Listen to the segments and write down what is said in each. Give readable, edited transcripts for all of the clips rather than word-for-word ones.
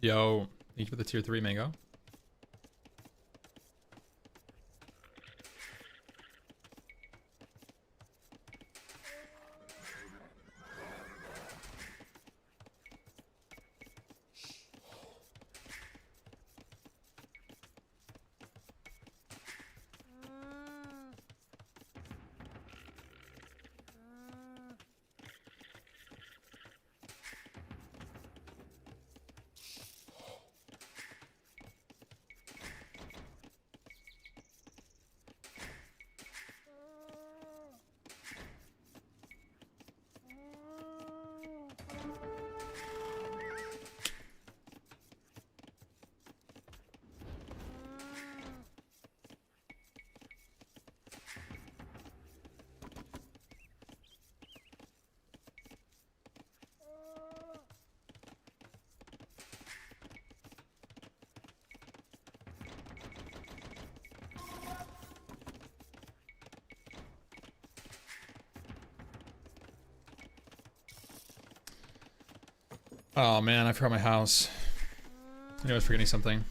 Yo, thank you for the tier 3 mango. Oh man, I forgot my house. I knew I was forgetting something.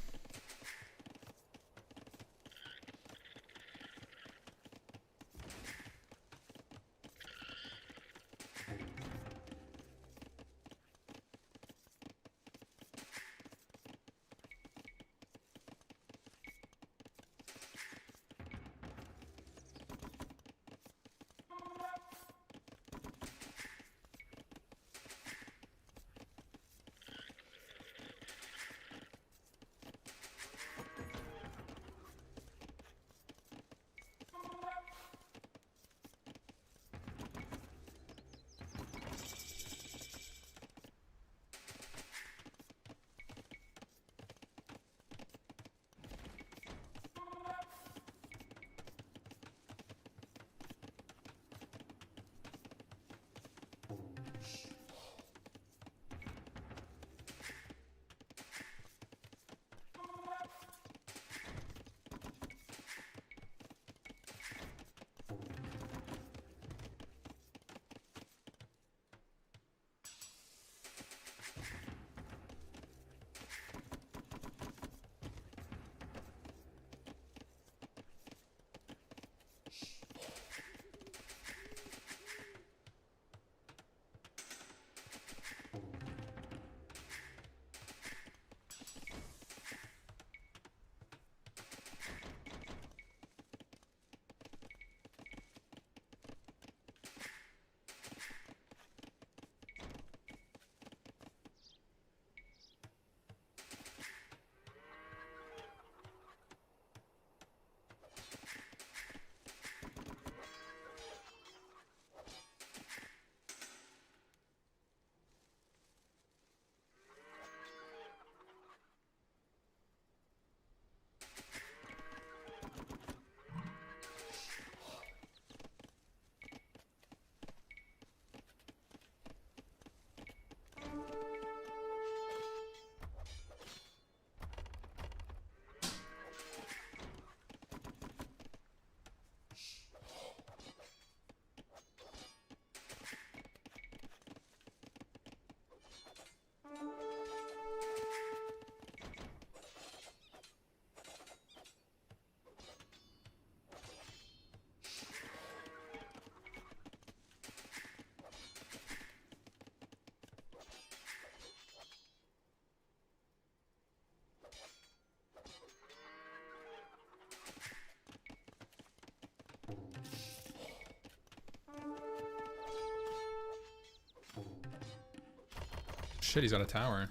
Shit, he's got a tower.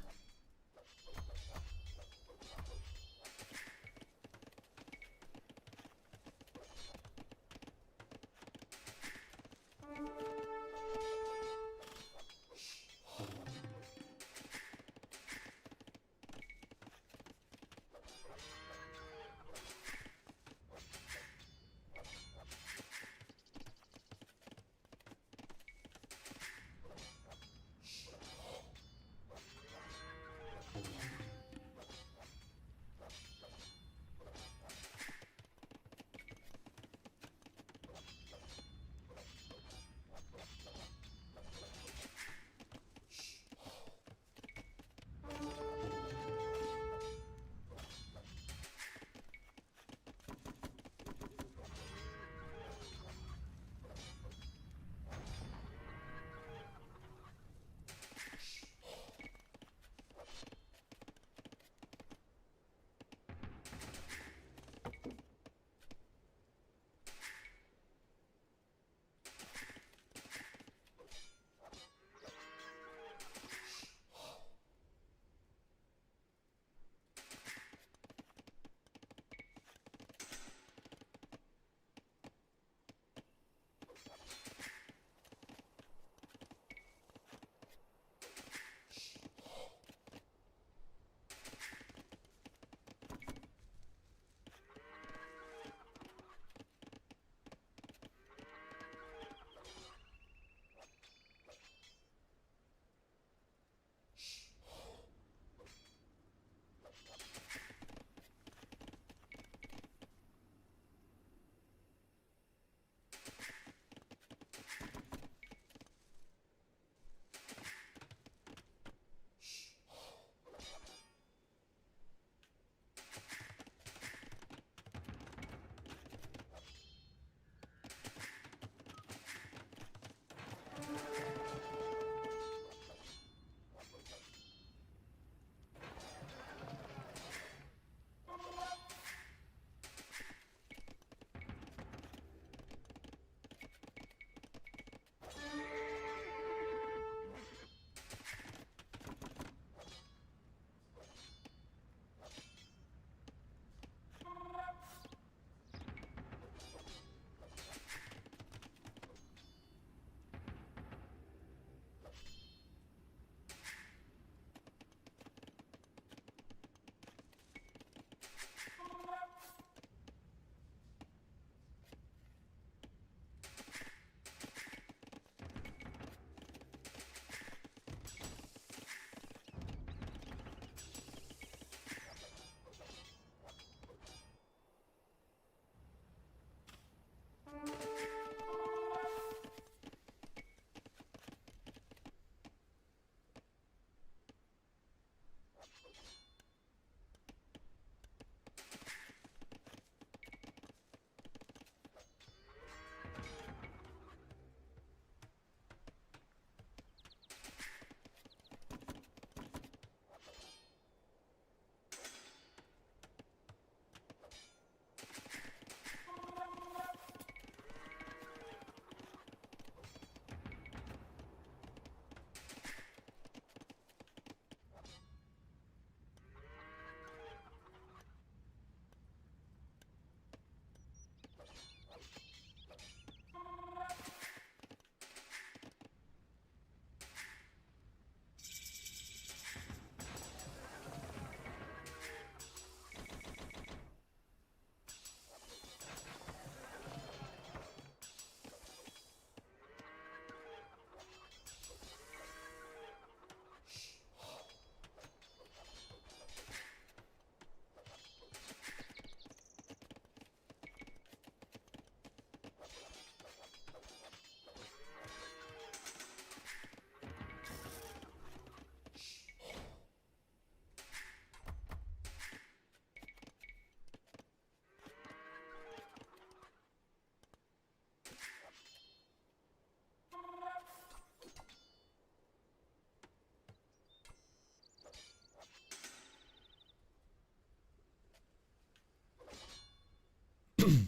He's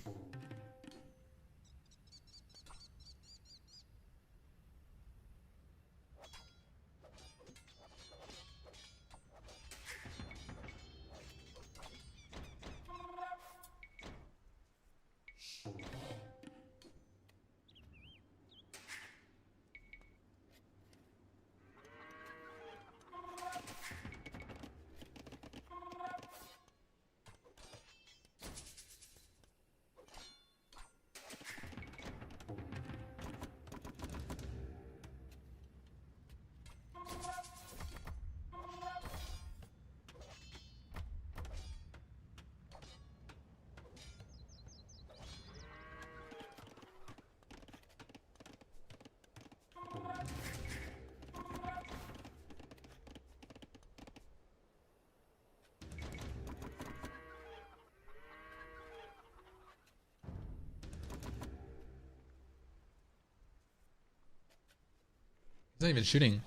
not even shooting.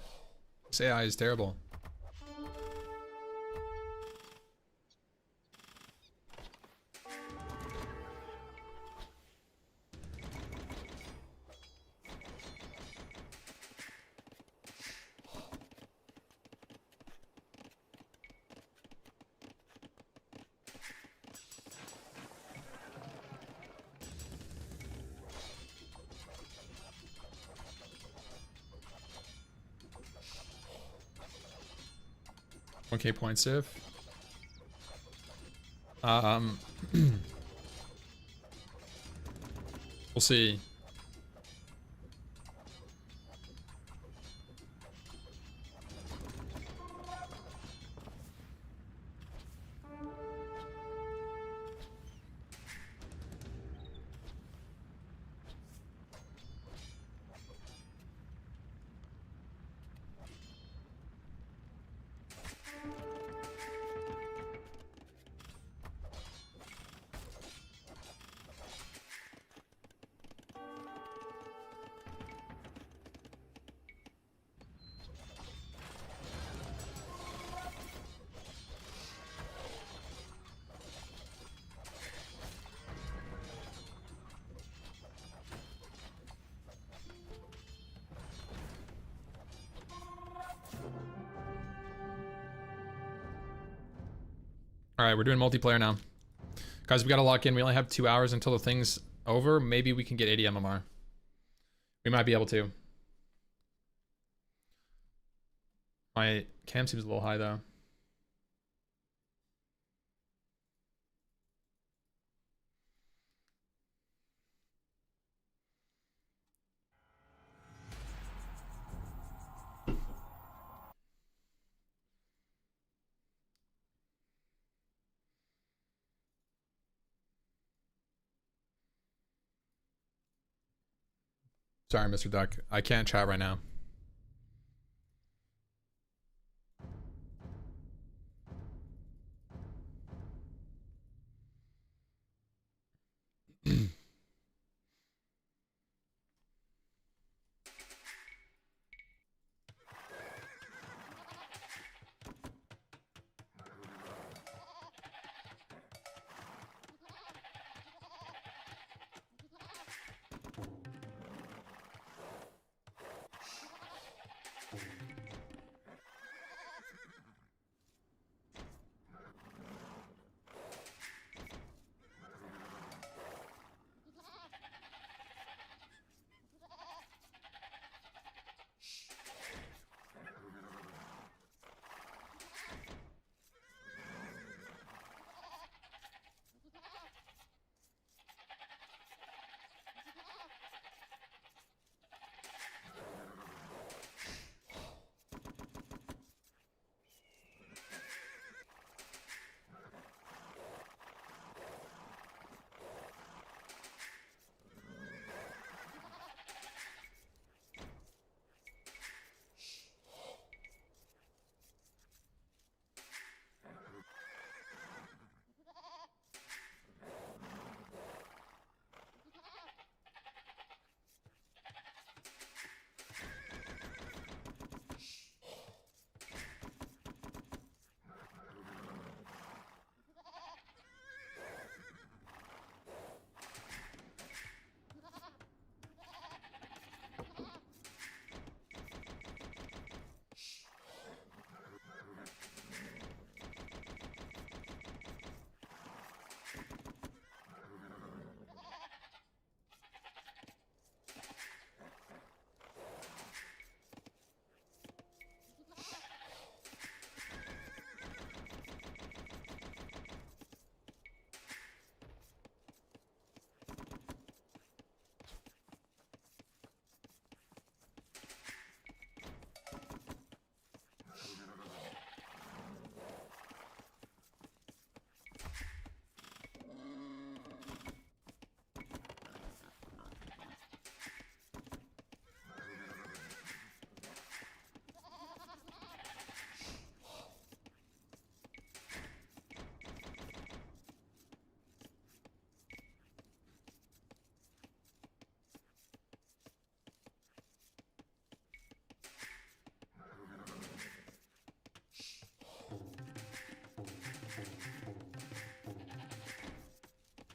This AI is terrible. Okay, points diff. We'll see. Alright, we're doing multiplayer now. Guys, we gotta lock in. We only have 2 hours until the thing's over. Maybe we can get 80 MMR. We might be able to. My cam seems a little high though. Sorry, Mr. Duck. I can't chat right now.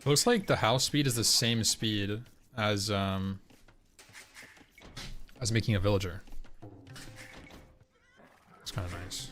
Looks like the house speed is the same speed as making a villager. It's kind of nice.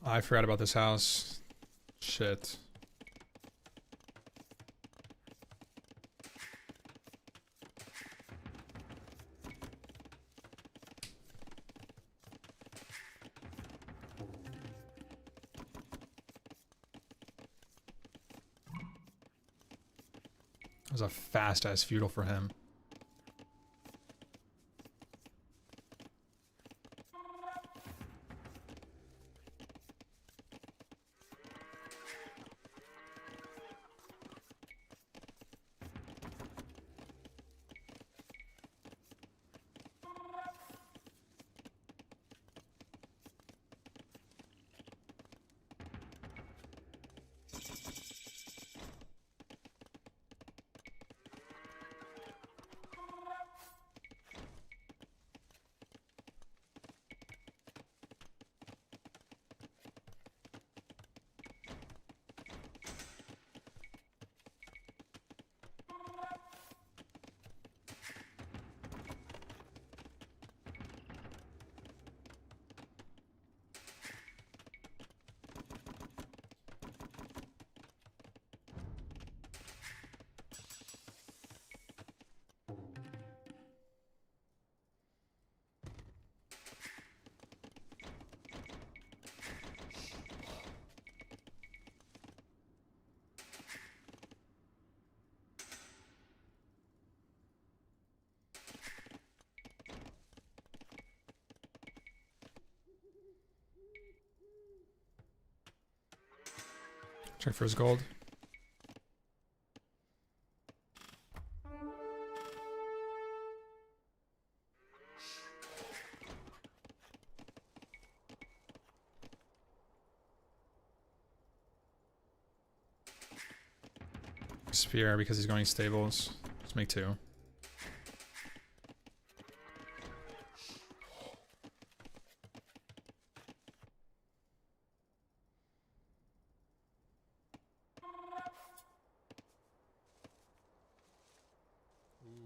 I forgot about this house. Shit. That was a fast-ass feudal for him. Check for his gold. Spear because he's going stables. Let's make 2.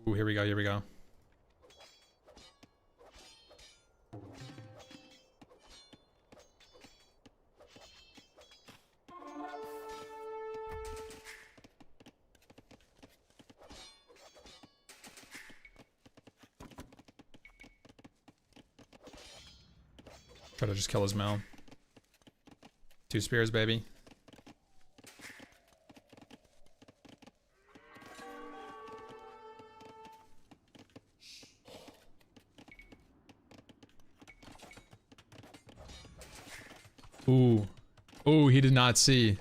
Ooh, here we go, here we go. Try to just kill his Mel. 2 spears, baby. Ooh. Ooh, he did not see.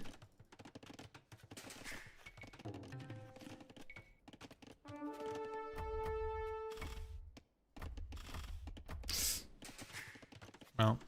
Well.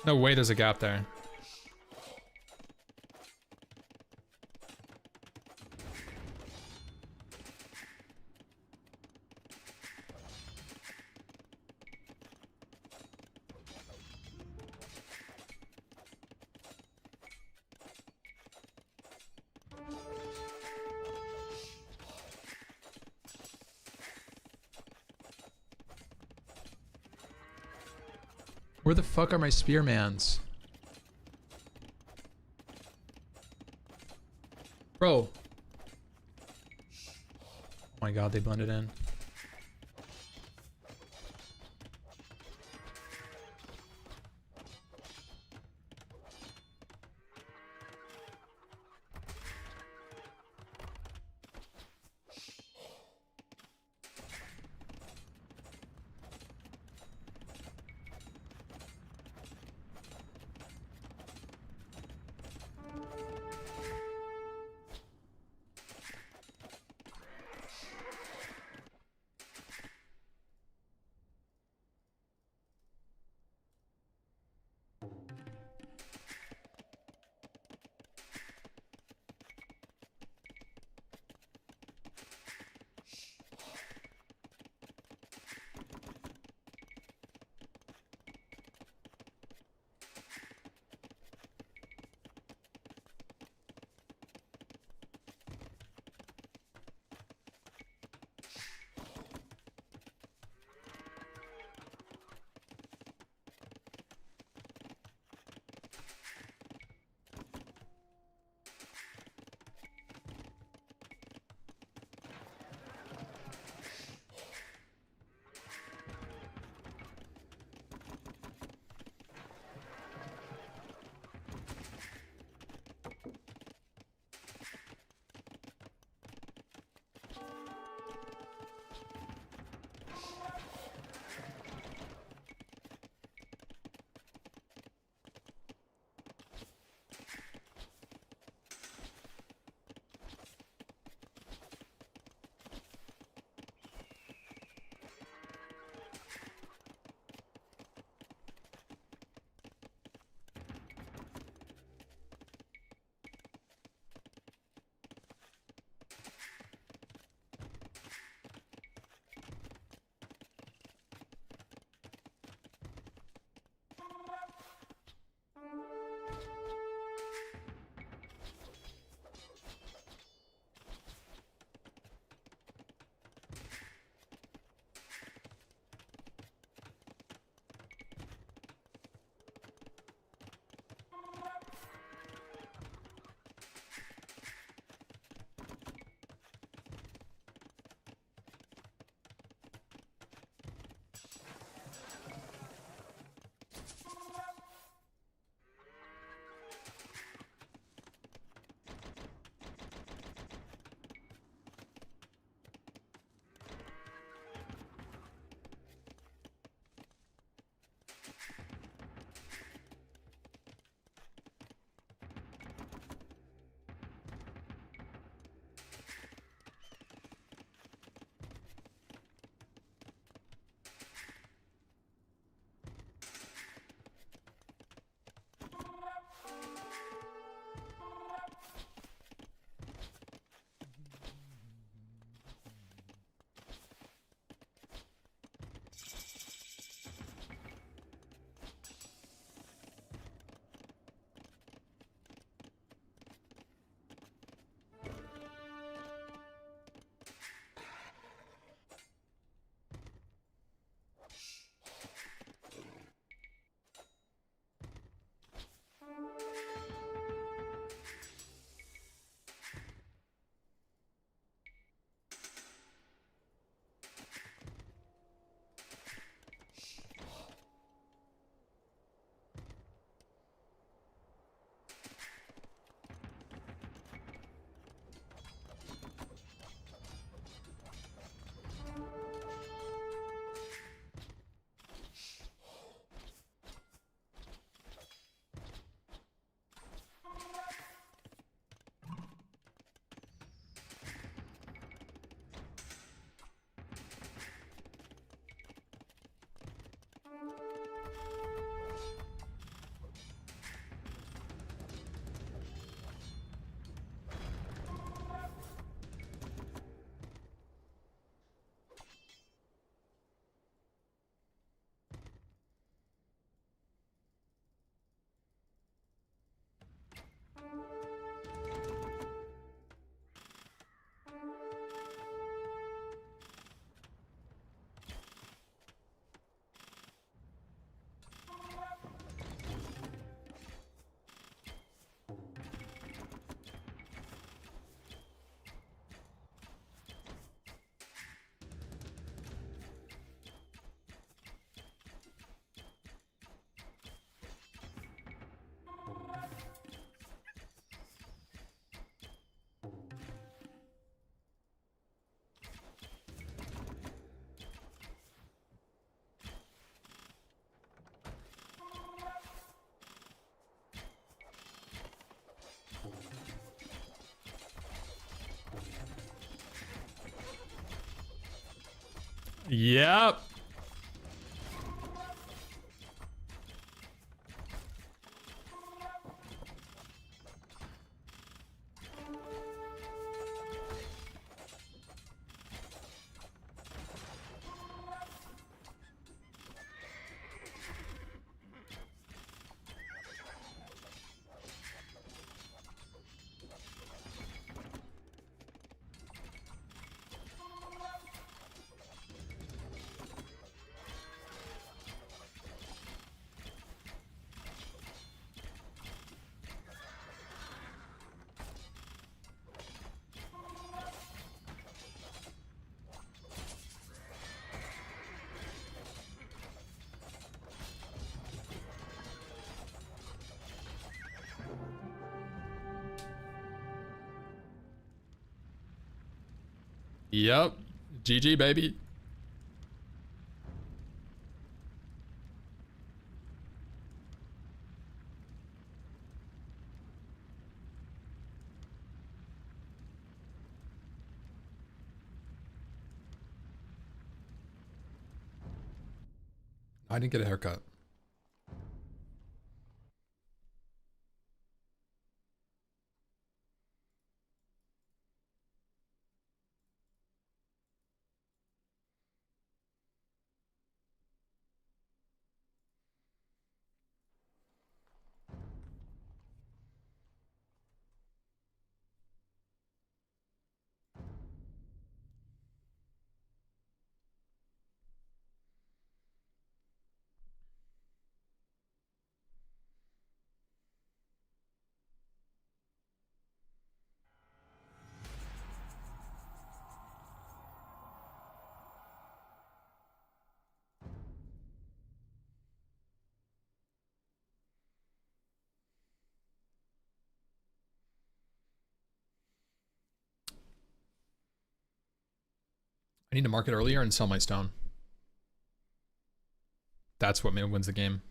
No way there's a gap there. Where the fuck are my spearmans? Bro. Oh my god, they blended in. Yep. Yep. GG, baby. I didn't get a haircut. I need to market earlier and sell my stone. That's what wins the game.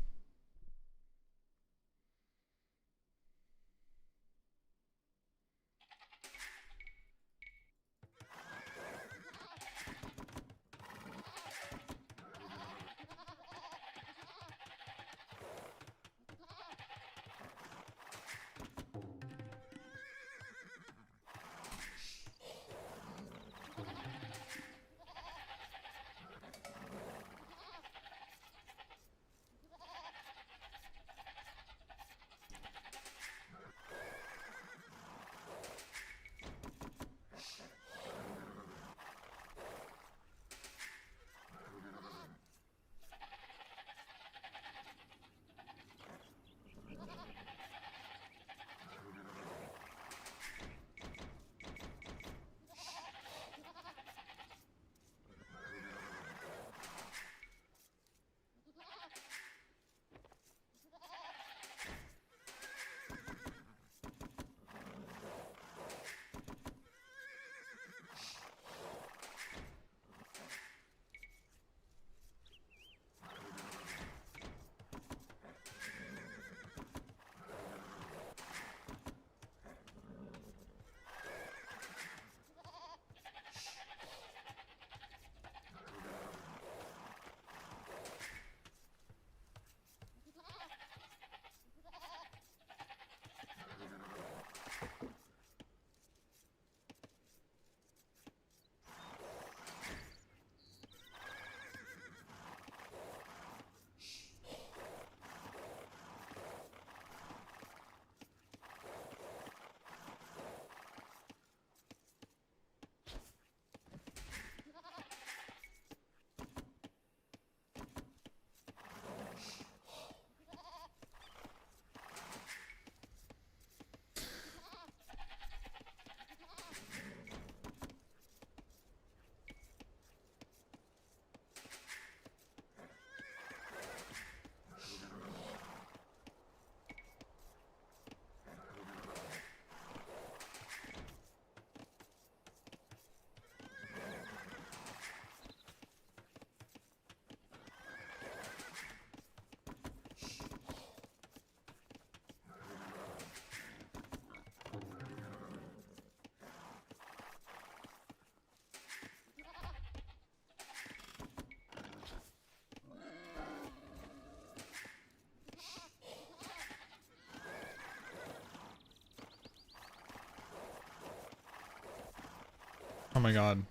Oh my god.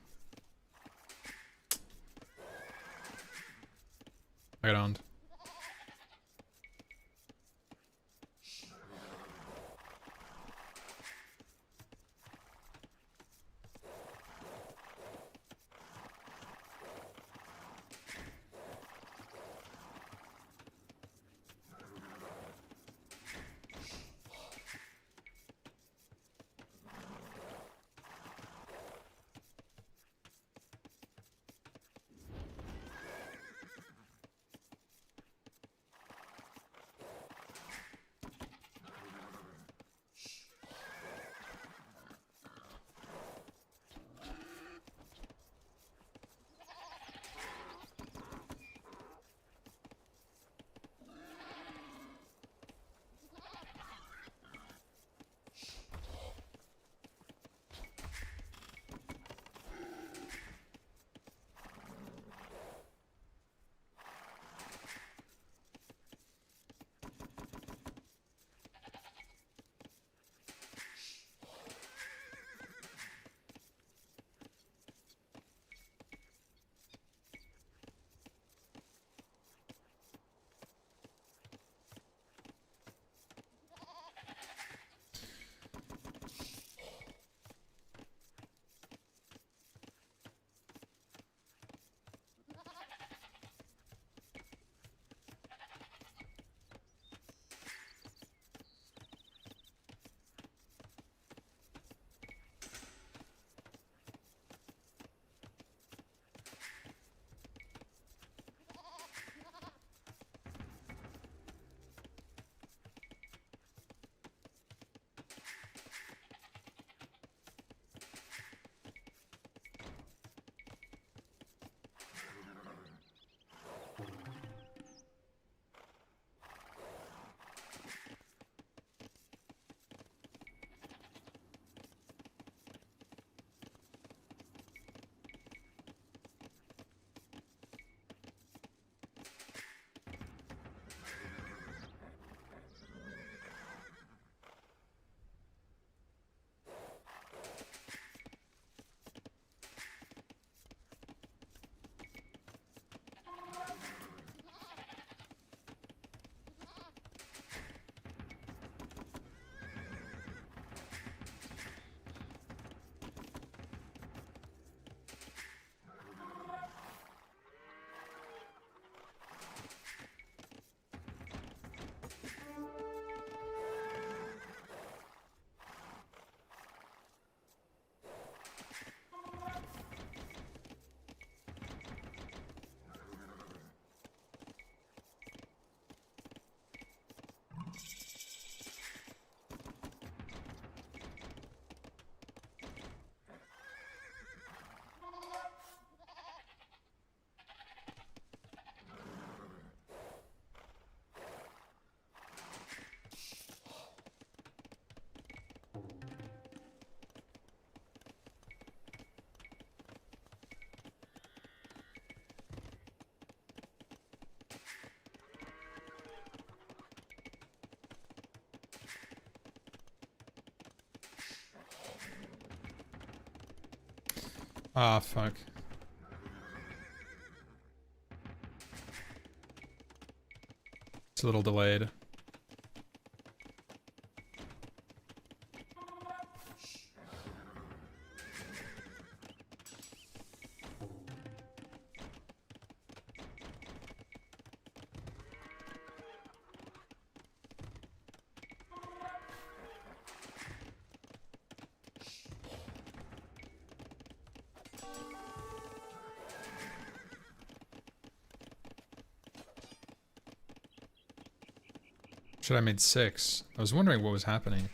I got owned. Ah, fuck. It's a little delayed. Should I made 6? I was wondering what was happening.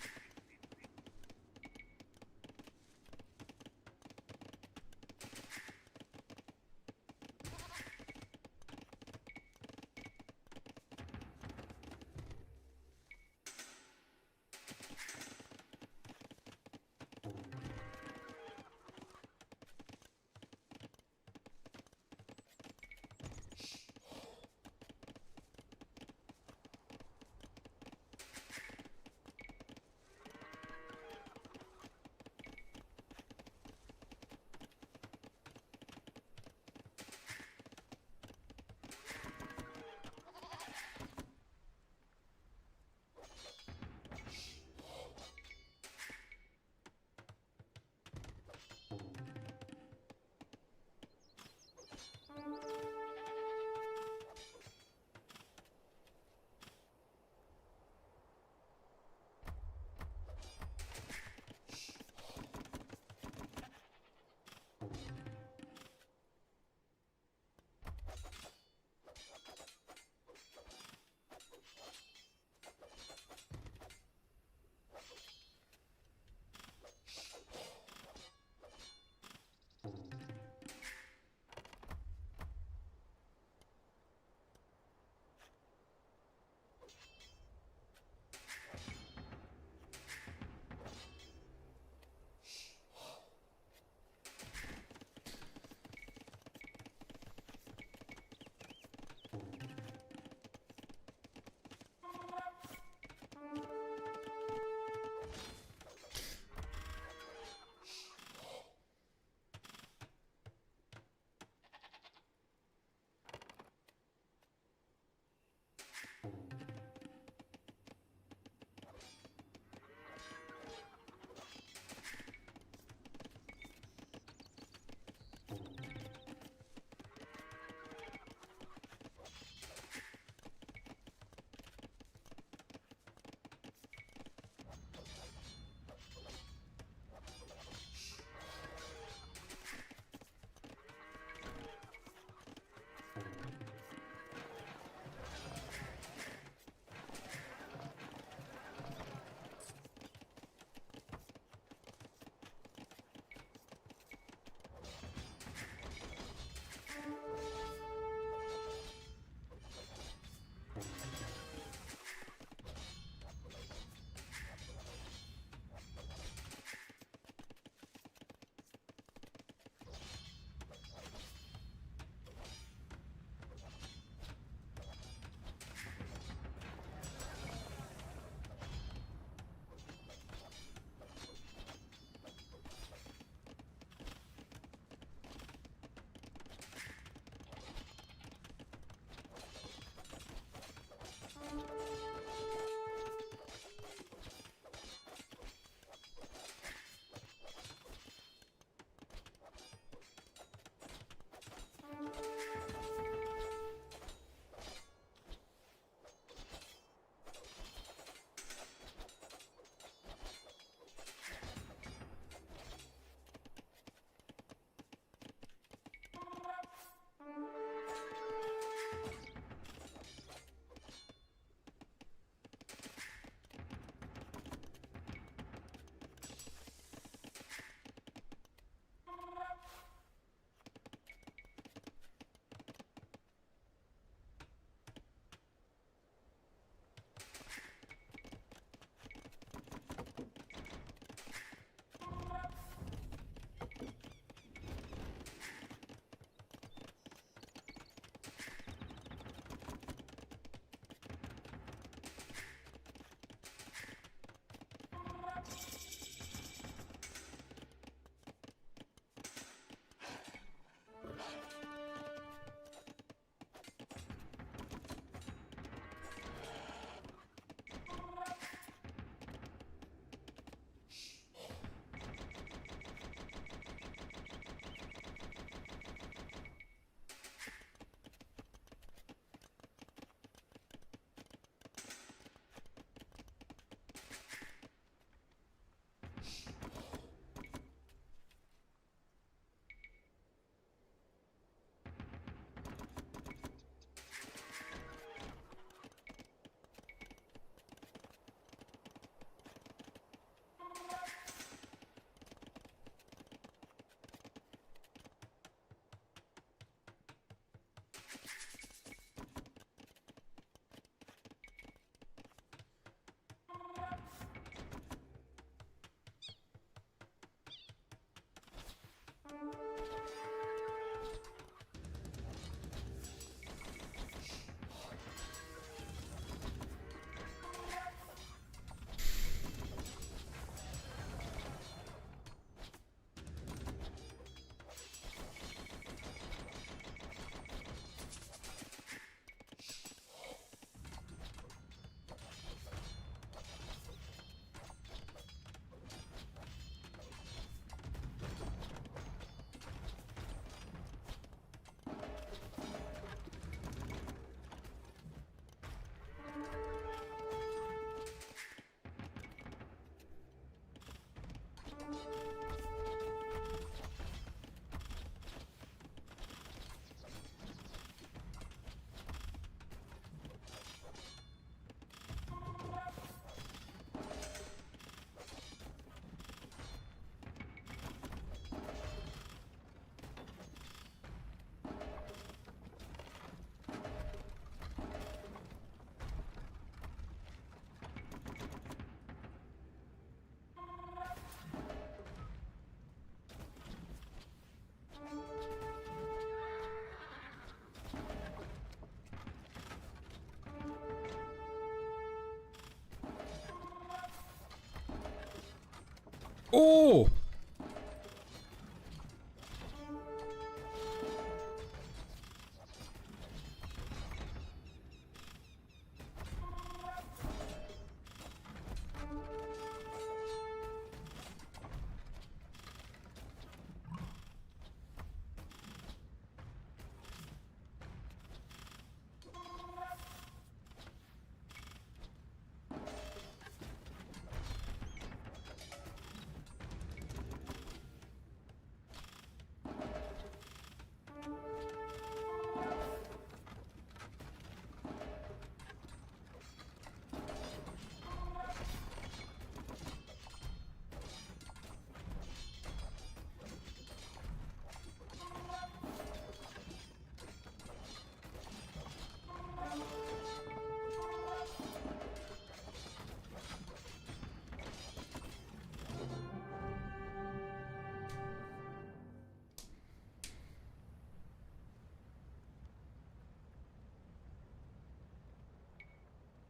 Oh!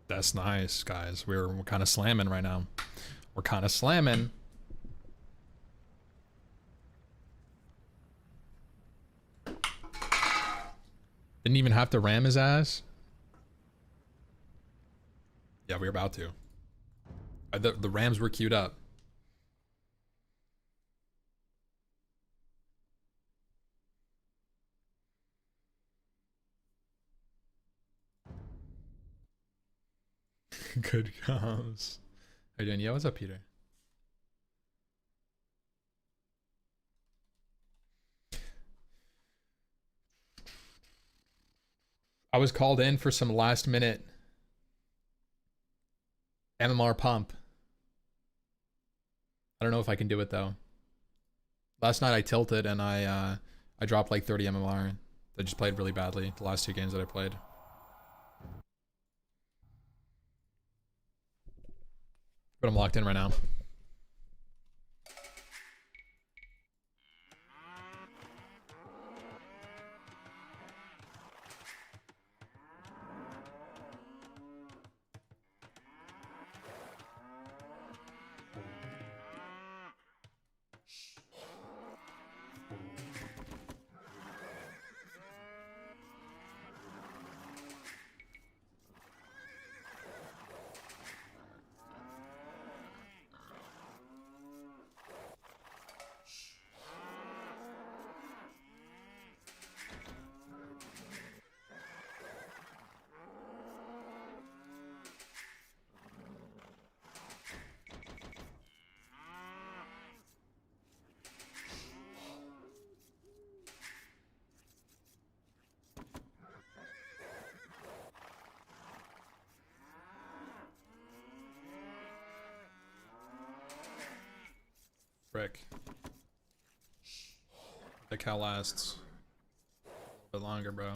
That's nice, guys. We're kind of slamming right now. We're kind of slamming. Didn't even have to ram his ass. Yeah, we were about to. The rams were queued up. Good comes. How you doing? Yeah, what's up, Peter? I was called in for some last minute MMR pump. I don't know if I can do it though. Last night I tilted and I dropped like 30 MMR. I just played really badly the last 2 games that I played. But I'm locked in right now. Frick. The cow lasts a bit longer, bro.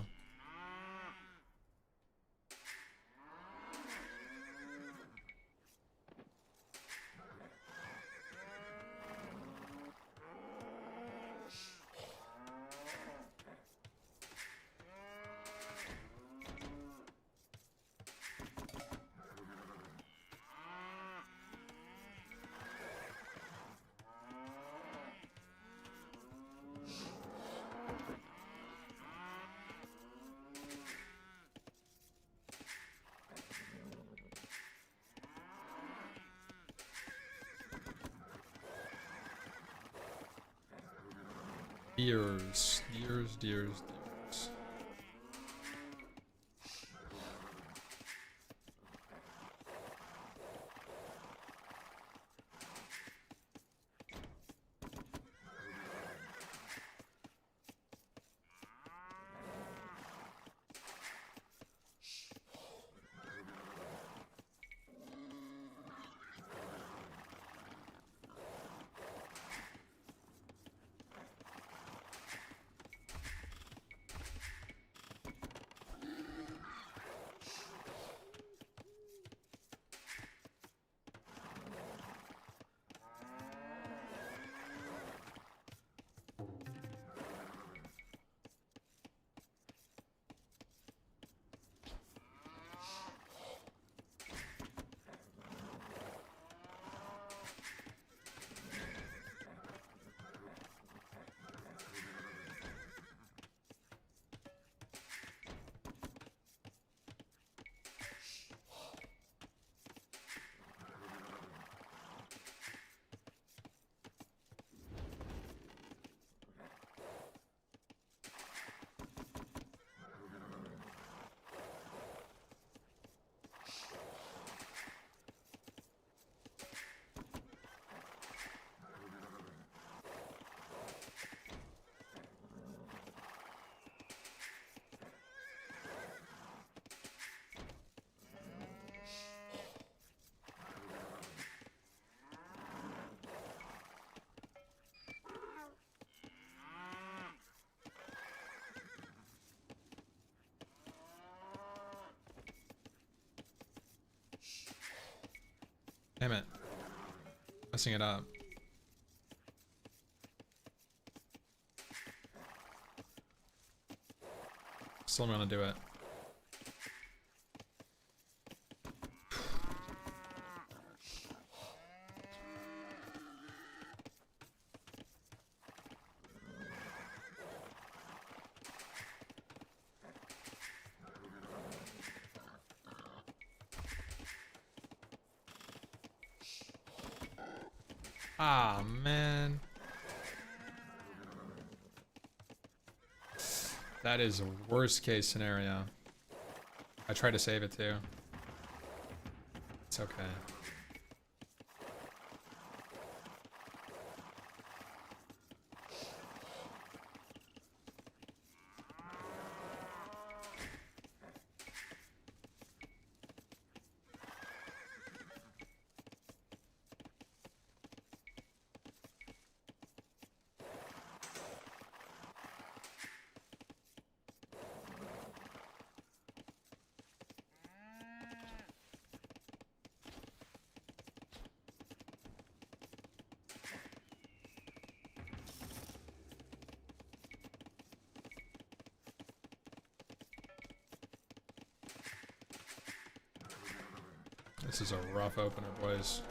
Deers. Damn it. Messing it up. Still gonna do it. Ah, man. That is a worst case scenario. I tried to save it too. It's okay. This is a rough opener, boys.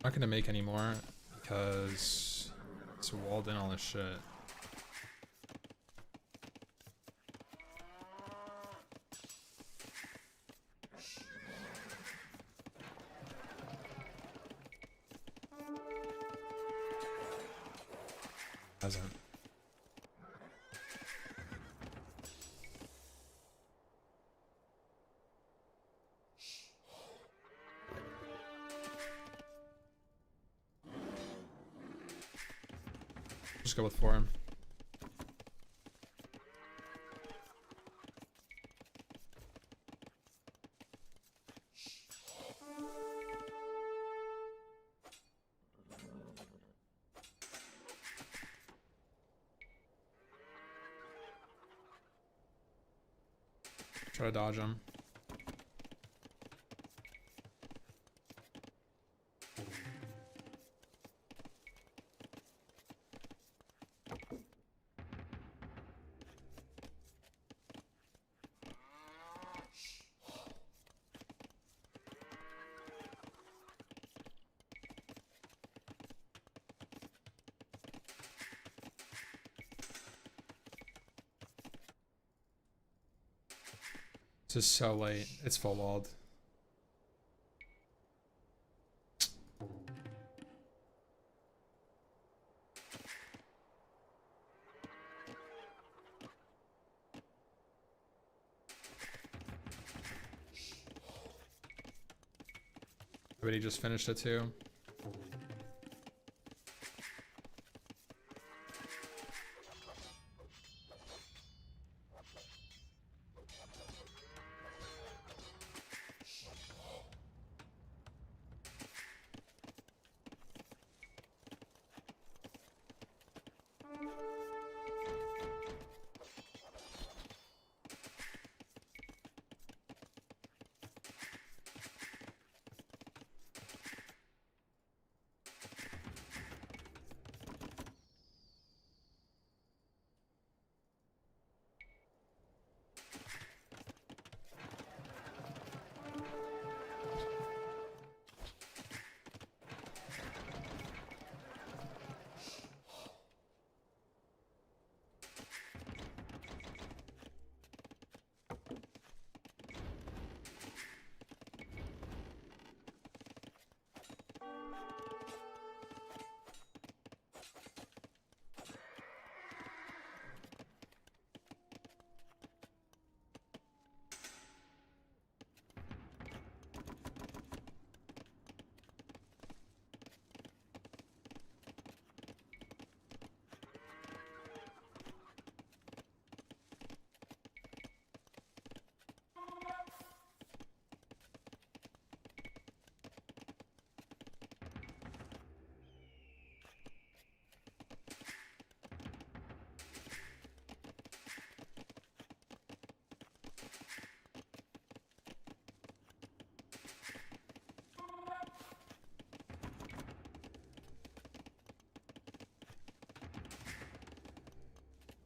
Not gonna make any more because it's walled in all this shit. Hasn't. Just go with form. Try to dodge him. This is so late. It's full walled. Everybody just finished it too.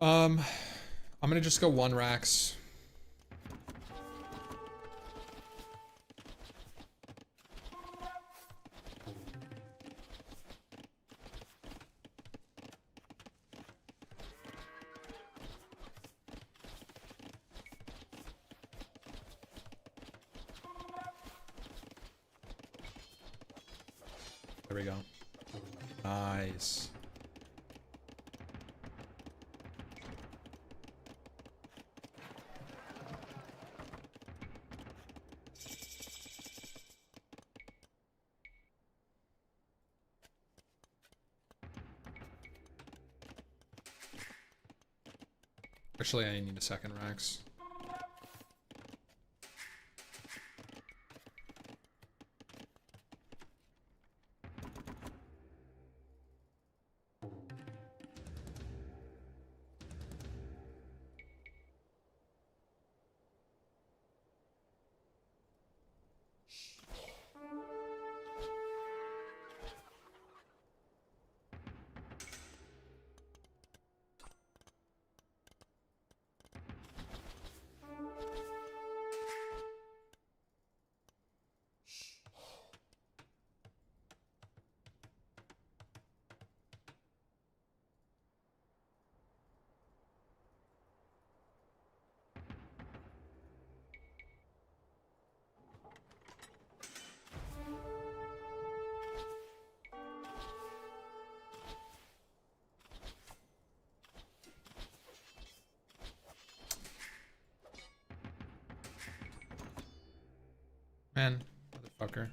I'm gonna just go 1 racks. There we go. Nice. Actually, I need a second Rex. Man, motherfucker.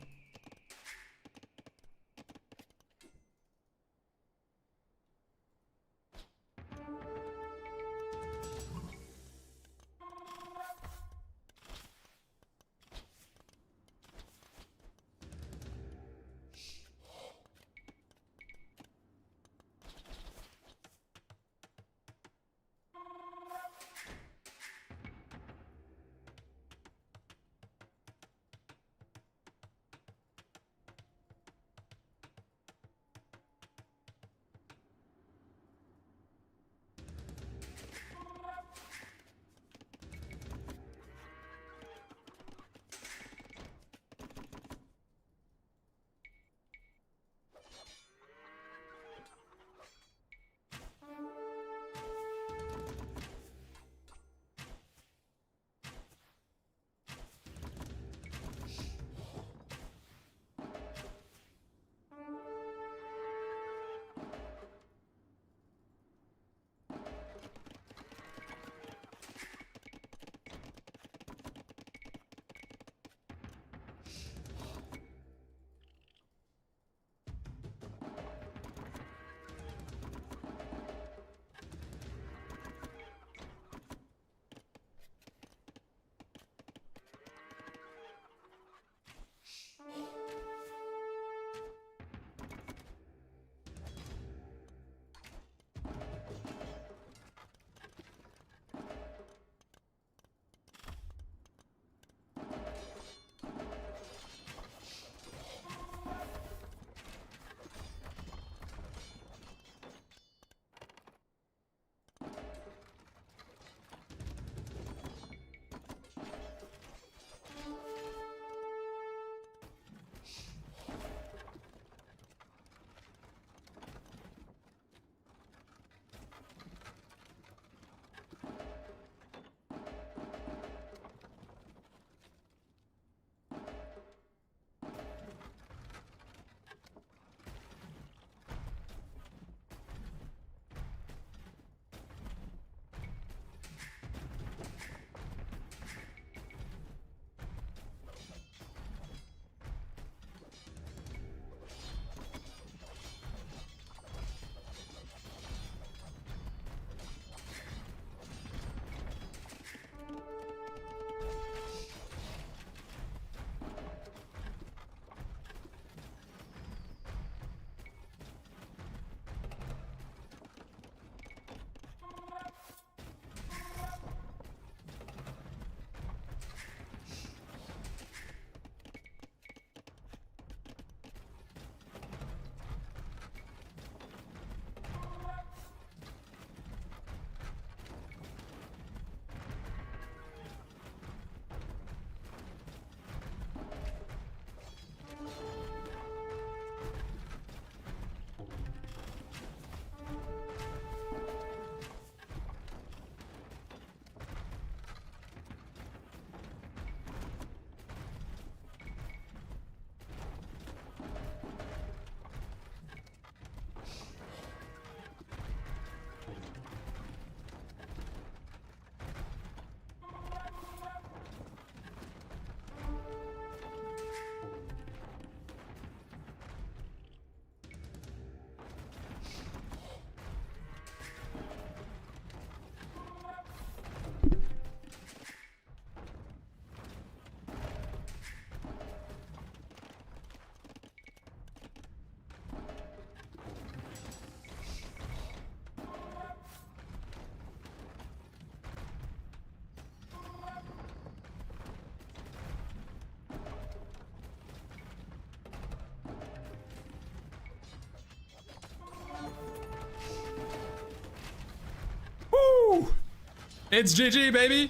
It's GG, baby.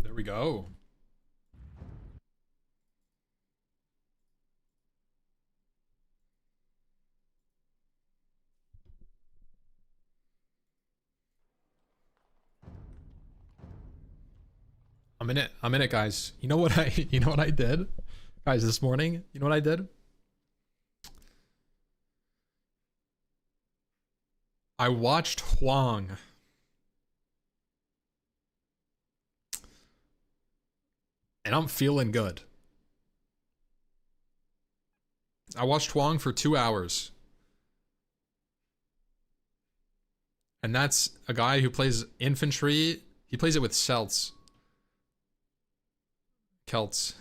There we go. I'm in it. I'm in it, guys. You know what you know what I did? Guys, this morning, you know what I did? I watched Huang. And I'm feeling good. I watched Huang for 2 hours. And that's a guy who plays infantry. He plays it with Celts. Celts.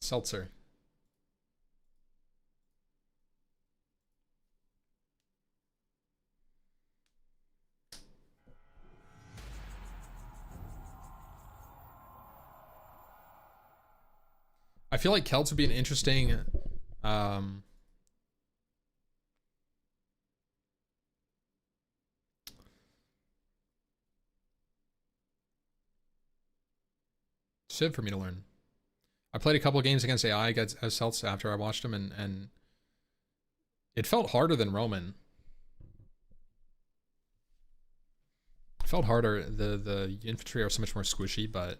Seltzer. I feel like Celts would be an interesting civ for me to learn. I played a couple of games against AI as Celts after I watched them, and it felt harder than Roman. It felt harder. The infantry are so much more squishy, but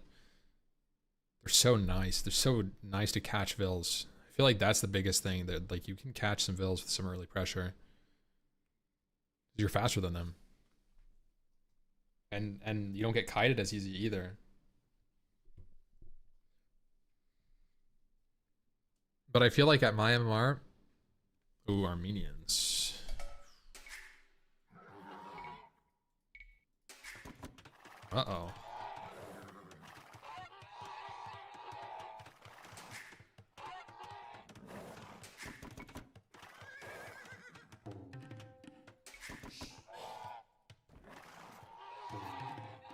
they're so nice. They're so nice to catch vills. I feel like that's the biggest thing, that like you can catch some vills with some early pressure. You're faster than them. And you don't get kited as easy either. But I feel like at my MMR, ooh, Armenians. Uh-oh.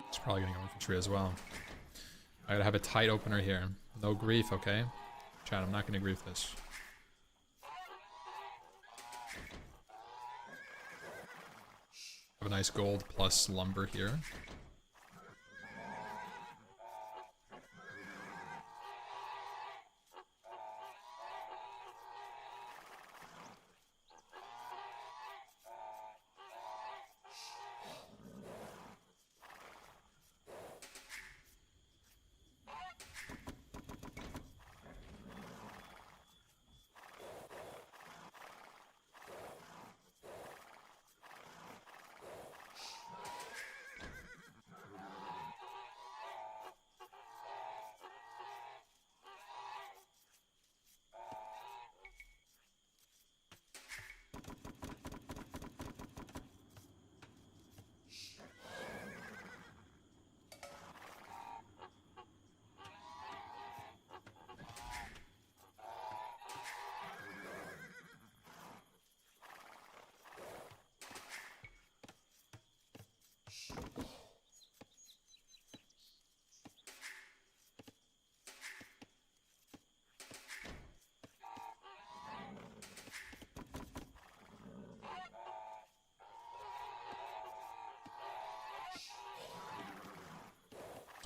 It's probably gonna go infantry as well. I gotta have a tight opener here. No grief, okay? Chat, I'm not gonna grief this. Have a nice gold plus lumber here.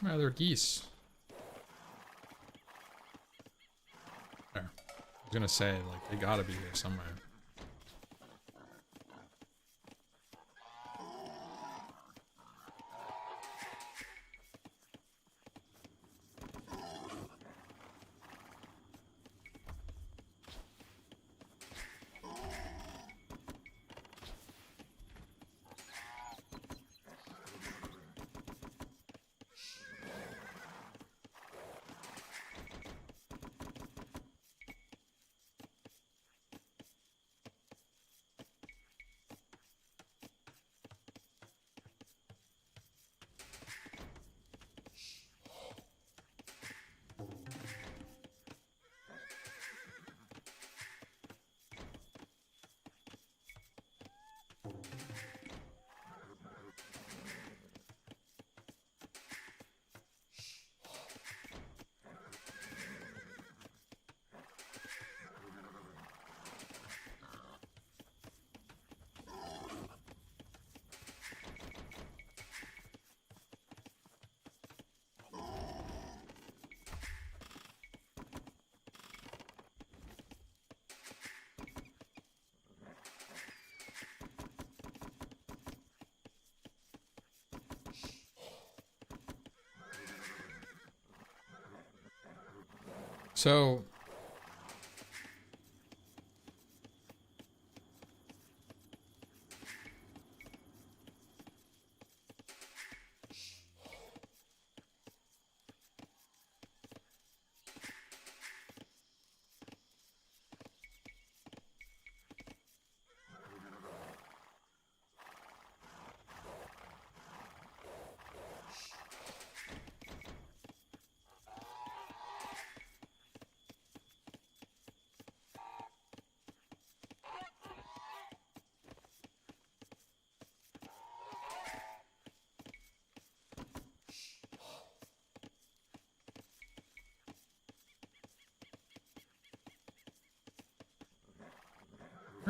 Oh, they're geese. There. I was gonna say, like, they gotta be here somewhere. So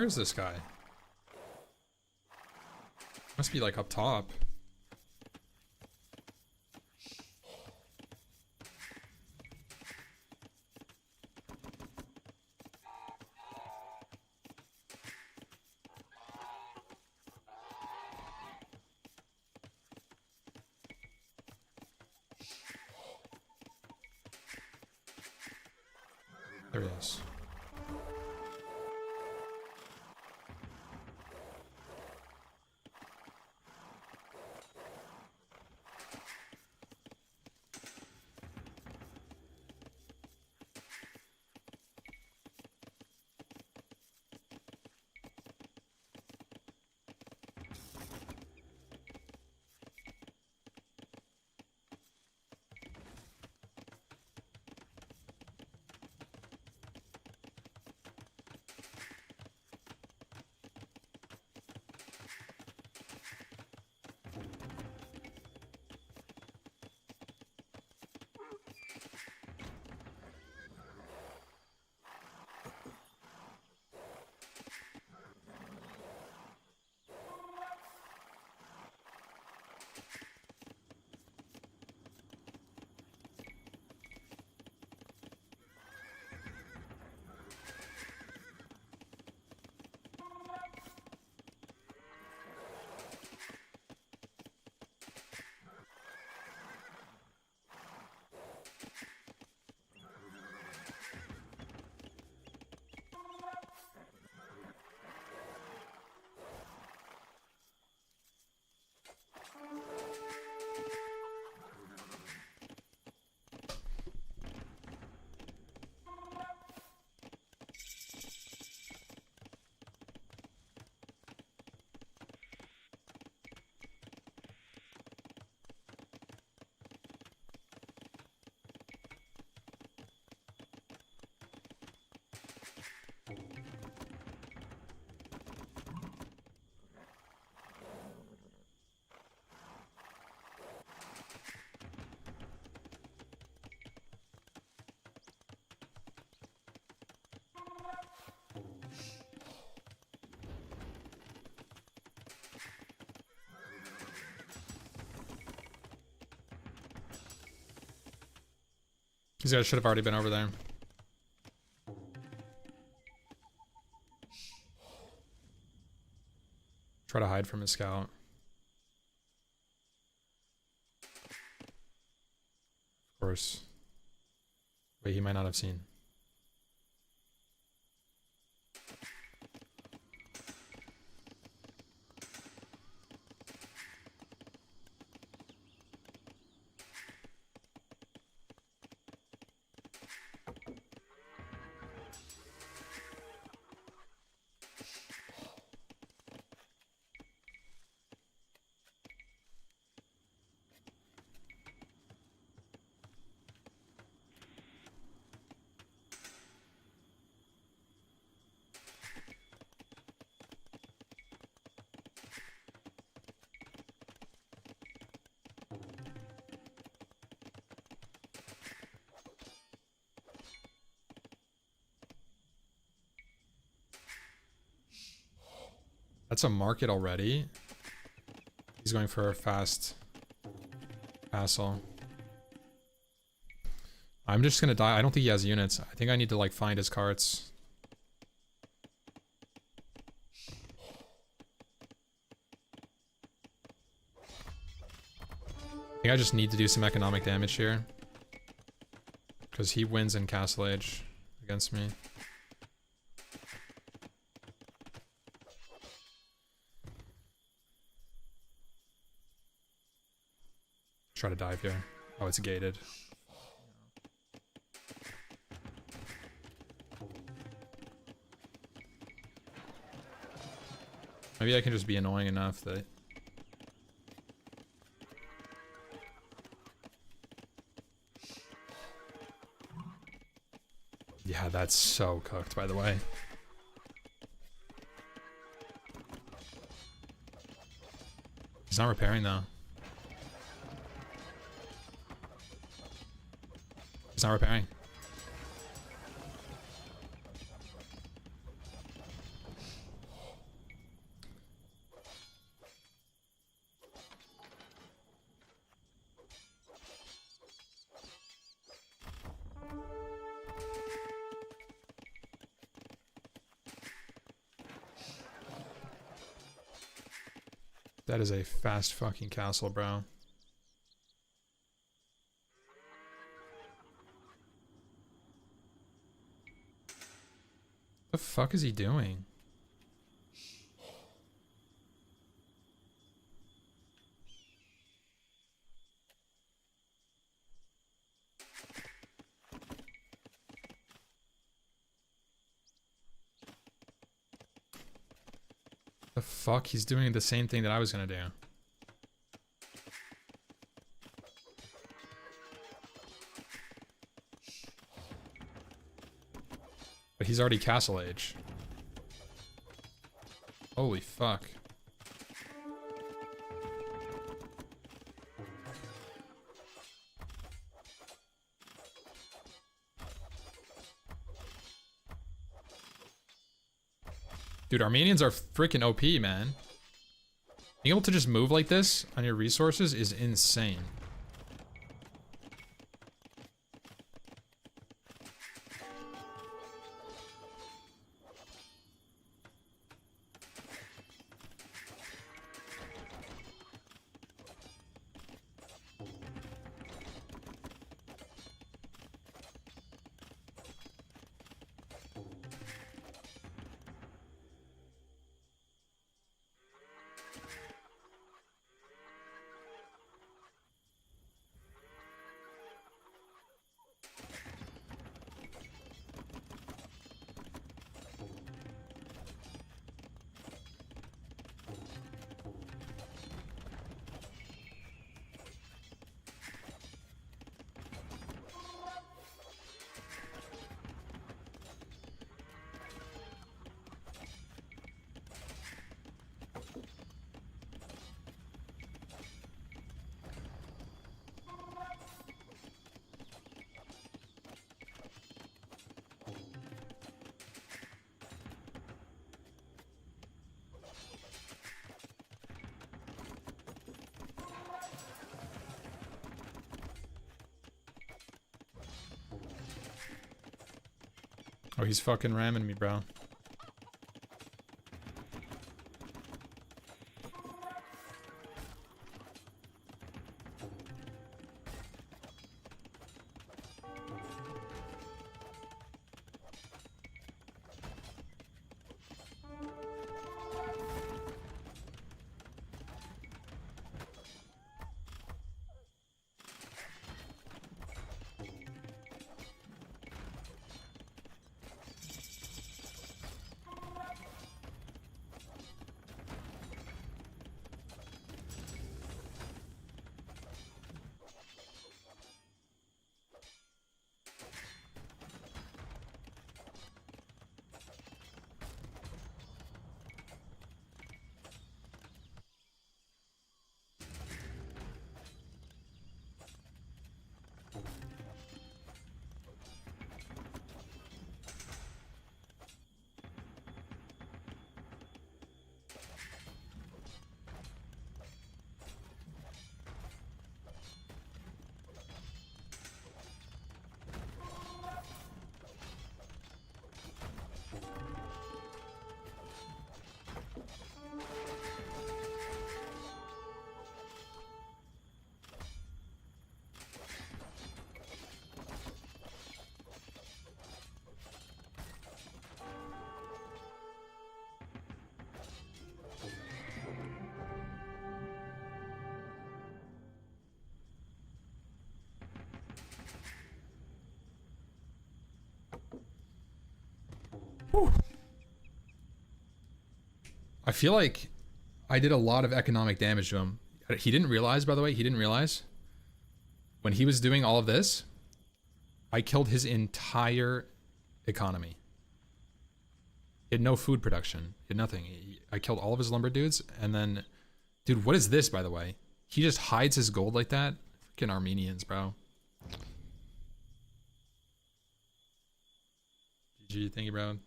where's this guy? Must be like up top. There he is. These guys should have already been over there. Try to hide from his scout. Of course. Wait, he might not have seen. That's a market already. He's going for a fast castle. I'm just gonna die. I don't think he has units. I think I need to like find his carts. I think I just need to do some economic damage here. Because he wins in Castle Age against me. Try to dive here. Oh, it's gated. Maybe I can just be annoying enough that... Yeah, that's so cooked, by the way. He's not repairing, though. He's not repairing. That is a fast fucking castle, bro. The fuck is he doing? The fuck? He's doing the same thing that I was gonna do. But he's already Castle Age. Holy fuck. Dude, Armenians are freaking OP, man. Being able to just move like this on your resources is insane. Oh, he's fucking ramming me, bro. Whew. I feel like I did a lot of economic damage to him. He didn't realize, by the way, he didn't realize. When he was doing all of this, I killed his entire economy. He had no food production. He had nothing. I killed all of his lumber dudes, and then... Dude, what is this, by the way? He just hides his gold like that? Freaking Armenians, bro. GG, thank you, bro.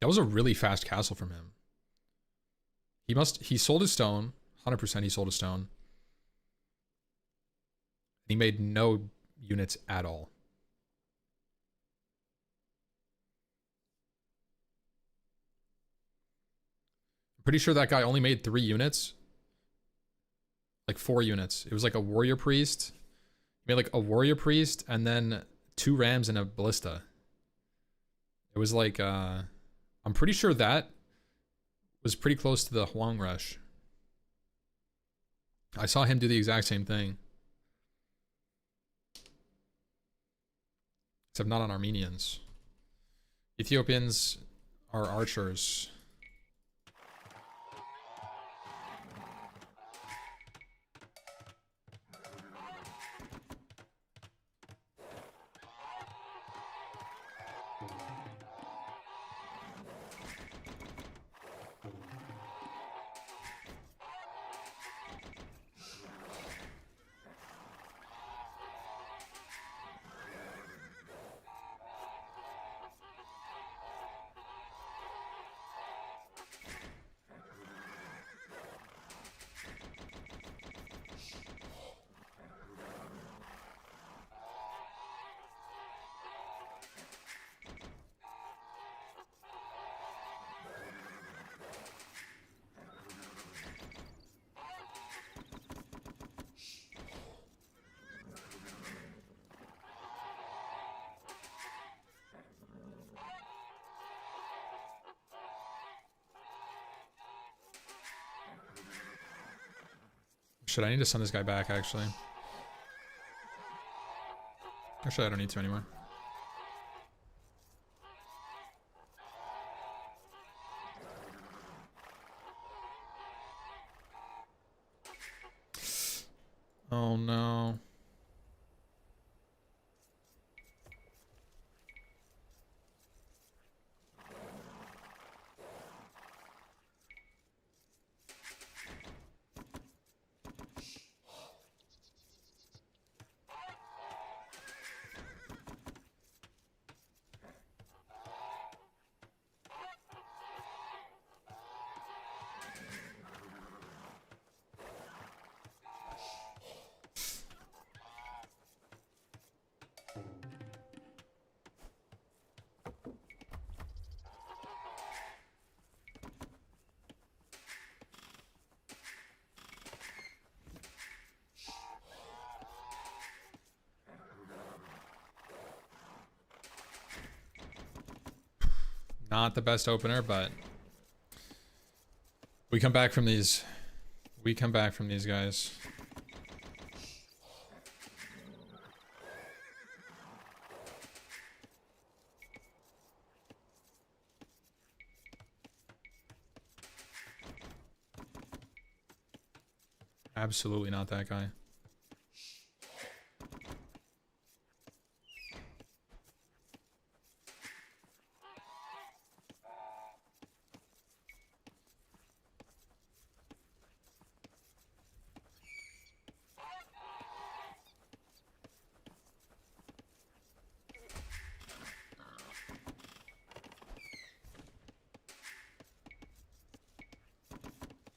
That was a really fast castle from him. He sold his stone. 100% he sold his stone. He made no units at all. I'm pretty sure that guy only made 3 units. Like 4 units. It was like a warrior priest. He made like a warrior priest and then 2 rams and a ballista. It was like, I'm pretty sure that was pretty close to the Huang rush. I saw him do the exact same thing. Except not on Armenians. Ethiopians are archers. Should I need to send this guy back, actually? Actually, I don't need to anymore. Oh no. not the best opener, but we come back from these. We come back from these guys. Absolutely not that guy.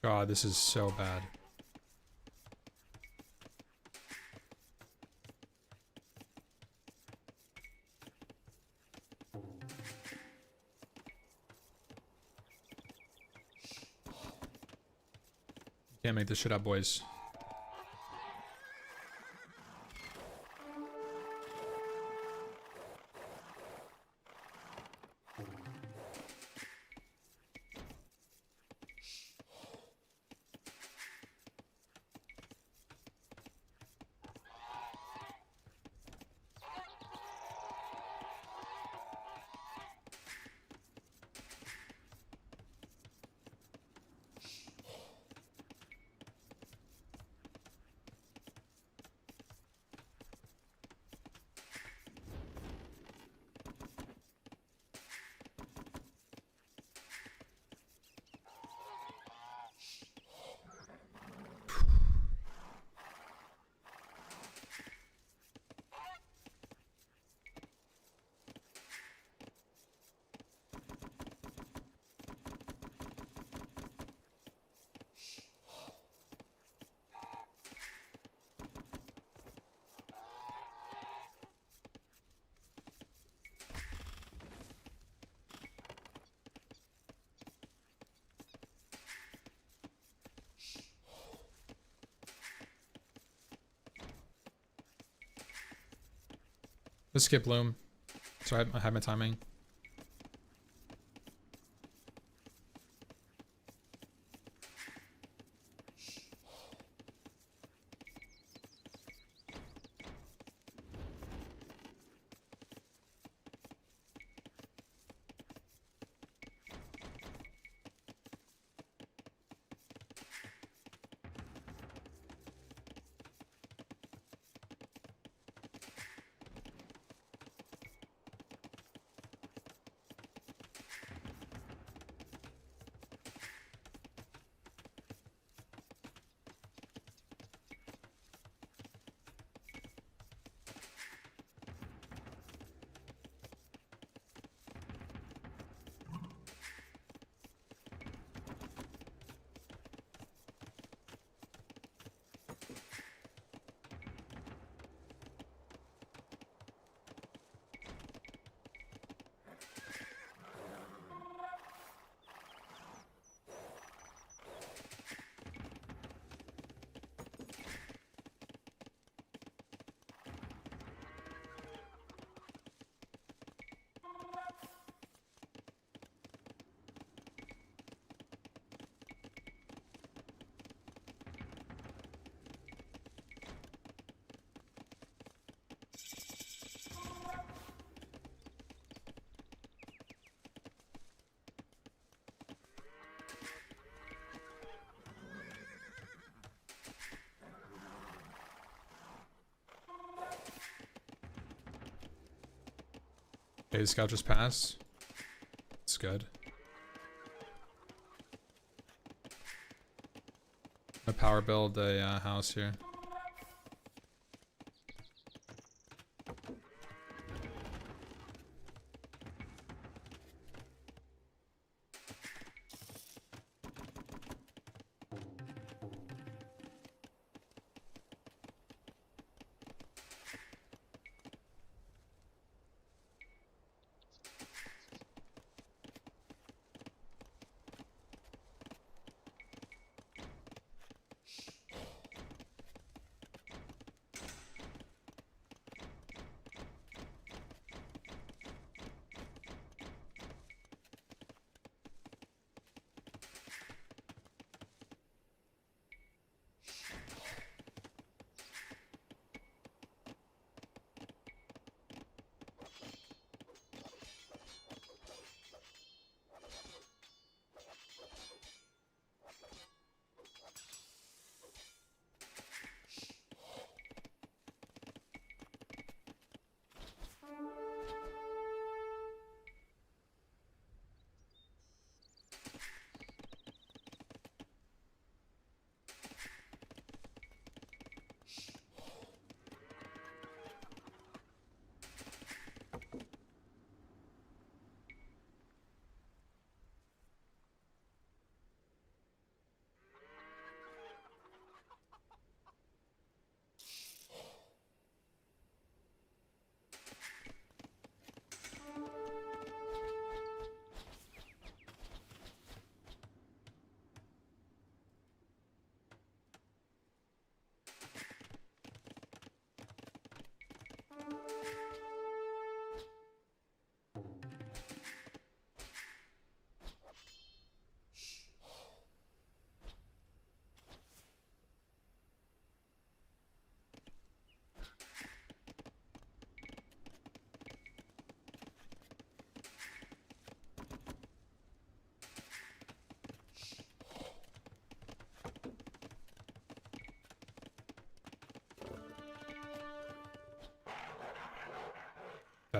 God, this is so bad. Can't make this shit up, boys. Let's skip Loom. So I have my timing. Okay, the scout just passed. It's good. I power build a house here.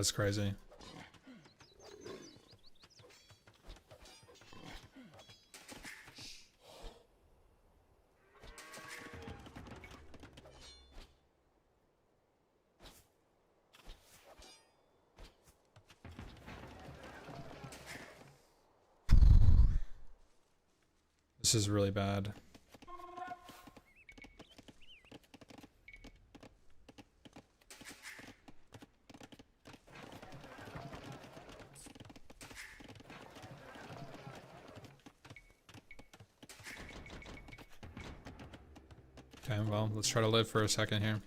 That's crazy. This is really bad. Okay, well, let's try to live for a second here.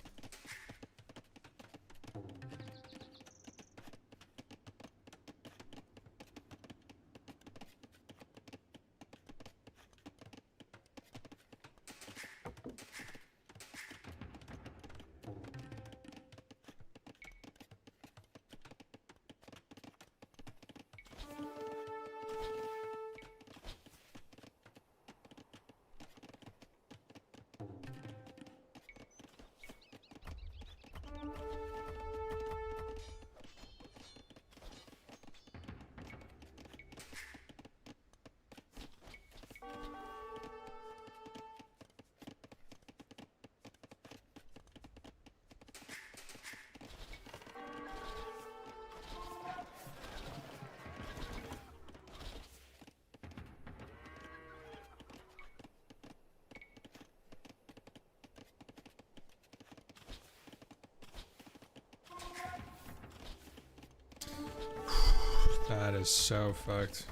That is so fucked.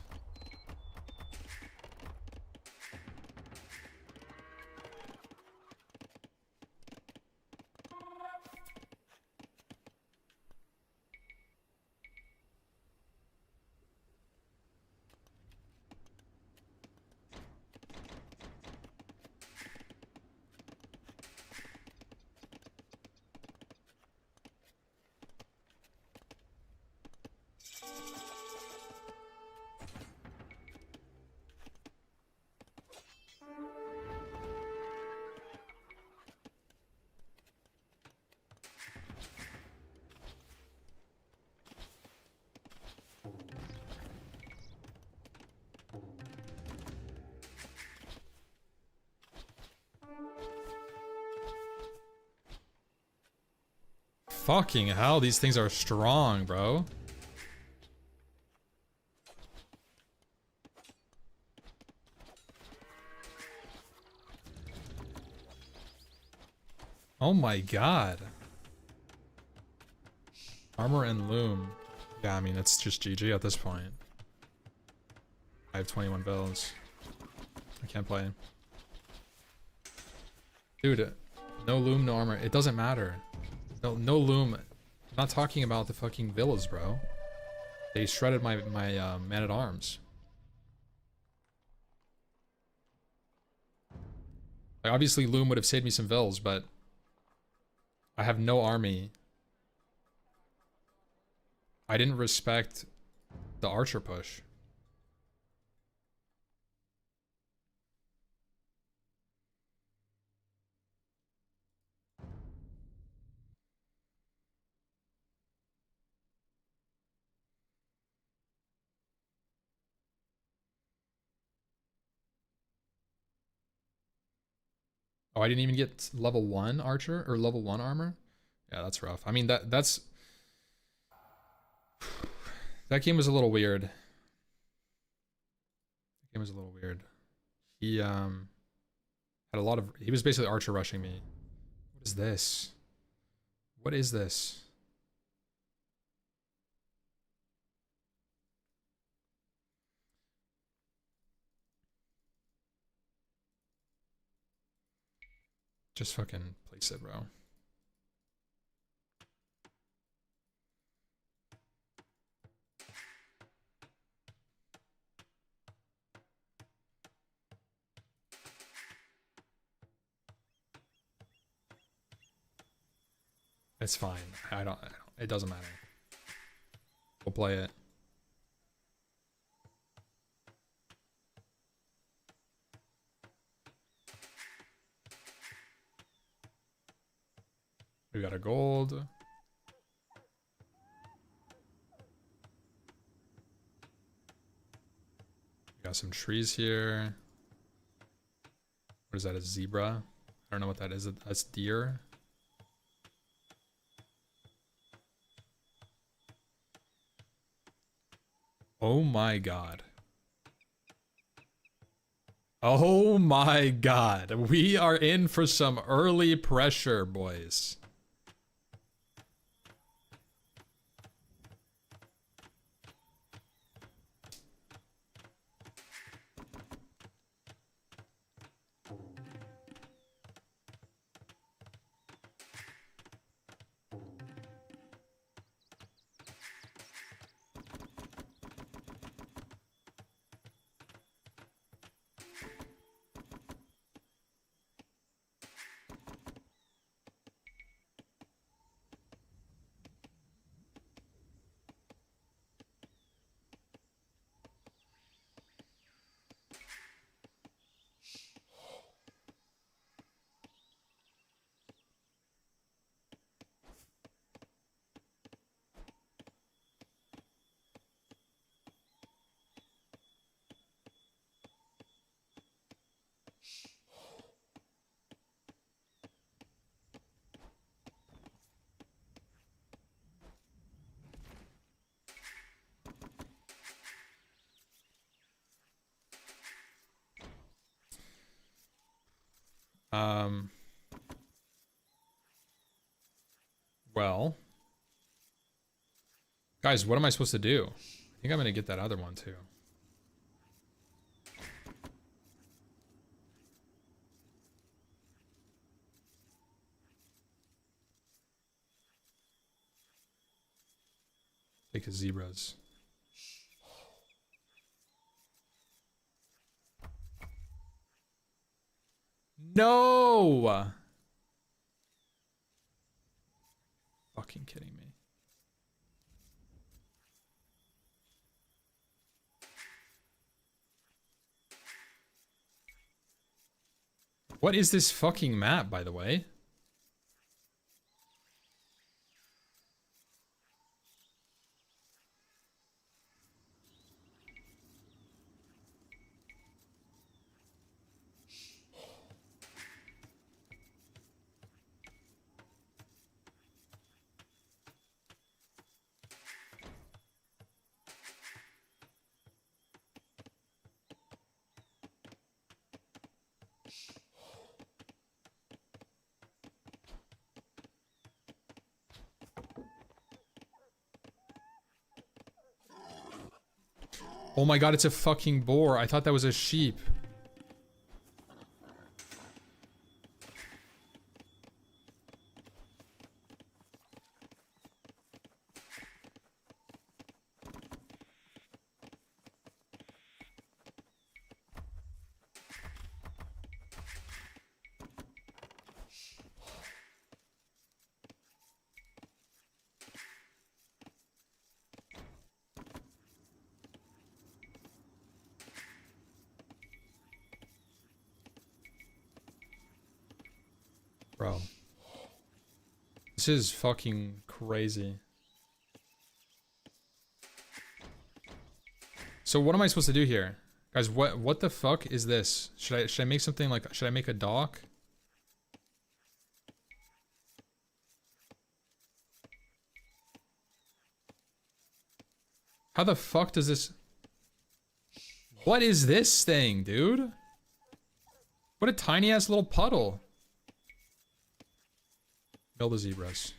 Fucking hell, these things are strong, bro. Oh my god. Armor and loom. Yeah, I mean, it's just GG at this point. I have 21 bills. I can't play. Dude, no loom, no armor. It doesn't matter. No loom. I'm not talking about the fucking villas, bro. They shredded my man-at-arms. Like, obviously loom would have saved me some vills, but I have no army. I didn't respect the archer push. Oh, I didn't even get level 1 archer or level 1 armor? Yeah, that's rough. I mean, that's that game was a little weird. That game was a little weird. He had a lot of, he was basically archer rushing me. What is this? What is this? Just fucking place it, bro. It's fine. I don't, it doesn't matter. We'll play it. We got a gold. Got some trees here. What is that, a zebra? I don't know what that is. That's deer. Oh my god. Oh my god. We are in for some early pressure, boys. Well, guys, what am I supposed to do? I think I'm gonna get that other one too. Take his zebras. No! Fucking kidding me. What is this fucking map, by the way? Oh my god, it's a fucking boar. I thought that was a sheep. Bro. This is fucking crazy. So what am I supposed to do here? Guys, what the fuck is this? Should I make something like, should I make a dock? How the fuck does this... What is this thing, dude? What a tiny ass little puddle. Kill the zebras.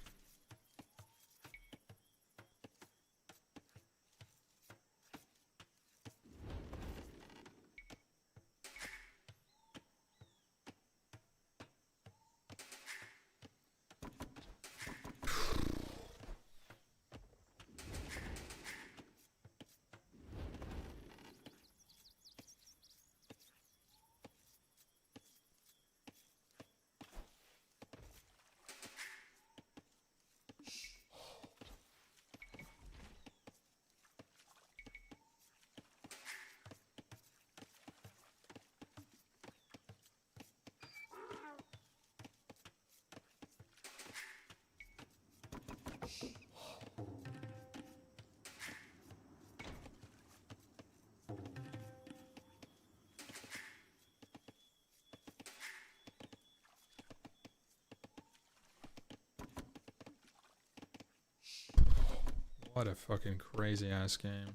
What a fucking crazy ass game.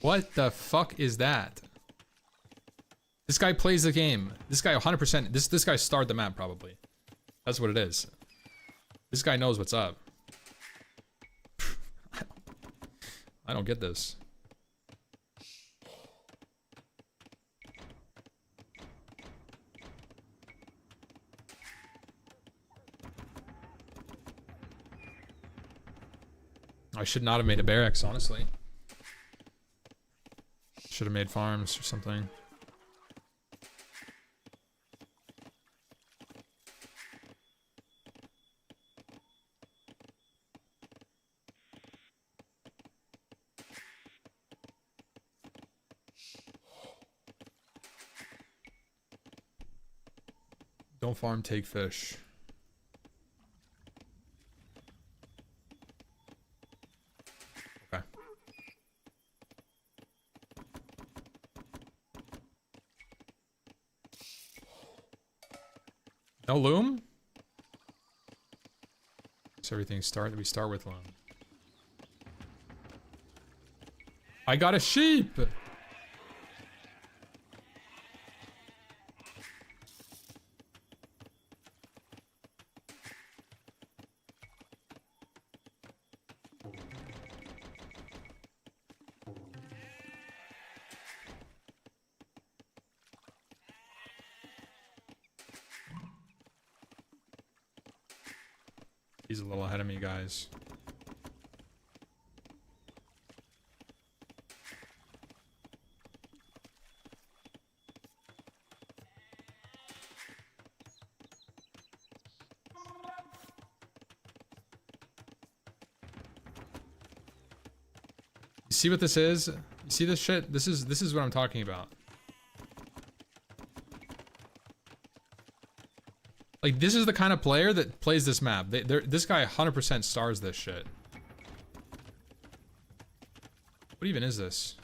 What the fuck is that? This guy plays the game. This guy 100%. This guy starred the map probably. That's what it is. This guy knows what's up. I don't get this. I should not have made a barracks, honestly. Should have made farms or something. Don't farm, take fish. Okay. No loom? So everything we start with loom. I got a sheep! He's a little ahead of me, guys. You see what this is? You see this shit? This is what I'm talking about. Like, this is the kind of player that plays this map. This guy 100% stars this shit. What even is this?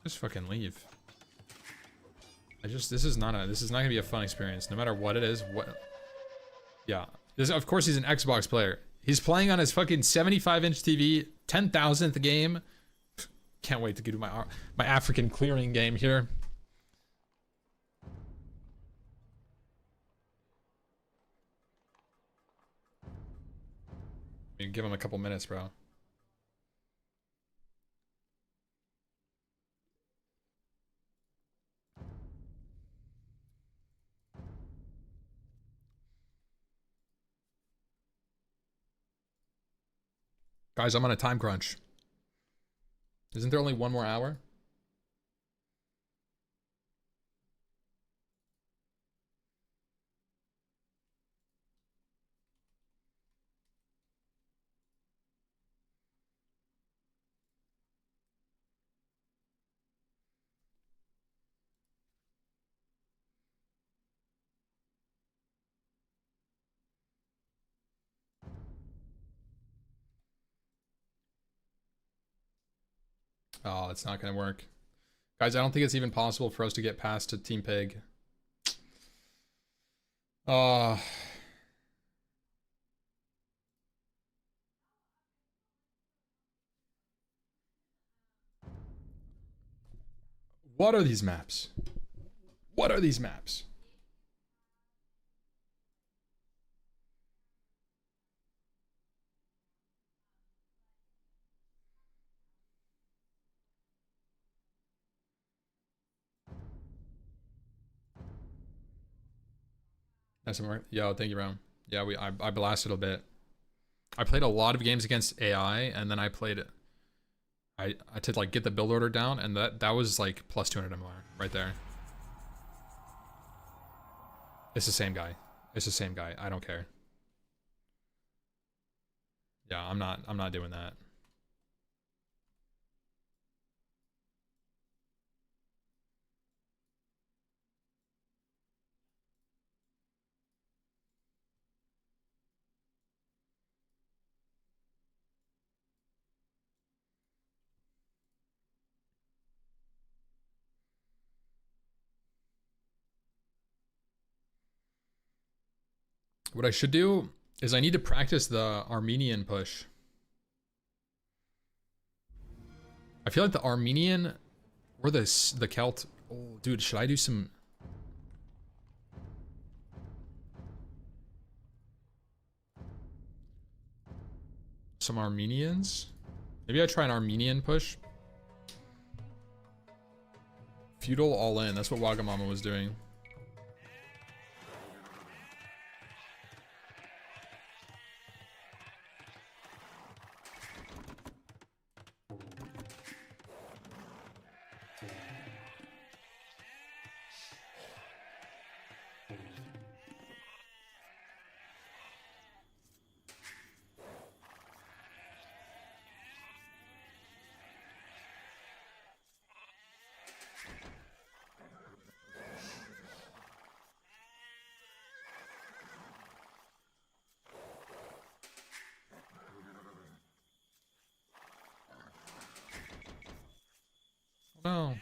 Just fucking leave. This is not gonna be a fun experience, no matter what it is. Yeah, of course he's an Xbox player. He's playing on his fucking 75-inch TV, 10,000th game. Can't wait to get to my African clearing game here. Give him a couple minutes, bro. Guys, I'm on a time crunch. Isn't there only one more hour? Oh, it's not gonna work. Guys, I don't think it's even possible for us to get past to Team Pig. What are these maps? What are these maps? SMR? Yo, thank you, Ram. Yeah, I blasted a bit. I played a lot of games against AI, and then I played it. I to like get the build order down, and that was like plus 200 MLR right there. It's the same guy. It's the same guy. I don't care. Yeah, I'm not doing that. What I should do is I need to practice the Armenian push. I feel like the Armenian or the Celt. Oh, dude, should I do some? Some Armenians? Maybe I try an Armenian push. Feudal all in. That's what Wagamama was doing. No.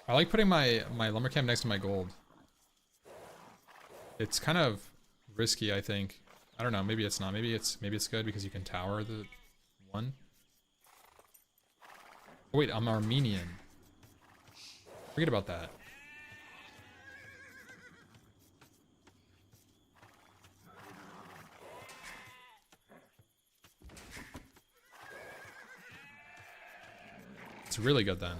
I like putting my lumber camp next to my gold. It's kind of risky, I think. I don't know, maybe it's not. Maybe it's good because you can tower the one. Oh, wait, I'm Armenian. Forget about that. It's really good then.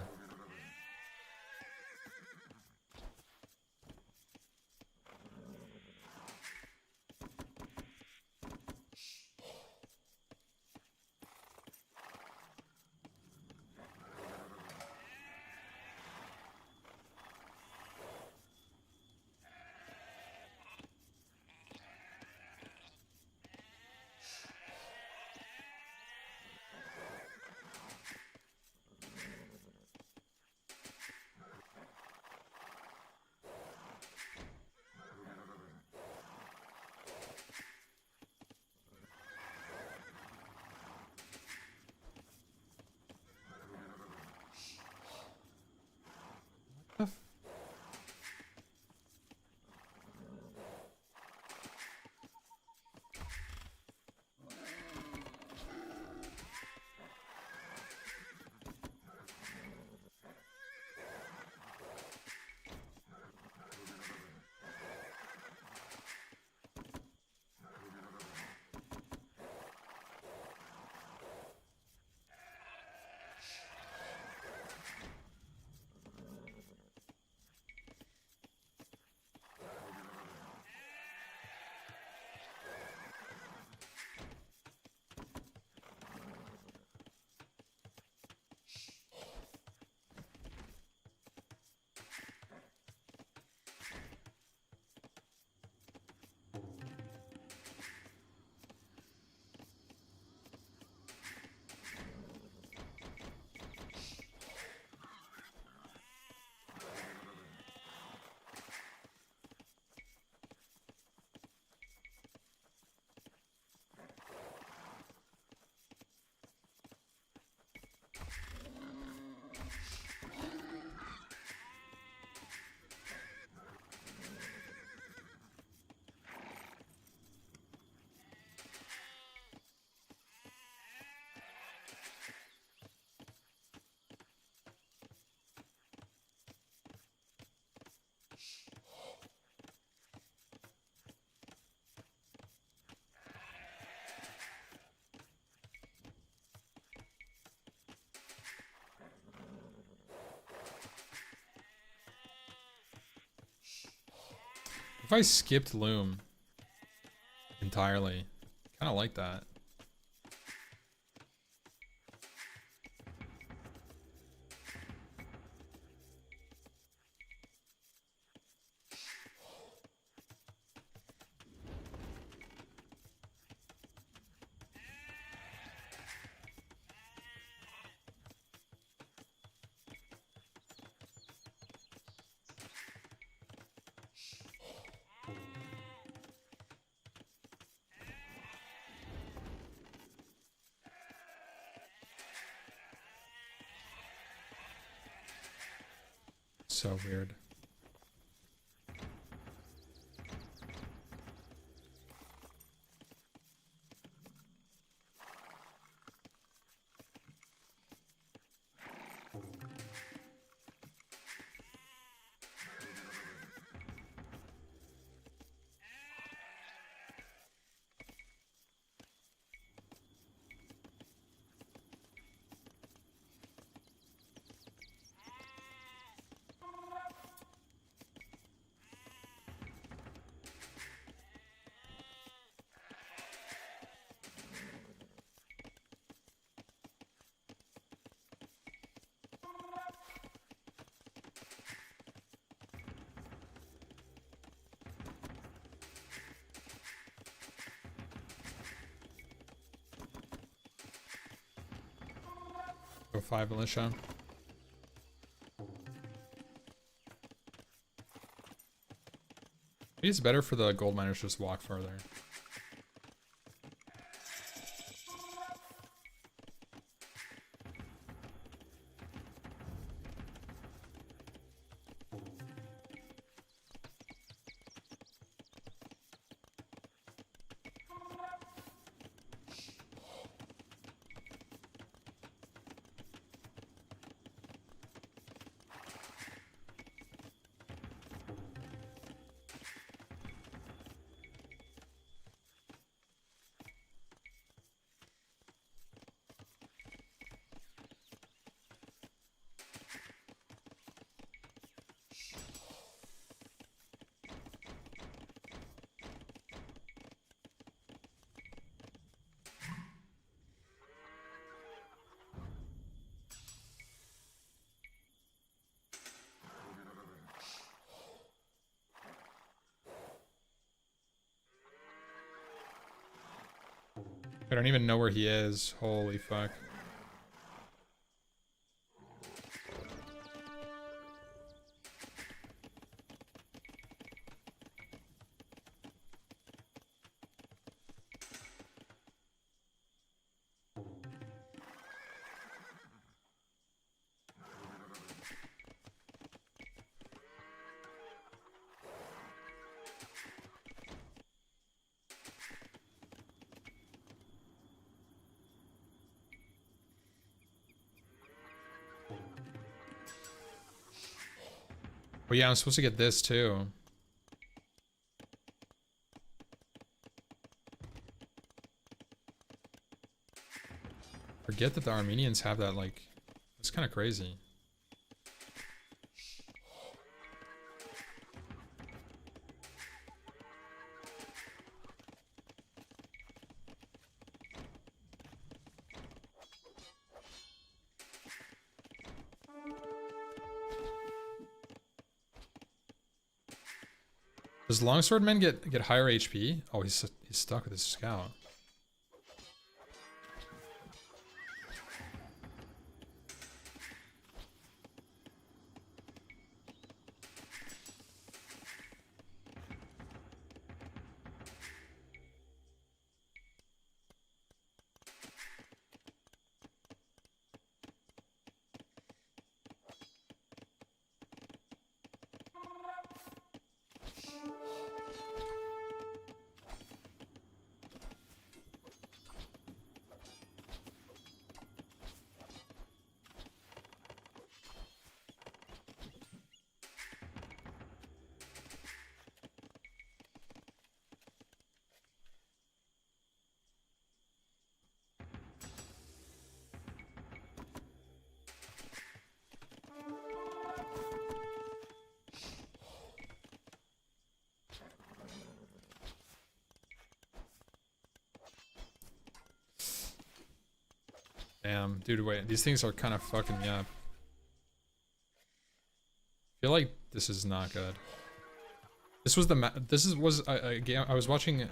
If I skipped Loom entirely, kind of like that. So weird. Go 5 militia. Maybe it's better for the gold miners to just walk farther. I don't even know where he is. Holy fuck. Oh yeah, I'm supposed to get this too. Forget that the Armenians have that, like, it's kind of crazy. Does longswordman get higher HP? Oh, he's stuck with his scout. Damn, dude, wait. These things are kind of fucking me up. I feel like this is not good. This was was a game. I was watching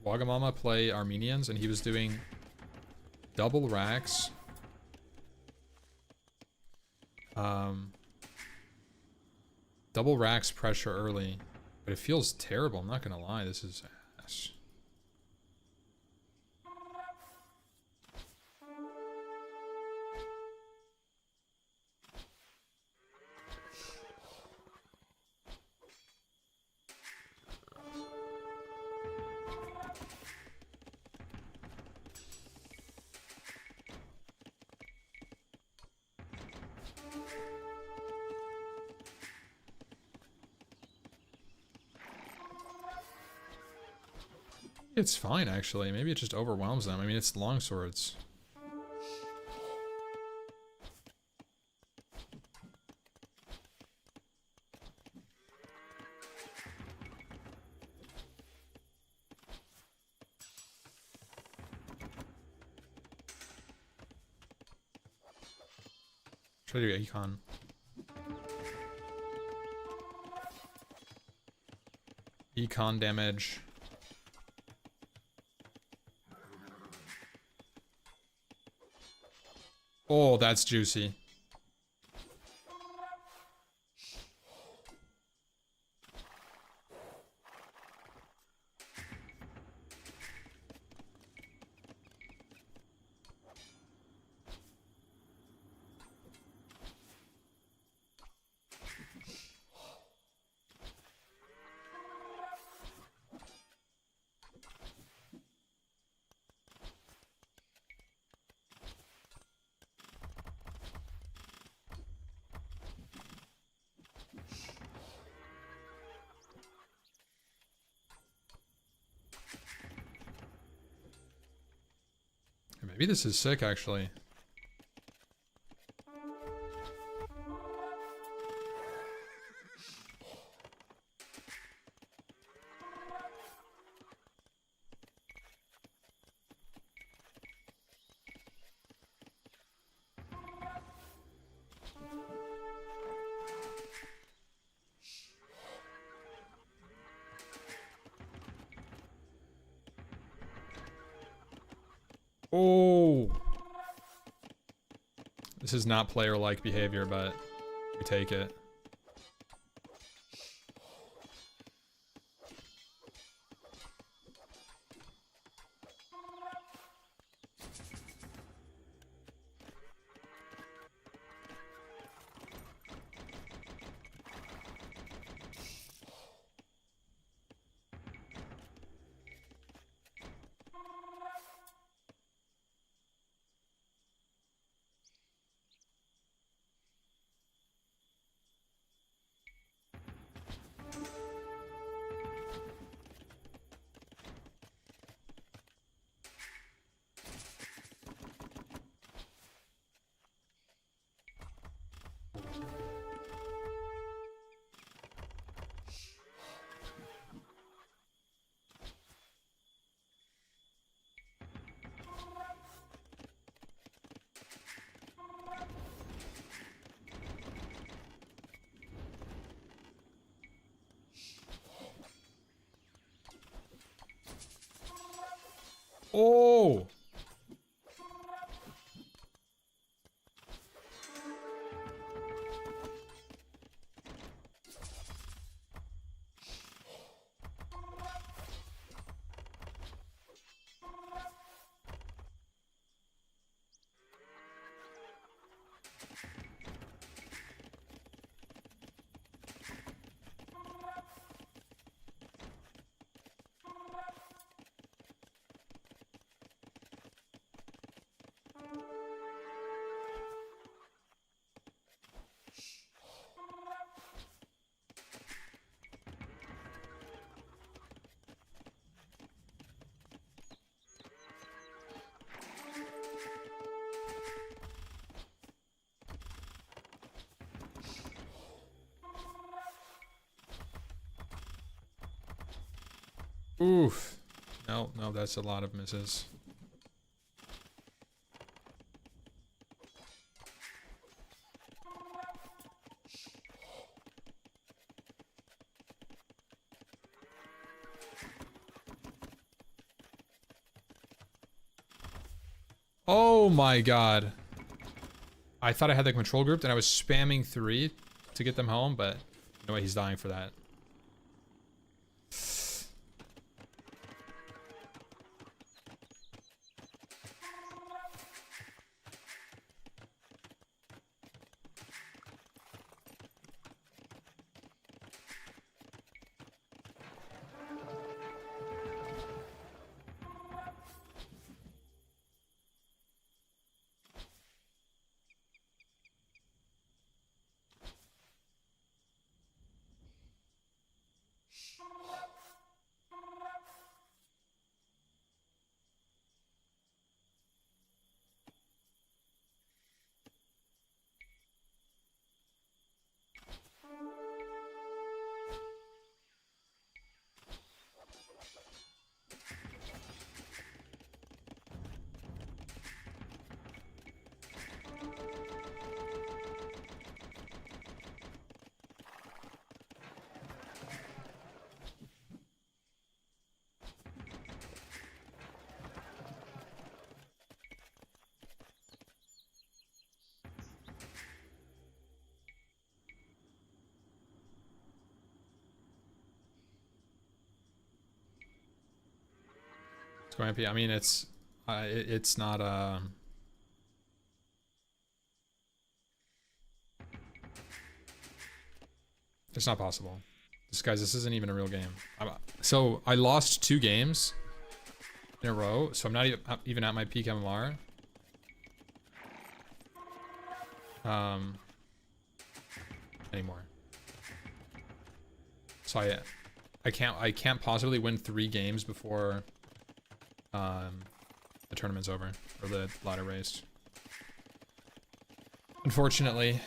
Wagamama play Armenians, and he was doing double racks. Double racks pressure early, but it feels terrible. I'm not gonna lie. This is ass. it's fine, actually. Maybe it just overwhelms them. I mean, it's long swords. Try to do econ. Econ damage. Oh, that's juicy. Maybe this is sick, actually. Oh! This is not player-like behavior, but we take it. Oh! Oof. No, no, that's a lot of misses. Oh my god. I thought I had the control group and I was spamming 3 to get them home, but no way, he's dying for that. Let's go MP. I mean, it's not it's not possible. This isn't even a real game. So I lost 2 games in a row, so I'm not even at my peak MMR. Anymore. So I can't possibly win 3 games before the tournament's over, or the ladder race. Unfortunately.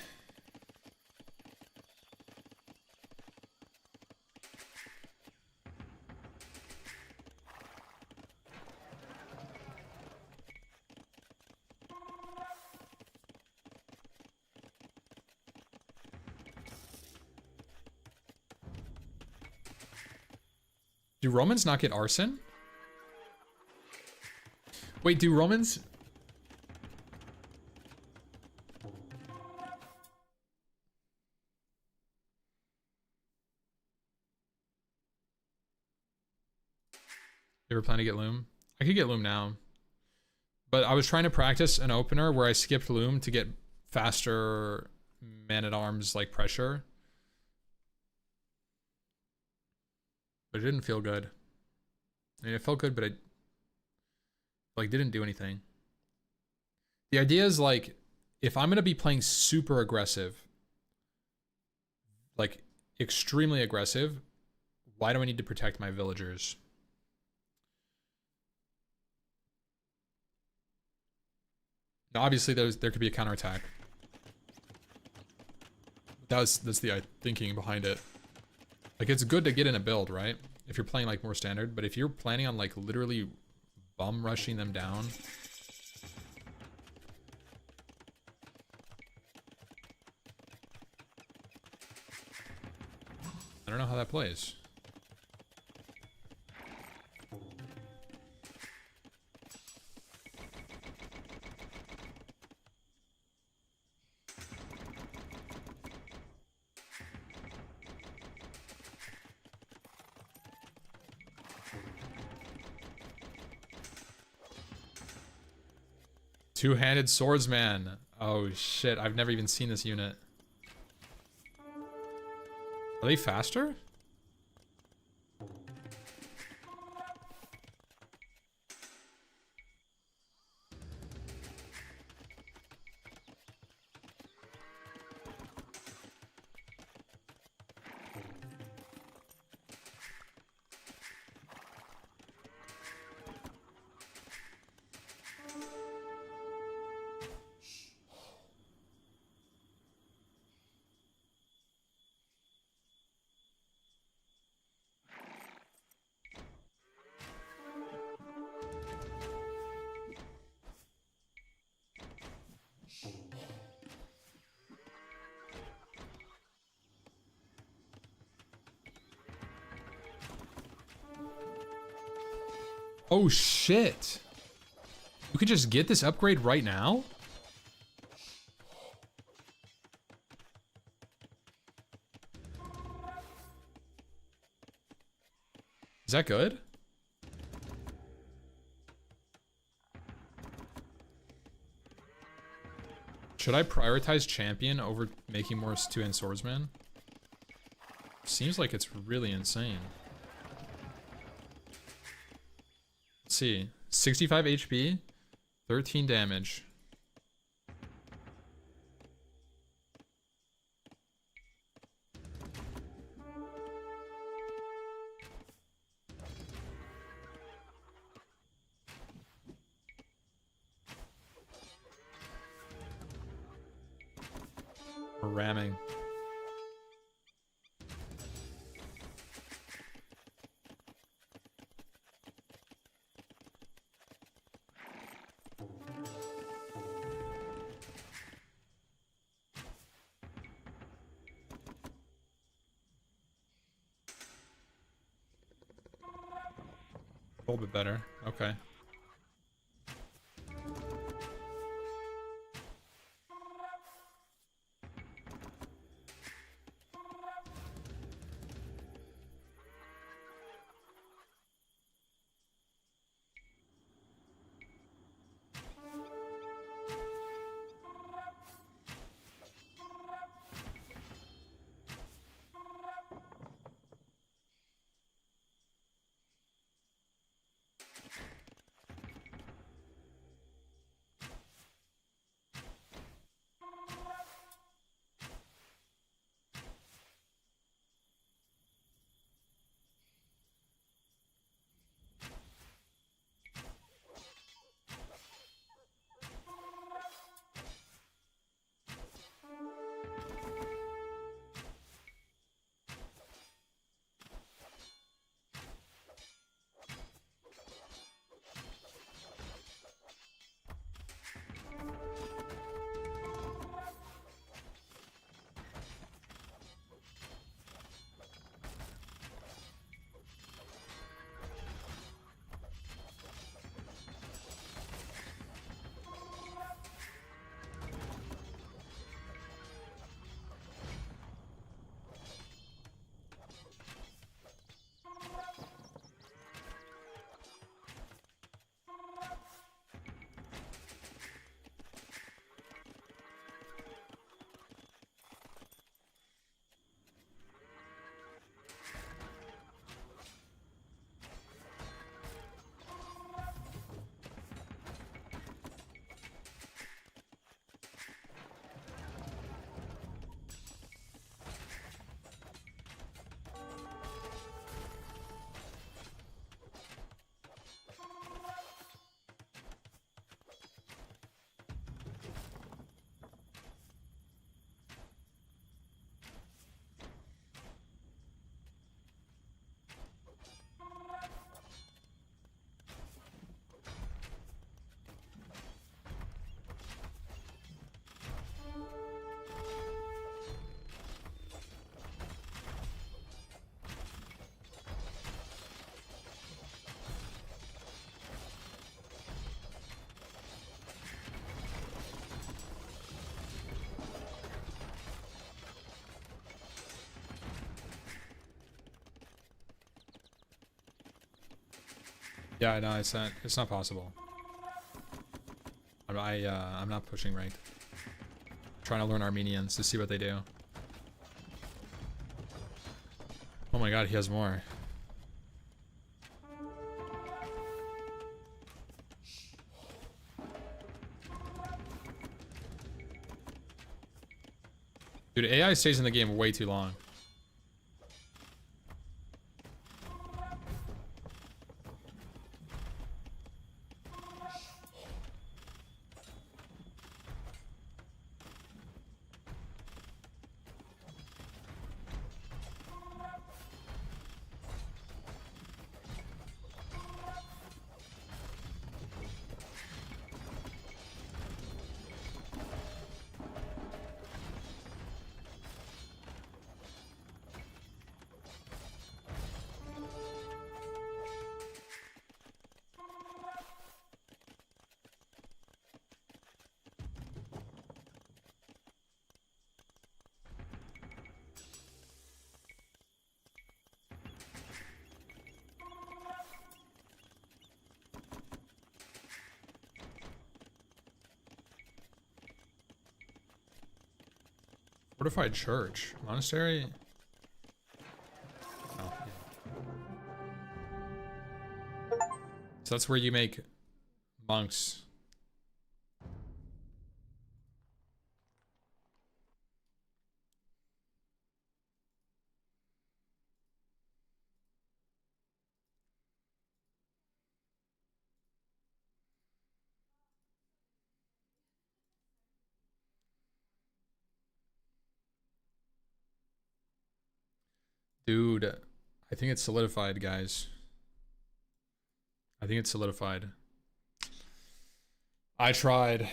Do Romans not get arson? Wait, do Romans... You ever plan to get Loom? I could get Loom now. But I was trying to practice an opener where I skipped Loom to get faster man-at-arms like pressure. But it didn't feel good. I mean, it felt good, but it like didn't do anything. The idea is like, if I'm gonna be playing super aggressive, like extremely aggressive, why do I need to protect my villagers? Now, obviously, there could be a counterattack. That's the thinking behind it. Like, it's good to get in a build, right? If you're playing, like, more standard. But if you're planning on, like, literally bum rushing them down... I don't know how that plays. Two-handed swordsman. Oh shit, I've never even seen this unit. Are they faster? Oh shit. You could just get this upgrade right now? Is that good? Should I prioritize champion over making more two-hand swordsman? Seems like it's really insane. Let's see. 65 HP, 13 damage. We're ramming. A little bit better. Okay. Yeah, no, it's not possible. I'm not pushing ranked. I'm trying to learn Armenians to see what they do. Oh my god, he has more. Dude, AI stays in the game way too long. Fortified church. Monastery? Oh, yeah. So that's where you make monks. Dude, I think it's solidified, guys. I think it's solidified. I tried.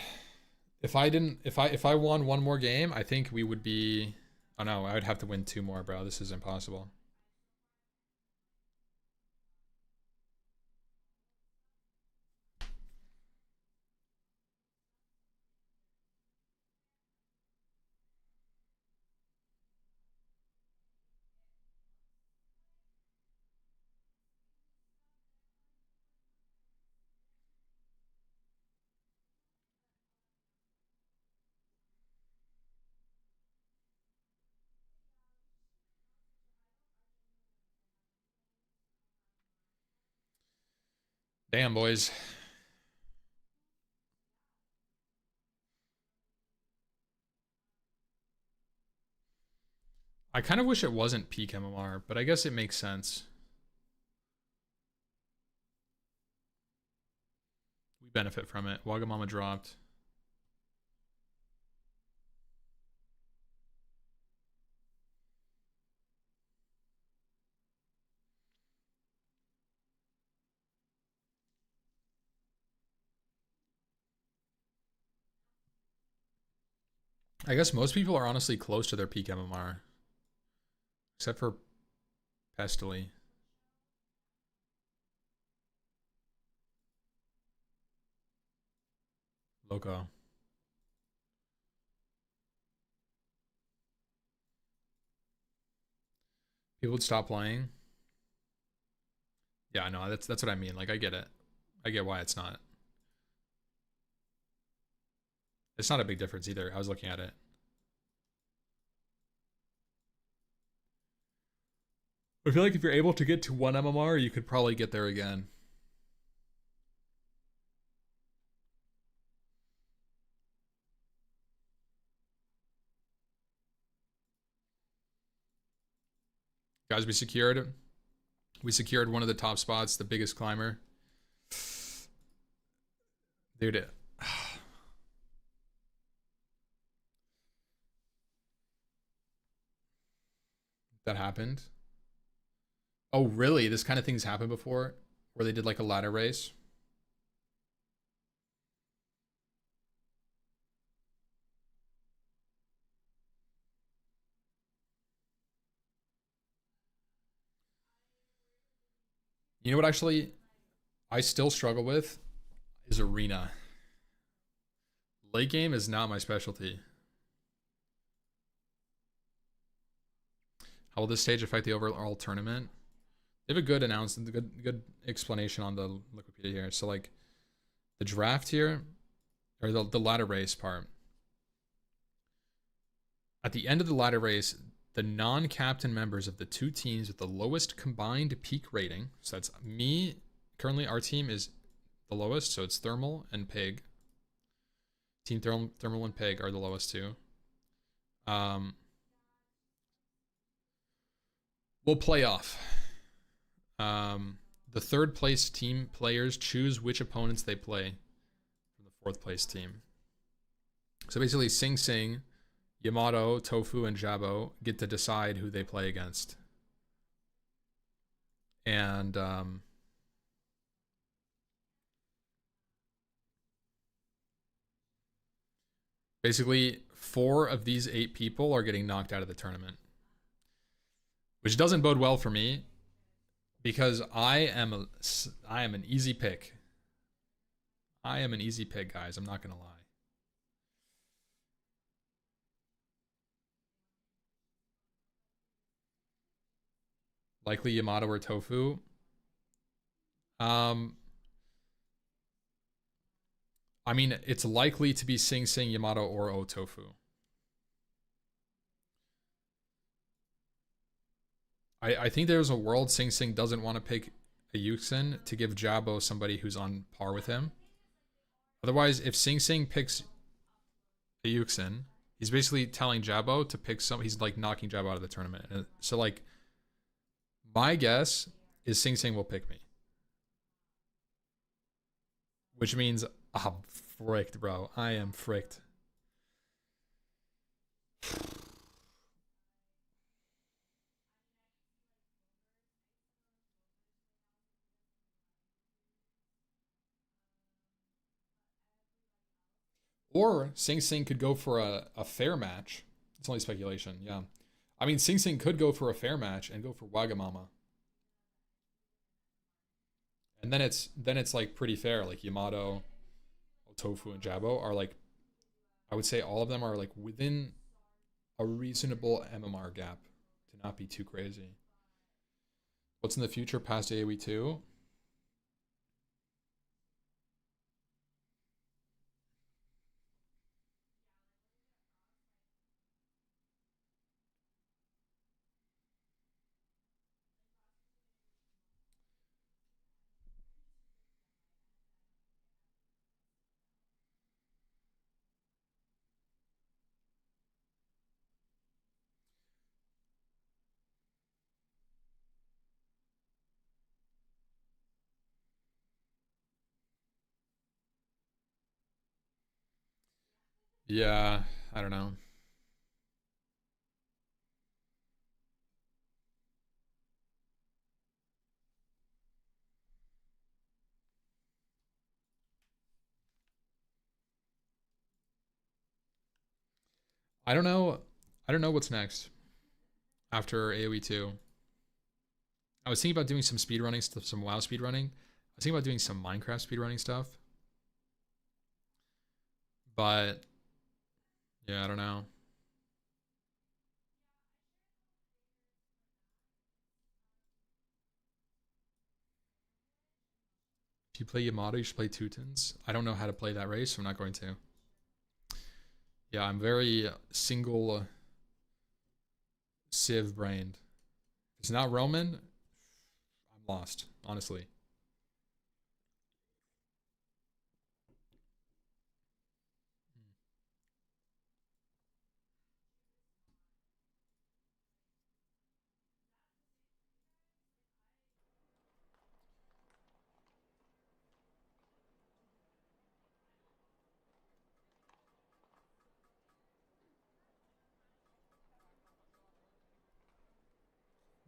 If I won one more game, I think we would be. Oh no, I would have to win 2 more, bro. This is impossible. Damn, boys. I kind of wish it wasn't peak MMR, but I guess it makes sense. We benefit from it. Wagamama dropped. I guess most people are honestly close to their peak MMR. Except for Pestily. Loco. People would stop playing. Yeah, no, that's what I mean. Like, I get it. I get why it's not. It's not a big difference either. I was looking at it. I feel like if you're able to get to 1 MMR, you could probably get there again. Guys, we secured one of the top spots, the biggest climber. Dude, that happened. Oh, really? This kind of thing's happened before? Where they did like a ladder race? You know what actually I still struggle with is arena. Late game is not my specialty. How will this stage affect the overall tournament? They have a good announcement, good explanation on the Wikipedia here. So like the draft here, or the ladder race part. At the end of the ladder race, the non-captain members of the two teams with the lowest combined peak rating, so that's me, currently our team is the lowest, so it's Thermal and Pig. Team Thermal and Pig are the lowest two. We'll play off. The third place team players choose which opponents they play from the fourth place team. So basically Sing Sing, Yamato, Tofu, and Jabo get to decide who they play against. And basically 4 of these 8 people are getting knocked out of the tournament. Which doesn't bode well for me, because I am an easy pick. I am an easy pick, guys. I'm not gonna lie. Likely Yamato or Tofu. I mean, it's likely to be Sing Sing, Yamato, or O Tofu. I think there's a world Sing Sing doesn't want to pick a Yuxin to give Jabo somebody who's on par with him. Otherwise, if Sing Sing picks a Yuxin, he's basically telling Jabo to pick some. He's like knocking Jabo out of the tournament. And so like, my guess is Sing Sing will pick me, which means I'm fricked, bro. I am fricked. Or Sing Sing could go for a fair match. It's only speculation, yeah. I mean, Sing Sing could go for a fair match and go for Wagamama. And then it's like pretty fair. Like Yamato, Tofu, and Jabo are like, I would say all of them are like within a reasonable MMR gap to not be too crazy. What's in the future past AOE2? Yeah, I don't know. I don't know. I don't know what's next after AOE2. I was thinking about doing some speedrunning stuff, some WoW speedrunning. I was thinking about doing some Minecraft speedrunning stuff. But yeah, I don't know. If you play Yamato, you should play Teutons. I don't know how to play that race, so I'm not going to. Yeah, I'm very single Civ brained. If it's not Roman, I'm lost, honestly.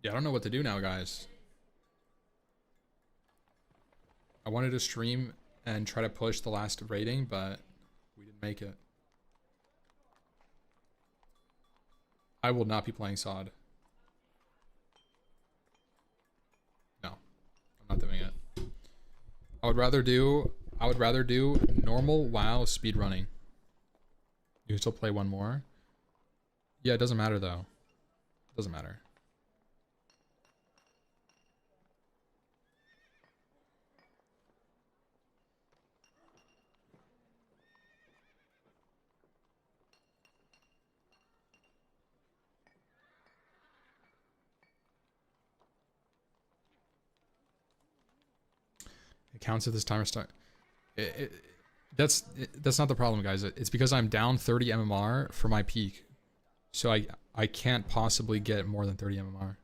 Yeah, I don't know what to do now, guys. I wanted to stream and try to push the last rating, but we didn't make it. I will not be playing SOD. No, I'm not doing it. I would rather do normal WoW speedrunning. You can still play one more. Yeah, it doesn't matter though. It doesn't matter. It counts if this timer start. That's not the problem, guys. It's because I'm down 30 MMR for my peak, so I can't possibly get more than 30 MMR.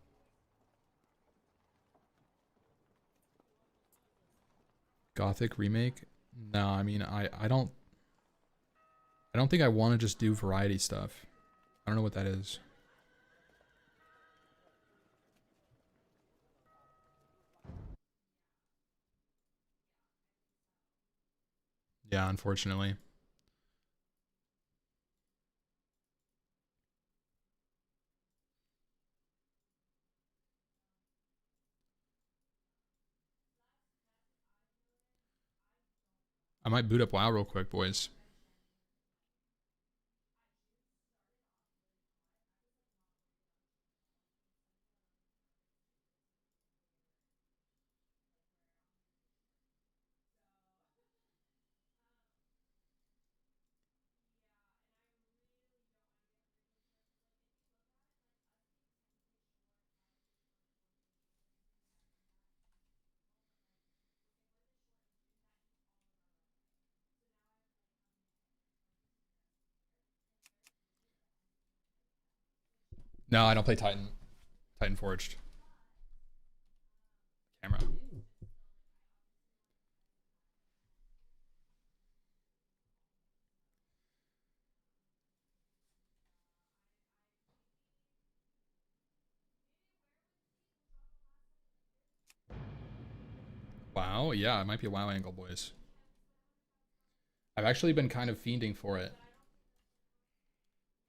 Gothic remake? No, I mean I don't think I want to just do variety stuff. I don't know what that is. Yeah, unfortunately. I might boot up WoW real quick, boys. No, I don't play Titan. Titan Forged. Camera. WoW? Yeah, it might be a WoW angle, boys. I've actually been kind of fiending for it.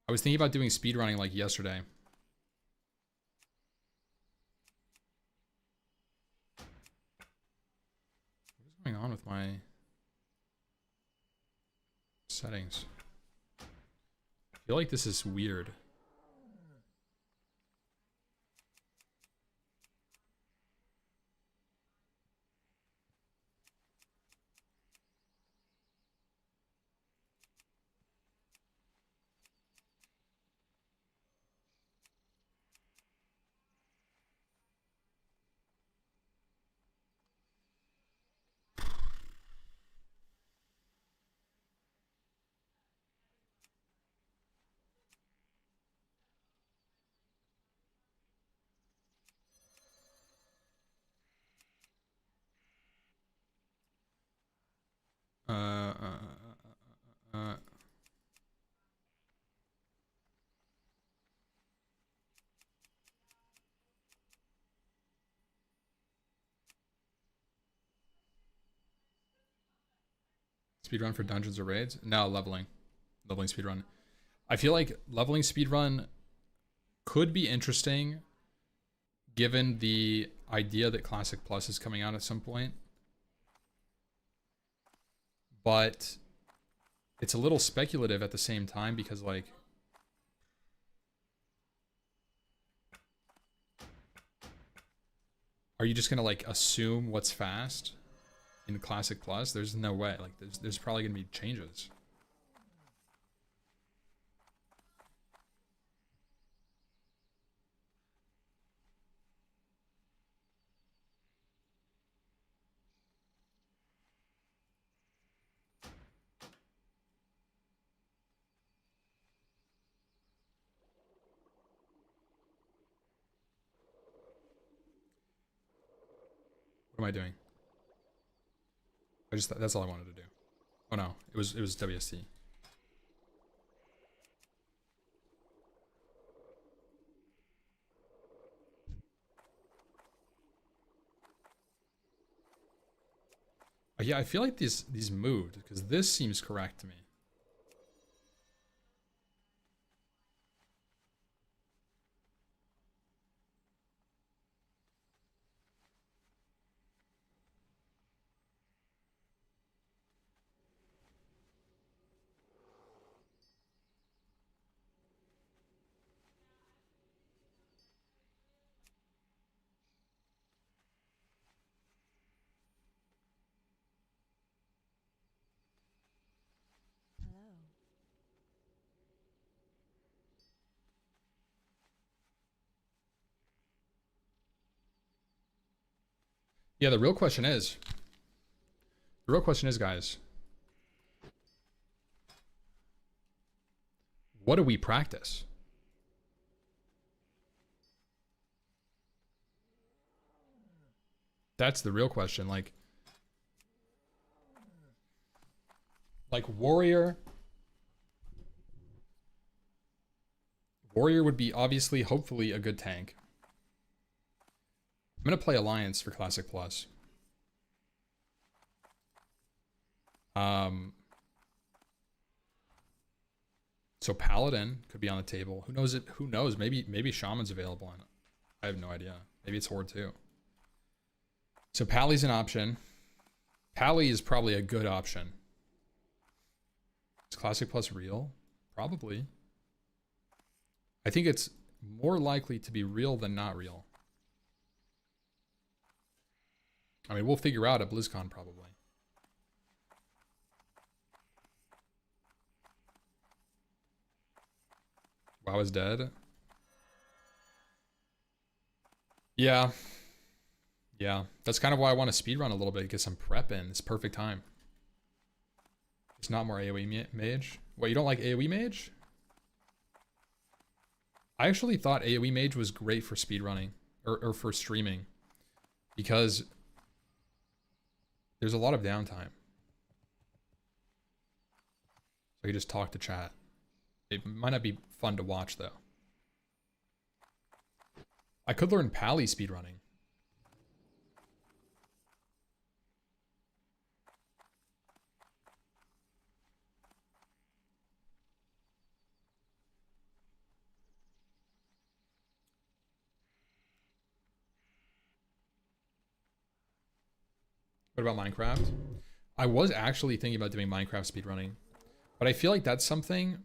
I was thinking about doing speedrunning like yesterday. What is going on with my settings? I feel like this is weird. Uh, uh, uh, uh, Speedrun for dungeons or raids? No, leveling. Leveling speedrun. I feel like leveling speedrun could be interesting given the idea that Classic Plus is coming out at some point. But it's a little speculative at the same time because, like, are you just gonna like assume what's fast in Classic Plus? There's no way. Like, there's probably gonna be changes. What am I doing? That's all I wanted to do. Oh no, it was WST. Yeah, I feel like these moved because this seems correct to me. Hello. Yeah, the real question is, The real question is, guys, what do we practice? That's the real question. Like warrior. Warrior would be obviously, hopefully, a good tank. I'm gonna play Alliance for Classic Plus. So Paladin could be on the table. Who knows? Who knows? Maybe Shaman's available. I have no idea. Maybe it's Horde too. So Pally's an option. Pally is probably a good option. Is Classic Plus real? Probably. I think it's more likely to be real than not real. I mean, we'll figure out at BlizzCon probably. WoW is dead. Yeah. Yeah. That's kind of why I want to speedrun a little bit, get some prep in. It's perfect time. It's not more AoE mage. What, you don't like AoE mage? I actually thought AoE mage was great for speedrunning or for streaming because there's a lot of downtime. So you just talk to chat. It might not be fun to watch though. I could learn Pally speedrunning. What about Minecraft? I was actually thinking about doing Minecraft speedrunning, but I feel like that's something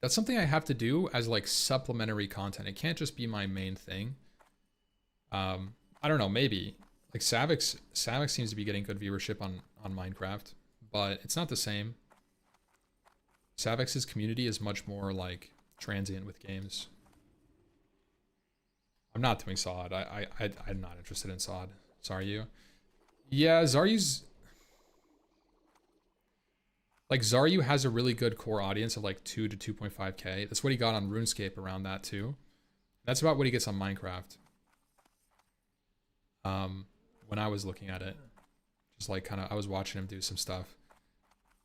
I have to do as like supplementary content. It can't just be my main thing. I don't know, maybe. Like Savix seems to be getting good viewership on Minecraft, but it's not the same. Savix's community is much more like transient with games. I'm not doing SOD. I'm not interested in SOD. Sorry, you. Yeah, Zaryu's like Zaryu has a really good core audience of like 2 to 2.5k. That's what he got on RuneScape around that too. That's about what he gets on Minecraft. When I was looking at it, just like kind of I was watching him do some stuff.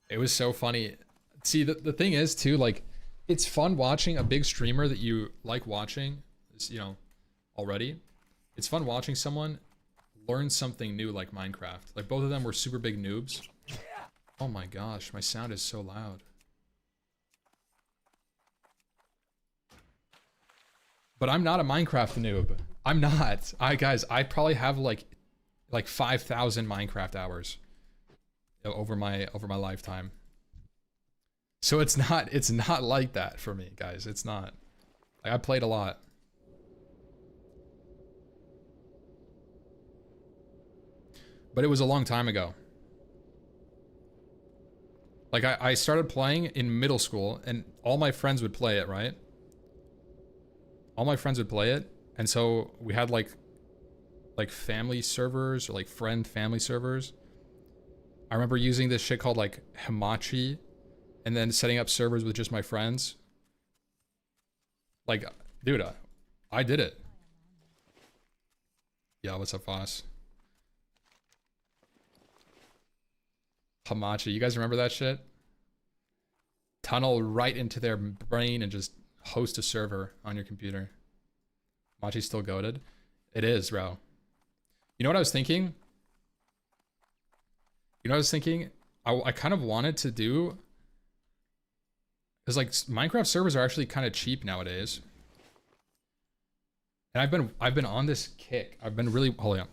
It was so funny. See, the thing is too, like it's fun watching a big streamer that you like watching, you know, already. It's fun watching someone learn something new like Minecraft. Like both of them were super big noobs. Oh my gosh, my sound is so loud. But I'm not a Minecraft noob. I'm not. Guys, I probably have like 5,000 Minecraft hours over my lifetime. So it's not like that for me, guys. It's not. Like I played a lot. But it was a long time ago. Like I started playing in middle school and all my friends would play it, right? All my friends would play it. And so we had like family servers or like friend family servers. I remember using this shit called like Hamachi and then setting up servers with just my friends. Like, dude, I did it. Yeah, what's up, Foss? Hamachi, you guys remember that shit? Tunnel right into their brain and just host a server on your computer. Hamachi's still goated. It is, bro. You know what I was thinking? You know what I was thinking? I kind of wanted to do... Because like Minecraft servers are actually kind of cheap nowadays. And I've been on this kick. I've been really... Hold on.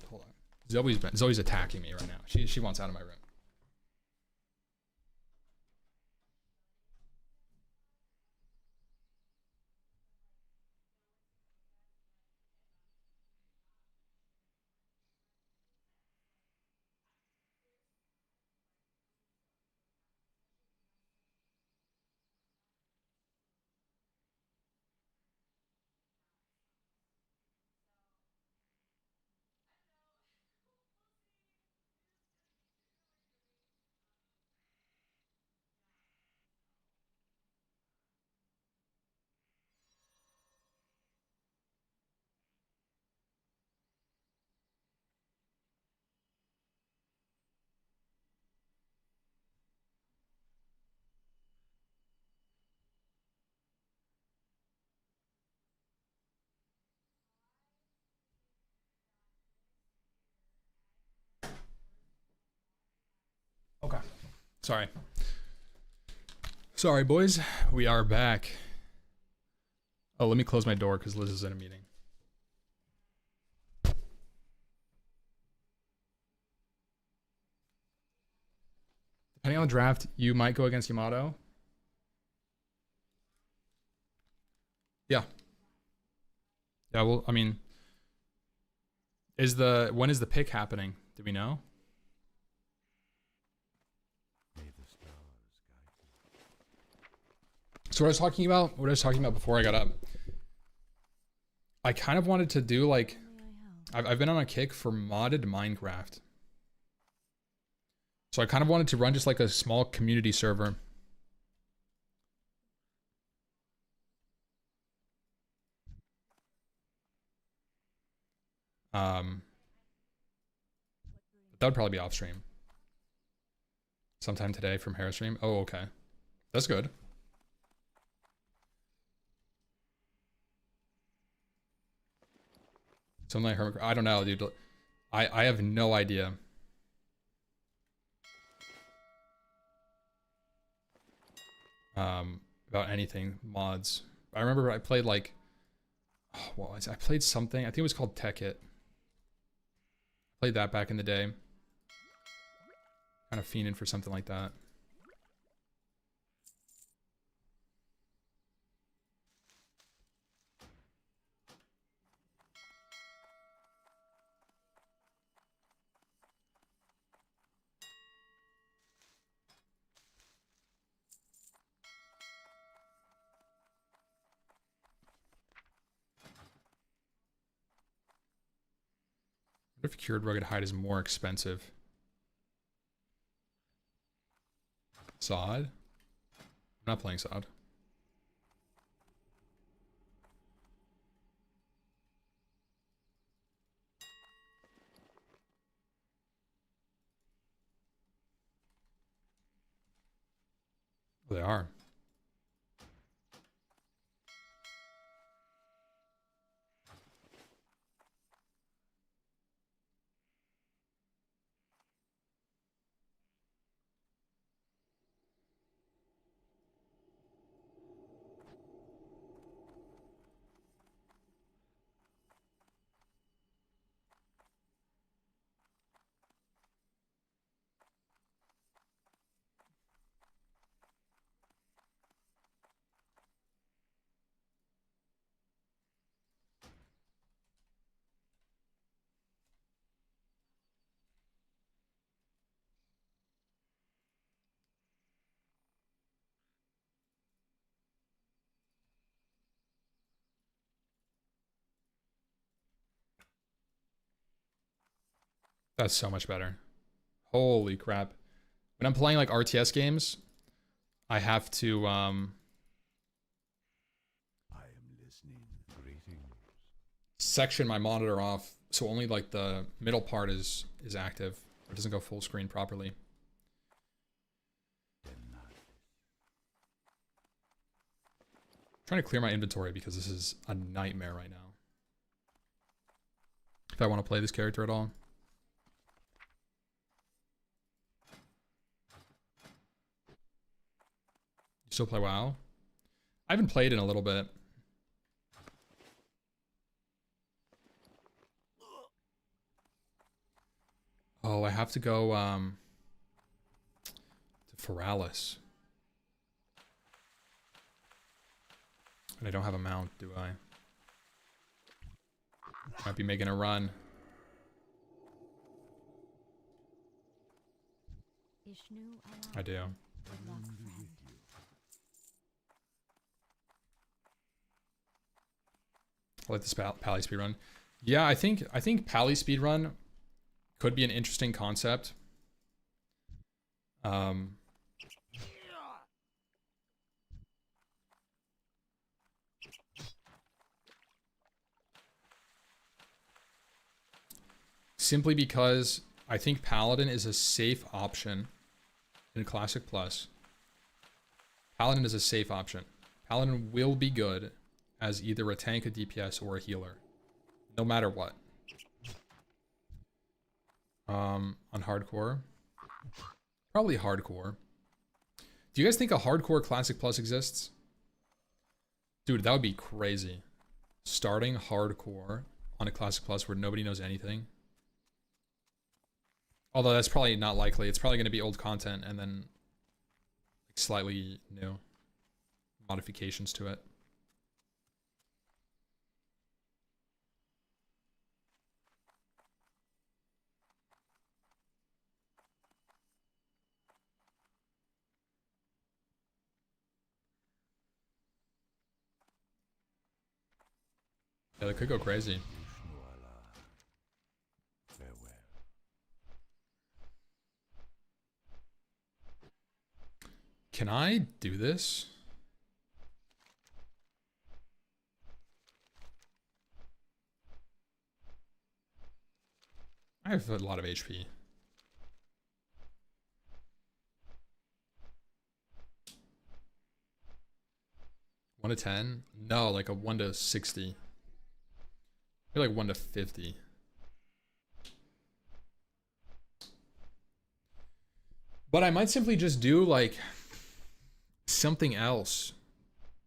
Zoe's attacking me right now. She wants out of my room. Sorry. Sorry, boys. We are back. Oh, let me close my door because Liz is in a meeting. Depending on the draft, you might go against Yamato. Yeah. Yeah, well, I mean, when is the pick happening? Do we know? So what I was talking about before I got up, I kind of wanted to do like, I've been on a kick for modded Minecraft. So I kind of wanted to run just like a small community server. That would probably be off stream. Sometime today from Hera stream. Oh, okay. That's good. Something like I don't know, dude. I have no idea. About anything mods. I remember I played like, oh, what was it? I played something. I think it was called Tech It. Played that back in the day. Kind of fiending for something like that. What if Cured Rugged Hide is more expensive? Sod? I'm not playing Sod. Oh, they are. That's so much better. Holy crap. When I'm playing like RTS games, I have to I am listening. Greetings. Section my monitor off so only like the middle part is active. It doesn't go full screen properly. I'm trying to clear my inventory because this is a nightmare right now. If I want to play this character at all. You still play WoW? I haven't played in a little bit. Oh, I have to go to Feralis. And I don't have a mount, do I? Might be making a run. I do. I like this Pally speedrun. Yeah, I think Pally speedrun could be an interesting concept. Simply because I think Paladin is a safe option in Classic Plus. Paladin is a safe option. Paladin will be good as either a tank, a DPS, or a healer. No matter what. On hardcore. Probably hardcore. Do you guys think a hardcore Classic Plus exists? Dude, that would be crazy. Starting hardcore on a Classic Plus where nobody knows anything. Although that's probably not likely. It's probably going to be old content and then like slightly new modifications to it. Yeah, they could go crazy. Can I do this? I have a lot of HP. One to 10? No, like a 1 to 60. Maybe like 1 to 50. But I might simply just do like something else,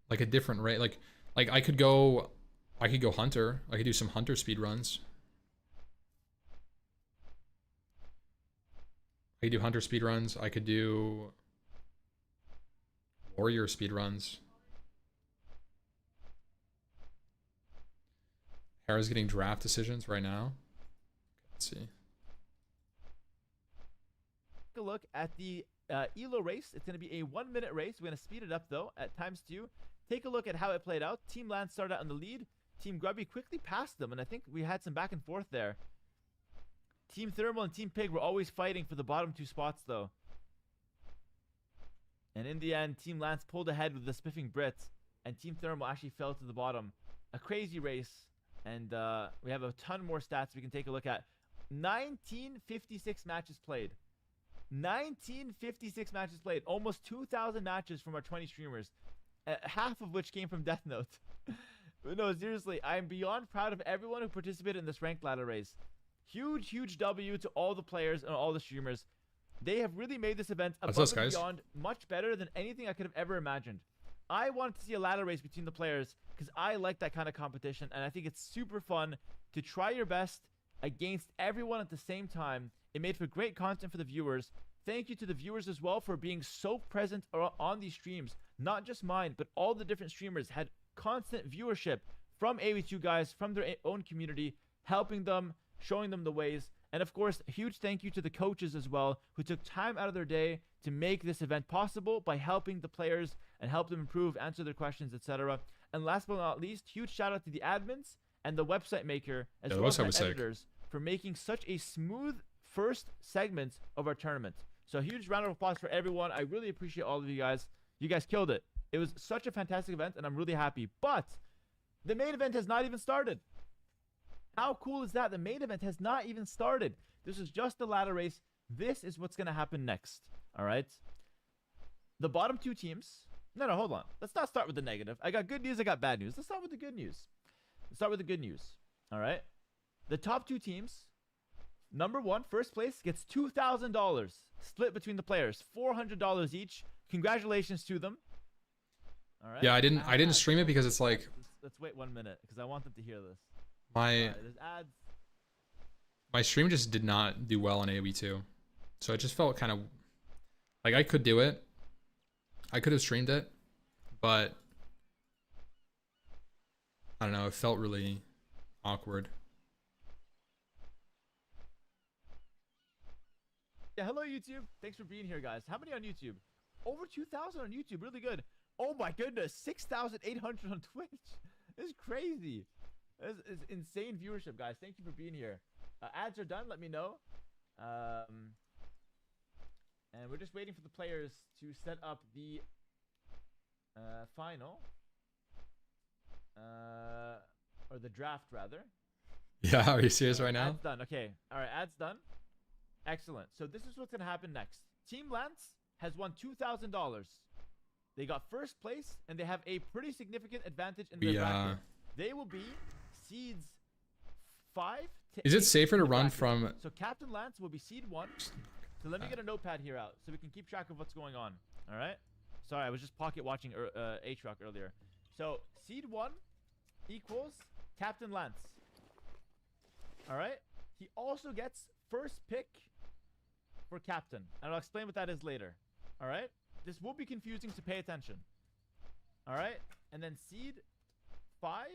like a different rate. Like I could go hunter. I could do some hunter speed runs. I could do hunter speed runs. I could do warrior speed runs. Hera's getting draft decisions right now. Let's see. Take a look at the ELO race. It's going to be a 1-minute race. We're going to speed it up though at ×2. Take a look at how it played out. Team Lance started out in the lead. Team Grubby quickly passed them, and I think we had some back and forth there. Team Thermal and Team Pig were always fighting for the bottom 2 spots though. And in the end, Team Lance pulled ahead with the spiffing Brit, and Team Thermal actually fell to the bottom. A crazy race, and we have a ton more stats we can take a look at. 1956 matches played. 1956 matches played. Almost 2,000 matches from our 20 streamers. Half of which came from Death Note. But no, seriously, I'm beyond proud of everyone who participated in this ranked ladder race. Huge W to all the players and all the streamers. They have really made this event above and beyond much better than anything I could have ever imagined. I wanted to see a ladder race between the players because I like that kind of competition, and I think it's super fun to try your best against everyone at the same time. It made for great content for the viewers. Thank you to the viewers as well for being so present on these streams. Not just mine, but all the different streamers had constant viewership from AOE2 guys, from their own community, helping them, showing them the ways. And of course, a huge thank you to the coaches as well, who took time out of their day to make this event possible by helping the players and help them improve, answer their questions, etc. And last but not least, huge shout out to the admins and the website maker as well as the editors for making such a smooth first segment of our tournament. So a huge round of applause for everyone. I really appreciate all of you guys. You guys killed it. It was such a fantastic event, and I'm really happy. But the main event has not even started. How cool is that? The main event has not even started. This is just the ladder race. This is what's going to happen next. All right? The bottom 2 teams. No, hold on. Let's not start with the negative. I got good news. I got bad news. Let's start with the good news. Let's start with the good news. All right? The top 2 teams. Number 1, first place, gets $2,000 split between the players. $400 each. Congratulations to them. All right? Yeah, I didn't stream it because it's like... Let's wait 1 minute because I want them to hear this. My stream just did not do well on AOE2. So it just felt kind of... Like, I could do it. I could have streamed it. But... I don't know, it felt really awkward. Yeah, hello YouTube. Thanks for being here, guys. How many on YouTube? Over 2,000 on YouTube. Really good. Oh my goodness. 6,800 on Twitch. This is crazy. This is insane viewership, guys. Thank you for being here. Ads are done. Let me know. And we're just waiting for the players to set up the final. Or the draft, rather. Yeah, are you serious right now? Ads done. Okay. All right, ads done. Excellent. So this is what's going to happen next. Team Lance has won $2,000. They got first place, and they have a pretty significant advantage in their bracket. They will be seeds 5 to 8. Is it safer to run from... So Captain Lance will be seed 1. So let me get a notepad here out so we can keep track of what's going on. All right? Sorry, I was just pocket watching Aatrox earlier. So seed 1 equals Captain Lance. All right. He also gets first pick for captain, and I'll explain what that is later. All right. This will be confusing, so pay attention. All right. And then seed 5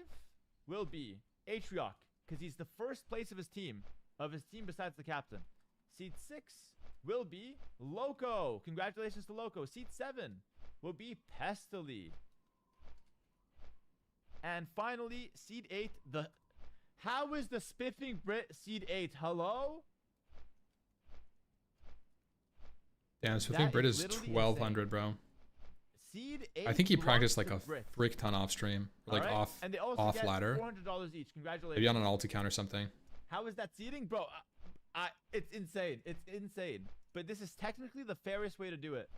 will be Aatrox, because he's the first place of his team besides the captain. Seed 6 will be Loco. Congratulations to Loco. Seed 7 will be Pestily. And finally, seed 8, how is the Spiffing Brit seed 8? Hello? Damn, Spiffing Brit is 1200, bro. Seed 8. I think he practiced like a Brit. frick ton off stream, like right? off And they also off get ladder. $400 each. Congratulations. Maybe on an alt account or something. How is that seeding, bro? It's insane. It's insane. But this is technically the fairest way to do it.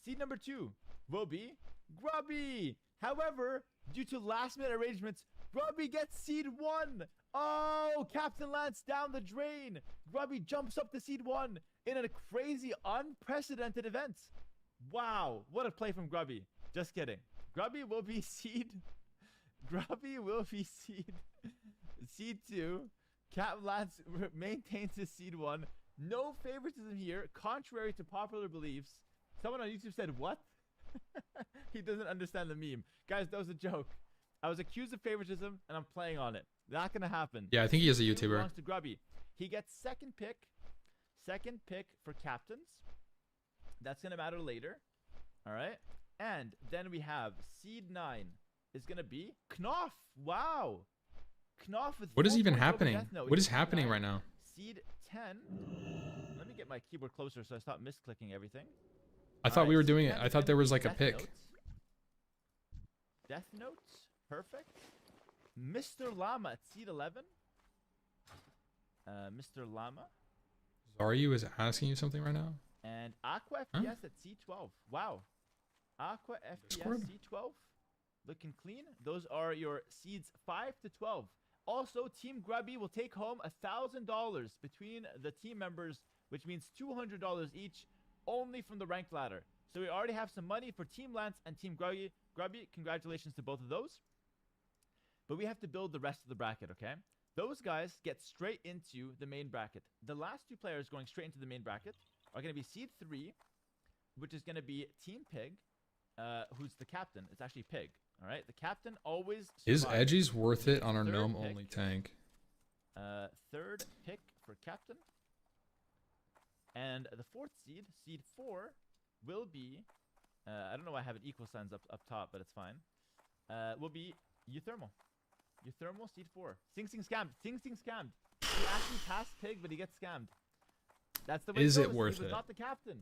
Seed number 2 will be Grubby. However, due to last-minute arrangements, Grubby gets seed 1. Oh, Captain Lance down the drain. Grubby jumps up to seed 1 in a crazy, unprecedented event. Wow, what a play from Grubby. Just kidding. Grubby will be seed. Grubby will be seed 2. Captain Lance maintains his seed 1. No favoritism here, contrary to popular beliefs. Someone on YouTube said, what? He doesn't understand the meme. Guys, that was a joke. I was accused of favoritism, and I'm playing on it. Not gonna happen. Yeah, I think he is a He YouTuber. belongs to Grubby. He gets second pick for captains. That's gonna matter later. All right. And then we have seed 9 is gonna be Knopf. Wow. Knopf with What is even 4.0 happening? Death Note. What is Seed happening 9. right now? Seed 10. Let me get my keyboard closer so I stop misclicking everything. I thought Alright, we were seed doing 10 it. I is thought gonna there was be like a Death pick. Note. Death Note. Perfect. Mr. Llama at seed 11. Mr. Llama. Zaryu is asking you something right now? And Aqua Huh? FPS at C12. Wow. Aqua FPS Discord? C12. Looking clean. Those are your seeds 5 to 12. Also, Team Grubby will take home $1,000 between the team members, which means $200 each, only from the ranked ladder. So we already have some money for Team Lance and Team Grubby. Grubby, congratulations to both of those. But we have to build the rest of the bracket, okay? Those guys get straight into the main bracket. The last 2 players going straight into the main bracket are going to be seed 3, which is going to be Team Pig, who's the captain. It's actually Pig, all right? The captain always Is survives. Edgy's worth it on our Third gnome pick. only tank? Third pick for captain. And the 4th seed, seed 4, will be, I don't know why I have an equal signs up top, but it's fine. Will be Euthermal. Euthermal, seed 4. Sing Sing scammed. Sing Sing scammed. He actually passed Pig, but he gets scammed. That's the way Is it it goes. worth He was it? not the captain.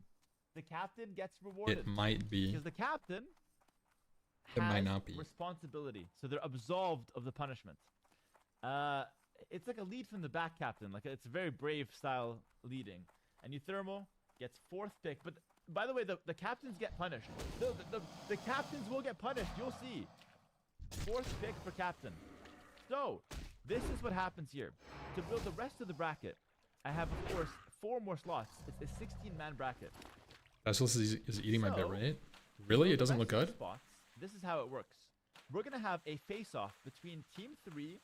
The captain gets rewarded. It might be. Because the captain It has might not be. responsibility. So they're absolved of the punishment. It's like a lead from the back captain. Like it's a very brave style leading. And Euthermal gets 4th pick. But by the way, the captains get punished. The captains will get punished. You'll see. 4th pick for captain. So, this is what happens here. To build the rest of the bracket, I have, of course, 4 more slots. It's a 16-man bracket. That's what is eating my bit So, rate? Really? For It the doesn't look rest of good? the spots, this is how it works. We're going to have a face-off between Team 3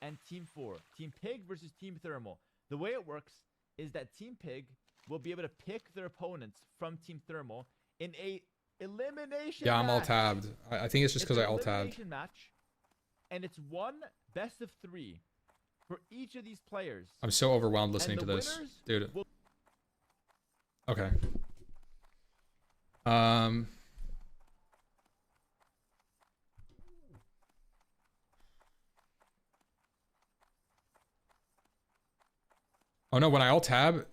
and Team 4. Team Pig versus Team Thermal. The way it works is that Team Pig will be able to pick their opponents from Team Thermal in a elimination Yeah, I'm match. all tabbed. I think it's just because I an all tabbed. elimination match, and it's one best of 3 for each of these players. I'm so overwhelmed listening to the this. winners Dude. will- Okay. Oh no, when I alt tab,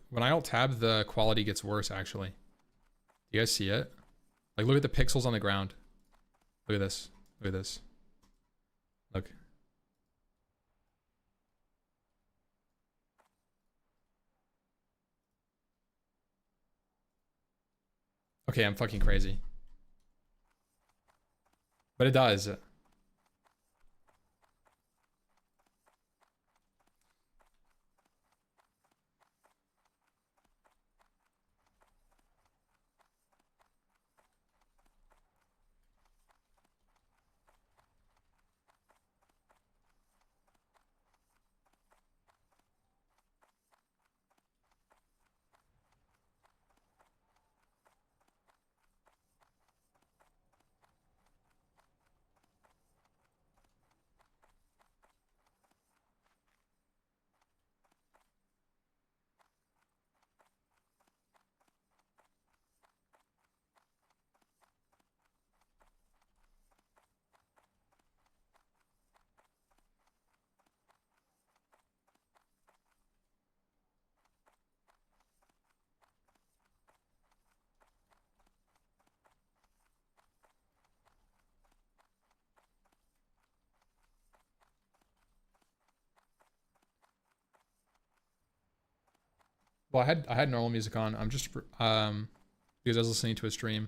the quality gets worse actually. Do you guys see it? Like look at the pixels on the ground. Look at this. Look at this. Look. Okay, I'm fucking crazy. But it does. Well, I had normal music on. I'm just because I was listening to a stream.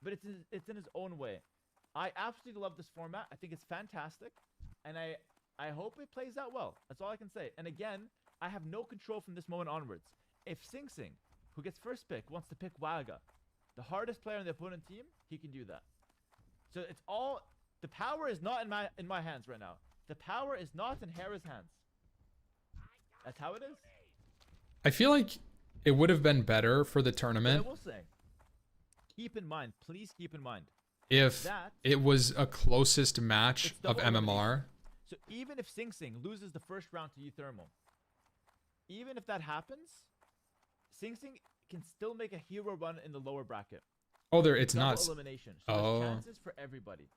But it's in its own way. I absolutely love this format. I think it's fantastic, and I hope it plays out well. That's all I can say. And again, I have no control from this moment onwards. If Sing Sing, who gets first pick, wants to pick Waga, the hardest player on the opponent team, he can do that. So it's all, the power is not in my hands right now. The power is not in Hera's hands. That's how it is. I feel like it would have been better for the But I tournament will say, keep in mind, please keep in mind, if that it was a closest match it's of double elimination. MMR. So even if Sing Sing loses the first round to Thermal, even if that happens, Sing Sing can still make a hero run in the lower bracket. Oh, it's Double not. elimination. So Oh. there's chances for everybody.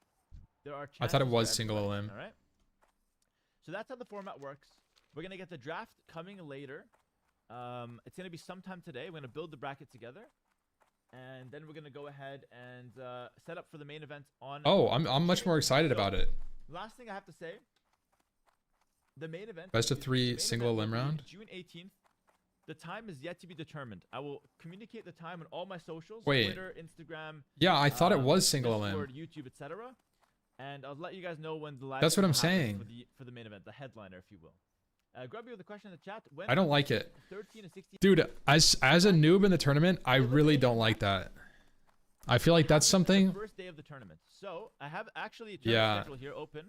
There are chances I thought it was for single everybody, elim. all right? So that's how the format works. We're going to get the draft coming later. It's going to be sometime today. We're going to build the bracket together. And then we're going to go ahead and set up for the main event on... Oh, I'm much more excited about it. Last thing I have to say. The main event... Best of the 3 main single event elim will be round. June 18th. The time is yet to be determined. I will communicate the time on all my socials. Wait. Twitter, Instagram... Yeah, I thought it was single Discord, elim. YouTube, etc. And I'll let you guys know when the live That's what I'm stream happens saying. for the main event, the headliner, if you will. Grubby with a question in the chat. When I don't like it. 13 and 16. Dude, as a noob in the tournament, I really don't like that. I feel like that's something... First day of the tournament. So I have actually a Yeah. schedule here open.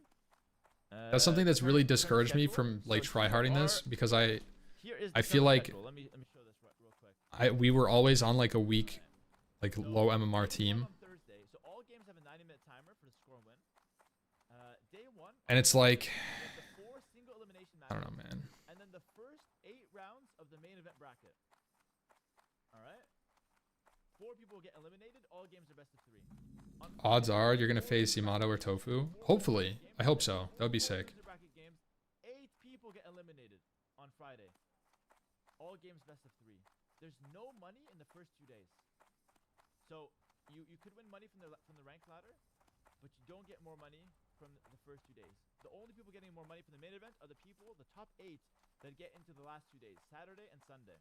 That's something that's really tournament discouraged me schedule. from like So here tryharding this are- because Here is I the feel tournament like- schedule. Let me show this real quick. we were always on like a weak, like So, low MMR day team. one on Thursday. So all games have a 90-minute timer for the score and win. Day one. And it's like, we have the 4 single elimination I don't matches. know, man. And then the first 8 rounds of the main event bracket. Alright? 4 people get eliminated. All games are best of 3. On Odds Friday, are you're gonna 4 face people Yamato or get Tofu. eliminated. Hopefully. I hope so. That would be 4 sick. loser bracket games. 8 people get eliminated on Friday. All games best of 3. There's no money in the first 2 days. So you could win money from the rank ladder, but you don't get more money from the first 2 days. The only people getting more money from the main event are the people, the top 8 that get into the last 2 days, Saturday and Sunday.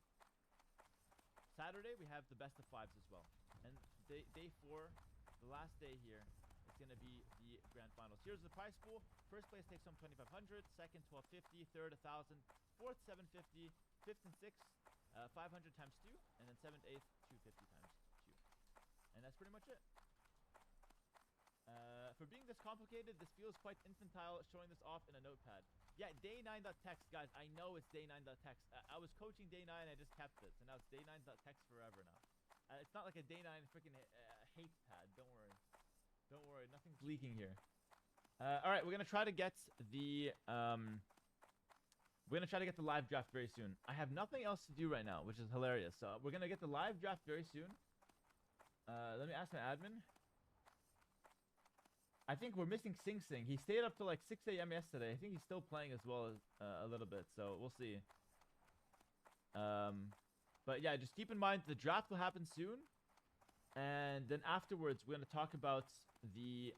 Saturday we have the best of 5s as well, and day 4, the last day here, is going to be the grand finals. Here's the prize pool. First place takes home 2,500, second 1,250, third 1,000, fourth 750, fifth and sixth 500 times 2, and then 7th, 8th 250 times 2. And that's pretty much it. For being this complicated, this feels quite infantile, showing this off in a notepad. Yeah, day9.text, guys. I know it's day9.text. I was coaching day9, I just kept it. So now it's day9.text forever now. It's not like a day9 freaking hate pad. Don't worry. Don't worry. Nothing's leaking here. All right, we're gonna try to get the live draft very soon. I have nothing else to do right now, which is hilarious. So we're gonna get the live draft very soon. Let me ask my admin. I think we're missing Sing Sing. He stayed up till like 6 a.m. yesterday. I think he's still playing as well as a little bit, so we'll see. But yeah, just keep in mind the draft will happen soon, and then afterwards we're gonna talk about the.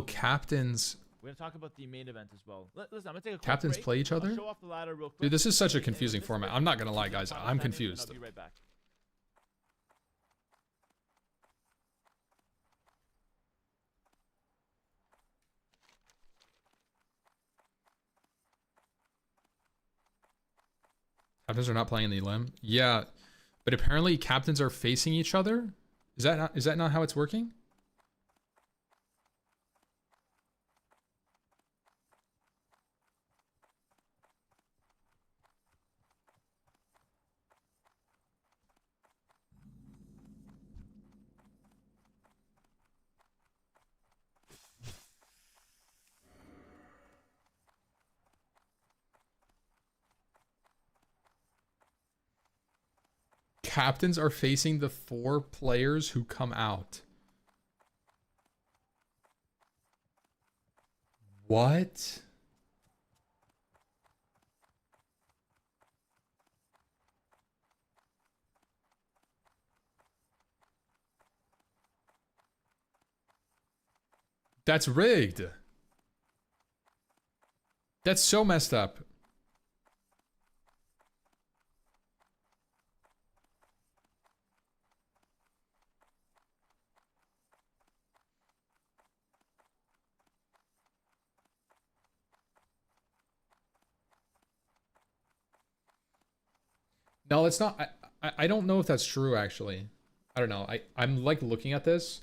Captains. We're gonna talk about the main event as well. Listen, I'm gonna take a quick Captains break. play each I'll other? show off the ladder real quick. Dude, this is such a And then confusing this format. will I'm not be gonna lie, guys. about I'm 10 minutes, and confused. I'll be right back. Captains are not playing the elim. Yeah, but apparently captains are facing each other. Is that not how it's working? Captains are facing the 4 players who come out. What? That's rigged. That's so messed up. No, it's not. I don't know if that's true, actually. I don't know. I'm like looking at this.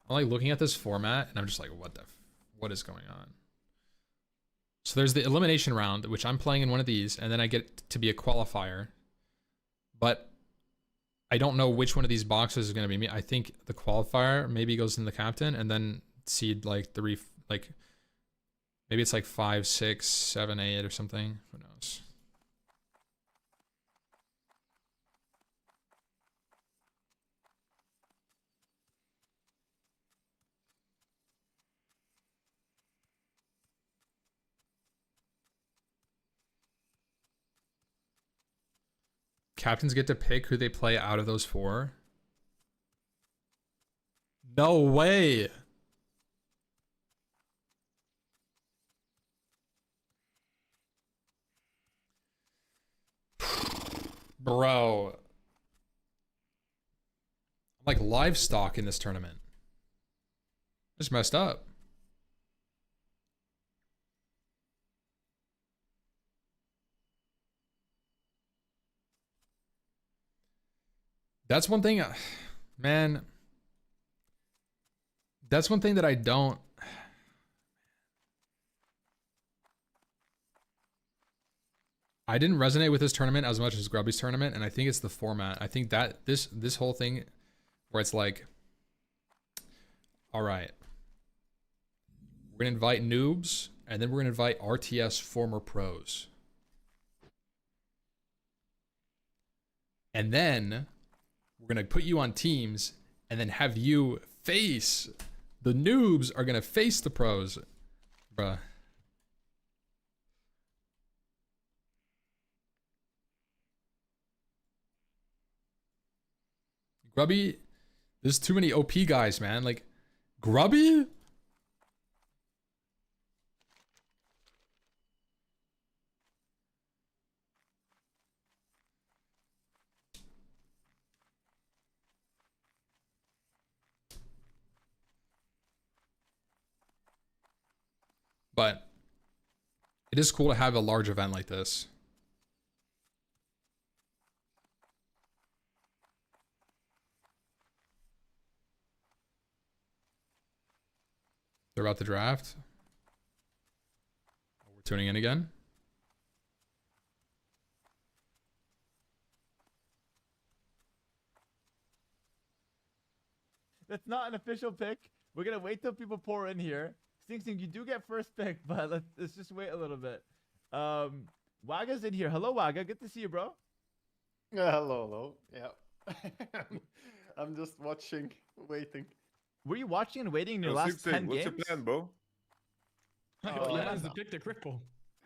I'm like looking at this format, and I'm just like, what is going on? So there's the elimination round, which I'm playing in one of these, and then I get to be a qualifier. But I don't know which one of these boxes is going to be me. I think the qualifier maybe goes in the captain, and then seed like three, like maybe it's like 5, 6, 7, 8 or something. Who knows? Captains get to pick who they play out of those 4. No way. Bro. I'm like livestock in this tournament. Just messed up. That's one thing, man. That's one thing that I don't. I didn't resonate with this tournament as much as Grubby's tournament, and I think it's the format. I think that this whole thing, where it's like, all right, we're gonna invite noobs, and then we're gonna invite RTS former pros, and then we're gonna put you on teams, and then have you face the noobs are gonna face the pros, bruh. Grubby, there's too many OP guys, man. Like, Grubby? But it is cool to have a large event like this. They're about to draft. We're tuning in again. That's not an official pick. We're gonna wait till people pour in here. Sing, you do get first pick, but let's just wait a little bit. Waga's in here. Hello, Waga. Good to see you, bro. Hello. Yeah. I'm just watching, waiting. Were you watching and waiting in your Yo, last 10 what's games? your plan, bro? Oh, plan yeah. is to pick the cripple.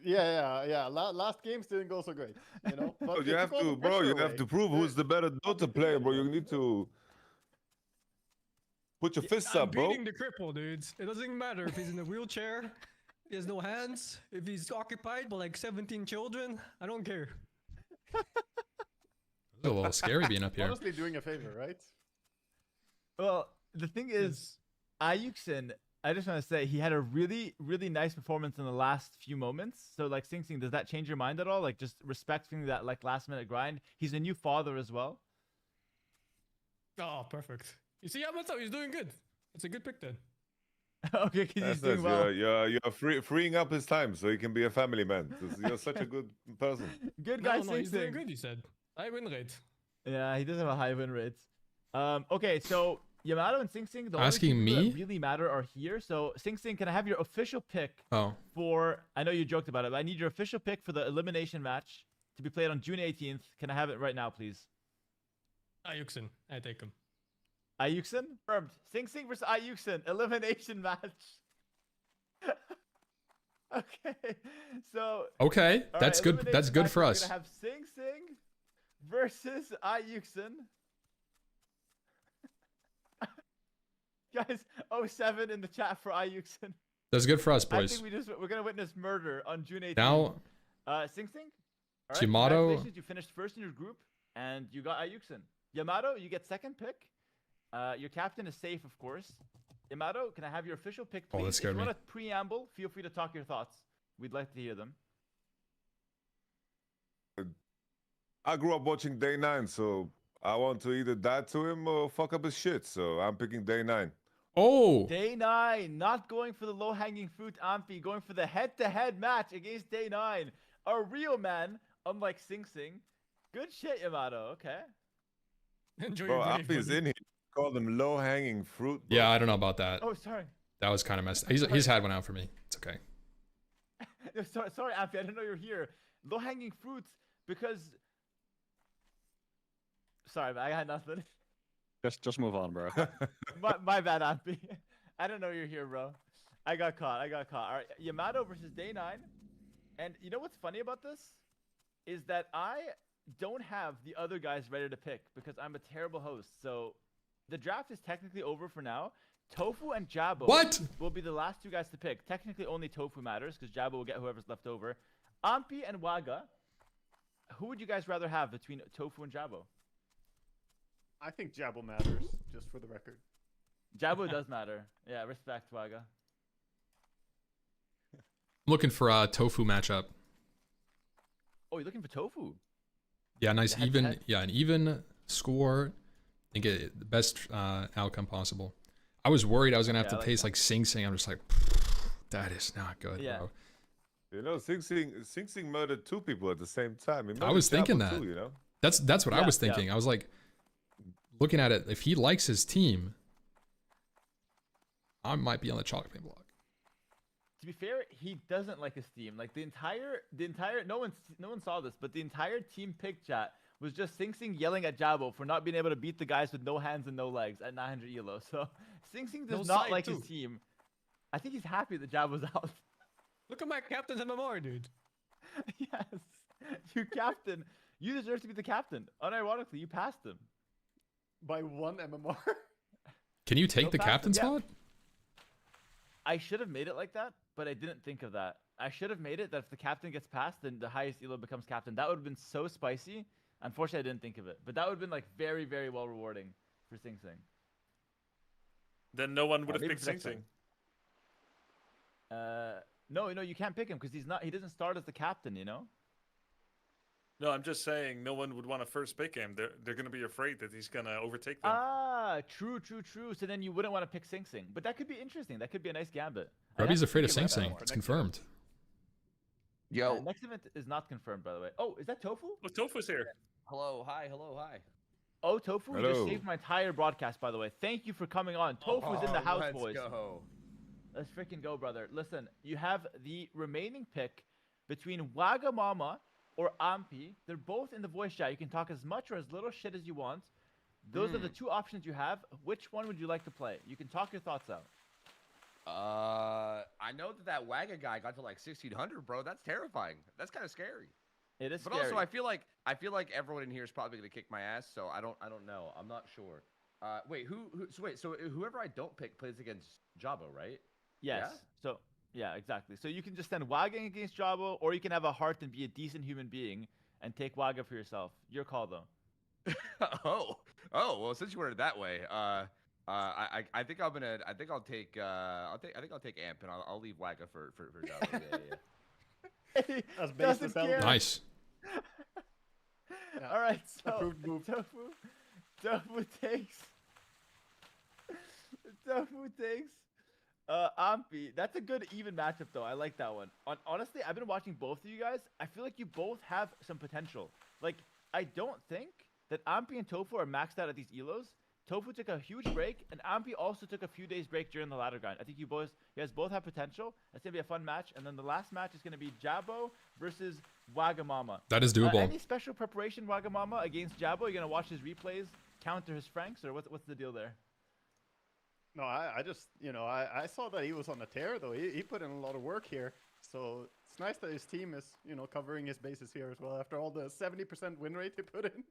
Yeah. Last games didn't go so great, you know. But You it have took all to, the bro. pressure You have away. to prove who's the better Dota player, bro. You need to put your fists I'm up, bro. beating the cripple, dudes. It doesn't matter if he's in a wheelchair, he has no hands, if he's occupied by like 17 children. I don't care. It's a little scary being up here. Honestly, doing a favor, right? Well, the thing is, Ayuksen, I just want to say he had a really, really nice performance in the last few moments. So, like, Sing, does that change your mind at all? Like, just respecting that, like, last minute grind. He's a new father as well. Oh, perfect. You see, what's up? He's doing good. It's a good pick then. Okay, because he's That's doing nice. well. You're freeing up his time so he can be a family man. You're such a good person. Good guy, No, he's doing Sing. good, he said. High win rate. Yeah, he does have a high win rate. Okay, so Yamato and Sing, the Asking only people me? that really matter are here. So, Sing, can I have your official pick Oh, for? I know you joked about it, but I need your official pick for the elimination match to be played on June 18th. Can I have it right now, please? Ayuksen, I take him. Ayuksen? Confirmed. Sing versus Ayuksen. Elimination match. Okay. So. okay. all That's right, good. elimination That's good match, for we're us. gonna have Sing versus Ayuksen. Guys, 07 in the chat for Ayuxin. That's good for us, I boys. think we're gonna witness murder on June 18th. Now, Sing Sing. All right, Yamato- congratulations, you finished first in your group, and you got Ayuxin. Yamato, you get second pick. Your captain is safe, of course. Yamato, can I have your official pick, please? Oh, that If scared you me. want a preamble, feel free to talk your thoughts. We'd like to hear them. I grew up watching Day 9, so I want to either die to him or fuck up his shit. So I'm picking Day 9. oh, Day 9, not going for the low-hanging fruit, Amphi, going for the head-to-head match against Day 9. A real man, unlike Sing Sing. Good shit, Yamato. Okay. Enjoy Bro, your day, Alfie's buddy. in here. Call them low-hanging fruit. Bro. yeah, I don't know about that. Oh, sorry. That was kind of messed. He's had one out for me. It's okay. No, sorry, Amphi. I didn't know you were here. Low-hanging fruits, because... Sorry, man, I got nothing. Just move on, bro. my bad, Amphi. I didn't know you're here, bro. I got caught. All right, Yamato versus Day 9. And you know what's funny about this? Is that I don't have the other guys ready to pick because I'm a terrible host. So the draft is technically over for now. Tofu and Jabo What? will be the last two guys to pick. Technically only Tofu matters because Jabo will get whoever's left over. Ampi and Waga, who would you guys rather have between Tofu and Jabo? I think Jabble matters, just for the record. Jabo does matter. Yeah, respect, Waga. I'm looking for a tofu matchup. Oh, you're looking for Tofu? Yeah, nice Head to even. head? Yeah, an even score. I think the best outcome possible. I was worried I was gonna have Okay, to I like face that. like Sing Sing. I'm just like, that is not good, Yeah. bro. You know, Sing Sing murdered 2 people at the same time. He I was murdered thinking Jabba that. Too, you know? That's what I Yeah, was yeah. thinking. I was like, looking at it, if he likes his team, I might be on the chocolate block. To be fair, he doesn't like his team. Like the entire no one saw this, but the entire team pick chat was just Sing Sing yelling at Jabo for not being able to beat the guys with no hands and no legs at 900 elo. So Sing Sing does No not side, like his too. team. I think he's happy that Jabo's out. Look at my captain's MMR, dude. Yes, you captain. You deserve to be the captain. Unironically, you passed him. By 1 MMR. Can you take No the faster, captain yeah. spot? I should have made it like that, but I didn't think of that. I should have made it that if the captain gets passed, then the highest elo becomes captain. That would have been so spicy. Unfortunately, I didn't think of it. But that would have been like very, very well rewarding for Sing Sing. Then no one would have maybe picked for Sing next Sing. No, you can't pick him because he doesn't start as the captain, you know? No, I'm just saying no one would want to first pick him. They're going to be afraid that he's going to overtake them. Ah, true. So then you wouldn't want to pick Sing Sing. But that could be interesting. That could be a nice gambit. Robbie's afraid of think Sing about Sing. that It's more. confirmed. Yo, Next event is not confirmed, by the way. Oh, is that Tofu? Oh, Tofu's here. hello, hi. Oh, Tofu you Hello. just saved my entire broadcast, by the way. Thank you for coming on. Tofu's in the house, let's boys. Go. Let's freaking go, brother. Listen, you have the remaining pick between Wagamama or Ampi. They're both in the voice chat. You can talk as much or as little shit as you want. Those are the two options you have. Which one would you like to play? You can talk your thoughts out. I know that Wagga guy got to like 1600, bro. That's terrifying. That's kind of scary. It is But scary. also, I feel like everyone in here is probably gonna kick my ass. So I don't know. I'm not sure. Wait, so whoever I don't pick plays against Jabo, right? Yes. Yeah? So, yeah, exactly. So you can just send Waga against Jabo, or you can have a heart and be a decent human being and take Waga for yourself. Your call, though. oh, well, since you worded it that way, I think I'll take Amp and I'll leave Wagga for Jabo. Yeah. That's base Doesn't to care. Nice. Yeah. All right, so Approved move. Tofu takes Ampi. That's a good even matchup, though. I like that one. Honestly, I've been watching both of you guys. I feel like you both have some potential. Like, I don't think that Ampi and Tofu are maxed out at these elos. Tofu took a huge break, and Ampi also took a few days break during the ladder grind. I think you guys both have potential. It's gonna be a fun match, and then the last match is gonna be Jabo versus Wagamama. That is doable. Any special preparation, Wagamama, against Jabo? You're gonna watch his replays, counter his franks, or what's the deal there? No, I just, I saw that he was on a tear, though. He put in a lot of work here. So it's nice that his team is, covering his bases here as well after all the 70% win rate he put in.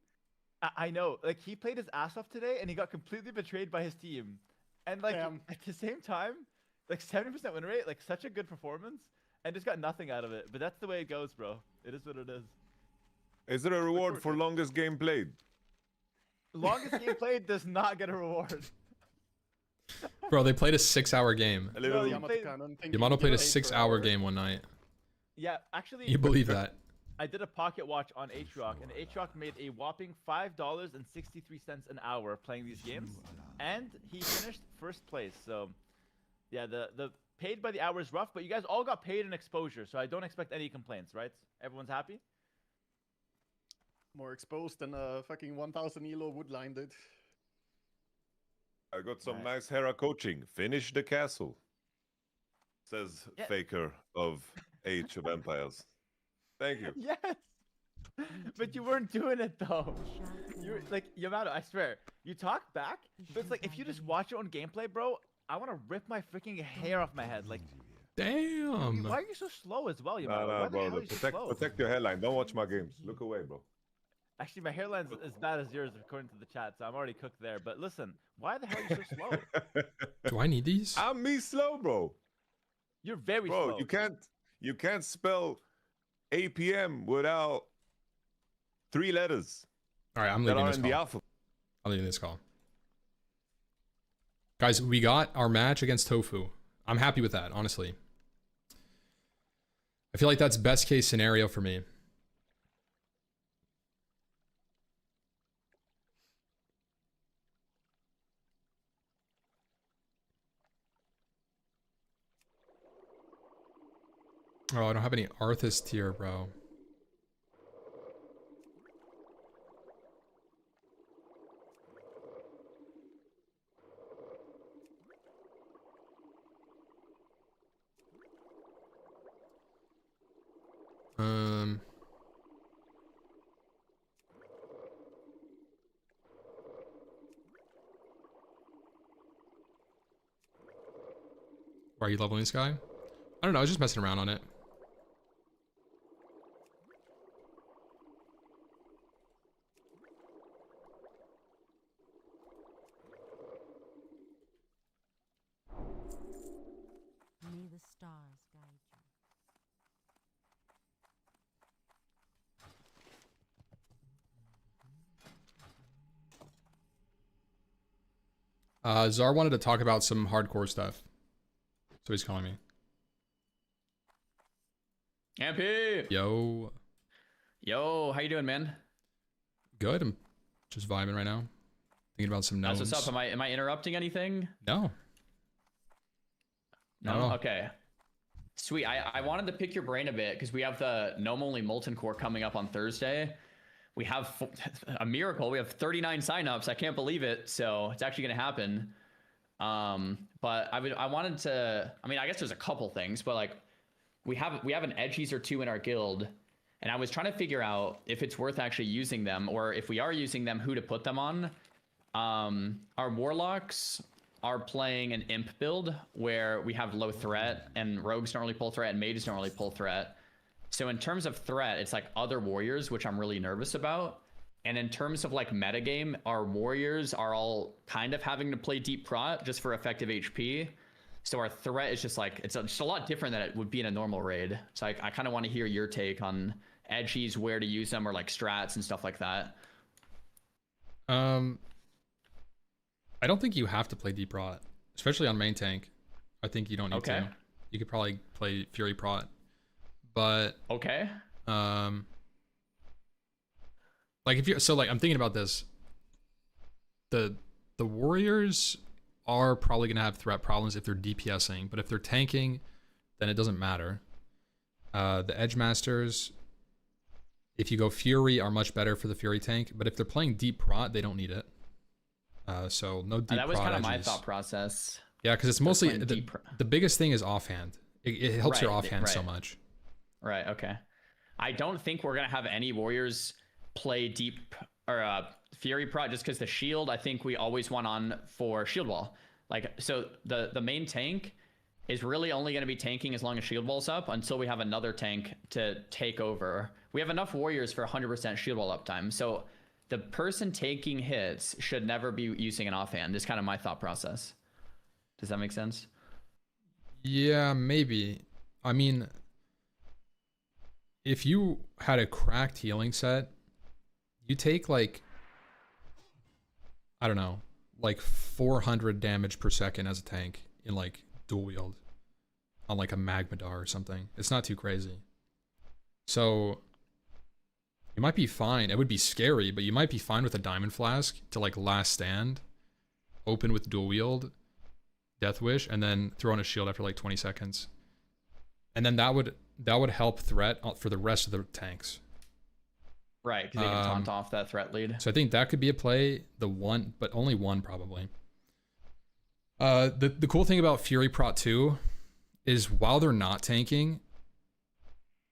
I know, like he played his ass off today, and he got completely betrayed by his team. And like Damn. at the same time, like 70% win rate, like such a good performance, and just got nothing out of it. But that's the way it goes, bro. It is what it is. Is there a reward for longest game played? Longest game played does not get a reward. Bro, they played a 6-hour game. A No, little. you Yamato played- Cannon thinking Yamato he played a paid per 6-hour hour. game one night. Yeah, actually, You believe that? I did a pocket watch on Aatrox, and Aatrox made a whopping $5.63 an hour playing these games, and he finished first place. So, yeah, the paid by the hour is rough, but you guys all got paid in exposure, so I don't expect any complaints, right? Everyone's happy? More exposed than a fucking 1000 elo woodline did. I got some Right. nice Hera coaching. Finish the castle. Says Yeah. Faker of Age of Empires. Thank you. Yes! But you weren't doing it, though. You're like, Yamato, I swear. You talk back, but it's like, if you just watch your own gameplay, bro, I want to rip my freaking hair off my head. Like, Damn. why are you so slow as well, Nah, Yamato? Why the bro. hell are you so Protect, slow? protect your hairline. Don't watch my games. Look away, bro. Actually, my hairline's as bad as yours, according to the chat, so I'm already cooked there. But listen, why the hell are you so slow? Do I need these? I'm me slow, bro. You're very Bro, slow. you can't spell APM without 3 letters All right, I'm that leaving are this in the call. alphabet. I'm leaving this call. Guys, we got our match against Tofu. I'm happy with that, honestly. I feel like that's best case scenario for me. Oh, I don't have any Arthas tier, bro. Why are you leveling this guy? I don't know, I was just messing around on it. May the stars guide you. Czar wanted to talk about some hardcore stuff. So he's calling me. MP! Yo. Yo, how you doing, man? Good. I'm just vibing right now. Thinking about some How's gnomes. what's up? Am I interrupting anything? No. Not at all. Okay. Sweet. I wanted to pick your brain a bit because we have the Gnome Only Molten Core coming up on Thursday. We have a miracle. We have 39 signups. I can't believe it. So it's actually going to happen. But I wanted to. I mean, I guess there's a couple things, but like we have an edgies or two in our guild, and I was trying to figure out if it's worth actually using them, or if we are using them, who to put them on. Our warlocks are playing an imp build where we have low threat, and rogues don't really pull threat, and mages don't really pull threat. So in terms of threat, it's like other warriors, which I'm really nervous about. And in terms of like metagame, our warriors are all kind of having to play deep prot just for effective HP. So our threat is just like, it's just a lot different than it would be in a normal raid. So I kind of want to hear your take on edgies, where to use them, or like strats and stuff like that. I don't think you have to play deep rot, especially on main tank. I think you don't need to. You could probably play Fury prot, but okay. Like if you I'm thinking about this. The warriors are probably gonna have threat problems if they're DPSing, but if they're tanking, then it doesn't matter. The edge masters, if you go Fury, are much better for the Fury tank, but if they're playing deep prot, they don't need it. So no deep prot. That was kind of my edges. thought process. Yeah, because it's mostly the biggest thing is offhand. It helps your Right, offhand so much. Right. Okay. I don't think we're gonna have any warriors play deep or Fury prot just because the shield. I think we always want on for shield wall. Like so, the main tank is really only going to be tanking as long as shield wall's up until we have another tank to take over. We have enough warriors for 100% shield wall uptime. So the person taking hits should never be using an offhand. Is kind of my thought process. Does that make sense? Yeah, maybe. I mean, if you had a cracked healing set, you take like, I don't know, like 400 damage per second as a tank in like dual wield on like a Magmadar or something. It's not too crazy. So you might be fine. It would be scary, but you might be fine with a Diamond Flask to like last stand, open with dual wield, Death Wish, and then throw on a shield after like 20 seconds. And then that would help threat for the rest of the tanks. Right, because they can taunt off that threat lead. So I think that could be a play. The one, but only one probably. The cool thing about Fury Prot 2 is while they're not tanking,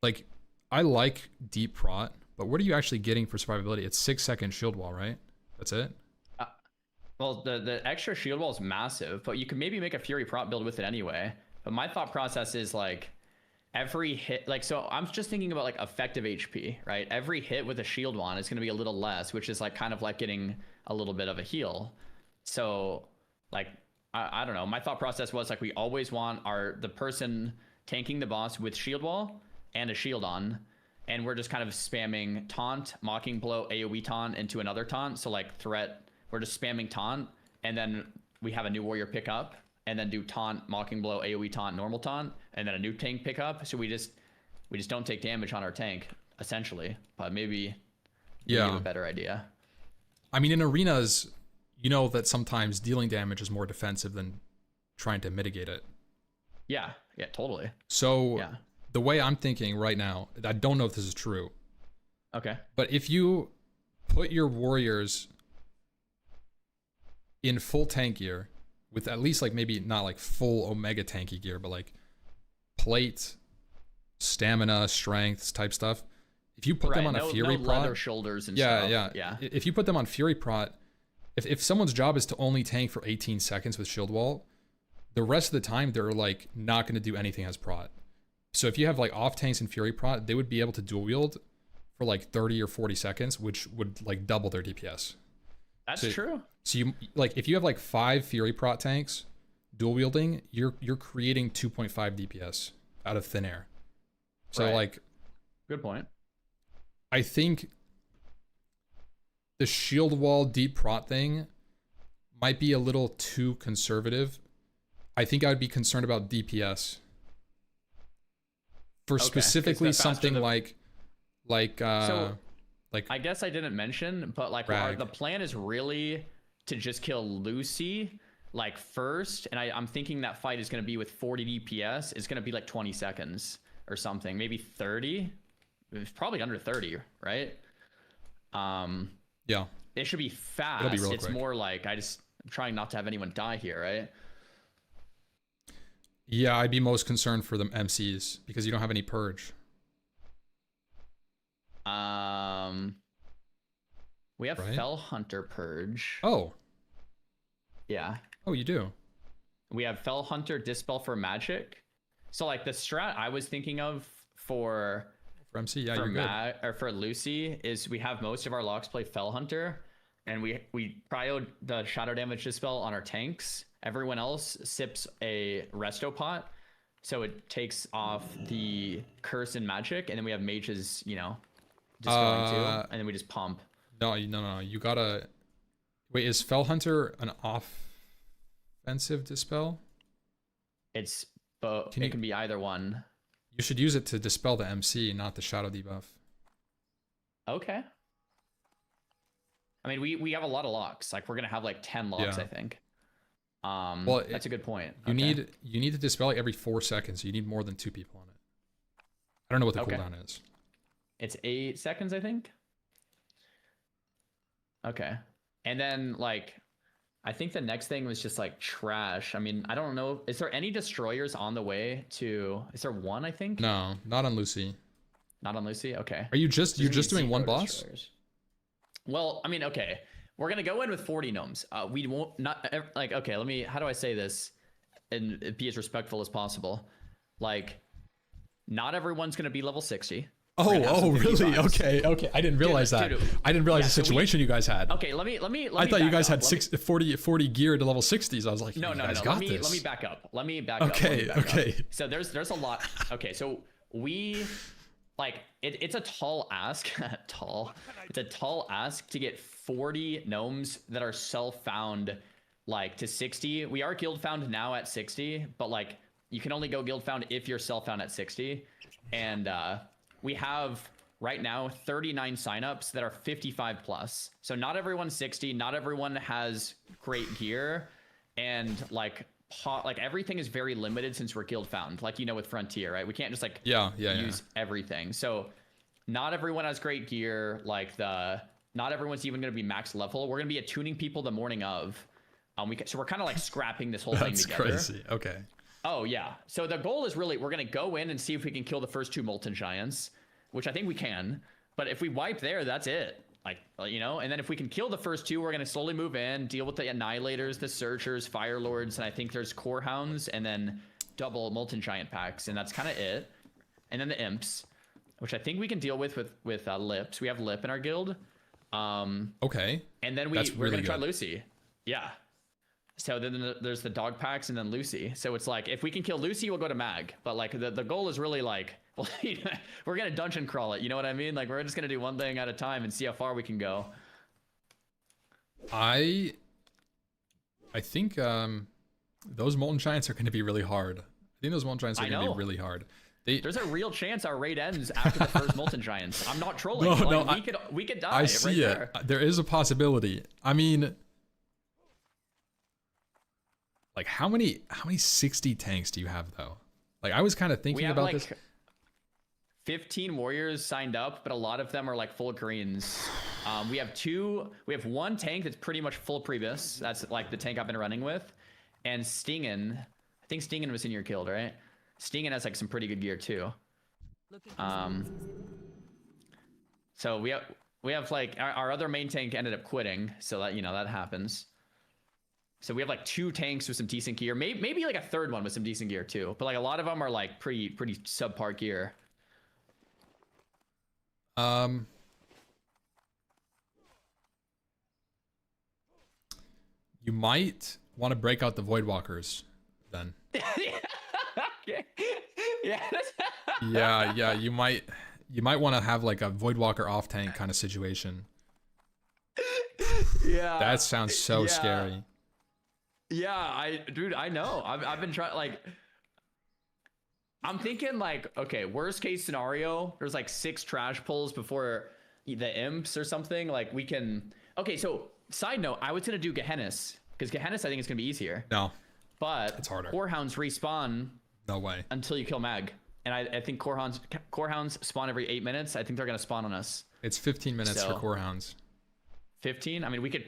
like I like deep prot, but what are you actually getting for survivability? It's 6-second shield wall, right? That's it. Well, the extra shield wall is massive, but you can maybe make a Fury prot build with it anyway. But my thought process is like every hit, like, so I'm just thinking about like effective HP, right? Every hit with a shield wand is going to be a little less, which is like kind of like getting a little bit of a heal. So like, I don't know. My thought process was like, we always want the person tanking the boss with shield wall and a shield on. And we're just kind of spamming taunt, mocking blow, AoE taunt into another taunt. So like threat, we're just spamming taunt. And then we have a new warrior pick up and then do taunt, mocking blow, AoE taunt, normal taunt, and then a new tank pick up. So we just don't take damage on our tank, essentially. But maybe you have a better idea. I mean, in arenas, you know that sometimes dealing damage is more defensive than trying to mitigate it. Yeah, totally. So the way I'm thinking right now, I don't know if this is true. Okay. But if you put your warriors in full tank gear, with at least like maybe not like full Omega tanky gear, but like plate, stamina, strengths type stuff. If you put them on a Fury prot, leather shoulders and stuff. Yeah. If you put them on Fury prot, if someone's job is to only tank for 18 seconds with shield wall, the rest of the time they're like not going to do anything as prot. So if you have like off tanks and Fury prot, they would be able to dual wield for like 30 or 40 seconds, which would like double their DPS. That's true. So you like if you have like 5 Fury prot tanks dual wielding, you're creating 2.5 DPS out of thin air. So like, good point. I think the shield wall deep prot thing might be a little too conservative. I think I would be concerned about DPS for specifically something like I guess I didn't mention, but like the plan is really to just kill Lucy like first, and I'm thinking that fight is going to be with 40 DPS. It's going to be like 20 seconds or something, maybe 30. It's probably under 30, right? Yeah. It should be fast. It'll be real it's quick. more like I'm trying not to have anyone die here, right? Yeah, I'd be most concerned for the MCs because you don't have any purge. We have Fell Hunter Purge. Oh. Yeah. Oh, you do. We have Fell Hunter Dispel for Magic. So like the strat I was thinking of for MC, yeah, you're good. Or for Lucy is we have most of our locks play Fell Hunter, and we prio the shadow damage dispel on our tanks. Everyone else sips a resto pot, so it takes off the curse and magic, and then we have mages, dispelling too, and then we just pump. No, you gotta wait. Is Fell Hunter an offensive dispel? It's both. It can be either one. You should use it to dispel the MC, not the shadow debuff. Okay. I mean, we have a lot of locks. Like we're gonna have like 10 locks, I think. Well, that's a good point. You need to dispel it every 4 seconds. So you need more than 2 people on it. I don't know what the cooldown is. It's 8 seconds, I think. Okay. And then like, I think the next thing was just like trash. I mean, I don't know. Is there any destroyers on the way to? Is there one? I think. No, not on Lucy. Not on Lucy. Okay. Are you just doing one boss? Destroyers. Well, I mean, okay. We're gonna go in with 40 gnomes. We won't okay. How do I say this and be as respectful as possible? Like, not everyone's gonna be level 60. Oh, gonna have oh, some really? 55s. Okay, okay. I didn't realize that. dude, I didn't realize yeah, the so we- situation you guys had. Okay, let me. I thought you back guys up. had 40 gear to level 60s. I was like, No, you no, guys no. got Let this. me back up. Let me back Okay, up. Let me back okay. up. So there's a lot. Okay, so we like it's a tall ask. Tall. It's a tall ask to get 40 gnomes that are self-found like to 60. We are guild found now at 60, but like you can only go guild found if you're self-found at 60. And we have right now 39 signups that are 55 plus. So not everyone's 60, not everyone has great gear, and like everything is very limited since we're guild found, like with Frontier, right? We can't just like use everything. So not everyone has great gear, not everyone's even going to be max level. We're going to be attuning people the morning of. So we're kind of like scrapping this whole thing together. That's crazy. Okay. Oh yeah. So the goal is really we're gonna go in and see if we can kill the first 2 Molten Giants, which I think we can. But if we wipe there, that's it. Like and then if we can kill the first 2, we're gonna slowly move in, deal with the Annihilators, the Searchers, Fire Lords, and I think there's Core Hounds, and then double Molten Giant packs, and that's kind of it. And then the Imps, which I think we can deal with Lips. We have Lip in our guild. Okay. And then we're gonna try Lucy. Yeah. So then there's the dog packs and then Lucy. So it's like if we can kill Lucy, we'll go to Mag. But like the goal is really like, well, we're gonna dungeon crawl it. You know what I mean? Like we're just gonna do one thing at a time and see how far we can go. I think those Molten Giants are going to be really hard. I think those Molten Giants are going to be really hard. There's a real chance our raid ends after the first Molten Giants. I'm not trolling. We could die. I see it. There. There is a possibility. I mean, like how many 60 tanks do you have though? Like I was kind of thinking about this. 15 warriors signed up, but a lot of them are like full greens. We have 1 tank that's pretty much full Priebus. That's like the tank I've been running with. And Stingen, I think Stingen was in your guild, right? Stingen has like some pretty good gear too. So we have like our other main tank ended up quitting, so that that happens. So we have like 2 tanks with some decent gear, maybe like a 3rd one with some decent gear too. But like a lot of them are like pretty subpar gear. You might want to break out the Voidwalkers then. Okay. Yeah. yeah. You might want to have like a Voidwalker off tank kind of situation. Yeah. That sounds so scary. Yeah, dude, I know. I've been trying, like, I'm thinking like, okay, worst case scenario, there's like 6 trash pulls before the Imps or something. Like we can, okay, so side note, I was gonna do Gehennis, because Gehennis I think is gonna be easier. No. But it's harder. Core Hounds respawn. No way. Until you kill Mag. And I think Core Hounds spawn every 8 minutes. I think they're gonna spawn on us. It's 15 minutes for Core Hounds. 15? I mean, we could...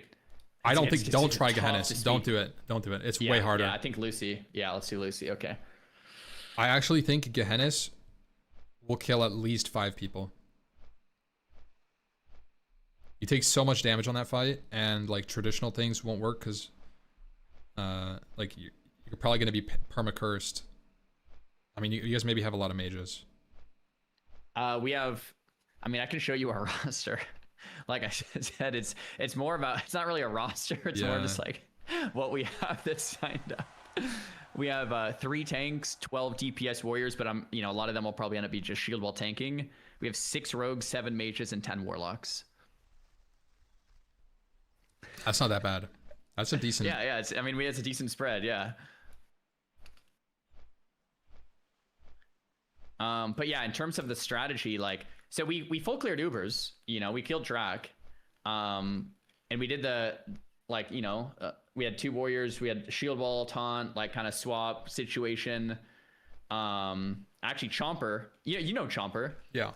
Don't try Gehennis. Don't do it. Don't do it. It's way harder. Yeah, I think Lucy. Yeah, let's do Lucy. Okay. I actually think Gehennis will kill at least 5 people. You take so much damage on that fight, and like traditional things won't work because like you're probably going to be perma-cursed. I mean, you guys maybe have a lot of mages. We have... I mean, I can show you our roster. Like I said, it's more about, it's not really a roster. It's more just like what we have that's signed up. We have 3 tanks, 12 DPS warriors, but a lot of them will probably end up being just shield wall tanking. We have 6 rogues, 7 mages, and 10 warlocks. That's not that bad. That's a decent. Yeah. It's a decent spread. Yeah. But yeah, in terms of the strategy, like, so we full cleared Ubers, we killed Drac, and we did the, like, we had 2 warriors, we had shield wall, taunt, like kind of swap situation. Actually Chomper, you know Chomper. Yeah.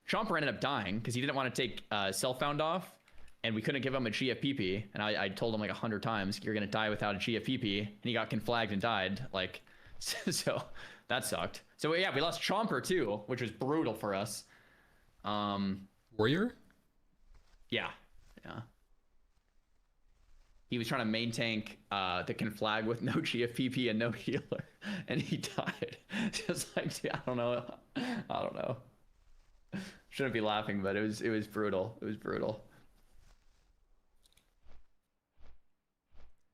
Chomper ended up dying because he didn't want to take self-found off, and we couldn't give him a GFPP, and I told him like 100 times, you're going to die without a GFPP, and he got conflagged and died, like, so that sucked. So yeah, we lost Chomper too, which was brutal for us. Warrior? Yeah. He was trying to main tank the conflag with no GFPP and no healer, and he died. Just like, dude, I don't know. Shouldn't be laughing, but it was brutal. It was brutal.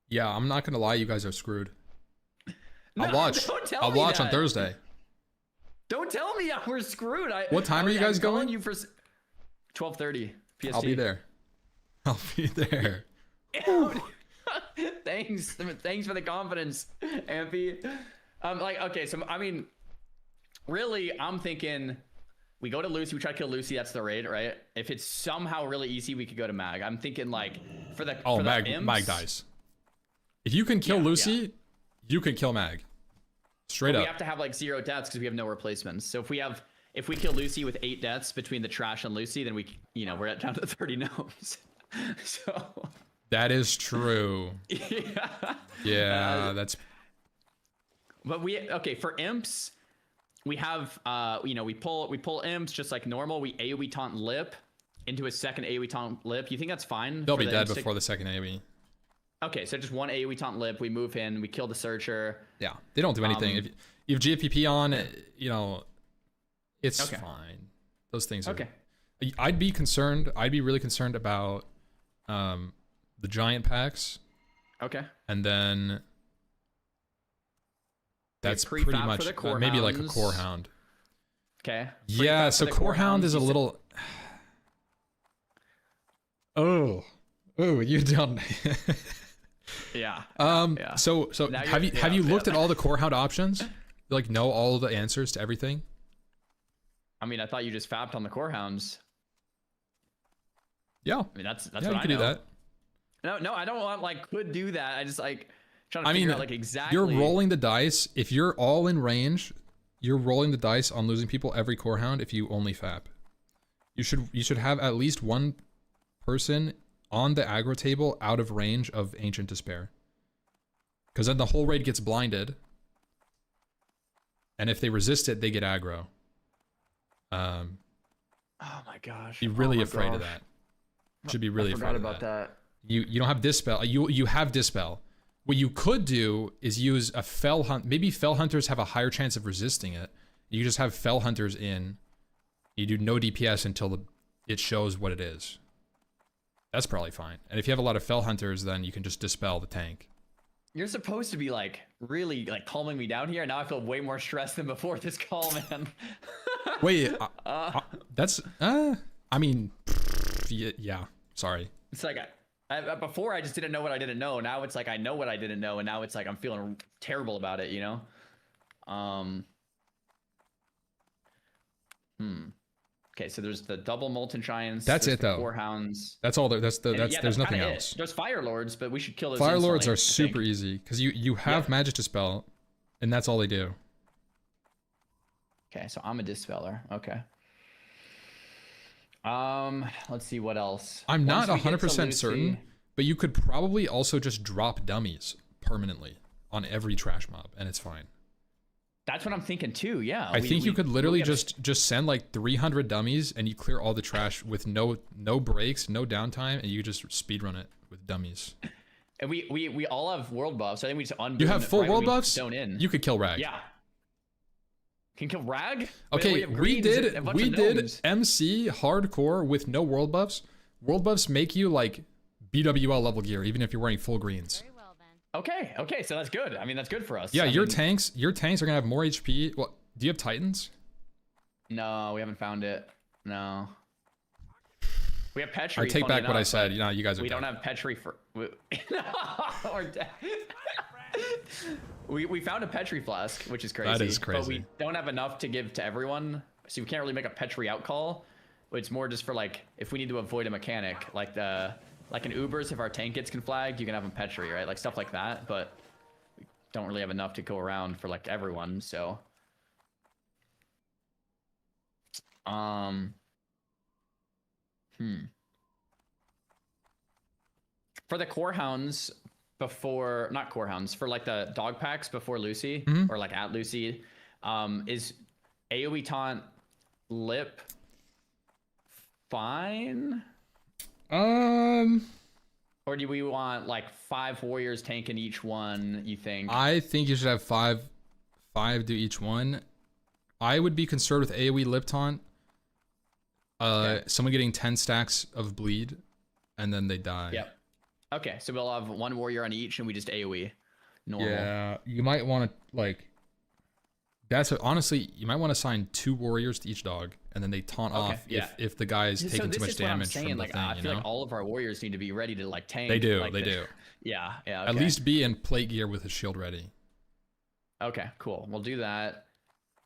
Yeah, I'm not gonna lie, you guys are screwed. No, I'll watch. don't tell I'll me watch on that. Thursday. Don't tell me we're screwed. What time are you guys I'm calling going? You for 12:30 PST. I'll be there. I'll be there. Thanks for the confidence, Ampy. Like, okay, so I mean, really, I'm thinking we go to Lucy, we try to kill Lucy. That's the raid, right? If it's somehow really easy, we could go to Mag. I'm thinking like for the Mag dies. If you can kill Lucy, you can kill Mag. Straight up. We have to have like 0 deaths because we have no replacements. So if we kill Lucy with 8 deaths between the trash and Lucy, then we're down to 30 gnomes. So that is true. Yeah, that's. But for imps, we have we pull imps just like normal. We AoE taunt lip into a second AoE taunt lip. You think that's fine? They'll be dead before the second AoE. Okay, so just one AoE taunt lip. We move in. We kill the searcher. Yeah, they don't do anything. If you have GFPP on, it's fine. Those things are. Okay. I'd be concerned. I'd be really concerned about the giant packs. Okay. And then that's pretty much maybe like a core hound. Okay. Yeah, so core hound is a little. Oh, you don't. Yeah. So have you looked at all the core hound options? Like know all the answers to everything? I mean, I thought you just fapped on the core hounds. Yeah. I mean, that's yeah, what you I could know. do that. No, I don't want like could do that. I just like trying to I figure mean, out like exactly. You're rolling the dice. If you're all in range, you're rolling the dice on losing people every core hound if you only fap. You should have at least one person on the aggro table out of range of Ancient Despair. Because then the whole raid gets blinded. And if they resist it, they get aggro. Oh my gosh. Be really afraid of that. Should be really afraid of that. I forgot about that. You don't have Dispel. You have Dispel. What you could do is use a Fell Hunt. Maybe Fell Hunters have a higher chance of resisting it. You just have Fell Hunters in. You do no DPS until it shows what it is. That's probably fine. And if you have a lot of Fell Hunters, then you can just Dispel the tank. You're supposed to be like really like calming me down here. Now I feel way more stressed than before this call, man. Wait, that's I mean, yeah. Sorry. It's like before I just didn't know what I didn't know. Now it's like I know what I didn't know, and now it's like I'm feeling terrible about it. You know. Okay, so there's the double molten giants. That's it though. Core hounds. That's all there. There's nothing else. There's fire lords, but we should kill those. Fire lords instantly, are super easy because you have magic dispel, and that's all they do. Okay, so I'm a dispeller. Okay. Let's see what else. I'm not 100% certain, but you could probably also just drop dummies permanently on every trash mob, and it's fine. That's what I'm thinking too. Yeah. I think you could literally just send like 300 dummies, and you clear all the trash with no breaks, no downtime, and you just speedrun it with dummies. And we all have world buffs. So I think we just unboon. You have full world buffs. Don't in. You could kill Rag. Yeah. Can kill Rag? Okay, we did MC hardcore with no world buffs. World buffs make you like BWL level gear, even if you're wearing full greens. Very well then. Okay, so that's good. I mean, that's good for us. Yeah, I your mean, tanks are gonna have more HP. Well, do you have Titans? No, we haven't found it. No. We have Petri. I take funny back what I enough, said. You know, you guys are. We dead. don't have Petri for. Or dead. We found a Petri flask, which is crazy. That is crazy. But we don't have enough to give to everyone, so we can't really make a Petri out call. It's more just for like if we need to avoid a mechanic, like in Ubers, if our tank gets conflagged, you can have them Petri, right? Like stuff like that. But we don't really have enough to go around for like everyone, so. For the core hounds before, not core hounds, for like the dog packs before Lucy or like at Lucy, is AoE taunt lip fine? Or do we want like 5 warriors tanking each one, you think? I think you should have five do each one. I would be concerned with AoE lip taunt Someone getting 10 stacks of bleed, and then they die. Yep. Okay, so we'll have one warrior on each, and we just AOE. Normal. Yeah, you might want to like. Honestly, you might want to assign 2 warriors to each dog, and then they taunt off if the guy is taking too much damage from the like, thing. I feel like all of our warriors need to be ready to like tank. They do. Like, They do. Yeah. Yeah. At okay. least be in plate gear with his shield ready. Okay. Cool. We'll do that.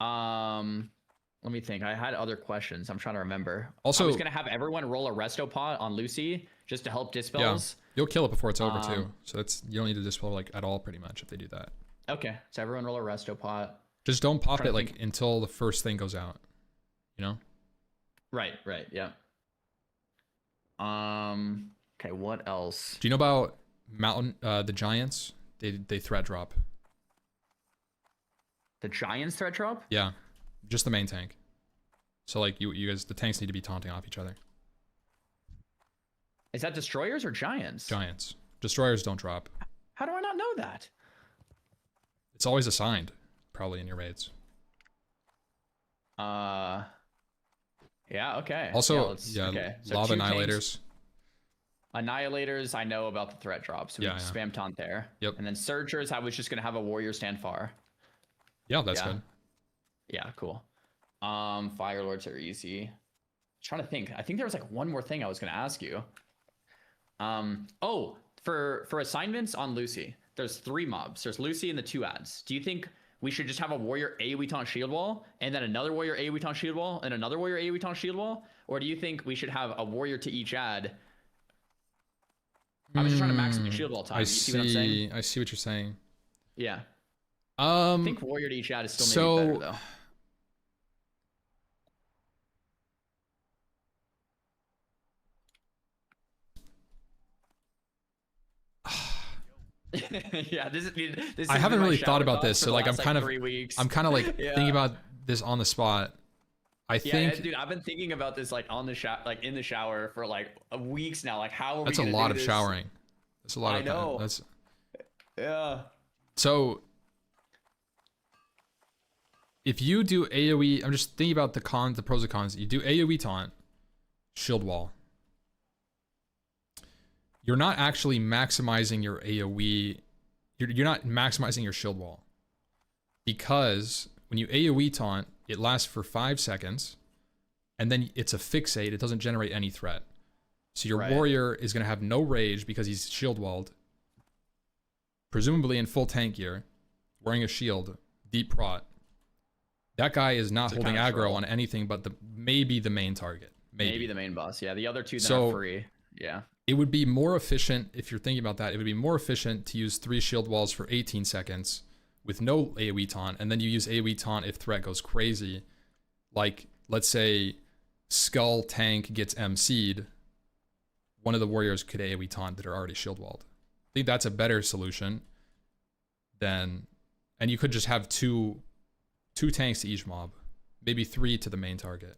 Let me think. I had other questions. I'm trying to remember. Also, I was gonna have everyone roll a resto pot on Lucy just to help dispels. Yeah, you'll kill it before it's over too. So you don't need to dispel like at all, pretty much, if they do that. Okay. So everyone roll a resto pot. Just don't pop it like until the first thing goes out. You know? Right, yeah. Okay, what else? Do you know about the giants? They threat drop. The giants threat drop? Yeah. Just the main tank. So like you guys, the tanks need to be taunting off each other. Is that destroyers or giants? Giants. Destroyers don't drop. How do I not know that? It's always assigned, probably in your raids. Yeah, okay. Also, okay. So lava 2 annihilators. tanks. Annihilators, I know about the threat drop, so we spam taunt there. Yep. And then Surgers, I was just gonna have a warrior stand far. Yeah, that's good. Yeah, cool. Fire Lords are easy. Trying to think. I think there was like one more thing I was gonna ask you. Oh, for assignments on Lucy, there's 3 mobs. There's Lucy and the 2 ads. Do you think we should just have a warrior AoE taunt shield wall, and then another warrior AoE taunt shield wall, and another warrior AoE taunt shield wall? Or do you think we should have a warrior to each ad? I was just trying to max the shield wall time. You see what I'm saying? I see what you're saying. Yeah. I think warrior to each ad is still maybe better though. Yeah, this I haven't really thought about this, so like I'm kind of 3 weeks. I'm kind of like thinking about this on the spot. I think, dude, I've been thinking about this like on the like in the shower for like weeks now. Like, how are that's we a gonna lot do of this? showering. That's a lot of know. That's Yeah. so. If you do AoE, I'm just thinking about the pros and cons. You do AoE taunt, shield wall. You're not actually maximizing your AoE. You're not maximizing your shield wall. Because when you AoE taunt, it lasts for 5 seconds. And then it's a fixate. It doesn't generate any threat. So your warrior is going to have no rage because he's shield walled. Presumably in full tank gear. Wearing a shield. Deep prot. That guy is not holding aggro on anything but maybe the main target. Maybe the main boss. Yeah, the other 2 so, are free. Yeah. It would be more efficient, if you're thinking about that, it would be more efficient to use 3 shield walls for 18 seconds with no AoE taunt, and then you use AoE taunt if threat goes crazy. Like, let's say Skull tank gets MC'd, one of the warriors could AoE taunt that are already shield walled. I think that's a better solution than, and you could just have two tanks to each mob, maybe 3 to the main target.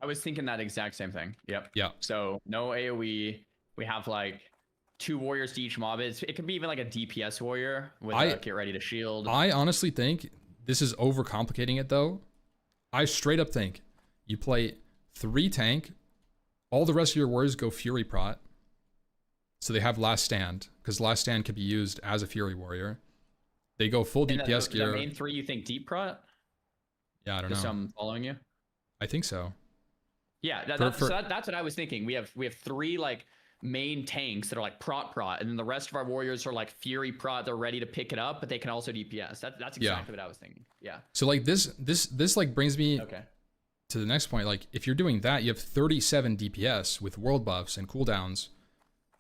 I was thinking that exact same thing. Yep. Yeah. So no AoE. We have like 2 warriors to each mob. It could be even like a DPS warrior with get ready to shield. I honestly think this is overcomplicating it though. I straight up think you play 3 tank, all the rest of your warriors go Fury Prot. So they have Last Stand, because Last Stand could be used as a Fury Warrior. They go full DPS gear. The main 3 you think deep prot? Yeah, I don't know. Just I'm following you. I think so. Yeah, that's what I was thinking. We have 3 like main tanks that are like prot, and then the rest of our warriors are like Fury prot. They're ready to pick it up, but they can also DPS. That's exactly what I was thinking. Yeah. So like this like brings me to the next point. Like if you're doing that, you have 37 DPS with world buffs and cooldowns.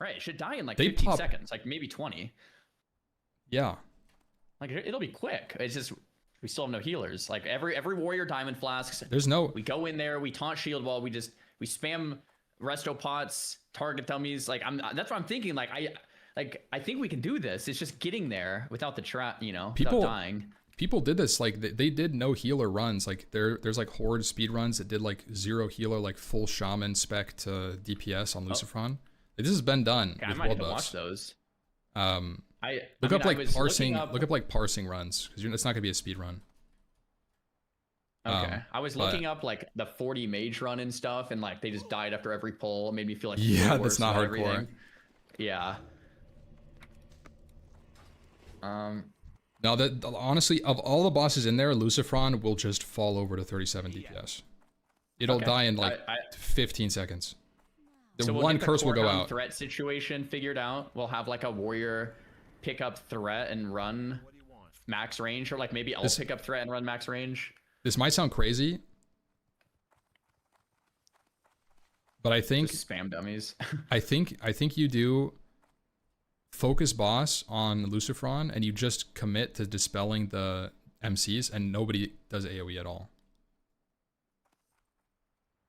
Right. It should die in like 15 seconds, like maybe 20. Yeah. Like it'll be quick. It's just we still have no healers. Like every warrior diamond flasks. We go in there, we taunt shield wall, we spam resto pots, target dummies. Like that's what I'm thinking. Like I think we can do this. It's just getting there without the trap, without dying. People did this, like they did no healer runs. Like there's like horde speed runs that did like 0 healer, like full shaman spec to DPS on Lucifron. Like, this has been done. Okay, with I might world have to buffs. watch those. Look up parsing runs, because it's not gonna be a speed run. Okay. I was but- looking up like the 40 mage run and stuff, and like they just died after every pull. It made me feel like Yeah, way that's worse not about hardcore. everything. Yeah. No, that honestly, of all the bosses in there, Lucifron will just fall over to 37 DPS. It'll Okay. die in like I- 15 seconds. The so we'll one get the curse will go cooldown out. threat situation figured out. We'll have like a warrior pick up threat and run max range, or like maybe I'll This- pick up threat and run max range. This might sound crazy, but I think Just spam dummies. I think you do focus boss on Lucifron and you just commit to dispelling the MCs and nobody does AoE at all.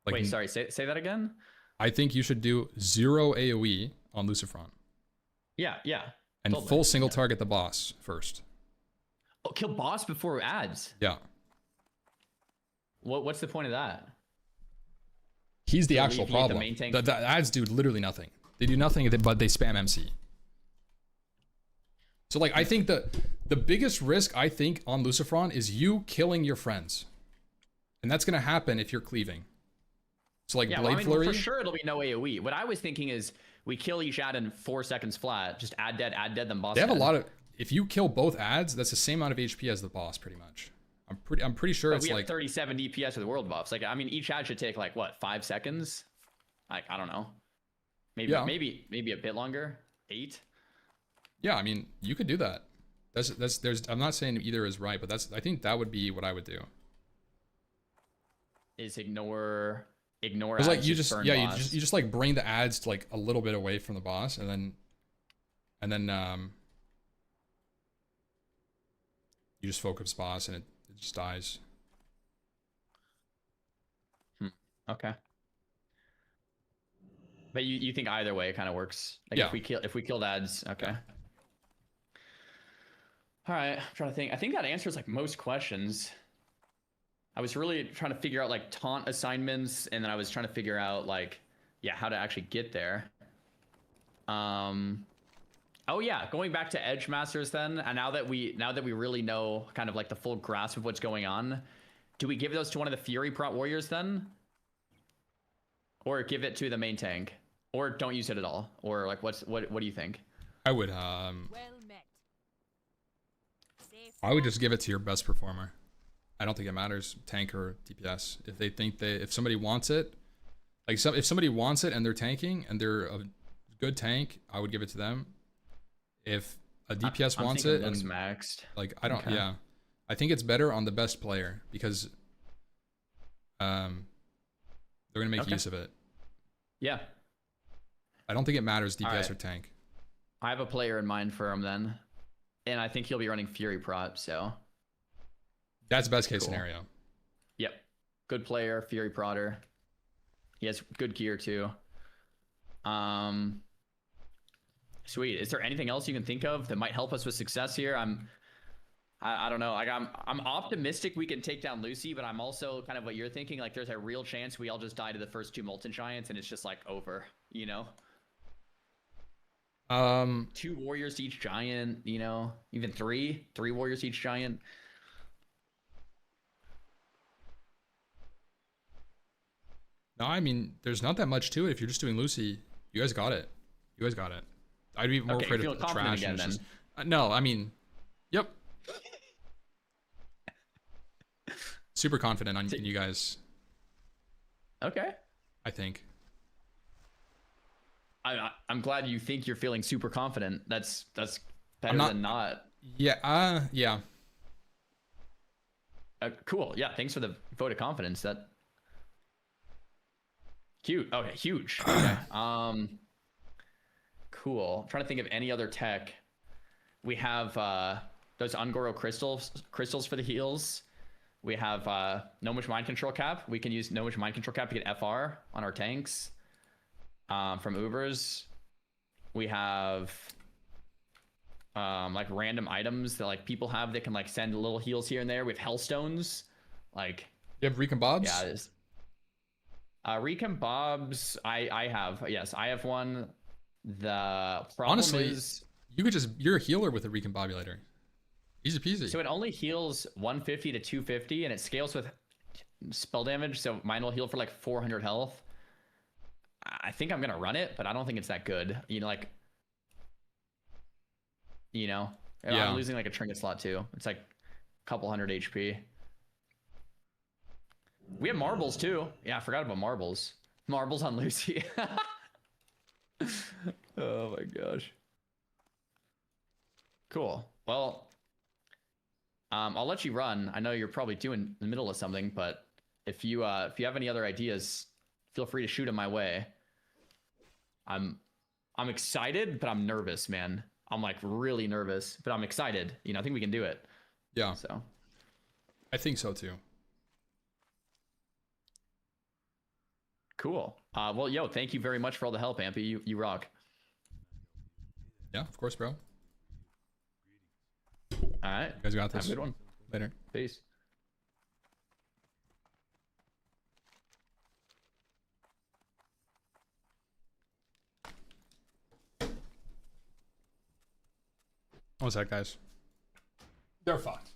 Like, Wait, sorry. Say that again. I think you should do 0 AoE on Lucifron Yeah. and Totally. full single target the boss first. Oh, kill boss before ads. Yeah. What's the point of that? He's the To actual alleviate the problem. main tank? The ads do literally nothing. They do nothing, but they spam MC. So like, I think the biggest risk I think on Lucifron is you killing your friends, and that's gonna happen if you're cleaving. So like Yeah, Blade well, I mean, Flurry. for sure it'll be no AoE. What I was thinking is we kill each ad in 4 seconds flat. Just add dead, then boss. They have a dead. lot of. If you kill both ads, that's the same amount of HP as the boss, pretty much. I'm pretty sure But it's we have like 37 DPS with world buffs. Like, I mean, each ad should take like what, 5 seconds? Like, I don't know. Maybe Yeah. maybe a bit longer. 8. yeah. I mean, you could do that. There's. I'm not saying either is right, but I think that would be what I would do. Is ignore Because ads, like you just burn yeah boss. you just like bring the ads to like a little bit away from the boss and then you just focus boss and it just dies. Okay. But you think either way it kind of works? Like Yeah. if we killed ads, okay. All right, I'm trying to think. I think that answers like most questions. I was really trying to figure out like taunt assignments, and then I was trying to figure out like, yeah, how to actually get there. Oh yeah, going back to Edge Masters then, and now that we really know kind of like the full grasp of what's going on, do we give those to one of the Fury Prot Warriors then? Or give it to the main tank? Or don't use it at all? Or like what do you think? I would Well met. Safe I would just give it to your best performer. I don't think it matters tank or DPS. If they think if somebody wants it, like if somebody wants it and they're tanking and they're a good tank, I would give it to them. If a DPS I'm wants thinking it and those maxed. like I don't Okay. yeah, I think it's better on the best player because they're gonna make Okay. use of it. Yeah. I don't think it matters DPS Alright. or tank. I have a player in mind for him then. And I think he'll be running Fury Prot, so. That's best case Cool. scenario. Yep. Good player, Fury Protter. He has good gear too. Sweet. Is there anything else you can think of that might help us with success here? I don't know. Like I'm optimistic we can take down Lucy, but I'm also kind of what you're thinking. Like there's a real chance we all just die to the first 2 Molten Giants and it's just like over, you know? 2 warriors to each giant, you know? Even 3 warriors to each giant. No, I mean there's not that much to it. If you're just doing Lucy, you guys got it. You guys got it. I'd be more Okay, afraid feel of the confident trash. again, and it's then. just- no, I mean, yep. Super confident in you guys. Okay. I think. I'm glad you think you're feeling super confident. That's better not- than not. Yeah. Yeah. Cool. Yeah. Thanks for the vote of confidence. That cute. Okay. Huge. Okay. Cool. I'm trying to think of any other tech. We have those Ungoro crystals for the heals. We have Gnomish Mind Control Cap. We can use Gnomish Mind Control Cap to get FR on our tanks from Ubers. We have like random items that like people have that can like send little heals here and there. We have Hellstones. Like You have Recon Bobs? yeah, there's Recon Bobs. I have, yes, I have one. The problem Honestly, is you're a healer with a Recombobulator. Easy peasy. so it only heals 150 to 250 and it scales with spell damage, so mine will heal for like 400 health. I think I'm gonna run it, but I don't think it's that good. You know, like, you know, Yeah. I'm losing like a trinket slot too. It's like a couple hundred HP. We have marbles too. Yeah, I forgot about marbles. Marbles on Lucy. Oh my gosh. Cool. Well, I'll let you run. I know you're probably doing in the middle of something, but if you have any other ideas, feel free to shoot them my way. I'm excited, but I'm nervous, man. I'm like really nervous, but I'm excited. You know, I think we can do it. Yeah, So I think so too. cool. Well, yo, thank you very much for all the help, Ampy. You rock. Yeah, of course, bro. All right. You guys got Have this. a good one. Later. Peace. What's that, guys? They're fucked.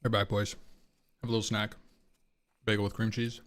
We're back, boys. Have a little snack. Bagel with cream cheese.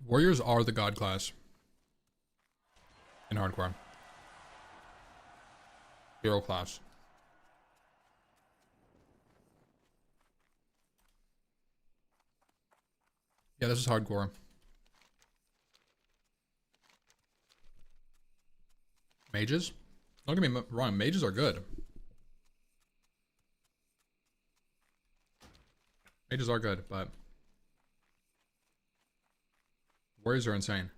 Warriors are the god class in hardcore. Hero class. Yeah, this is hardcore. Mages? Don't get me wrong, mages are good. Mages are good, but warriors are insane.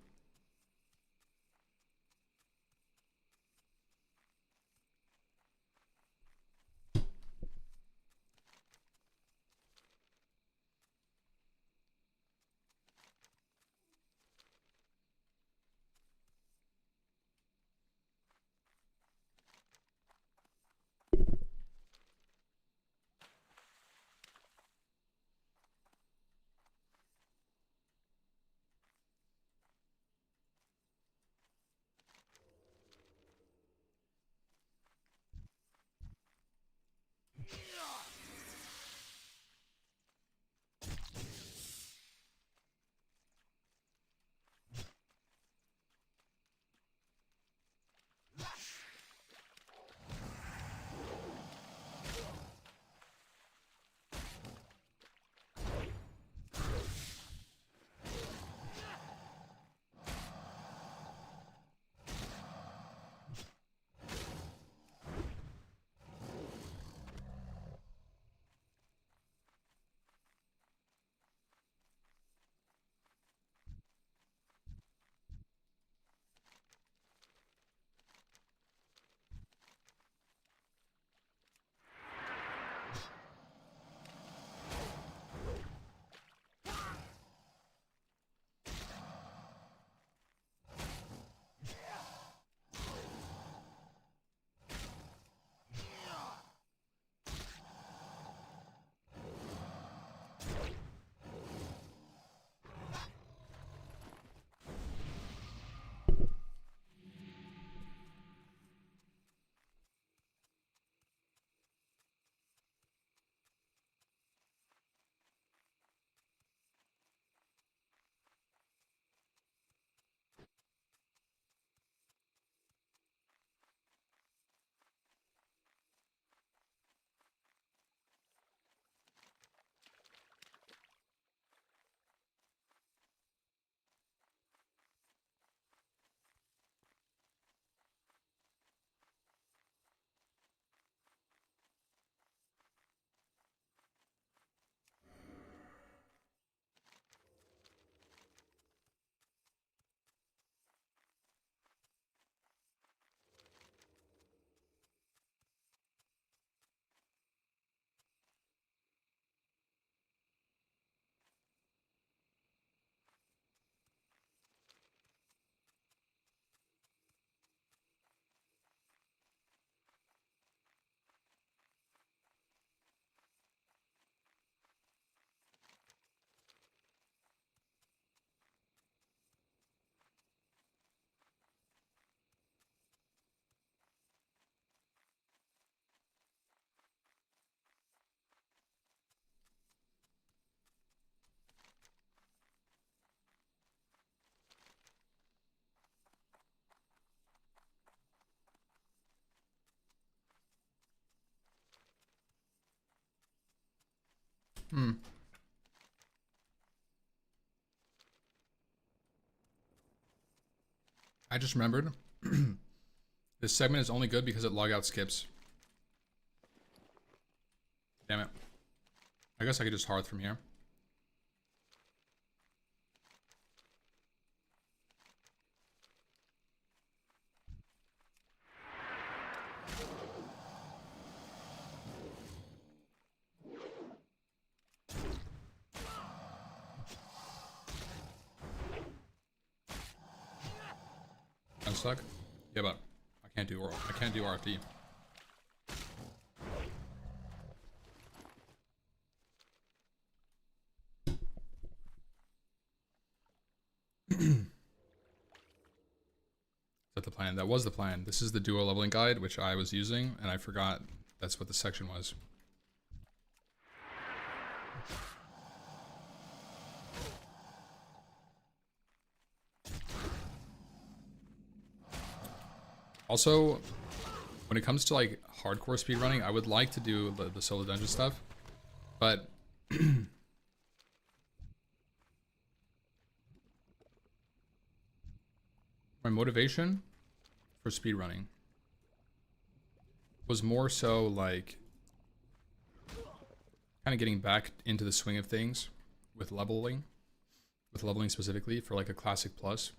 I just remembered. This segment is only good because it logout skips. Damn it. I guess I could just hearth from here. Unstuck? Yeah, but I can't do RFD. Is that the plan? That was the plan. This is the duo leveling guide, which I was using, and I forgot that's what the section was. Also, when it comes to like hardcore speedrunning, I would like to do the solo dungeon stuff, but my motivation for speedrunning was more so like kind of getting back into the swing of things with leveling specifically for like a classic plus.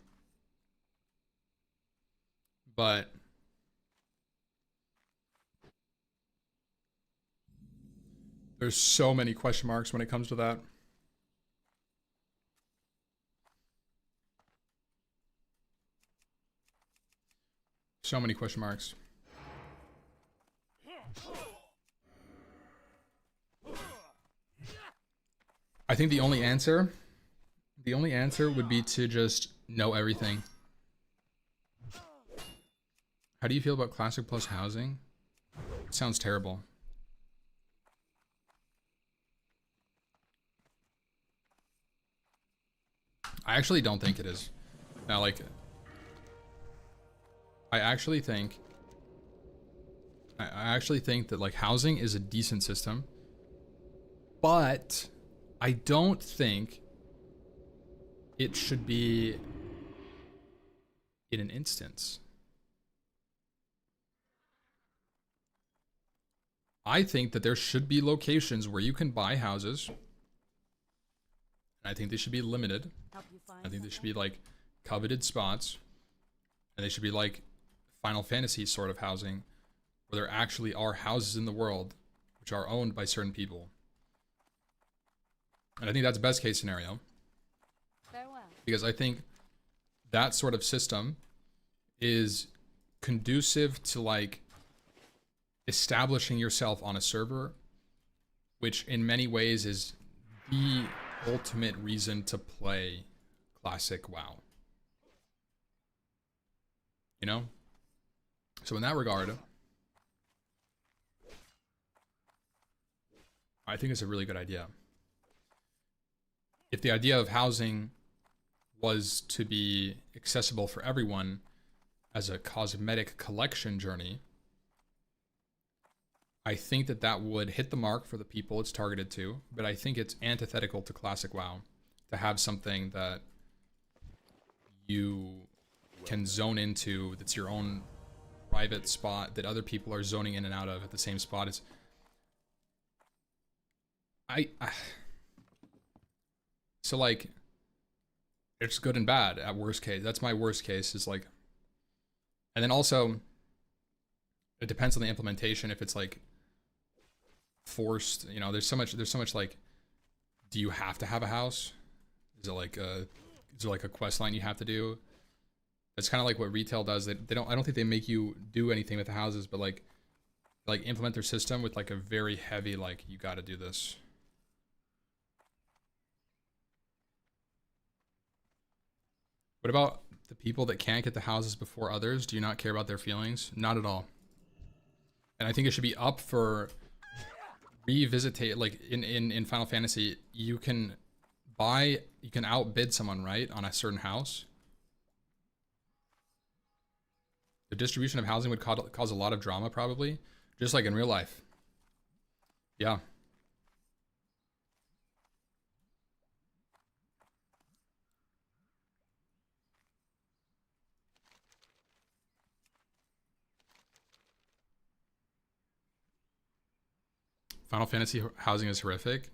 But there's so many question marks when it comes to that. So many question marks. I think the only answer would be to just know everything. How do you feel about Classic Plus housing? It sounds terrible. I actually don't think it is. Now, like, I actually think that like housing is a decent system, but I don't think it should be in an instance. I think that there should be locations where you can buy houses. And I think they should be limited. I think they should be like coveted spots. And they should be like Final Fantasy sort of housing, where there actually are houses in the world which are owned by certain people. And I think that's best case scenario. Farewell. Because I think that sort of system is conducive to like establishing yourself on a server, which in many ways is the ultimate reason to play classic WoW. You know? So in that regard, I think it's a really good idea. If the idea of housing was to be accessible for everyone as a cosmetic collection journey, I think that that would hit the mark for the people it's targeted to, but I think it's antithetical to classic WoW to have something that you can zone into that's your own private spot that other people are zoning in and out of at the same spot. It's so like it's good and bad at worst case. That's my worst case is like, and then also it depends on the implementation. If it's like forced, you know, there's so much like, do you have to have a house? Is there like a quest line you have to do? It's kind of like what retail does. I don't think they make you do anything with the houses, but like implement their system with like a very heavy, like, you got to do this. What about the people that can't get the houses before others? Do you not care about their feelings? Not at all. And I think it should be up for revisitate, like in Final Fantasy, you can outbid someone, right, on a certain house. The distribution of housing would cause a lot of drama, probably, just like in real life. Yeah. Final Fantasy housing is horrific.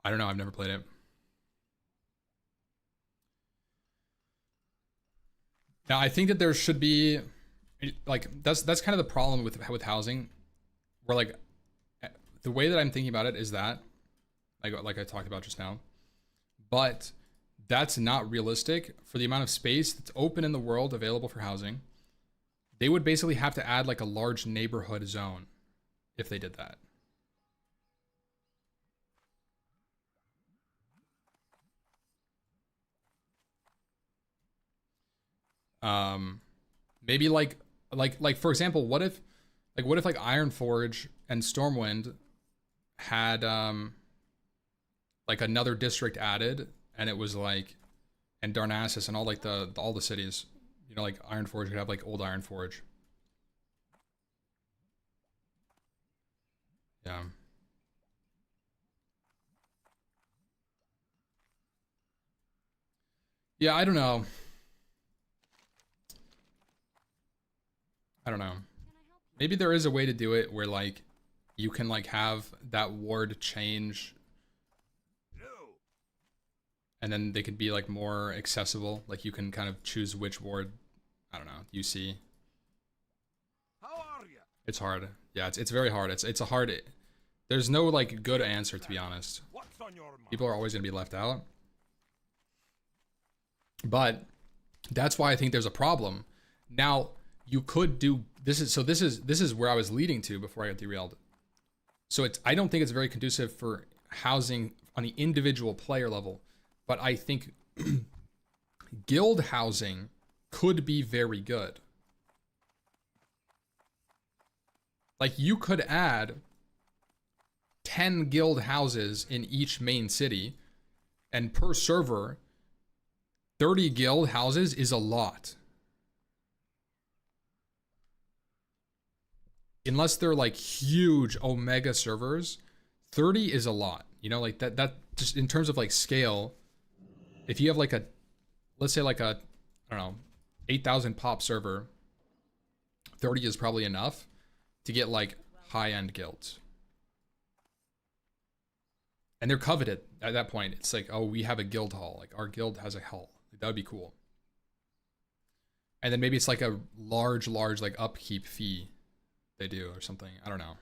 I don't know. I've never played it. Now, I think that there should be, like, that's kind of the problem with housing, where like the way that I'm thinking about it is that, like I talked about just now, but that's not realistic for the amount of space that's open in the world available for housing. They would basically have to add like a large neighborhood zone if they did that. Maybe like for example, what if like Ironforge and Stormwind had like another district added, and it was like, and Darnassus and all like all the cities, you know, like Ironforge could have like old Ironforge. Yeah. Yeah, I don't know. I don't know. Maybe there is a way to do it where like you can like have that ward change, and then they could be like more accessible. Like you can kind of choose which ward, I don't know, you see. How are you? It's hard. Yeah, it's very hard. It's a hard. There's no like good answer, to be honest. What's on your mind? People are always gonna be left out. But that's why I think there's a problem. Now, you could do this is where I was leading to before I got derailed. So I don't think it's very conducive for housing on the individual player level, but I think guild housing could be very good. Like you could add 10 guild houses in each main city, and per server 30 guild houses is a lot. Unless they're like huge Omega servers, 30 is a lot. You know, like that just in terms of like scale, if you have like a, let's say like a, I don't know, 8,000 pop server, 30 is probably enough to get like high-end guilds. And they're coveted at that point. It's like, oh, we have a guild hall. Like our guild has a hall. Like, that would be cool. And then maybe it's like a large like upkeep fee they do or something. I don't know.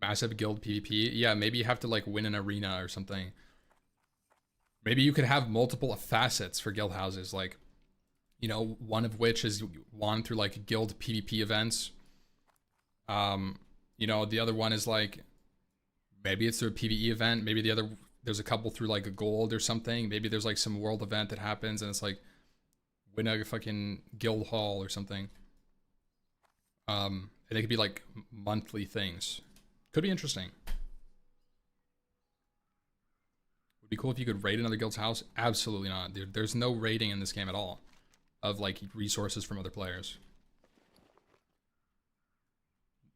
Massive guild PvP. Yeah, maybe you have to like win an arena or something. Maybe you could have multiple facets for guild houses, like, you know, one of which is won through like guild PvP events. You know, the other one is like, maybe it's through a PvE event. Maybe there's a couple through like a gold or something. Maybe there's like some world event that happens and it's like win a fucking guild hall or something. And they could be like monthly things. Could be interesting. Would be cool if you could raid another guild's house. Absolutely not, dude. There's no raiding in this game at all of like resources from other players.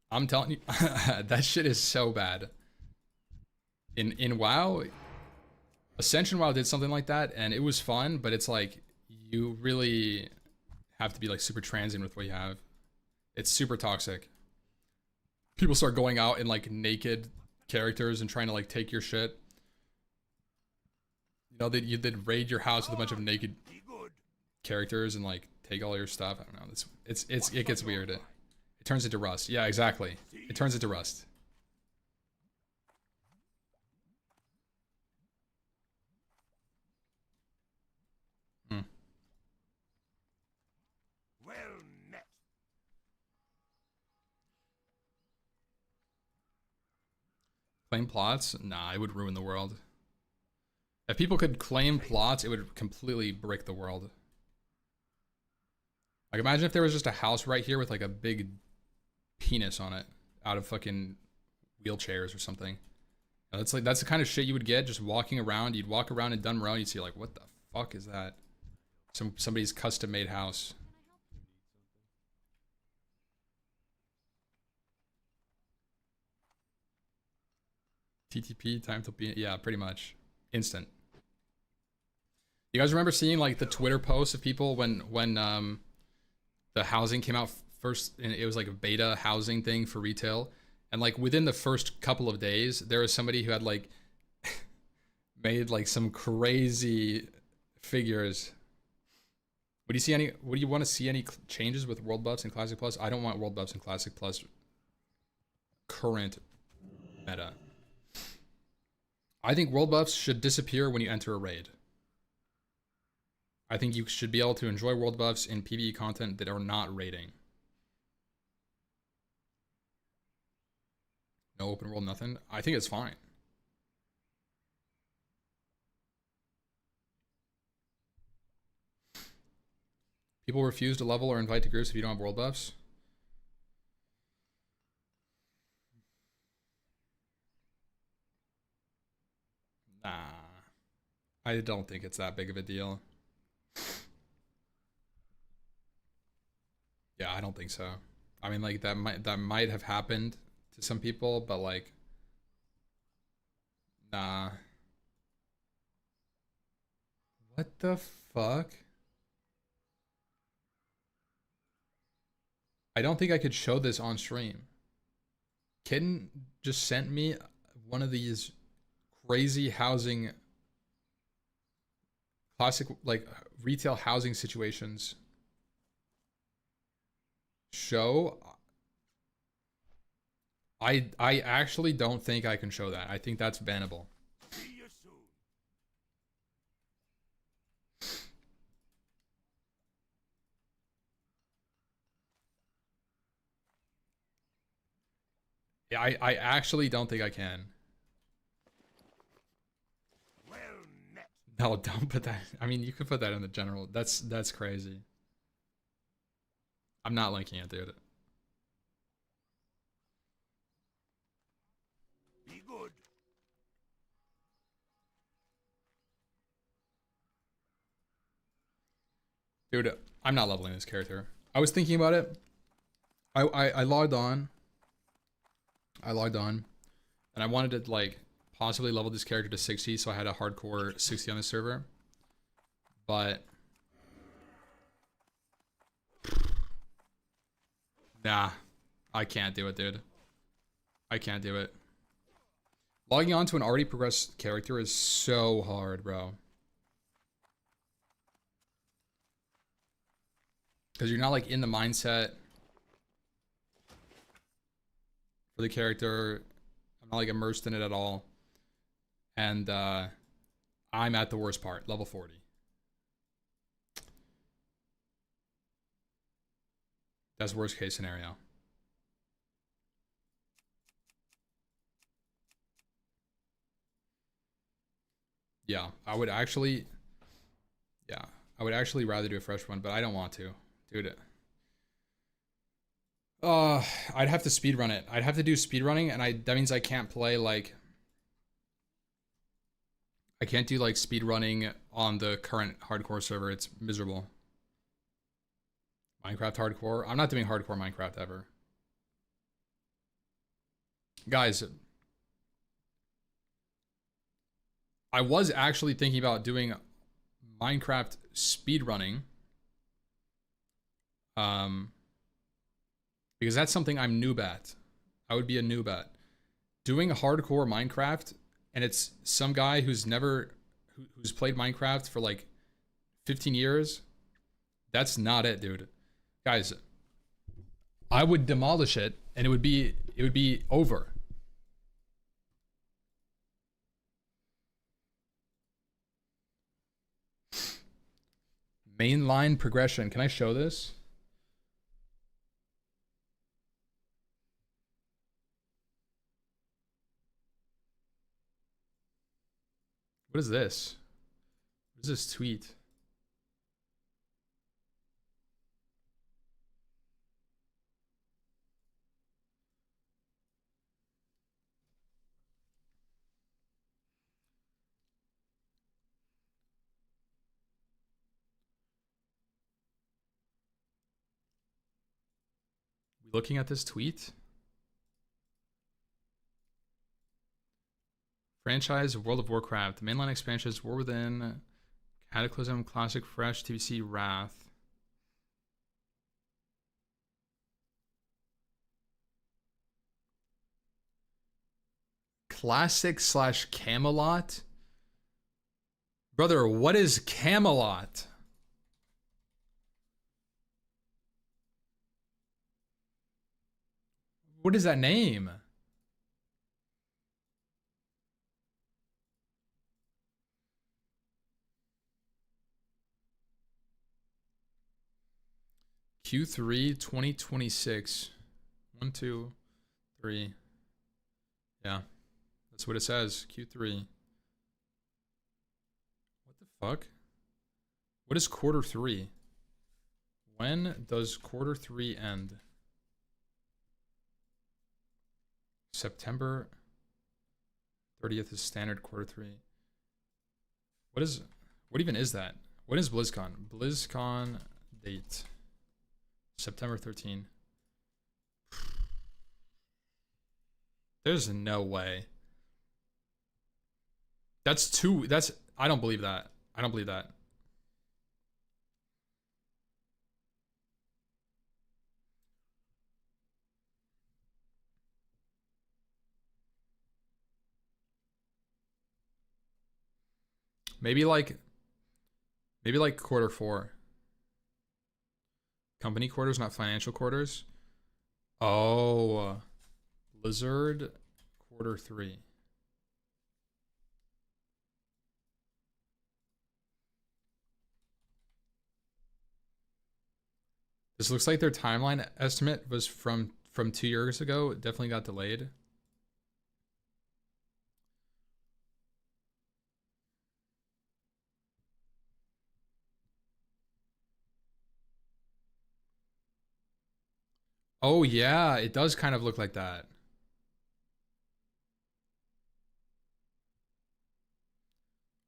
I'm telling you, that shit is so bad. In WoW, Ascension WoW did something like that, and it was fun, but it's like you really have to be like super transient with what you have. It's super toxic. People start going out in like naked characters and trying to like take your shit. You know, you did raid your house with a bunch of naked characters and like take all your stuff. I don't know. It gets weird. It turns into Rust. Yeah, exactly. It turns into Rust. Well met. Claim plots? Nah, it would ruin the world. If people could claim plots, it would completely break the world. Like, imagine if there was just a house right here with like a big penis on it out of fucking wheelchairs or something. That's the kind of shit you would get just walking around. You'd walk around in Dunrow and you'd see like, what the fuck is that? Somebody's custom made house. TTP, time to be, yeah, pretty much. instant. You guys remember seeing like the Twitter posts of people when the housing came out first, and it was like a beta housing thing for retail, and like within the first couple of days, there was somebody who had like made like some crazy figures. Would you want to see any changes with World Buffs and Classic Plus? I don't want World Buffs and Classic Plus current meta. I think World Buffs should disappear when you enter a raid. I think you should be able to enjoy World Buffs in PvE content that are not raiding. No open world, nothing. I think it's fine. People refuse to level or invite to groups if you don't have world buffs. Nah. I don't think it's that big of a deal. Yeah, I don't think so. I mean, like that might have happened to some people, but like, nah. What the fuck? I don't think I could show this on stream. Kitten just sent me one of these crazy housing, classic like retail housing situations. Show. I actually don't think I can show that. I think that's bannable. See you soon. Yeah, I actually don't think I can. Well met. No, don't put that. I mean, you could put that in the general. That's crazy. I'm not linking it, dude. Be good. Dude, I'm not leveling this character. I was thinking about it. I logged on. And I wanted to like possibly level this character to 60, so I had a hardcore 60 on the server. But nah, I can't do it, dude. I can't do it. Logging on to an already progressed character is so hard, bro. Because you're not like in the mindset for the character. I'm not like immersed in it at all. And I'm at the worst part, level 40. That's worst case scenario. Yeah, I would actually rather do a fresh one, but I don't want to. Dude. I'd have to speedrun it. I'd have to do speedrunning, and that means I can't play like I can't do like speedrunning on the current hardcore server. It's miserable. Minecraft hardcore. I'm not doing hardcore Minecraft ever. Guys, I was actually thinking about doing Minecraft speedrunning. Because that's something I'm noob at. I would be a noob at. Doing hardcore Minecraft, and it's some guy who's played Minecraft for like 15 years. That's not it, dude. Guys, I would demolish it, and it would be over. Mainline progression. Can I show this? What is this? What is this tweet? Looking at this tweet? Franchise World of Warcraft. Mainline expansions War Within, Cataclysm, Classic, Fresh, TBC, Wrath. Classic / Camelot? Brother, what is Camelot? What is that name? Q3 2026. 1, 2, 3. Yeah. That's what it says. Q3. What the fuck? What is quarter 3? When does quarter 3 end? September 30th is standard quarter 3. What even is that? What is BlizzCon? BlizzCon date. September 13. There's no way. I don't believe that. I don't believe that. Maybe like quarter 4. Company quarters, not financial quarters. Oh, Blizzard quarter 3. This looks like their timeline estimate was from 2 years ago. It definitely got delayed. Oh yeah, it does kind of look like that.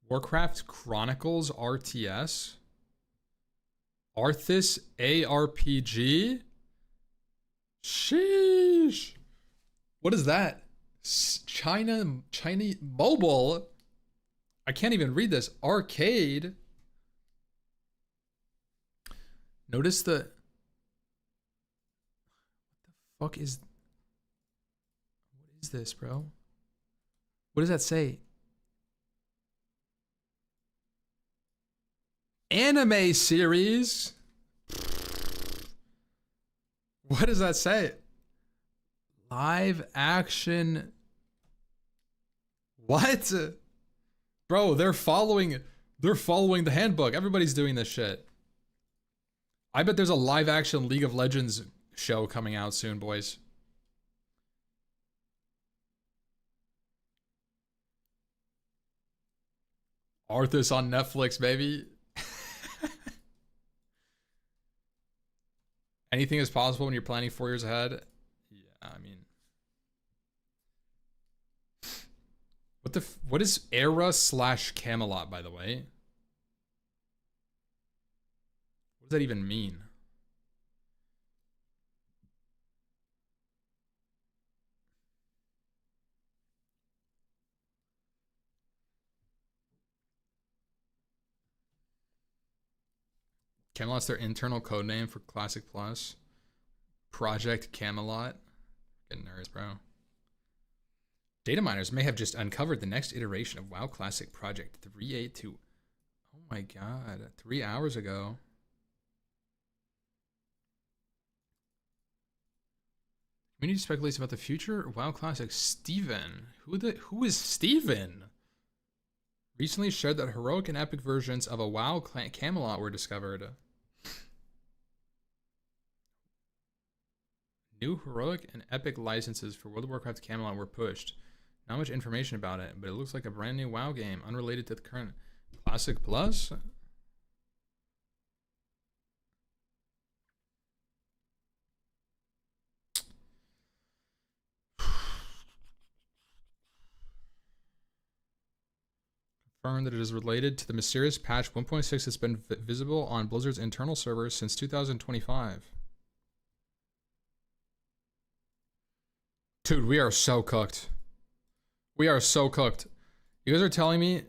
Warcraft Chronicles RTS. Arthas ARPG. Sheesh. What is that? Chinese mobile. I can't even read this. Arcade. Notice the fuck is what is this, bro? What does that say? Anime series. What does that say? Live action. What? Bro, they're following the handbook. Everybody's doing this shit. I bet there's a live action League of Legends show coming out soon, boys. Arthas on Netflix, baby. Anything is possible when you're planning 4 years ahead. Yeah, I mean, what is Era / Camelot, by the way? What does that even mean? Camelot's their internal code name for Classic Plus. Project Camelot. Getting nerds, bro. Data miners may have just uncovered the next iteration of WoW Classic Project 382. Oh my god, 3 hours ago. Community speculates about the future of WoW Classic. Steven. Who is Steven? Recently shared that heroic and epic versions of a WoW Camelot were discovered. New heroic and epic licenses for World of Warcraft Camelot were pushed. Not much information about it, but it looks like a brand new WoW game, unrelated to the current Classic Plus. Confirmed that it is related to the mysterious patch 1.6 that's been visible on Blizzard's internal servers since 2025. Dude, we are so cooked. We are so cooked. You guys are telling me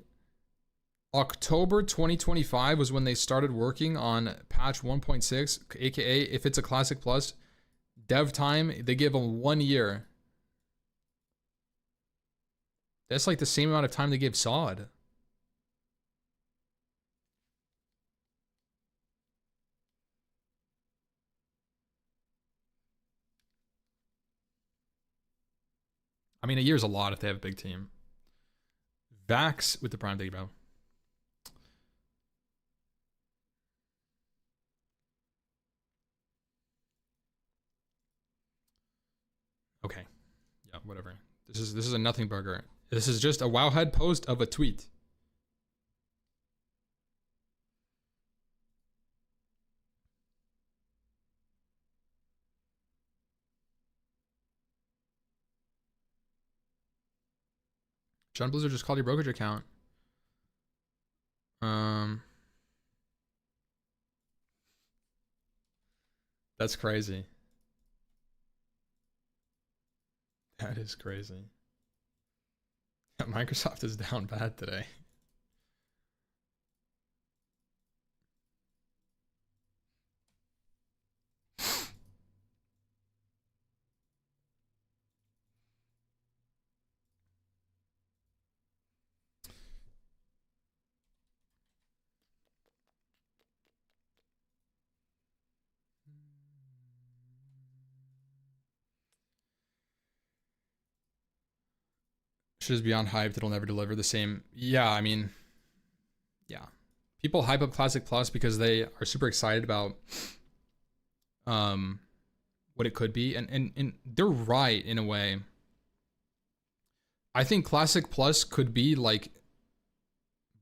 October 2025 was when they started working on patch 1.6, aka if it's a Classic Plus, dev time, they give them 1 year. That's like the same amount of time they gave SOD. I mean, a year's a lot if they have a big team. Vax with the prime, thank you, bro. Okay. Yeah, whatever. This is a nothing burger. This is just a Wowhead post of a tweet. John Blizzard just called your brokerage account. That's crazy. That is crazy. Microsoft is down bad today. Shit is beyond hyped. It'll never deliver the same. Yeah, I mean, yeah. People hype up Classic Plus because they are super excited about what it could be. And they're right in a way. I think Classic Plus could be like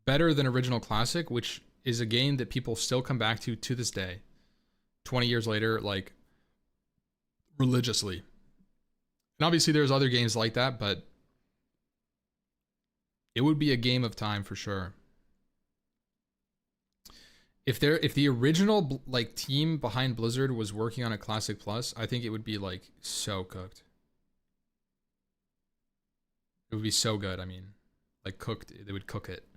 better than Original Classic, which is a game that people still come back to this day. 20 years later, like religiously. And obviously there's other games like that, but it would be a game of time for sure. If the original like team behind Blizzard was working on a Classic Plus, I think it would be like so cooked. It would be so good. I mean, like cooked. They would cook it.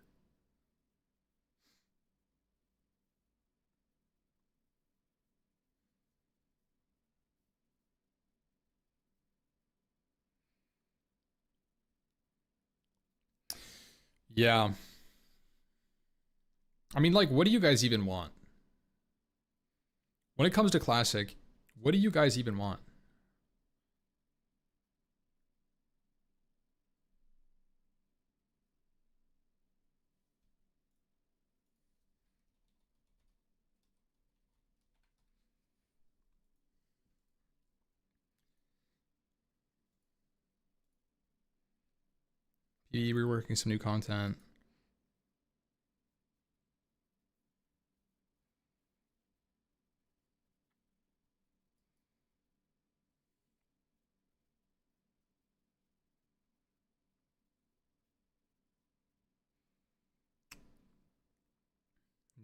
Yeah. I mean, like, what do you guys even want? When it comes to Classic, what do you guys even want? Be reworking some new content.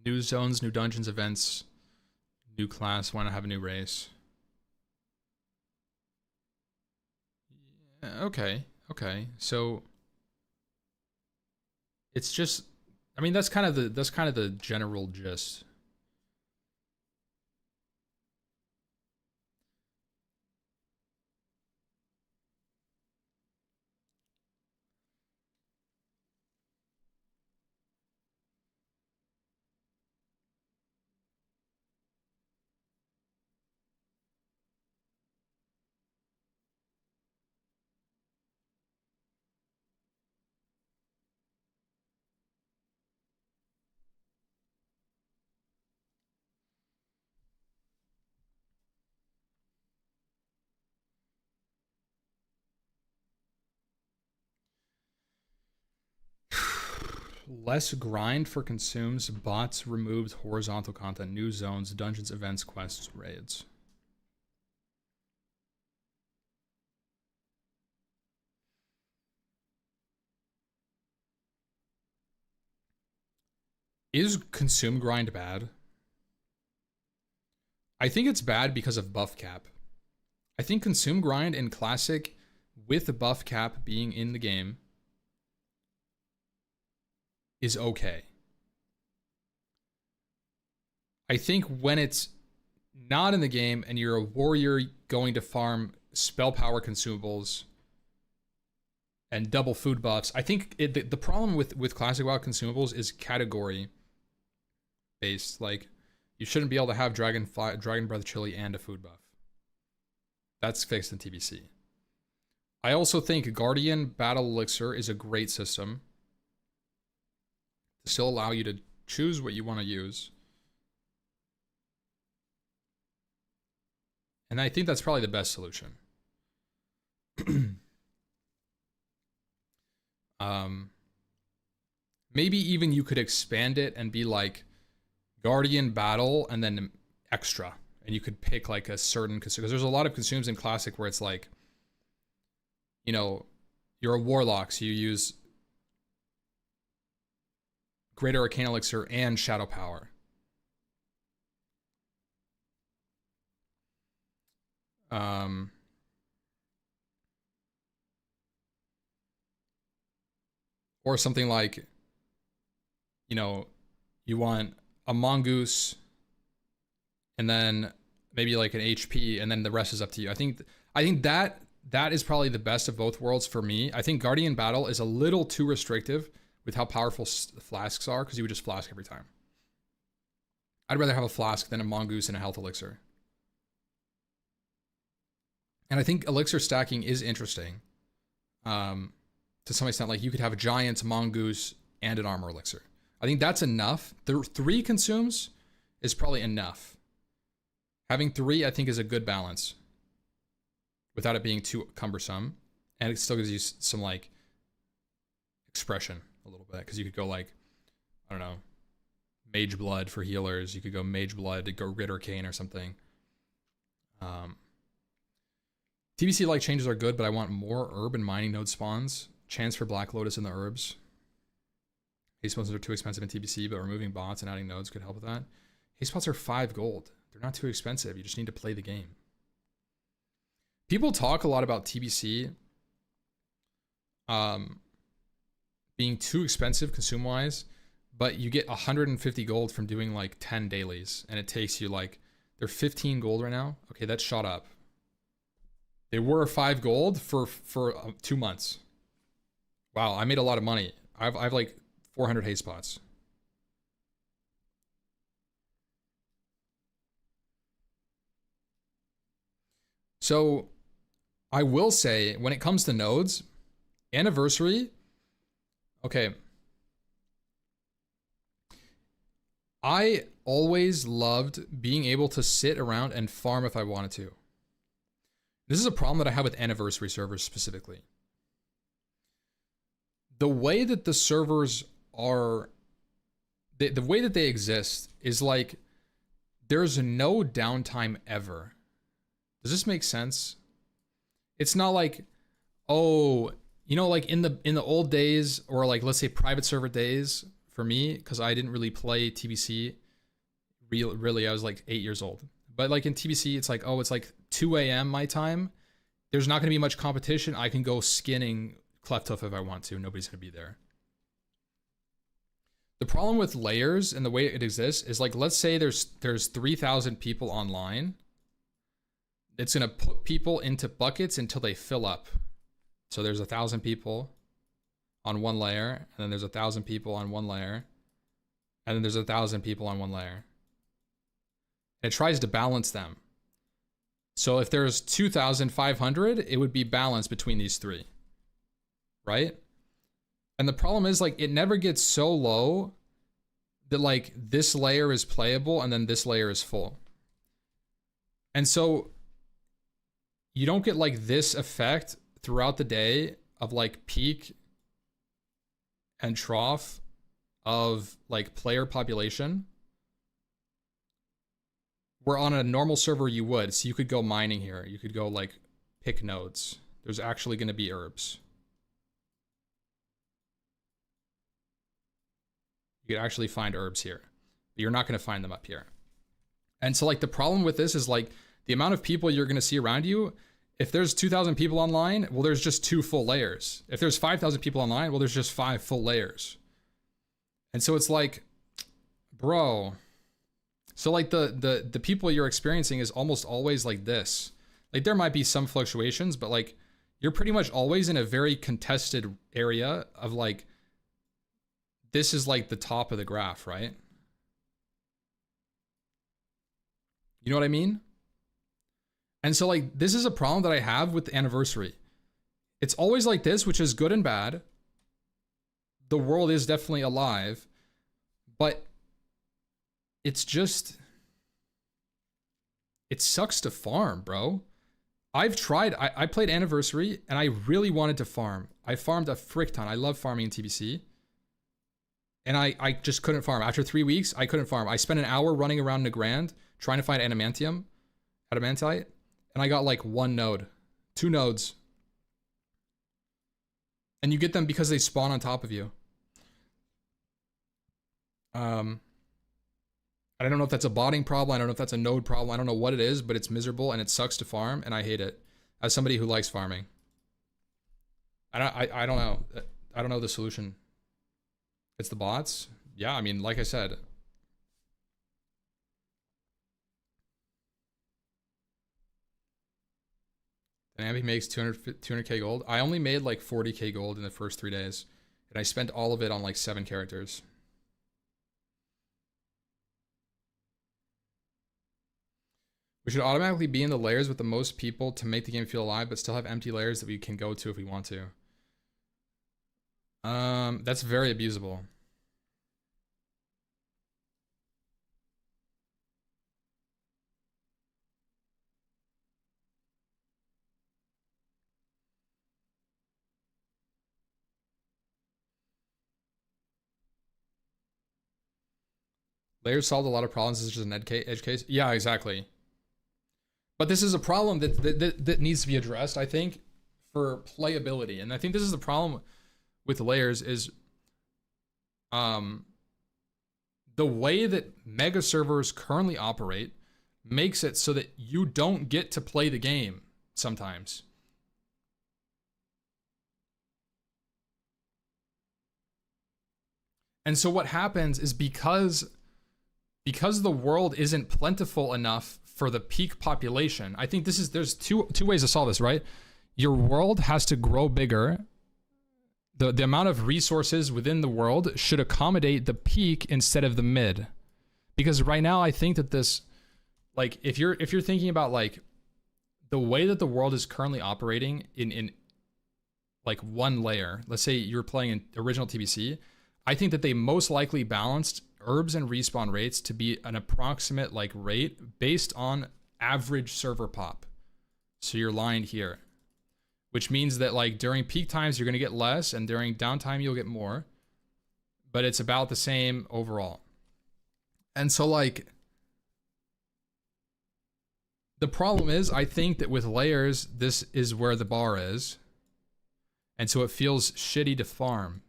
New zones, new dungeons, events, new class. Why not have a new race? Yeah, okay, okay. So it's just, I mean, that's kind of the general gist. Less grind for consumes, bots removed horizontal content, new zones, dungeons, events, quests, raids. Is consume grind bad? I think it's bad because of buff cap. I think consume grind in Classic with the buff cap being in the game is okay. I think when it's not in the game and you're a warrior going to farm spell power consumables and double food buffs, I think the problem with Classic WoW consumables is category based. Like, you shouldn't be able to have Dragon Breath Chili and a food buff. That's fixed in TBC. I also think Guardian Battle Elixir is a great system to still allow you to choose what you want to use. And I think that's probably the best solution. Maybe even you could expand it and be like Guardian Battle and then extra. And you could pick like a certain, because there's a lot of consumes in Classic where it's like, you know, you're a Warlock, so you use Greater Arcane Elixir and Shadow Power. Or something like, you know, you want a Mongoose and then maybe like an HP and then the rest is up to you. I think that is probably the best of both worlds for me. I think Guardian Battle is a little too restrictive with how powerful flasks are, because you would just flask every time. I'd rather have a flask than a Mongoose and a health elixir. And I think elixir stacking is interesting. To some extent, like you could have a giant Mongoose and an armor elixir. I think that's enough. The 3 consumes is probably enough. Having 3, I think, is a good balance without it being too cumbersome. And it still gives you some like expression a little bit, because you could go like, I don't know, Mage Blood for healers. You could go Mage Blood to go Grit Arcane or something. TBC like changes are good, but I want more herb and mining node spawns. Chance for Black Lotus in the herbs. Haste spots are too expensive in TBC, but removing bots and adding nodes could help with that. Haste spots are 5 gold. They're not too expensive. You just need to play the game. People talk a lot about TBC being too expensive consume-wise, but you get 150 gold from doing like 10 dailies, and it takes you like, they're 15 gold right now. Okay, that's shot up. They were 5 gold for 2 months. Wow, I made a lot of money. I've like 400 haste spots. So I will say, when it comes to nodes, Anniversary, okay. I always loved being able to sit around and farm if I wanted to. This is a problem that I have with Anniversary servers specifically. The way that the servers are, the way that they exist is like, there's no downtime ever. Does this make sense? It's not like, oh, you know, like in the old days, or like, let's say private server days for me, because I didn't really play TBC really, I was like 8 years old. But like in TBC, it's like, oh, it's like 2 a.m. my time. There's not going to be much competition. I can go skinning Cleftuff if I want to. Nobody's going to be there. The problem with layers and the way it exists is like, let's say there's 3,000 people online. It's going to put people into buckets until they fill up. So there's 1,000 people on one layer, and then there's 1,000 people on one layer, and then there's 1,000 people on one layer. It tries to balance them. So if there's 2,500, it would be balanced between these three, right? And the problem is, like, it never gets so low that like this layer is playable and then this layer is full. And so you don't get like this effect throughout the day of like peak and trough of like player population, where on a normal server you would. So you could go mining here. You could go like pick nodes. There's actually going to be herbs. You could actually find herbs here, but you're not going to find them up here. And so like the problem with this is like the amount of people you're going to see around you. If there's 2,000 people online, well, there's just 2 full layers. If there's 5,000 people online, well, there's just 5 full layers. And so it's like, bro. So like the people you're experiencing is almost always like this. Like there might be some fluctuations, but like you're pretty much always in a very contested area of like, this is like the top of the graph, right? You know what I mean? And so like, this is a problem that I have with the anniversary. It's always like this, which is good and bad. The world is definitely alive, but it's just, it sucks to farm, bro. I've tried, I played Anniversary and I really wanted to farm. I farmed a frick ton. I love farming in TBC. And I just couldn't farm. After 3 weeks, I couldn't farm. I spent an hour running around Nagrand trying to find adamantite, and I got like 1 node, 2 nodes. And you get them because they spawn on top of you. I don't know if that's a botting problem. I don't know if that's a node problem. I don't know what it is, but it's miserable and it sucks to farm, and I hate it as somebody who likes farming. I don't know. I don't know the solution. It's the bots. Yeah, I mean, like I said. Dynamic makes 200k gold. I only made like 40k gold in the first 3 days, and I spent all of it on like 7 characters. We should automatically be in the layers with the most people to make the game feel alive, but still have empty layers that we can go to if we want to. That's very abusable. Layers solved a lot of problems. This is just an edge case. Yeah, exactly. But this is a problem that needs to be addressed, I think, for playability. And I think this is the problem with layers is the way that mega servers currently operate makes it so that you don't get to play the game sometimes. And so what happens is because the world isn't plentiful enough for the peak population, I think there's two ways to solve this, right? Your world has to grow bigger. The amount of resources within the world should accommodate the peak instead of the mid. Because right now I think that this, like, if you're thinking about like the way that the world is currently operating in like one layer, let's say you're playing in original TBC, I think that they most likely balanced herbs and respawn rates to be an approximate like rate based on average server pop. So you're lined here, which means that like during peak times you're going to get less and during downtime you'll get more, but it's about the same overall. And so like the problem is, I think that with layers this is where the bar is, and so it feels shitty to farm.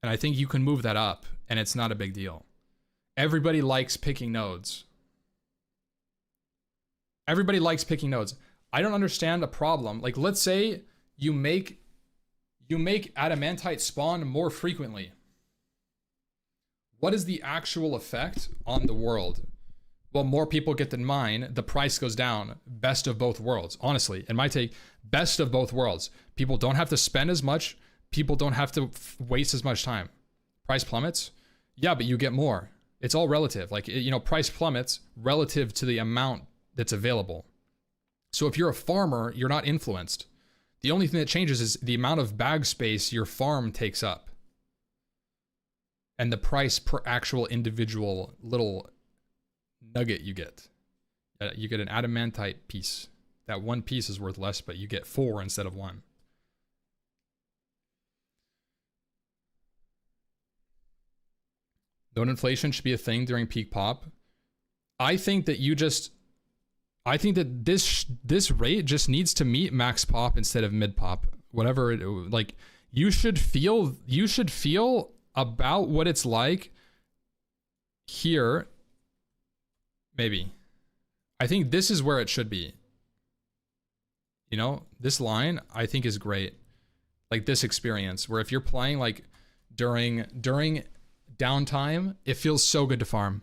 And I think you can move that up, and it's not a big deal. Everybody likes picking nodes. Everybody likes picking nodes. I don't understand the problem. Like, let's say you make adamantite spawn more frequently. What is the actual effect on the world? Well, more people get than mine, the price goes down. Best of both worlds. Honestly, in my take, best of both worlds. People don't have to spend as much. People don't have to waste as much time. Price plummets? Yeah, but you get more. It's all relative. Like, you know, price plummets relative to the amount that's available. So if you're a farmer, you're not influenced. The only thing that changes is the amount of bag space your farm takes up. And the price per actual individual little nugget you get. You get an adamantite piece. That one piece is worth less, but you get 4 instead of 1. Node inflation should be a thing during peak pop. I think that this rate just needs to meet max pop instead of mid pop. Whatever it, like, you should feel about what it's like here. Maybe. I think this is where it should be. You know, this line I think is great. Like this experience where if you're playing like during downtime, it feels so good to farm.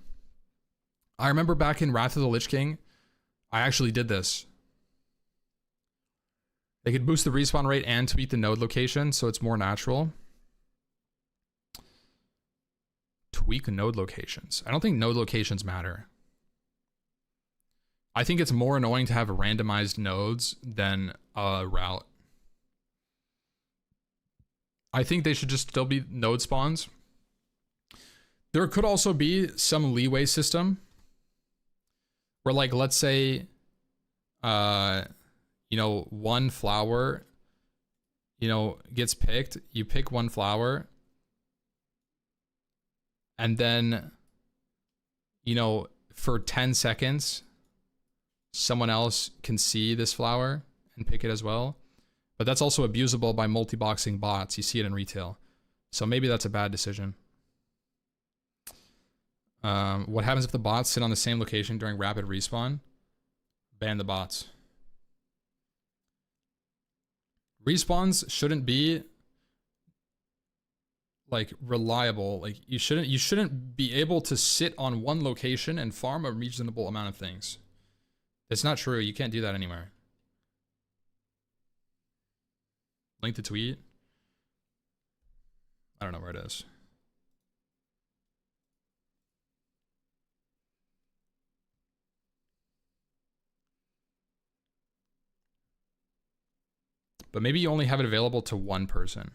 I remember back in Wrath of the Lich King, I actually did this. They could boost the respawn rate and tweak the node location so it's more natural. Tweak node locations. I don't think node locations matter. I think it's more annoying to have randomized nodes than a route. I think they should just still be node spawns. There could also be some leeway system where, like, let's say, you know, one flower, you know, gets picked. You pick one flower, and then, you know, for 10 seconds, someone else can see this flower and pick it as well. But that's also abusable by multi-boxing bots. You see it in retail. So maybe that's a bad decision. What happens if the bots sit on the same location during rapid respawn? Ban the bots. Respawns shouldn't be like reliable. Like you shouldn't be able to sit on one location and farm a reasonable amount of things. It's not true. You can't do that anywhere. Link to tweet. I don't know where it is. But maybe you only have it available to one person.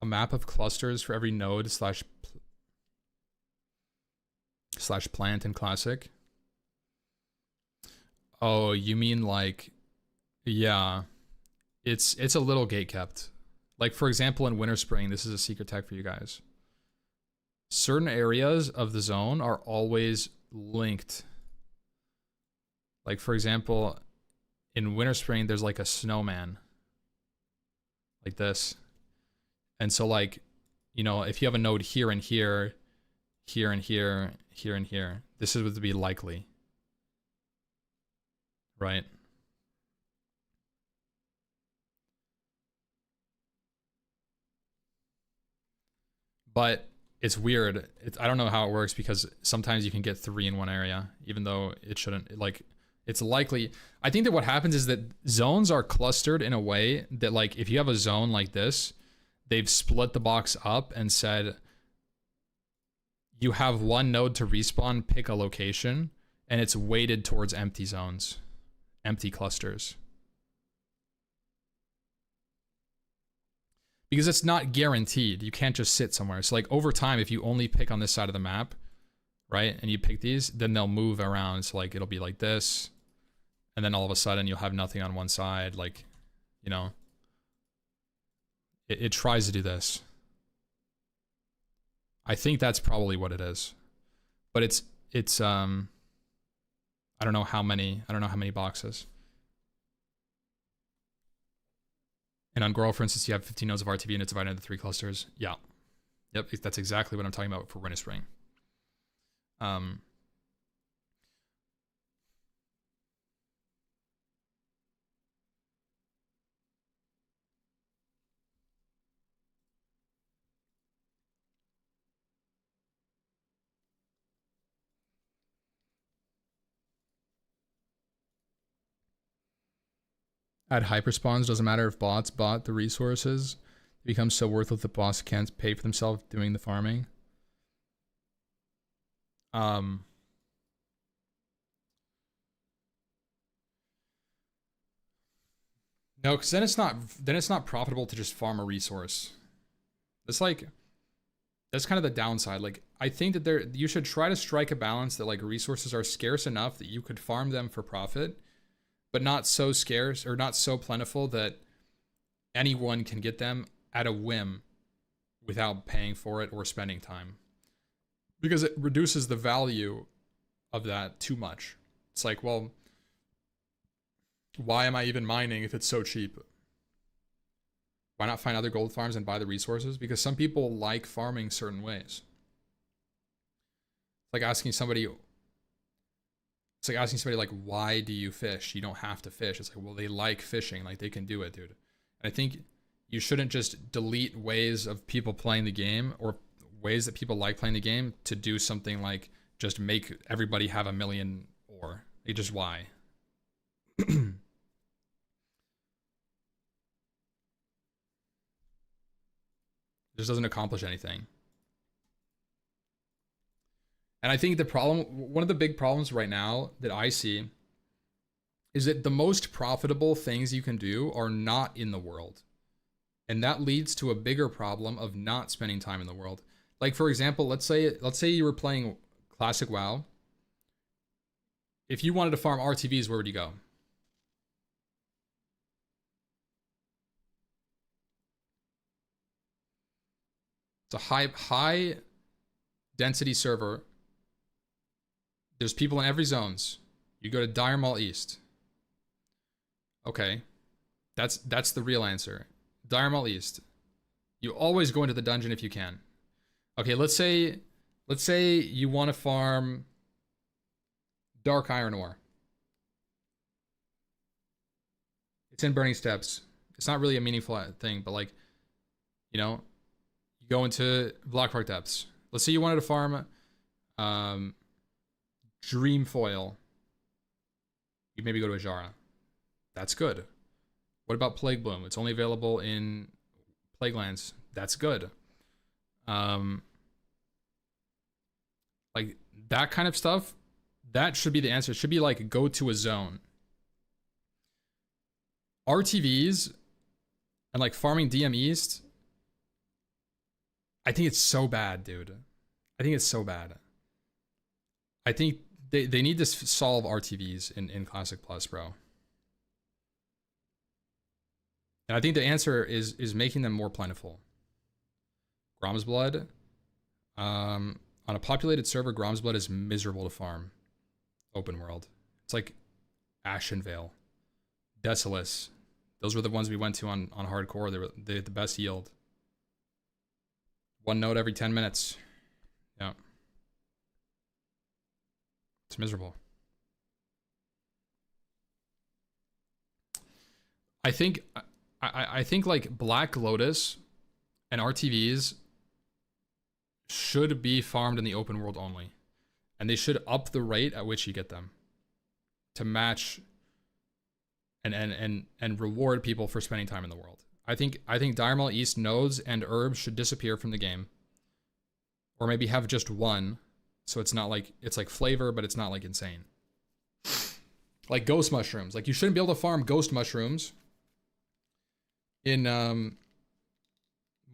A map of clusters for every node slash plant in Classic. Oh, you mean like, yeah, it's a little gate kept. Like, for example, in Winter Spring, this is a secret tech for you guys. Certain areas of the zone are always linked. Like, for example, in Winter Spring, there's like a snowman. Like this. And so, like, you know, if you have a node here and here, here and here, here and here, this is what would be likely. Right? But it's weird. I don't know how it works because sometimes you can get 3 in one area, even though it shouldn't. Like, it's likely. I think that what happens is that zones are clustered in a way that, like, if you have a zone like this, they've split the box up and said, you have one node to respawn, pick a location, and it's weighted towards empty zones, empty clusters. Because it's not guaranteed. You can't just sit somewhere. So like over time, if you only pick on this side of the map, right, and you pick these, then they'll move around. So like it'll be like this, and then all of a sudden you'll have nothing on one side. Like, you know, it tries to do this. I think that's probably what it is, but it's I don't know how many boxes. And on Grow, for instance, you have 15 nodes of RTB and it's divided into 3 clusters. Yeah. Yep, that's exactly what I'm talking about for Winter Spring. Add hyperspawns. Doesn't matter if bots bought the resources. It becomes so worthless the boss can't pay for themselves doing the farming. No, because then it's not profitable to just farm a resource. It's like, that's kind of the downside. Like, I think that you should try to strike a balance that like resources are scarce enough that you could farm them for profit, but not so scarce or not so plentiful that anyone can get them at a whim without paying for it or spending time. Because it reduces the value of that too much. It's like, well, why am I even mining if it's so cheap? Why not find other gold farms and buy the resources? Because some people like farming certain ways. It's like asking somebody It's like asking somebody like, why do you fish? You don't have to fish. It's like, well, they like fishing. Like they can do it, dude. And I think you shouldn't just delete ways of people playing the game or ways that people like playing the game to do something like just make everybody have 1,000,000 ore. Like just why? Just doesn't accomplish anything. And I think one of the big problems right now that I see is that the most profitable things you can do are not in the world. And that leads to a bigger problem of not spending time in the world. Like for example, let's say you were playing classic WoW. If you wanted to farm RTVs, where would you go? It's a high density server. There's people in every zones. You go to Dire Mall East. Okay. That's the real answer. Dire Mall East. You always go into the dungeon if you can. Okay, let's say you want to farm Dark Iron Ore. It's in Burning Steppes. It's not really a meaningful thing, but like, you know, you go into Blackrock Depths. Let's say you wanted to farm Dreamfoil. You maybe go to Ajara. That's good. What about Plague Bloom? It's only available in Plaguelands. That's good. Like that kind of stuff, that should be the answer. It should be like go to a zone. RTVs and like farming DM East, I think it's so bad, dude. I think it's so bad. I think they need to solve RTVs in Classic Plus, bro. And I think the answer is making them more plentiful. Grom's Blood. On a populated server, Grom's Blood is miserable to farm. Open world. It's like Ashenvale. Desolus. Those were the ones we went to on hardcore. They had the best yield. One node every 10 minutes. Yeah. It's miserable. I think like Black Lotus and RTVs should be farmed in the open world only. And they should up the rate at which you get them to match and reward people for spending time in the world. I think Dire Mall East nodes and herbs should disappear from the game. Or maybe have just one. So it's not like, it's like flavor, but it's not like insane. Like ghost mushrooms. Like you shouldn't be able to farm ghost mushrooms in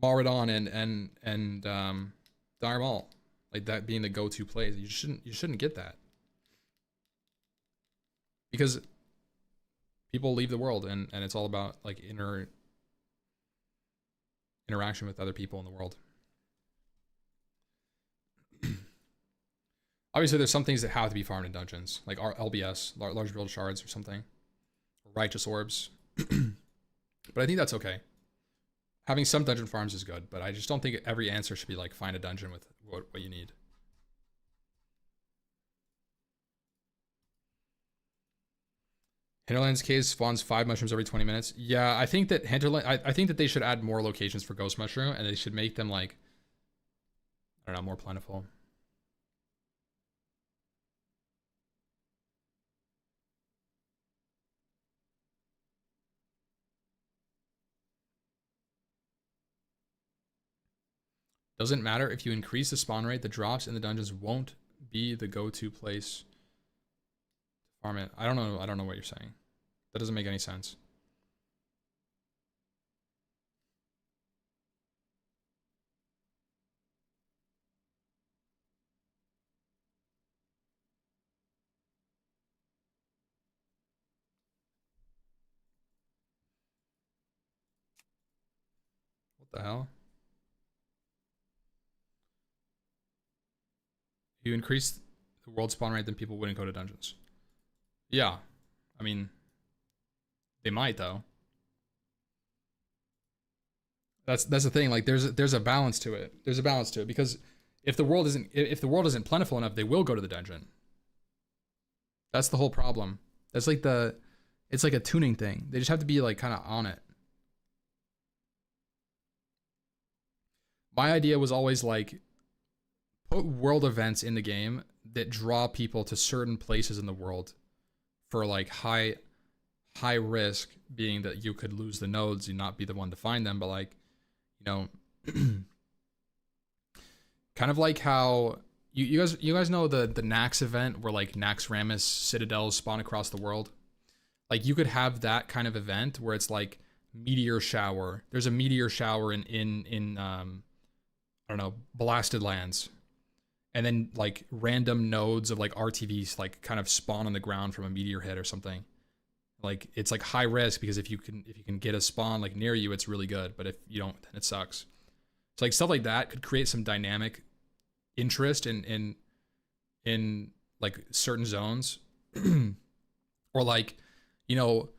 Maradon and Dire Mall. Like that being the go-to place. You shouldn't get that. Because people leave the world and it's all about like interaction with other people in the world. Obviously, there's some things that have to be farmed in dungeons, like LBS, large build shards or something, or righteous orbs. But I think that's okay. Having some dungeon farms is good, but I just don't think every answer should be like find a dungeon with what you need. Hinterlands Cave spawns 5 mushrooms every 20 minutes. Yeah, I think that I think that they should add more locations for ghost mushroom, and they should make them like, I don't know, more plentiful. Doesn't matter if you increase the spawn rate, the drops in the dungeons won't be the go-to place to farm it. I don't know what you're saying. That doesn't make any sense. What the hell? You increase the world spawn rate, then people wouldn't go to dungeons. Yeah. I mean, they might though. That's the thing. Like there's a balance to it. There's a balance to it because if the world isn't plentiful enough, they will go to the dungeon. That's the whole problem. That's like it's like a tuning thing. They just have to be like kind of on it. My idea was always like put world events in the game that draw people to certain places in the world for like high risk, being that you could lose the nodes and not be the one to find them, but like, you know, kind of like how you guys know the Nax event where like Nax Ramus citadels spawn across the world. Like you could have that kind of event where it's like meteor shower. There's a meteor shower in I don't know, blasted lands. And then like random nodes of like RTVs like kind of spawn on the ground from a meteor hit or something. Like it's like high risk because if you can get a spawn like near you, it's really good. But if you don't, then it sucks. So like stuff like that could create some dynamic interest in like certain zones. Or like, you know,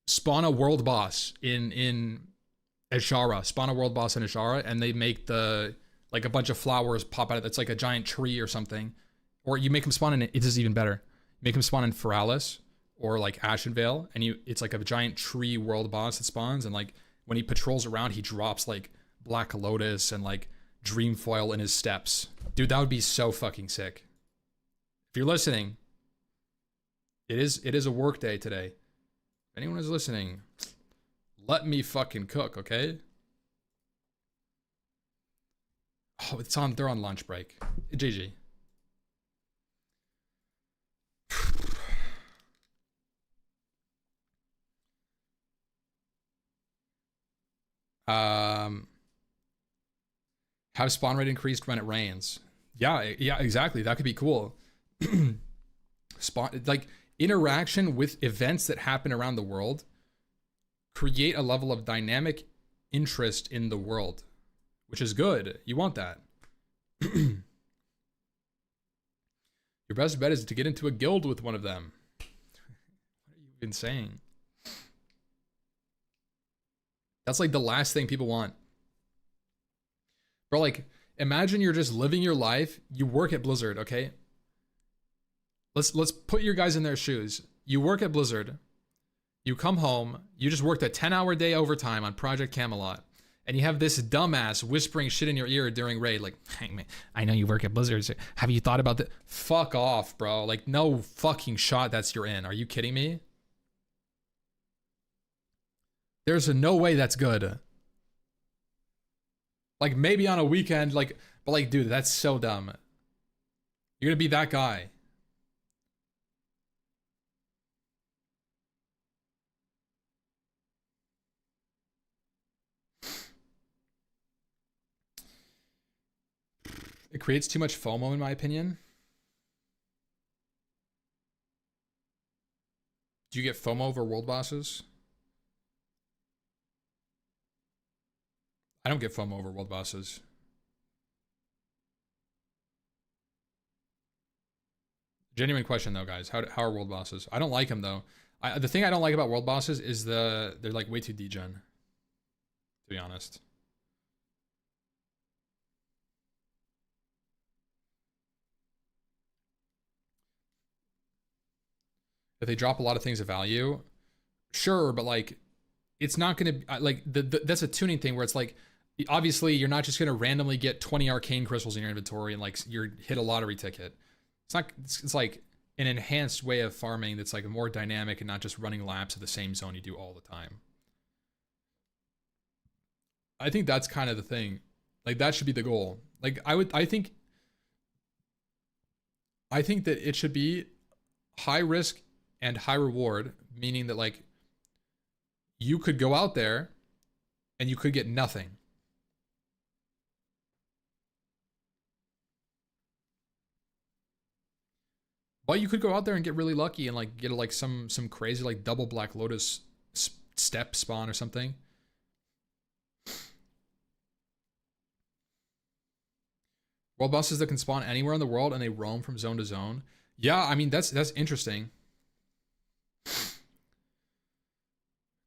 spawn a world boss in Ashara, spawn a world boss in Ashara, and they make the like a bunch of flowers pop out of it. It's like a giant tree or something. Or you make them spawn in it. It's even better. Make them spawn in Feralis or like Ashenvale, and it's like a giant tree world boss that spawns, and like when he patrols around, he drops like Black Lotus and like Dreamfoil in his steps. Dude, that would be so fucking sick. If you're listening, it is a work day today. If anyone is listening, let me fucking cook, okay? Oh, they're on lunch break. GG. Have spawn rate increased when it rains. Yeah, exactly. That could be cool. Spawn, like interaction with events that happen around the world create a level of dynamic interest in the world, which is good. You want that. Your best bet is to get into a guild with one of them. What are you even saying? That's like the last thing people want. Bro, like, imagine you're just living your life. You work at Blizzard, okay? Let's put your guys in their shoes. You work at Blizzard. You come home. You just worked a 10-hour day overtime on Project Camelot. And you have this dumbass whispering shit in your ear during raid. Like, hey, man, I know you work at Blizzard. So have you thought about that? Fuck off, bro. Like, no fucking shot that's you're in. Are you kidding me? There's no way that's good. Like, maybe on a weekend, like, but like, dude, that's so dumb. You're gonna be that guy. It creates too much FOMO, in my opinion. Do you get FOMO over world bosses? I don't get FOMO over world bosses. Genuine question though, guys. How are world bosses? I don't like them though. The thing I don't like about world bosses is they're like way too degen. To be honest. If they drop a lot of things of value, sure, but like, it's not gonna like that's a tuning thing where it's like, obviously you're not just gonna randomly get 20 arcane crystals in your inventory and like you're hit a lottery ticket. It's not. It's like an enhanced way of farming that's like more dynamic and not just running laps of the same zone you do all the time. I think that's kind of the thing. Like that should be the goal. Like I think that it should be high risk and high reward, meaning that like you could go out there and you could get nothing. But you could go out there and get really lucky and like get like some crazy like double Black Lotus step spawn or something. World bosses that can spawn anywhere in the world and they roam from zone to zone. Yeah, I mean that's interesting.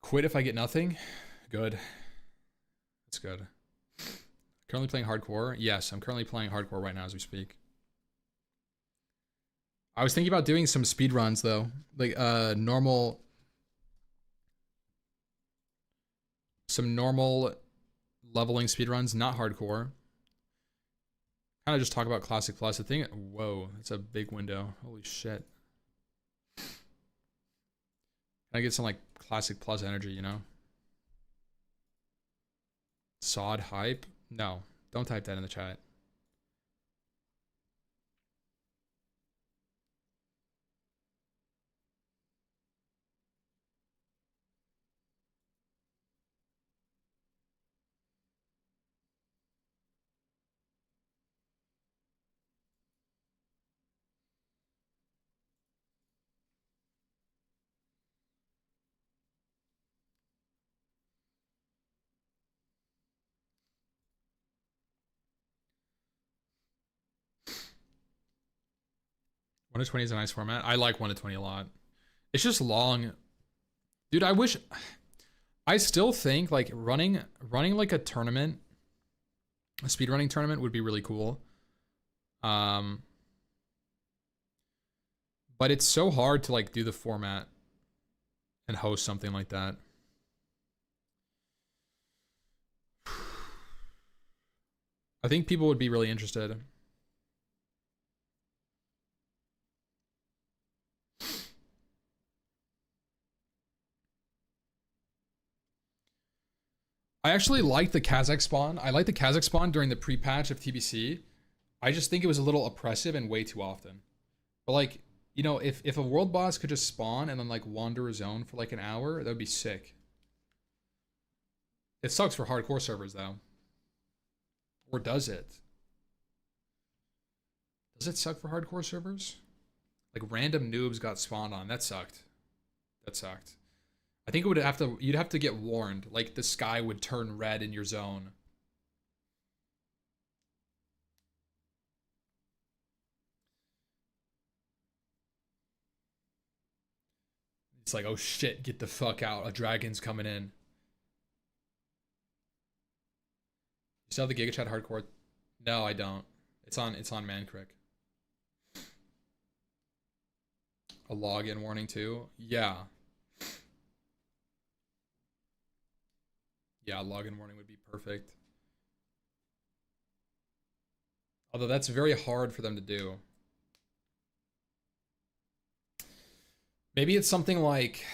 Quit if I get nothing. Good. That's good. Currently playing hardcore. Yes, I'm currently playing hardcore right now as we speak. I was thinking about doing some speed runs though, like normal, some normal leveling speed runs, not hardcore. Kind of just talk about Classic Plus. The thing, whoa, it's a big window. Holy shit. Can I get some like Classic Plus energy, you know? Sod hype? No, don't type that in the chat. One to 20 is a nice format. I like 1 to 20 a lot. It's just long. Dude, I still think like running like a tournament, a speedrunning tournament would be really cool. But it's so hard to like do the format and host something like that. I think people would be really interested. I actually like the Kazakh spawn. I like the Kazakh spawn during the pre-patch of TBC. I just think it was a little oppressive and way too often. But like, you know, if a world boss could just spawn and then like wander a zone for like an hour, that would be sick. It sucks for hardcore servers though. Or does it? Does it suck for hardcore servers? Like random noobs got spawned on. That sucked. That sucked. I think it would have to, you'd have to get warned. Like the sky would turn red in your zone. It's like, oh shit, get the fuck out. A dragon's coming in. You still have the GigaChat hardcore? No, I don't. It's on Mancrick. A login warning too? Yeah. Yeah, login warning would be perfect. Although that's very hard for them to do. Maybe it's something like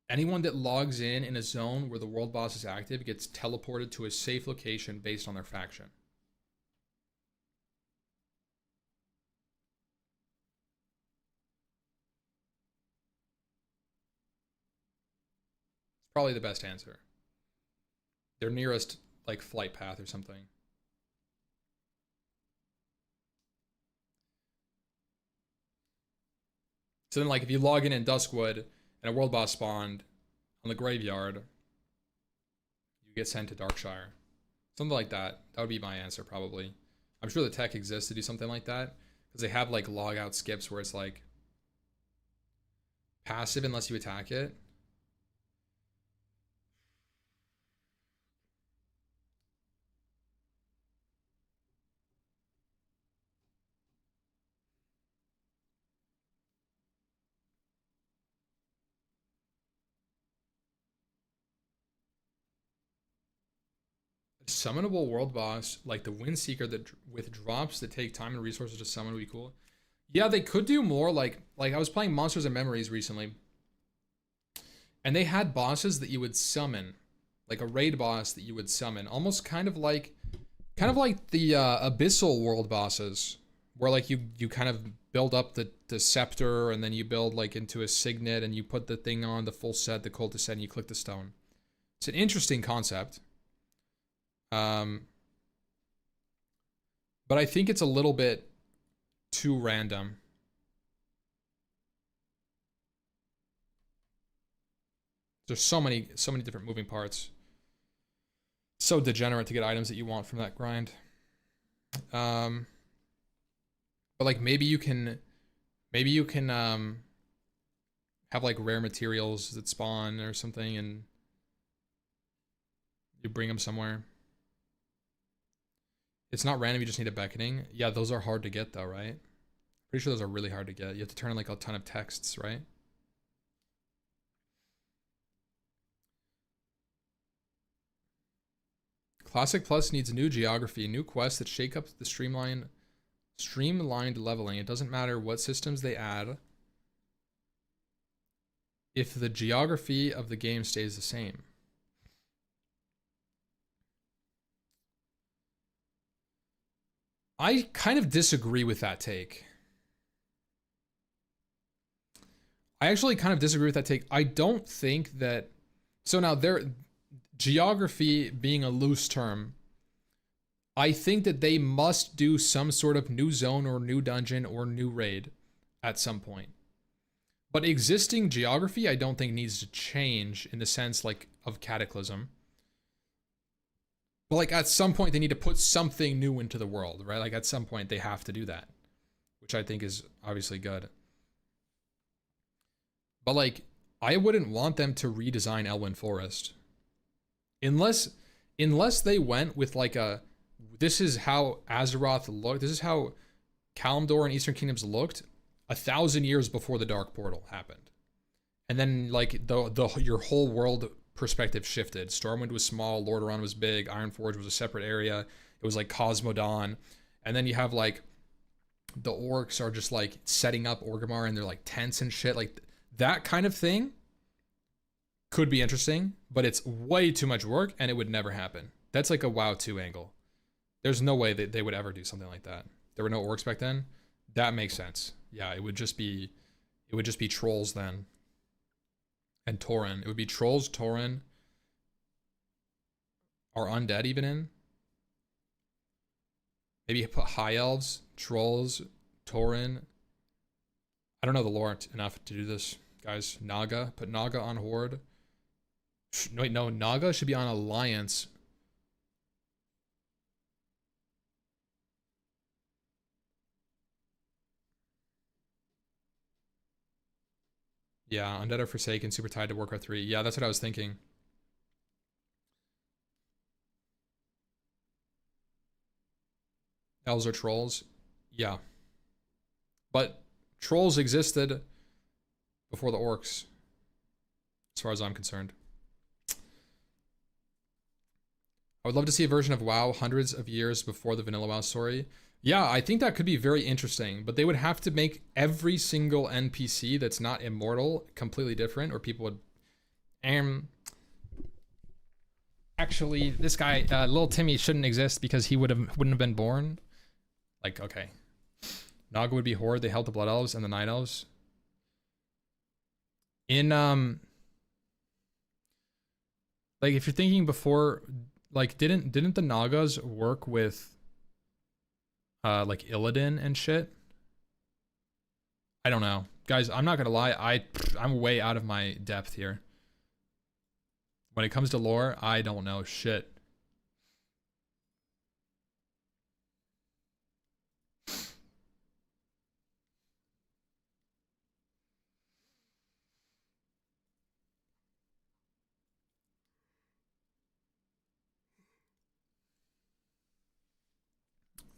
anyone that logs in a zone where the world boss is active gets teleported to a safe location based on their faction. It's probably the best answer. Their nearest like flight path or something. So then like if you log in Duskwood and a world boss spawned on the graveyard, you get sent to Darkshire. Something like that. That would be my answer probably. I'm sure the tech exists to do something like that. Because they have like log out skips where it's like passive unless you attack it. Summonable world boss, like the Windseeker that with drops that take time and resources to summon would be cool. Yeah, they could do more. Like I was playing Monsters and Memories recently, and they had bosses that you would summon, like a raid boss that you would summon, almost kind of like the Abyssal world bosses, where like you kind of build up the scepter and then you build like into a signet and you put the thing on the full set, the cultist set, and you click the stone. It's an interesting concept. But I think it's a little bit too random. There's so many different moving parts. So degenerate to get items that you want from that grind. But like maybe you can have like rare materials that spawn or something and you bring them somewhere. It's not random, you just need a beckoning. Yeah, those are hard to get though, right? Pretty sure those are really hard to get. You have to turn in like a ton of texts, right? Classic Plus needs new geography, new quests that shake up the streamlined leveling. It doesn't matter what systems they add if the geography of the game stays the same. I kind of disagree with that take. I actually kind of disagree with that take. I don't think that... So now, geography being a loose term, I think that they must do some sort of new zone or new dungeon or new raid at some point. But existing geography, I don't think needs to change in the sense like of Cataclysm. But like at some point they need to put something new into the world, right? Like at some point they have to do that, which I think is obviously good. But like I wouldn't want them to redesign Elwyn Forest. Unless they went with like this is how Azeroth looked, this is how Kalimdor and Eastern Kingdoms looked 1,000 years before the Dark Portal happened. And then like your whole world perspective shifted. Stormwind was small, Lordaeron was big, Ironforge was a separate area. It was like Cosmodon. And then you have like the orcs are just like setting up Orgrimmar and they're like tents and shit. Like that kind of thing could be interesting, but it's way too much work and it would never happen. That's like a WoW 2 angle. There's no way that they would ever do something like that. There were no orcs back then. That makes sense. Yeah, it would just be trolls then. And Tauren. It would be trolls, Tauren. Are undead even in? Maybe put high elves, trolls, Tauren. I don't know the lore enough to do this, guys. Naga. Put Naga on Horde. Wait, no, Naga should be on Alliance. Yeah, Undead are Forsaken, super tied to Warcraft 3. Yeah, that's what I was thinking. Elves are trolls? Yeah. But trolls existed before the orcs, as far as I'm concerned. I would love to see a version of WoW hundreds of years before the vanilla WoW story. Yeah, I think that could be very interesting, but they would have to make every single NPC that's not immortal completely different, or people would... Actually, this guy, little Timmy, shouldn't exist because he wouldn't have been born. Like, okay. Naga would be Horde, they held the Blood Elves and the Night Elves. In, like, if you're thinking before... Like, didn't the Nagas work with... like Illidan and shit? I don't know. Guys, I'm not gonna lie, I'm way out of my depth here. When it comes to lore, I don't know shit.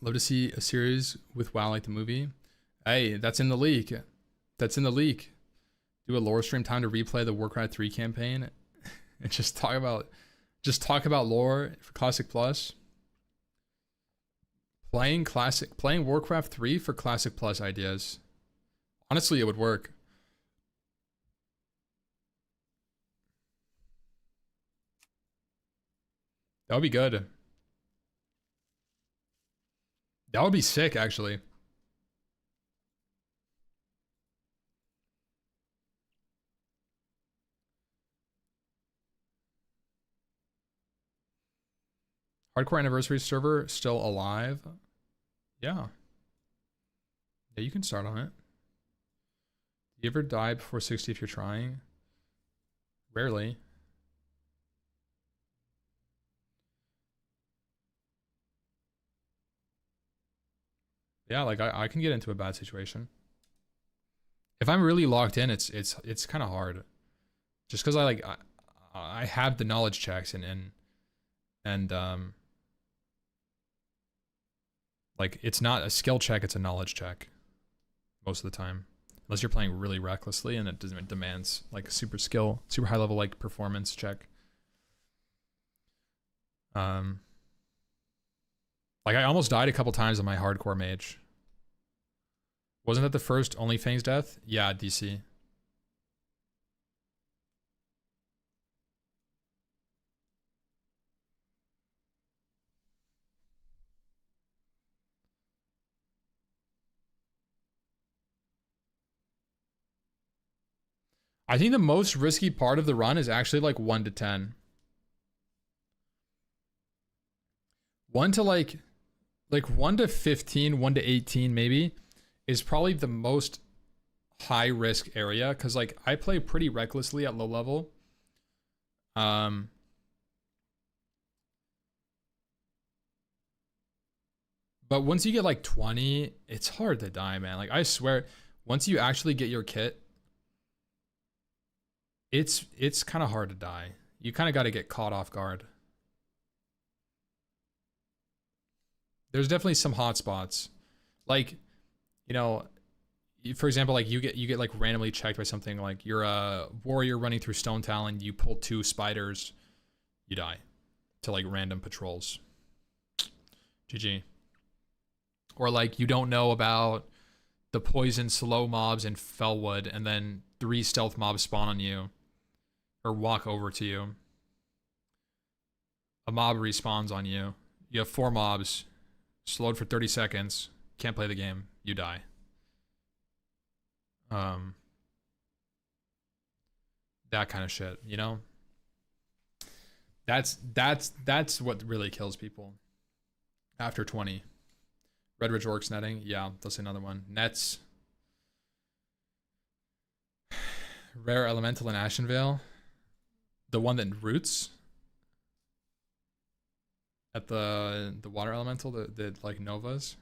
Love to see a series with WoW like the movie. Hey, that's in the leak. That's in the leak. Do a lore stream time to replay the Warcraft 3 campaign and just talk about lore for Classic Plus. Playing Warcraft 3 for Classic Plus ideas. Honestly, it would work. That would be good. That would be sick, actually. Hardcore Anniversary server still alive? Yeah. Yeah, you can start on it. Do you ever die before 60 if you're trying? Rarely. Yeah, like I can get into a bad situation. If I'm really locked in, it's kind of hard. Just because I have the knowledge checks and Like, it's not a skill check, it's a knowledge check. Most of the time. Unless you're playing really recklessly and it demands like a super high level like performance check. Like I almost died a couple times on my hardcore mage. Wasn't that the first Only Fangs death? Yeah, DC. I think the most risky part of the run is actually like 1 to 10. 1 to like 1 to 15, 1 to 18 maybe is probably the most high risk area because like I play pretty recklessly at low level. But once you get like 20, it's hard to die, man. Like I swear, once you actually get your kit, it's kind of hard to die. You kind of got to get caught off guard. There's definitely some hot spots. Like, you know, for example, like you get like randomly checked by something like you're a warrior running through Stone Talon, you pull 2 spiders, you die to like random patrols. GG. Or like you don't know about the poison slow mobs in Fellwood and then 3 stealth mobs spawn on you or walk over to you. A mob respawns on you. You have 4 mobs, slowed for 30 seconds, can't play the game, you die. That kind of shit, you know? That's what really kills people. After 20. Red Ridge Orcs netting, yeah, that's another one. Nets. Rare Elemental in Ashenvale. The one that roots at the water elemental, the like Novas.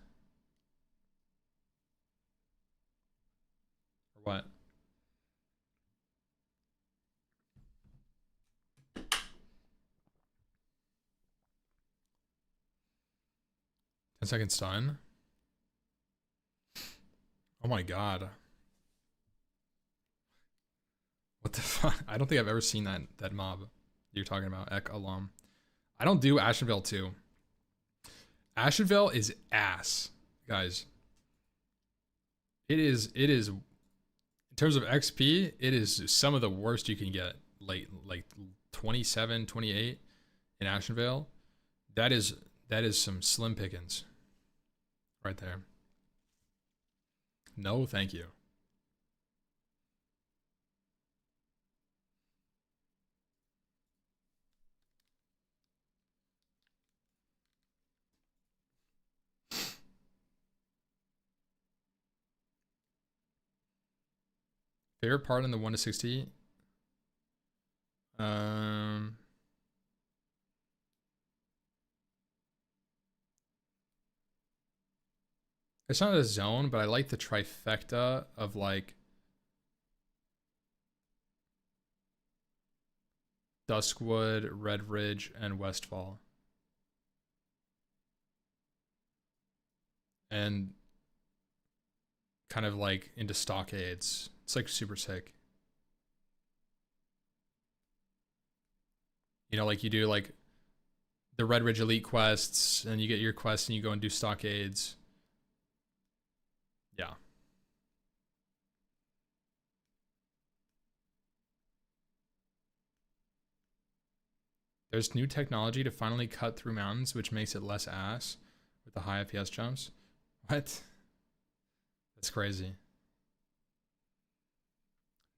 Or what? Ten-second stun. Oh my god. What the fuck? I don't think I've ever seen that mob you're talking about, Ek Alum. I don't do Ashenvale 2. Ashenvale is ass, guys. It is in terms of XP, it is some of the worst you can get. Like 27, 28 in Ashenvale. That is some slim pickings right there. No, thank you. Favorite part in the 1 to 60? It's not a zone, but I like the trifecta of like Duskwood, Red Ridge, and Westfall. And kind of like into stockades. It's like super sick. You know, like you do like the Red Ridge Elite quests, and you get your quests and you go and do stockades. Yeah. There's new technology to finally cut through mountains, which makes it less ass with the high FPS jumps. What? That's crazy.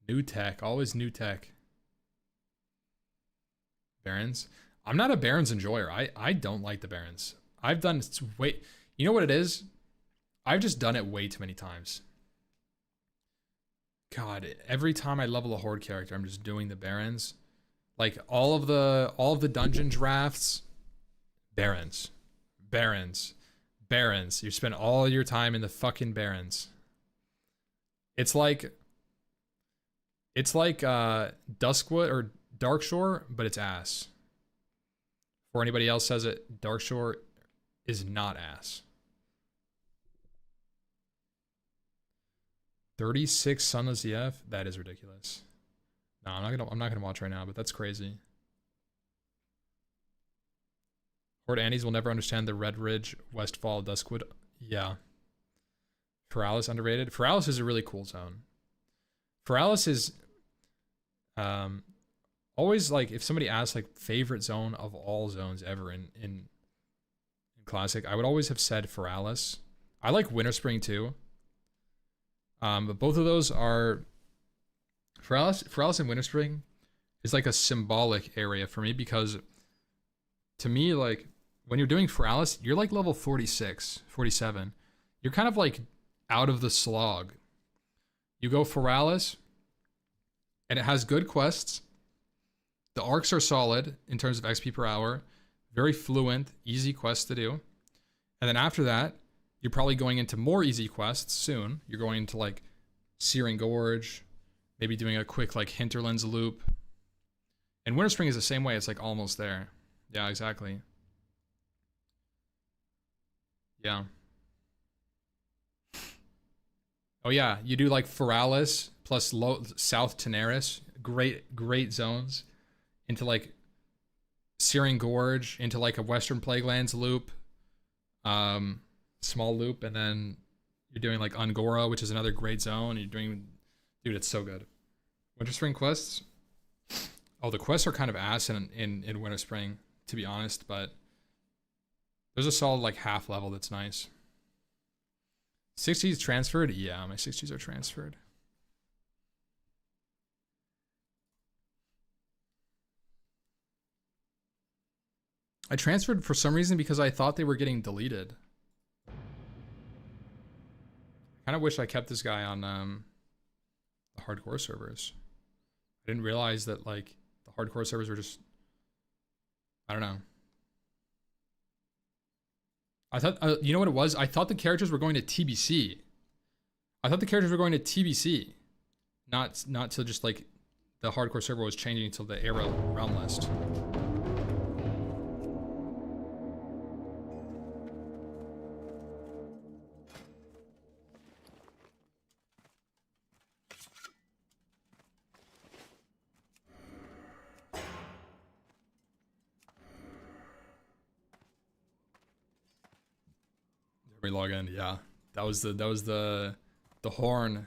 New tech, always new tech. Barons. I'm not a Barons enjoyer. I don't like the Barons. I've done way. You know what it is? I've just done it way too many times. God, every time I level a horde character, I'm just doing the Barons. Like all of the dungeon drafts, Barons. Barons. Barons. You spend all your time in the fucking Barons. It's like Duskwood or Darkshore, but it's ass. Or anybody else says it, Darkshore is not ass. 36 Sunless EF? That is ridiculous. No, I'm not gonna watch right now, but that's crazy. Horde Andes will never understand the Red Ridge, Westfall, Duskwood. Yeah. Feralis underrated. Feralis is a really cool zone. Feralis is always like, if somebody asks like favorite zone of all zones ever in Classic, I would always have said Feralis. I like Winter Spring too. But both of those are Feralis and Winter Spring is like a symbolic area for me, because to me, like when you're doing Feralis, you're like level 46, 47. You're kind of like out of the slog. You go Feralis, and it has good quests. The arcs are solid in terms of XP per hour. Very fluent, easy quests to do. And then after that, you're probably going into more easy quests soon. You're going into like Searing Gorge, maybe doing a quick like Hinterlands loop. And Winter Spring is the same way. It's like almost there. Yeah, exactly. Yeah. Oh yeah, you do like Feralis plus South Tenaris. Great zones. Into like Searing Gorge, into like a Western Plaguelands loop. Small loop, and then you're doing like Ungora, which is another great zone. You're doing, dude, it's so good. Winter Spring quests. Oh, the quests are kind of ass in Winter Spring, to be honest, but there's a solid like half level that's nice. 60s transferred? Yeah, my 60s are transferred. I transferred for some reason because I thought they were getting deleted. I kind of wish I kept this guy on the hardcore servers. I didn't realize that like the hardcore servers were just, I don't know. I thought, you know what it was? I thought the characters were going to TBC. I thought the characters were going to TBC. Not till just like the hardcore server was changing until the Era realm list. We log in, yeah. That was the horn.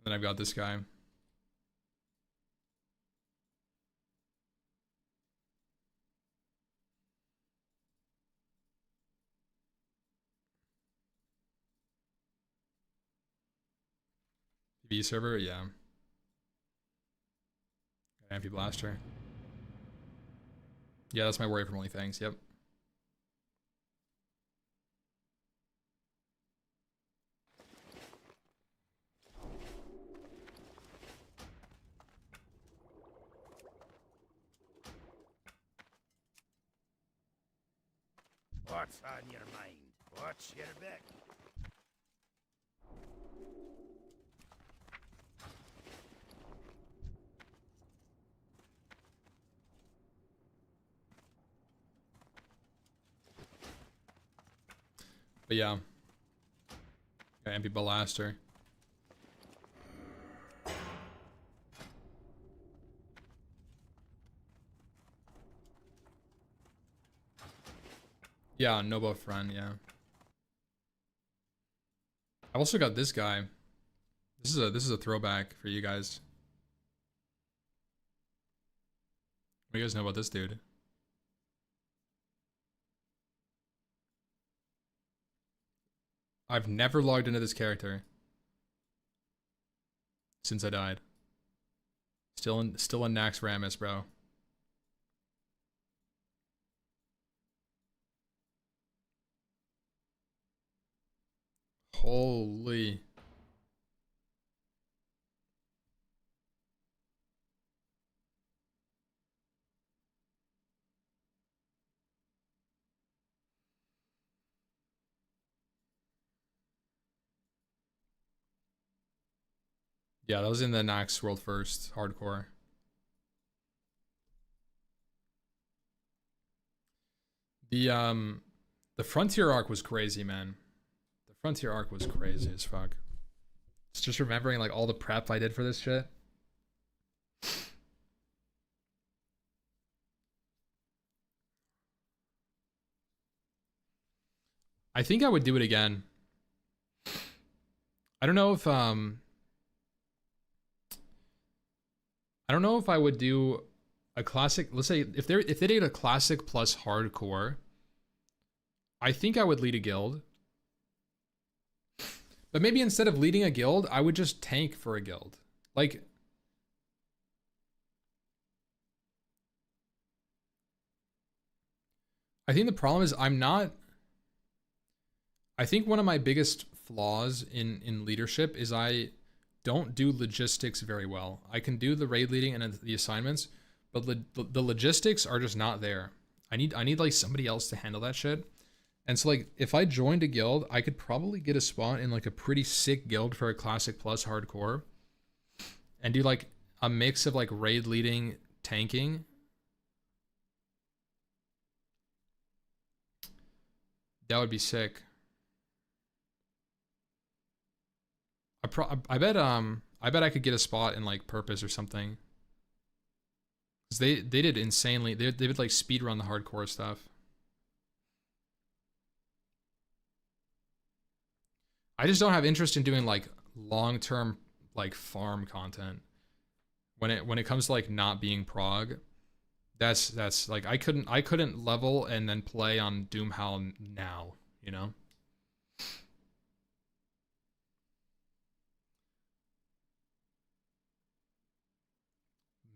Then I've got this guy. V server, yeah. Ampy Blaster. Yeah, that's my worry from Only Things, yep. What's on your mind? What's your back? But yeah. Ampy Blaster. Yeah, no buff run, yeah. I've also got this guy. This is a throwback for you guys. What do you guys know about this dude? I've never logged into this character since I died. Still in Nax Ramus, bro. Holy. Yeah, that was in the Nax World First hardcore. The Frontier arc was crazy, man. The Frontier arc was crazy as fuck. It's just remembering like all the prep I did for this shit. I think I would do it again. I don't know if I don't know if I would do a classic. Let's say if they did a classic plus hardcore, I think I would lead a guild. But maybe instead of leading a guild, I would just tank for a guild. Like, I think the problem is I think one of my biggest flaws in leadership is I don't do logistics very well. I can do the raid leading and the assignments, but the logistics are just not there. I need like somebody else to handle that shit. And so like if I joined a guild, I could probably get a spot in like a pretty sick guild for a classic plus hardcore and do like a mix of like raid leading, tanking. That would be sick. I bet I could get a spot in like Purpose or something. Cause they did insanely. They would like speed run the hardcore stuff. I just don't have interest in doing like long-term like farm content. When it comes to like not being prog, that's like I couldn't level and then play on Doomhowl now, you know?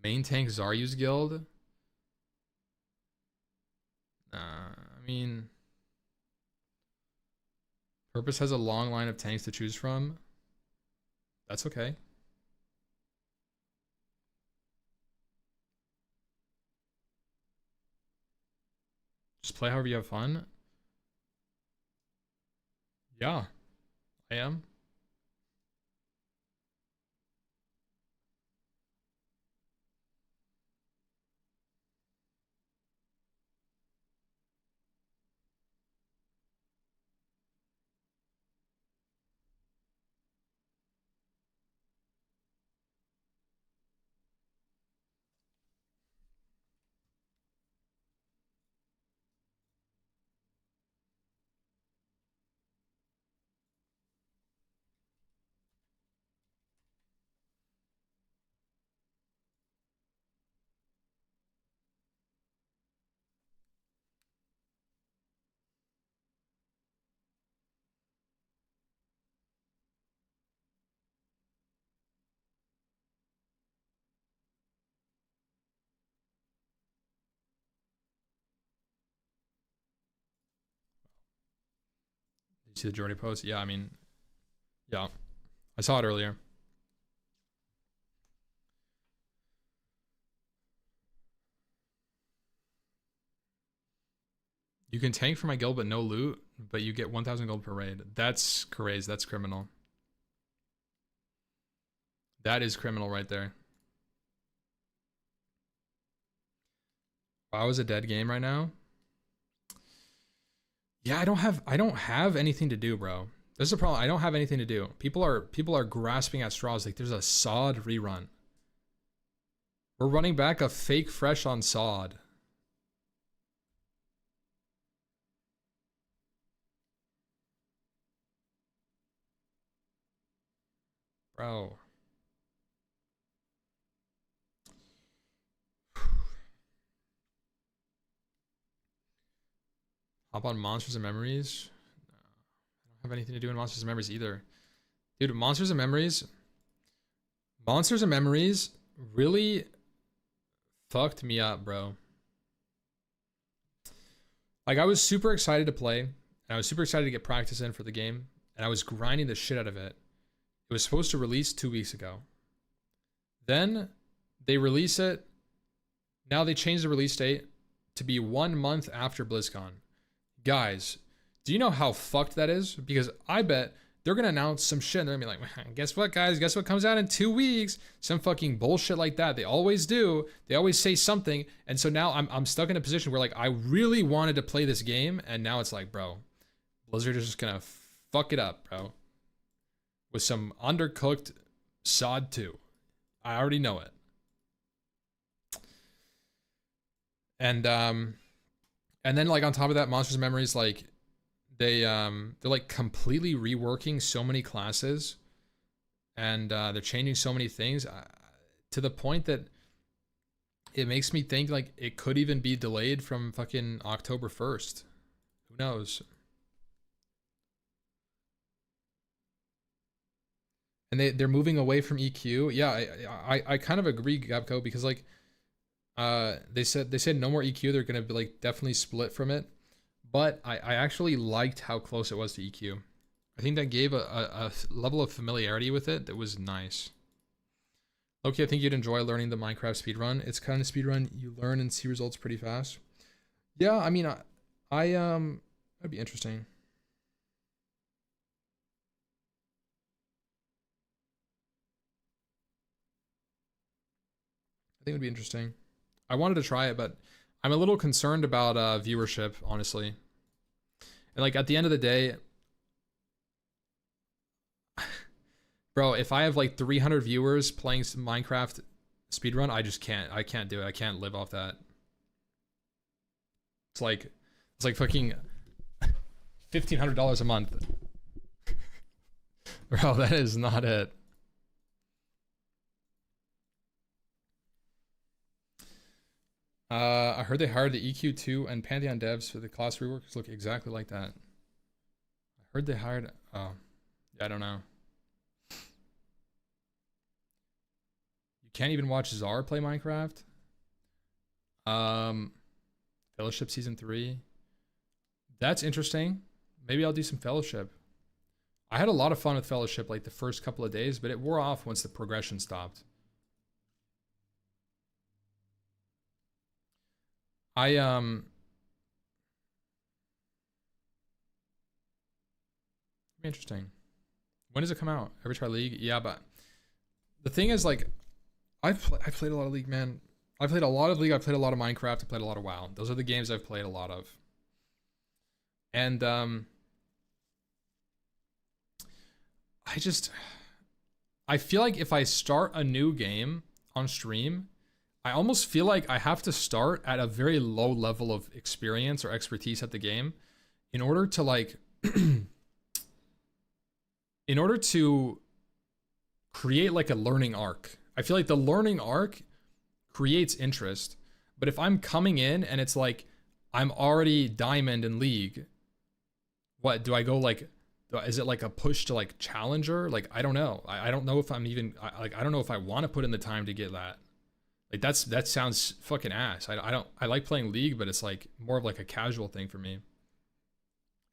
Main tank Zaryu's guild? I mean, Purpose has a long line of tanks to choose from. That's okay. Just play however you have fun. Yeah, I am. Did you see the Jordy post? Yeah, I mean, yeah. I saw it earlier. You can tank for my guild but no loot, but you get 1,000 gold per raid. That's crazy. That's criminal. That is criminal right there. WoW is a dead game right now. Yeah, I don't have anything to do, bro. This is the problem. I don't have anything to do. People are grasping at straws. Like there's a SOD rerun. We're running back a fake fresh on SOD. Bro. Hop on Monsters and Memories. No, I don't have anything to do in Monsters and Memories either. Dude, Monsters and Memories really fucked me up, bro. Like I was super excited to play, and I was super excited to get practice in for the game, and I was grinding the shit out of it. It was supposed to release 2 weeks ago. Then they release it. Now they changed the release date to be 1 month after BlizzCon. Guys, do you know how fucked that is? Because I bet they're gonna announce some shit. And they're gonna be like, guess what, guys? Guess what comes out in 2 weeks? Some fucking bullshit like that. They always do. They always say something. And so now I'm stuck in a position where like I really wanted to play this game, and now it's like, bro, Blizzard is just gonna fuck it up, bro, with some undercooked sod 2. I already know it. And then like on top of that, Monsters and Memories, like they're like completely reworking so many classes, and they're changing so many things to the point that it makes me think like it could even be delayed from fucking October 1st. Who knows? And they're moving away from EQ. Yeah, I kind of agree, Gabco, because like they said no more EQ. They're gonna be like definitely split from it. But I actually liked how close it was to EQ. I think that gave a level of familiarity with it that was nice. Okay, I think you'd enjoy learning the Minecraft speedrun. It's kind of speedrun you learn and see results pretty fast. Yeah, I mean, that'd be interesting. I think it would be interesting. I wanted to try it, but I'm a little concerned about viewership, honestly. And like at the end of the day, bro, if I have like 300 viewers playing some Minecraft speedrun, I can't do it. I can't live off that. It's like fucking $1,500 a month. Bro, that is not it. I heard they hired the EQ2 and Pantheon devs for the class reworks look exactly like that. I heard they hired... Oh, yeah, I don't know. You can't even watch Czar play Minecraft? Fellowship Season 3. That's interesting. Maybe I'll do some Fellowship. I had a lot of fun with Fellowship like the first couple of days, but it wore off once the progression stopped. Interesting. When does it come out? Every Try League? Yeah, but the thing is, like, I've played a lot of League, man. I've played a lot of League. I've played a lot of Minecraft. I've played a lot of WoW. Those are the games I've played a lot of. And I feel like if I start a new game on stream, I almost feel like I have to start at a very low level of experience or expertise at the game in order to like in order to create like a learning arc. I feel like the learning arc creates interest, but if I'm coming in and it's like I'm already diamond in League, what do I go like? Is it like a push to like challenger? Like I don't know. I don't know if I'm even I don't know if I want to put in the time to get that. Like that sounds fucking ass. I like playing League, but it's like more of like a casual thing for me.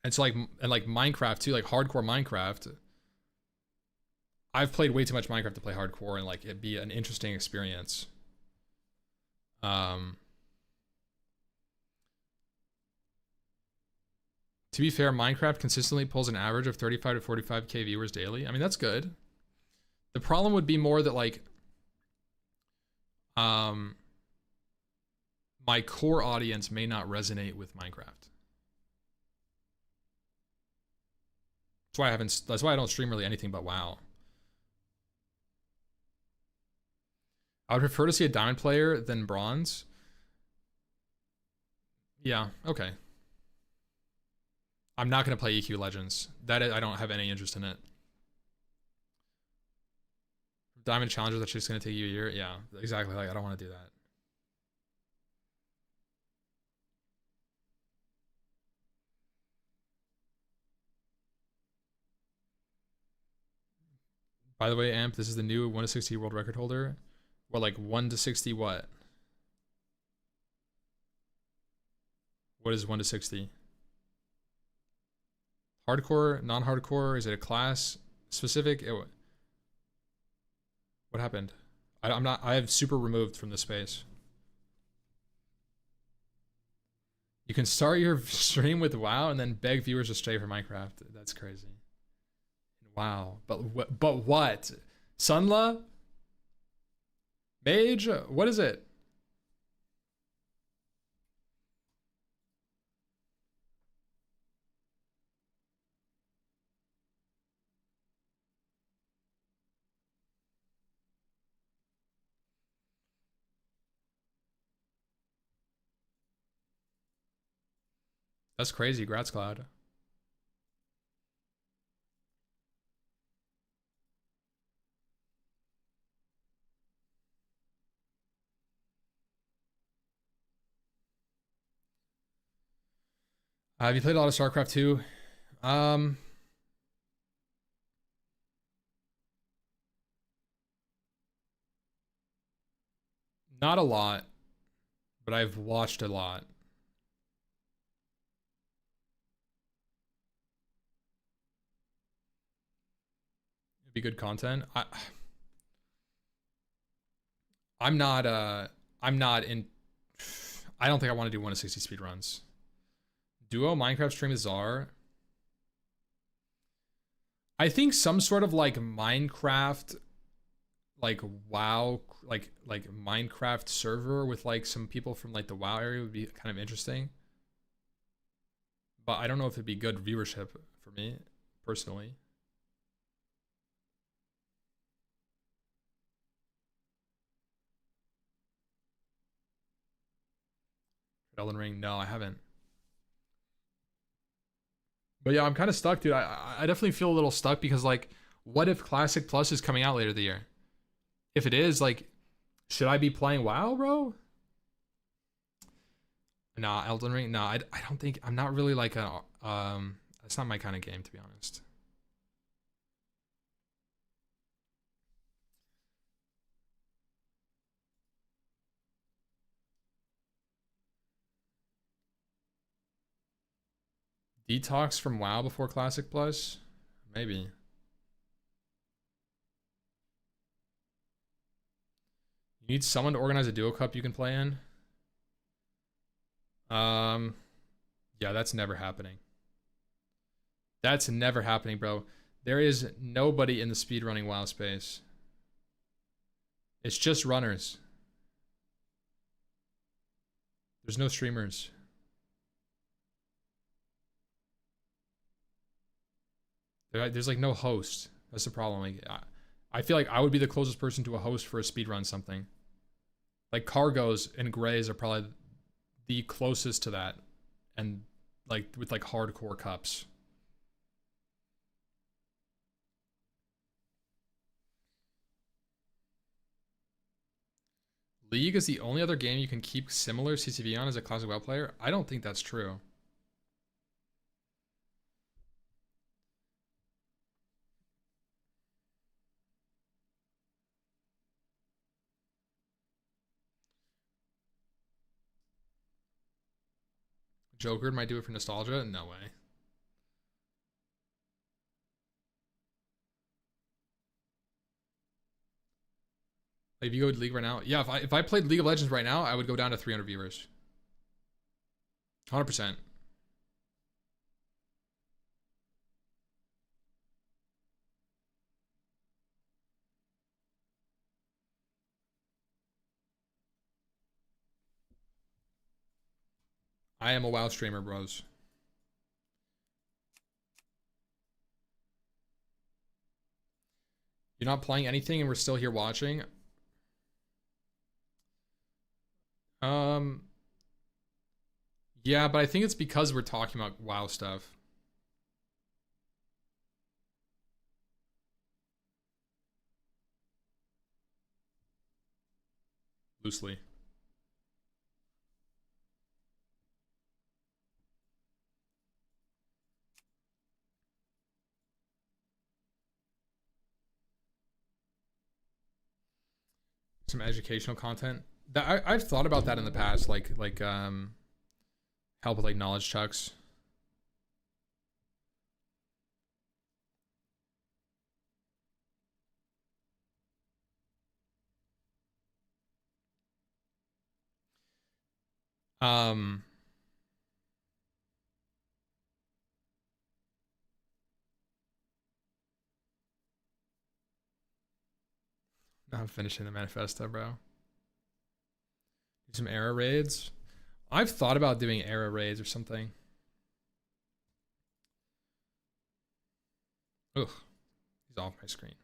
And so like Minecraft too, like hardcore Minecraft. I've played way too much Minecraft to play hardcore and like it'd be an interesting experience. To be fair, Minecraft consistently pulls an average of 35 to 45k viewers daily. I mean, that's good. The problem would be more that like my core audience may not resonate with Minecraft. That's why I don't stream really anything but WoW. I would prefer to see a diamond player than bronze. Yeah, okay. I'm not going to play EQ Legends. I don't have any interest in it. Diamond Challenger, that's just going to take you a year. Yeah, exactly. Like, I don't want to do that. By the way, Amp, this is the new 1 to 60 world record holder. What, like 1 to 60 what? What is 1 to 60? Hardcore, non-hardcore? Is it a class specific? What happened? I have super removed from the space. You can start your stream with WoW and then beg viewers to stay for Minecraft. That's crazy. In Wow. But what? Sunla? Mage? What is it? That's crazy. Grats, Cloud. Have you played a lot of StarCraft 2? Not a lot, but I've watched a lot. It'd be good content. I'm not in. I don't think I want to do 1 to 60 speed runs. Duo Minecraft stream with Czar. I think some sort of like Minecraft, like WoW, like Minecraft server with like some people from like the WoW area would be kind of interesting. But I don't know if it'd be good viewership for me personally. Elden Ring, no, I haven't. But yeah, I'm kind of stuck, dude. I definitely feel a little stuck because like, what if Classic Plus is coming out later the year? If it is, like, should I be playing WoW, bro? Nah, Elden Ring. Nah, I don't think I'm not really like a That's not my kind of game, to be honest. Detox from WoW before Classic Plus? Maybe. You need someone to organize a duo cup you can play in? Yeah, that's never happening. That's never happening, bro. There is nobody in the speedrunning WoW space. It's just runners. There's no streamers. There's like no host. That's the problem. Like, I feel like I would be the closest person to a host for a speedrun something. Like Cargos and Grays are probably the closest to that. And like with like hardcore cups. League is the only other game you can keep similar CCV on as a classic WoW player? I don't think that's true. Joker might do it for nostalgia? No way. Like if you go to League right now, yeah, if I played League of Legends right now, I would go down to 300 viewers. 100%. I am a WoW streamer, bros. You're not playing anything and we're still here watching? Yeah, but I think it's because we're talking about WoW stuff. Loosely. Some educational content. That I've thought about that in the past, like help with like knowledge chucks. Um I'm finishing the manifesto, bro. Do some era raids. I've thought about doing era raids or something. Ugh. He's off my screen.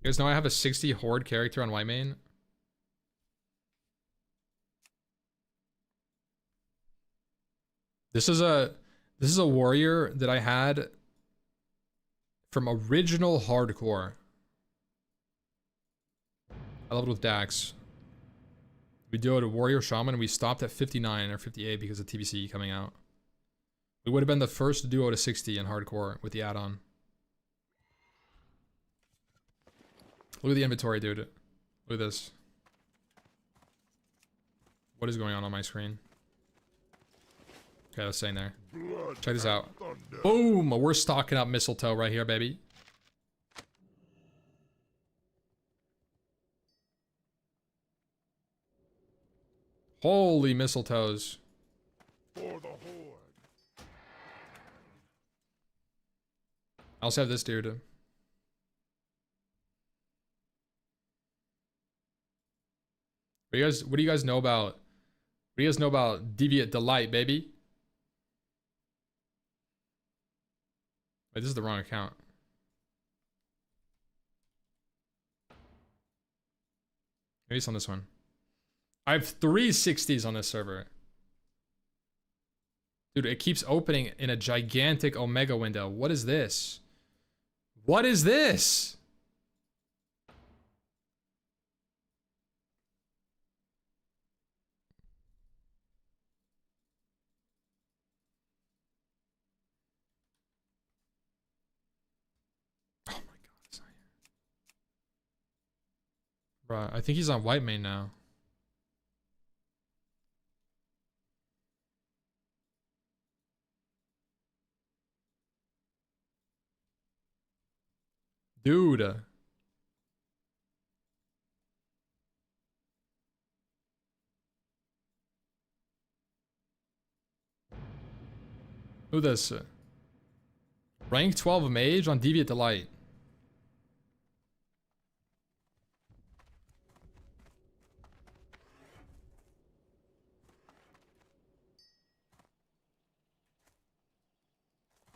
You guys know I have a 60 horde character on white main. This is a warrior that I had from original hardcore. I leveled with Dax. We duoed a warrior shaman. We stopped at 59 or 58 because of TBC coming out. We would have been the first duo to 60 in hardcore with the add-on. Look at the inventory, dude. Look at this. What is going on my screen? Okay, I was saying there. Check this out. Boom! We're stocking up mistletoe right here, baby. Holy mistletoes. For the horde. I also have this dude. What do you guys know about? What do you guys know about Deviant Delight, baby? Wait, this is the wrong account. Maybe it's on this one. I have 360s on this server. Dude, it keeps opening in a gigantic Omega window. What is this? What is this? Oh my god, it's not here. Bruh, I think he's on white main now. Dude. Who this? Rank 12 mage on Deviant Delight.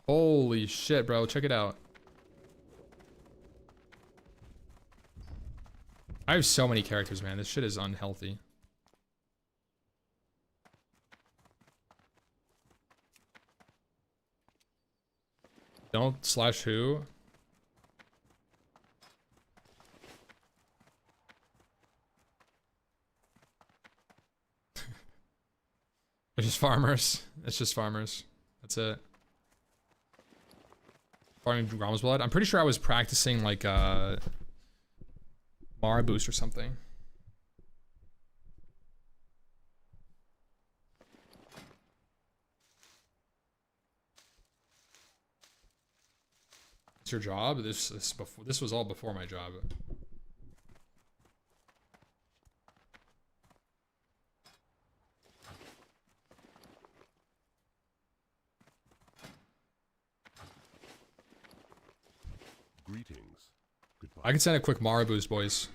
Holy shit, bro. Check it out. I have so many characters, man. This shit is unhealthy. Don't slash who? It's just farmers. It's just farmers. That's it. Farming Grom's Blood. I'm pretty sure I was practicing like Mara boost or something. It's your job. This was all before my job. Greetings. Goodbye. I can send a quick Mara boost, boys.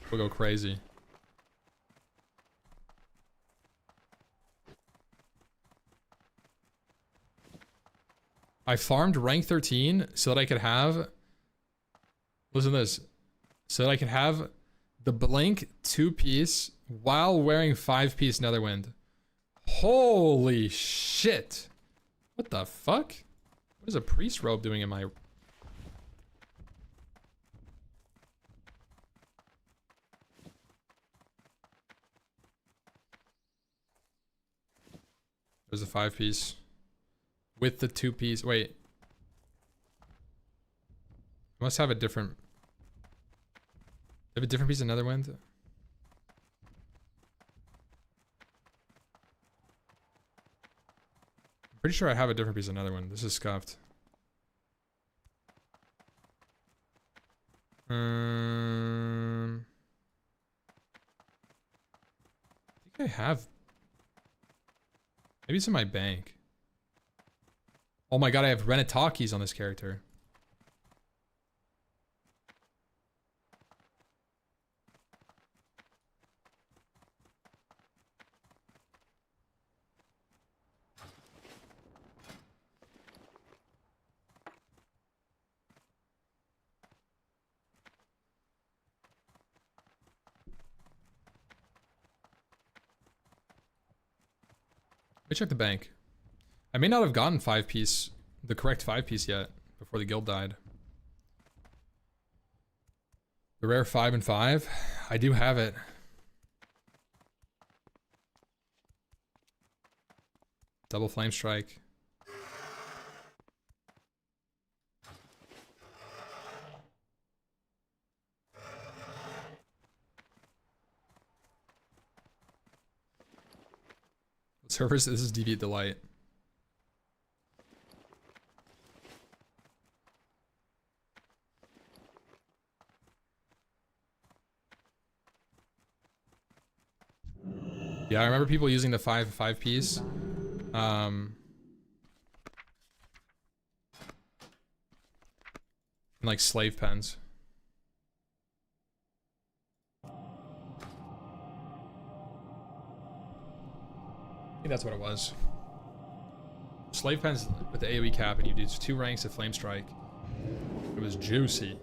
We'll go crazy. I farmed rank 13 so that I could have... Listen to this. So that I could have the Blink 2-piece while wearing 5-piece Netherwind. Holy shit. What the fuck? What is a priest robe doing in my... There's a 5-piece. With the 2-piece. Wait. I must have a different... Have a different piece of Netherwind? I'm pretty sure I have a different piece of Netherwind. This is scuffed. I think I have... Maybe it's in my bank. Oh my god, I have Renatakis on this character. Let me check the bank. I may not have gotten 5-piece, the correct 5-piece yet, before the guild died. The rare 5 and 5? I do have it. Double flame strike. Servers, this is Deviate Delight. Yeah, I remember people using the 5 piece. In like slave pens. I think that's what it was. Slave pens with the AOE cap, and you do 2 ranks of flame strike. It was juicy.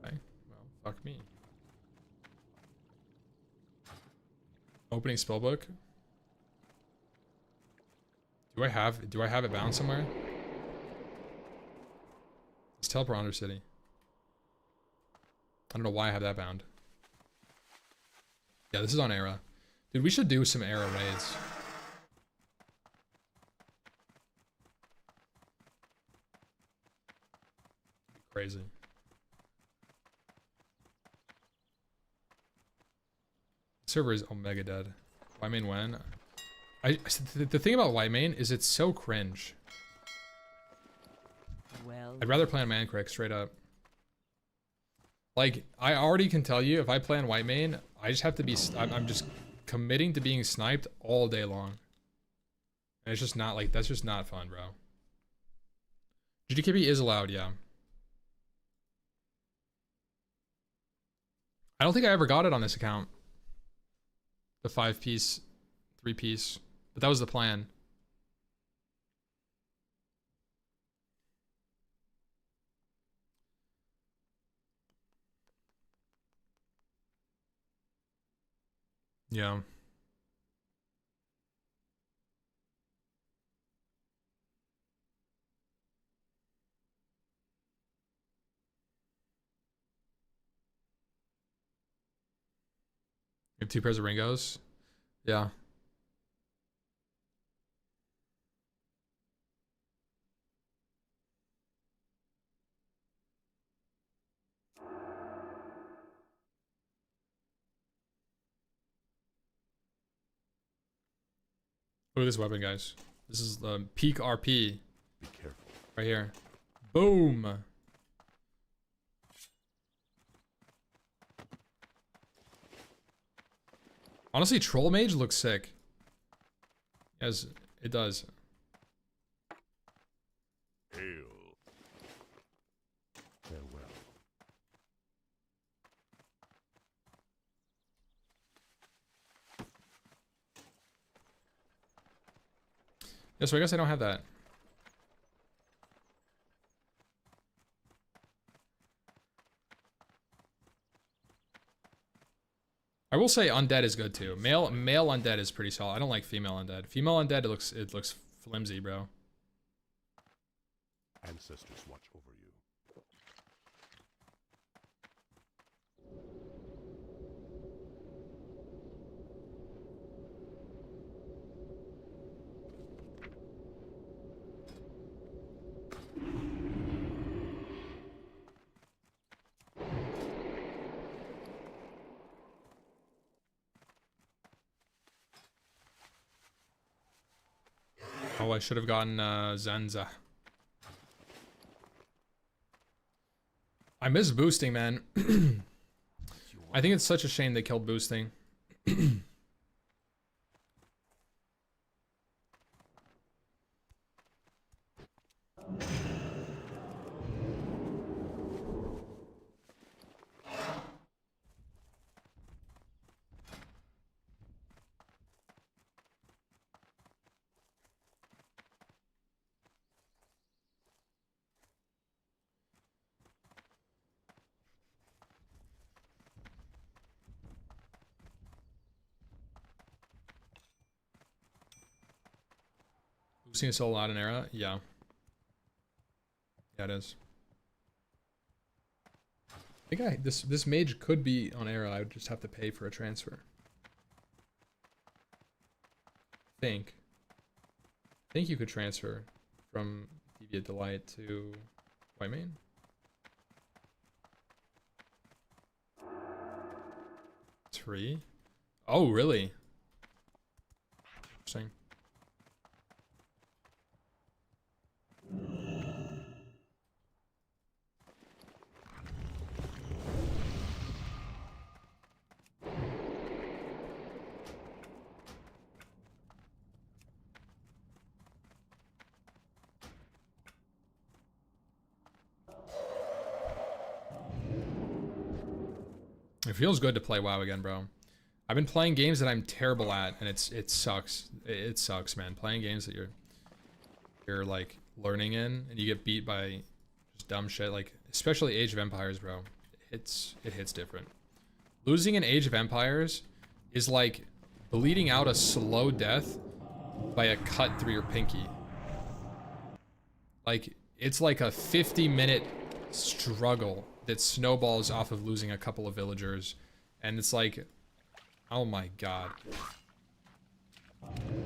Okay, well, fuck me. Opening spellbook. Do I have it bound somewhere? It's teleport under city. I don't know why I have that bound. Yeah, this is on Hera. Dude, we should do some Hera raids. Crazy. Server is omega dead. White main when? The thing about white main is it's so cringe. Well, I'd rather play on Mancrack straight up. Like, I already can tell you, if I play on white main, I just have to be, I'm just committing to being sniped all day long. And it's just not like, that's just not fun, bro. GDKB is allowed, yeah. I don't think I ever got it on this account. The 5-piece, 3-piece. But that was the plan. Yeah. You have 2 pairs of Ringos? Yeah. Look at this weapon, guys. This is the peak RP. Be careful. Right here. Boom! Honestly, Troll Mage looks sick. Yes, it does. Hail. Farewell. Yeah, so I guess I don't have that. I will say undead is good too. Male undead is pretty solid. I don't like female undead. Female undead, it looks flimsy, bro. Ancestors watch over you. Oh, I should have gotten Zenza. I miss boosting, man. I think it's such a shame they killed boosting. Boosting is so loud in Era? Yeah. Yeah, it is. I think this mage could be on Era. I would just have to pay for a transfer. I think you could transfer from Deviate Delight to Whitemane. It's free? Oh, really? Interesting. It feels good to play WoW again, bro. I've been playing games that I'm terrible at, and it sucks. It sucks, man. Playing games that you're like learning in, and you get beat by just dumb shit. Like especially Age of Empires, bro. It hits different. Losing in Age of Empires is like bleeding out a slow death by a cut through your pinky. Like it's like a 50-minute struggle that snowballs off of losing a couple of villagers, and it's like, oh my god.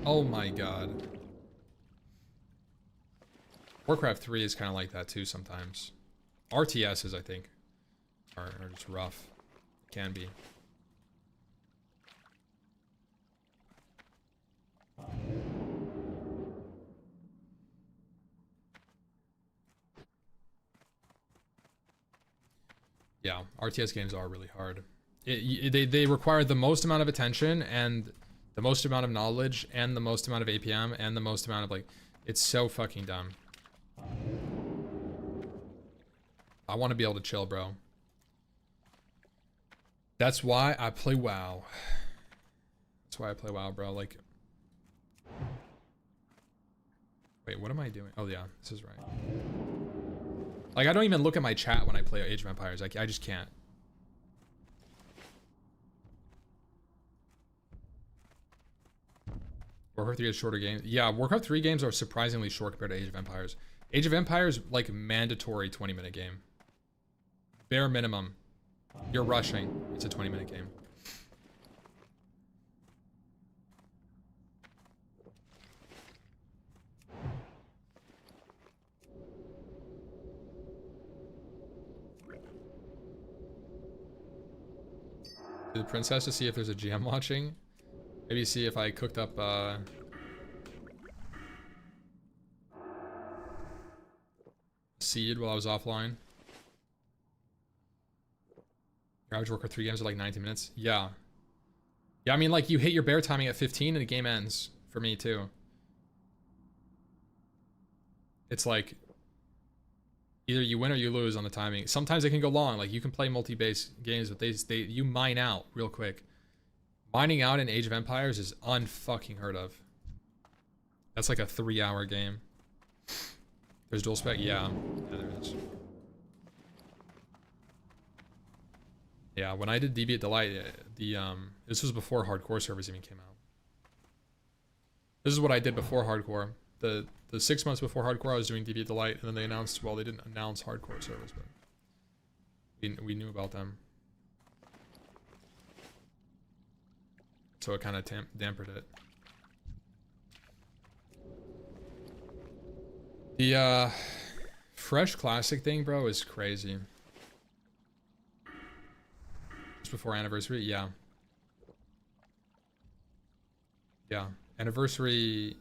Oh my god. Warcraft 3 is kind of like that too sometimes. RTSs, I think, are just rough. Can be. Yeah, RTS games are really hard. They require the most amount of attention and the most amount of knowledge and the most amount of APM and the most amount of like, it's so fucking dumb. I want to be able to chill, bro. That's why I play WoW. That's why I play WoW, bro. Like, wait, what am I doing? Oh yeah, this is right. Like, I don't even look at my chat when I play Age of Empires. Like, I just can't. Warcraft 3 has shorter games. Yeah, Warcraft 3 games are surprisingly short compared to Age of Empires. Age of Empires, like, mandatory 20-minute game. Bare minimum. You're rushing. It's a 20-minute game. To the princess to see if there's a GM watching. Maybe see if I cooked up seed while I was offline. Your average Warcraft 3 games are like 19 minutes. Yeah. Yeah, I mean, like, you hit your bear timing at 15 and the game ends. For me, too. It's like, either you win or you lose on the timing. Sometimes it can go long. Like, you can play multi-base games, but you mine out real quick. Mining out in Age of Empires is unfucking heard of. That's like a 3-hour game. There's dual spec? Yeah. Yeah, there is. Yeah, when I did Deviate Delight, this was before hardcore servers even came out. This is what I did before hardcore. The 6 months before hardcore, I was doing Deviate Delight, and then they announced, well, they didn't announce hardcore servers, but we knew about them. So it kind of dampened it. The fresh classic thing, bro, is crazy. Just before anniversary, yeah. Yeah, anniversary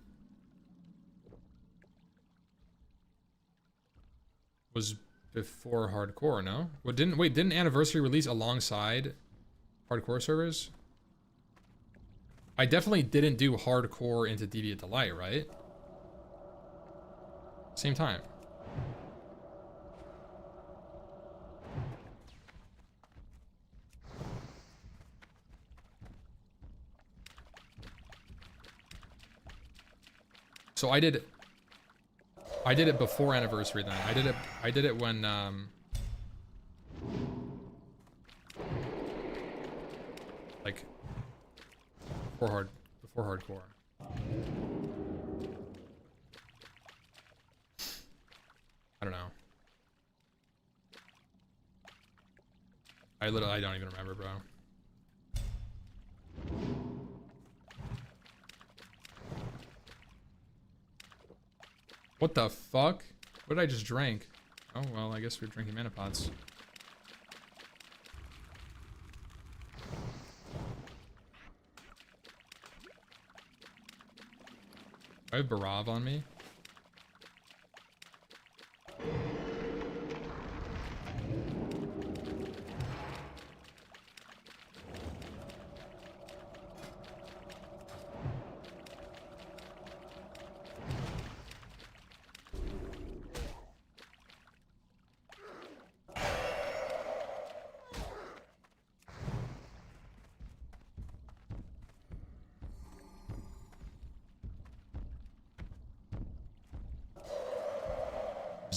was before hardcore, no? What didn't anniversary release alongside hardcore servers? I definitely didn't do hardcore into Deviant Delight, right? Same time. So I did it before anniversary then. I did it when like before hardcore. I don't know. I don't even remember, bro. What the fuck? What did I just drink? Oh, well, I guess we're drinking mana pots. I have Barav on me.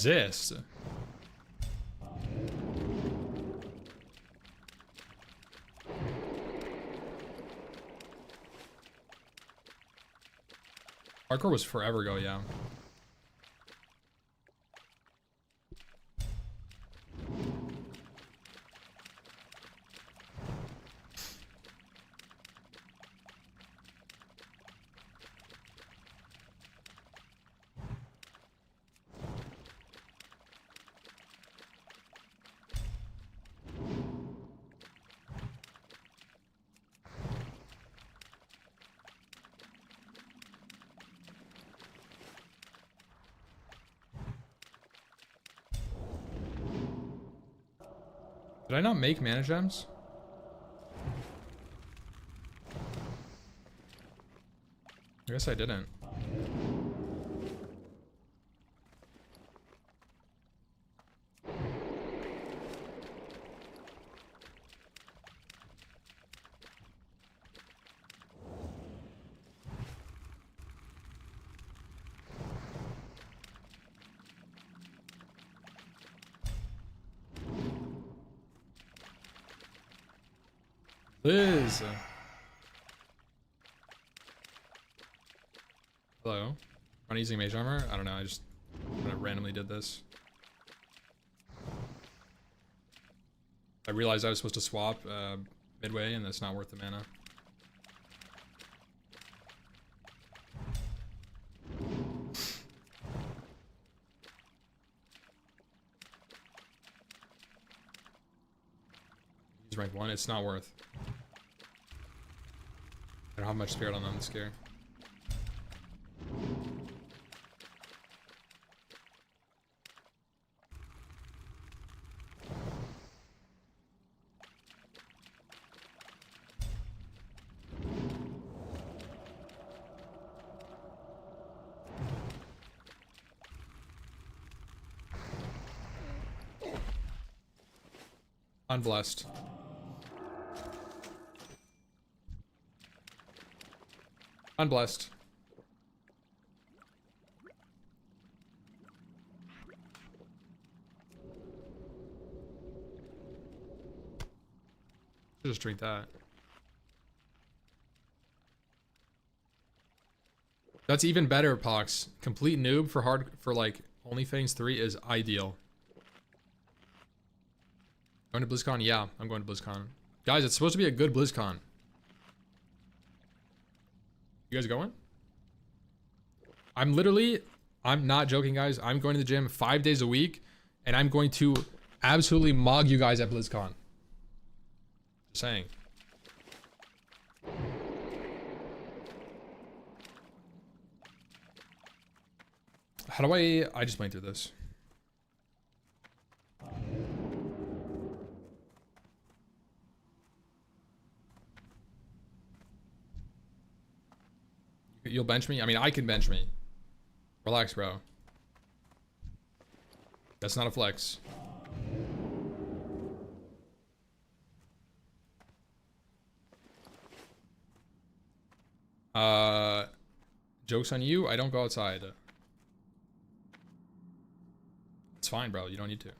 Resist. Hardcore was forever ago, yeah. Did I not make mana gems? I guess I didn't. Liz. Hello. Am I using mage armor? I don't know. I just kind of randomly did this. I realized I was supposed to swap midway, and that's not worth the mana. He's rank 1. It's not worth. I don't have much spirit on them. It's scary. Unblessed. Unblessed. Just drink that. That's even better, Pox. Complete noob for like OnlyFans 3 is ideal. Going to BlizzCon? Yeah, I'm going to BlizzCon. Guys, it's supposed to be a good BlizzCon. You guys going? I'm not joking, guys. I'm going to the gym 5 days a week, and I'm going to absolutely mog you guys at BlizzCon. Just saying. How do I just went through this. you'll bench me? I mean, I can bench me. Relax, bro. That's not a flex. Joke's on you. I don't go outside. It's fine, bro. You don't need to.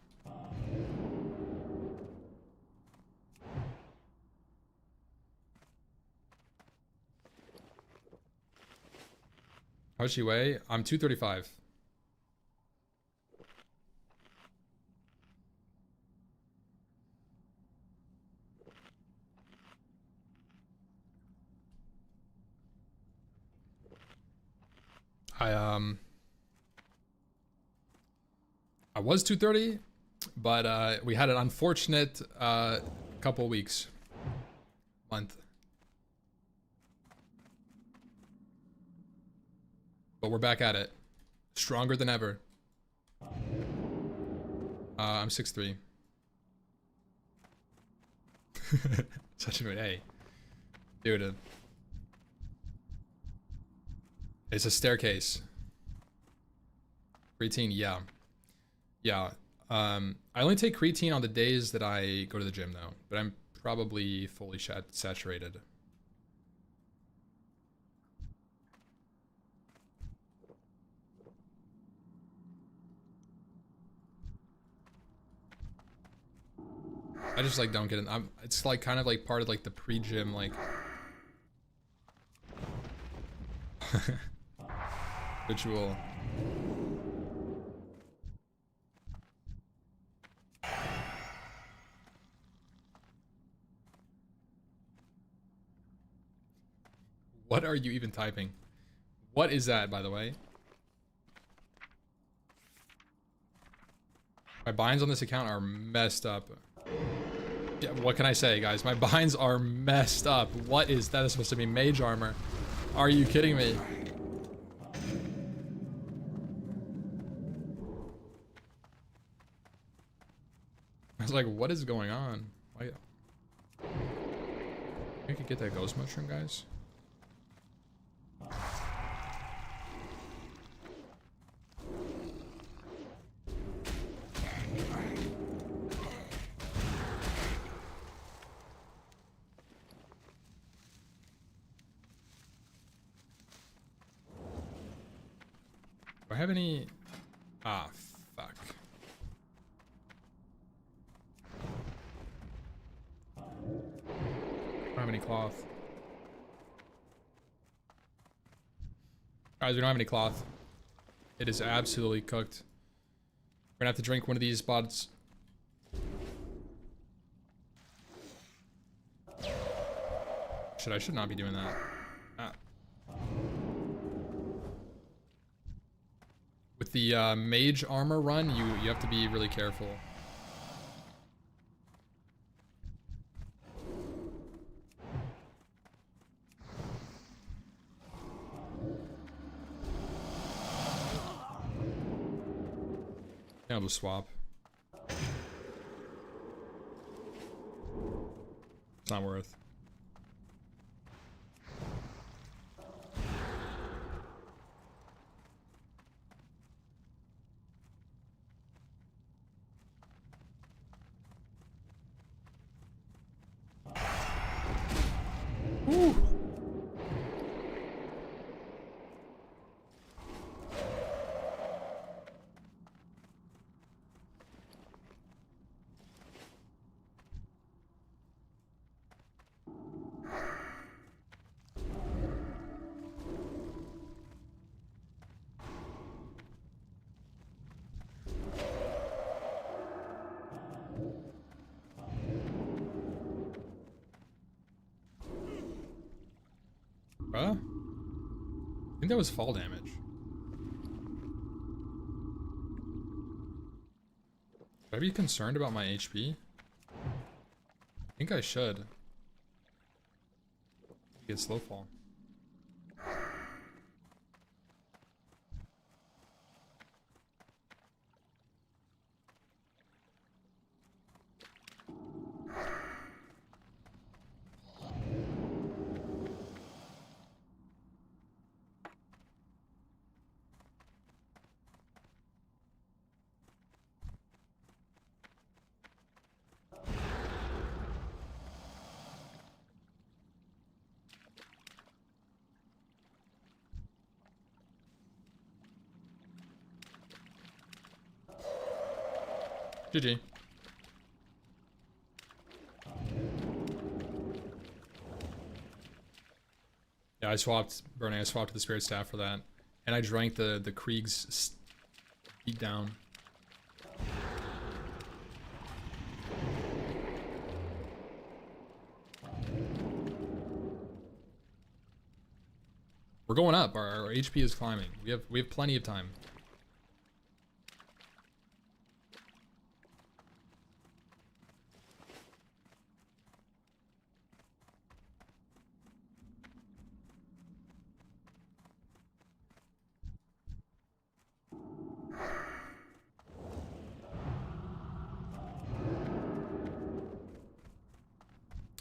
How's she weigh? I'm 235. I was 230, but we had an unfortunate couple weeks, month. But we're back at it, stronger than ever. I'm 6'3". Such a hey, dude. It's a staircase. Creatine, yeah. Yeah. I only take creatine on the days that I go to the gym though, but I'm probably fully saturated. I just like don't get it. It's like kind of like part of like the pre-gym like ritual. What are you even typing? What is that, by the way? My binds on this account are messed up. Yeah, what can I say, guys? My binds are messed up. What is that? It's supposed to be mage armor. Are you kidding me? I was like, what is going on? Why? You could get that ghost mushroom, guys. Do I have any? Ah, fuck. I don't have any cloth. Guys, we don't have any cloth. It is absolutely cooked. We're gonna have to drink one of these spots. I should not be doing that. Ah. With the mage armor run, you have to be really careful. I'll just swap. It's not worth. Woo. I think that was fall damage. Should I be concerned about my HP? I think I should. Get slow fall. GG. Yeah, I swapped to the Spirit Staff for that. And I drank the Krieg's beat down. We're going up. Our HP is climbing. We have plenty of time.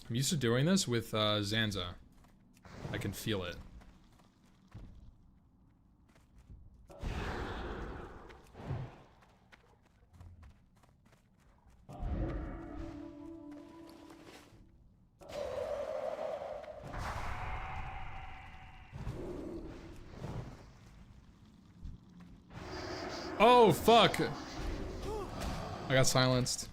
I'm used to doing this with Zanza. I can feel it. Oh, fuck! I got silenced.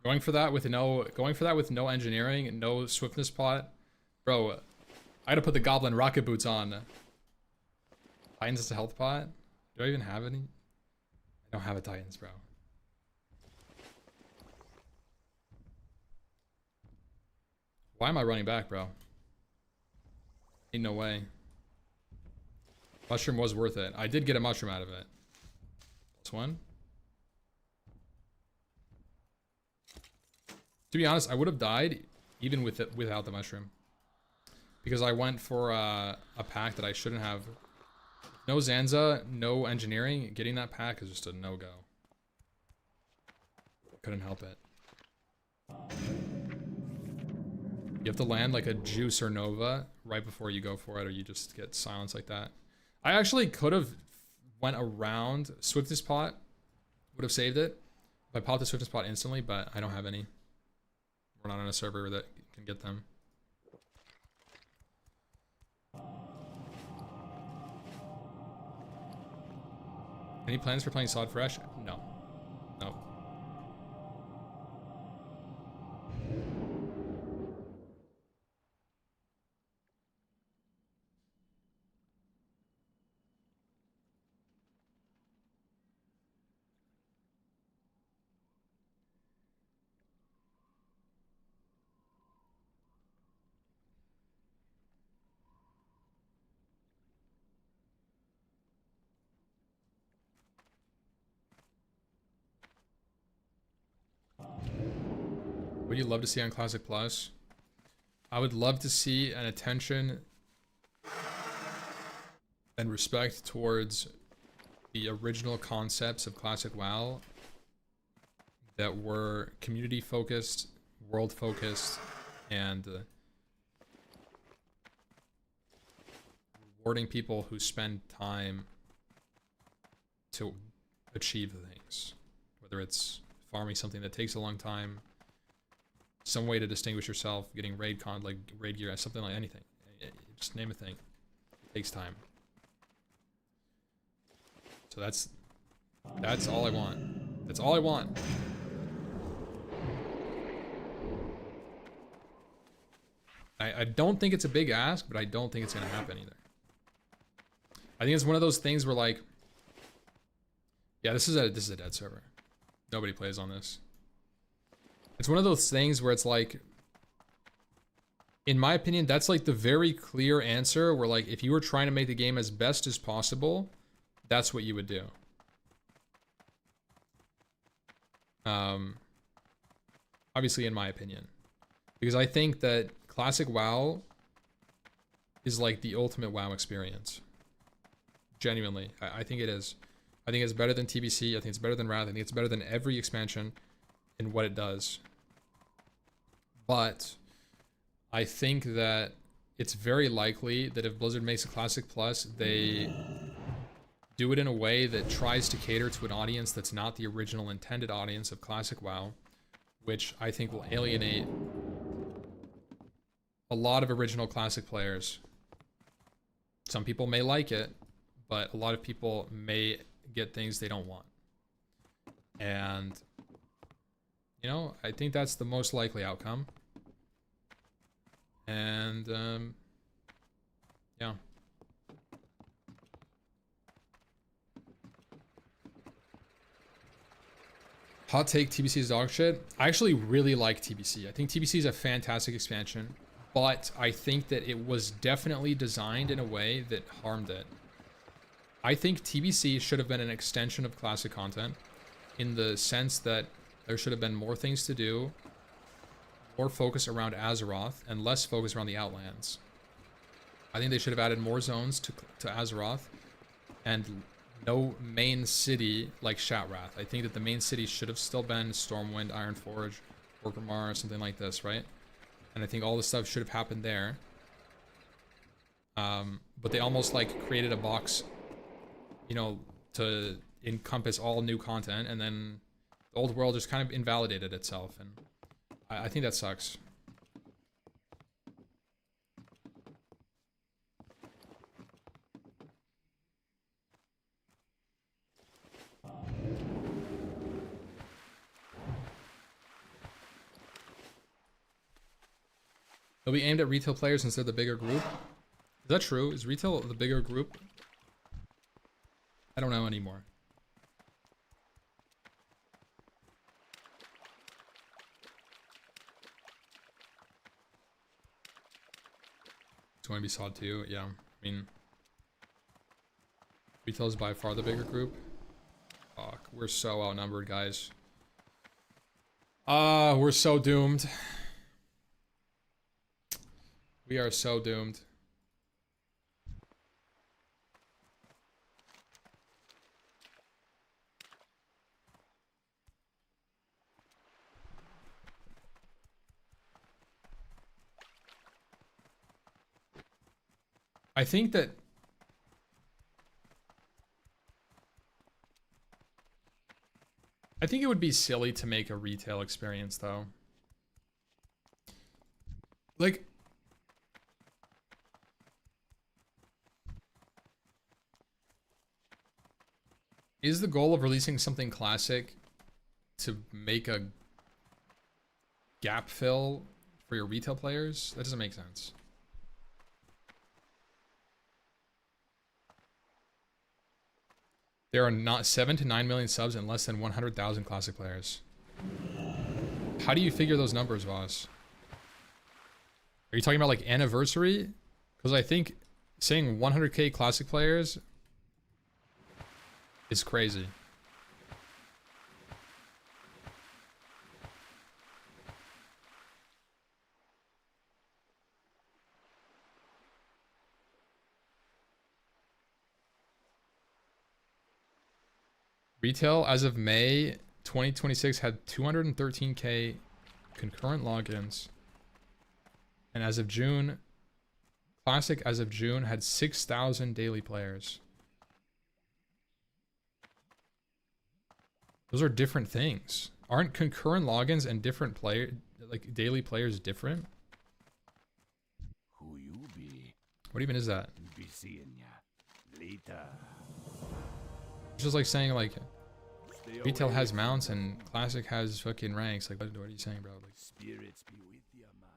Going for that with no engineering, no swiftness plot. Bro, I gotta put the goblin rocket boots on. Titans is a health pot? Do I even have any? I don't have a Titans, bro. Why am I running back, bro? Ain't no way. Mushroom was worth it. I did get a mushroom out of it. This one. To be honest, I would have died even with it without the mushroom. Because I went for a pack that I shouldn't have. No Zanza, no engineering. Getting that pack is just a no-go. Couldn't help it. You have to land like a Juice or Nova right before you go for it, or you just get silenced like that. I actually could have went around Swiftness Pot. Would have saved it. If I popped the Swiftness Pot instantly, but I don't have any. We're not on a server that can get them. Any plans for playing Sod Fresh? No. No. Would you love to see on Classic Plus? I would love to see an attention and respect towards the original concepts of Classic WoW that were community focused, world focused, and rewarding people who spend time to achieve things. Whether it's farming something that takes a long time, some way to distinguish yourself, getting raid gear, something like anything. Just name a thing. It takes time. So that's all I want. That's all I want. I don't think it's a big ask, but I don't think it's gonna happen either. I think it's one of those things where like, yeah, this is a dead server. Nobody plays on this. It's one of those things where it's like, in my opinion, that's like the very clear answer where like, if you were trying to make the game as best as possible, that's what you would do. Obviously in my opinion. Because I think that Classic WoW is like the ultimate WoW experience. Genuinely, I think it is. I think it's better than TBC, I think it's better than Wrath, I think it's better than every expansion in what it does. But I think that it's very likely that if Blizzard makes a Classic Plus, they do it in a way that tries to cater to an audience that's not the original intended audience of Classic WoW, which I think will alienate a lot of original Classic players Some people may like it, but a lot of people may get things they don't want. And, you know, I think that's the most likely outcome. And, yeah. Hot take, TBC is dog shit. I actually really like TBC. I think TBC is a fantastic expansion, but I think that it was definitely designed in a way that harmed it. I think TBC should have been an extension of classic content in the sense that there should have been more things to do, more focus around Azeroth, and less focus around the Outlands. I think they should have added more zones to Azeroth and no main city like Shatrath. I think that the main city should have still been Stormwind, Ironforge, Orgrimmar, or something like this, right? And I think all this stuff should have happened there. But they almost like created a box, you know, to encompass all new content, and then the old world just kind of invalidated itself, and I think that sucks. It'll be aimed at retail players instead of the bigger group. Is that true? Is retail the bigger group? I don't know anymore. It's going to be SOD 2, yeah. I mean, retail is by far the bigger group. Fuck, we're so outnumbered, guys. We're so doomed. We are so doomed. I think that it would be silly to make a retail experience though. Like, is the goal of releasing something classic to make a gap fill for your retail players? That doesn't make sense. There are not 7 to 9 million subs and less than 100,000 classic players. How do you figure those numbers, Voss? Are you talking about like anniversary? Because I think saying 100k classic players is crazy. Retail as of May 2026 had 213k concurrent logins. And as of June, Classic as of June had 6,000 daily players. Those are different things. Aren't concurrent logins and different player, like daily players, different? Who you be? What even is that? Be seeing ya later. It's just like saying like retail has mounts and classic has fucking ranks. Like what are you saying, bro? Like Spirits be with ya, man.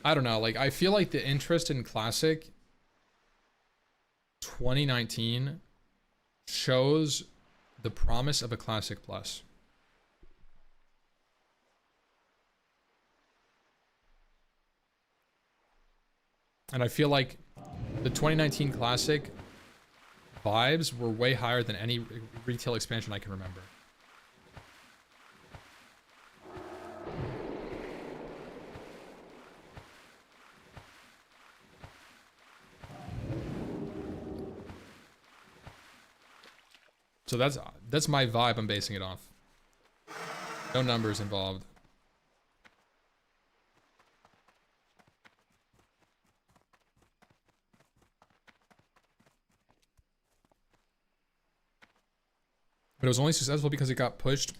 I don't know. Like I feel like the interest in classic 2019 shows the promise of a classic plus. And I feel like the 2019 classic vibes were way higher than any retail expansion I can remember. So that's my vibe I'm basing it off. No numbers involved. But it was only successful because it got pushed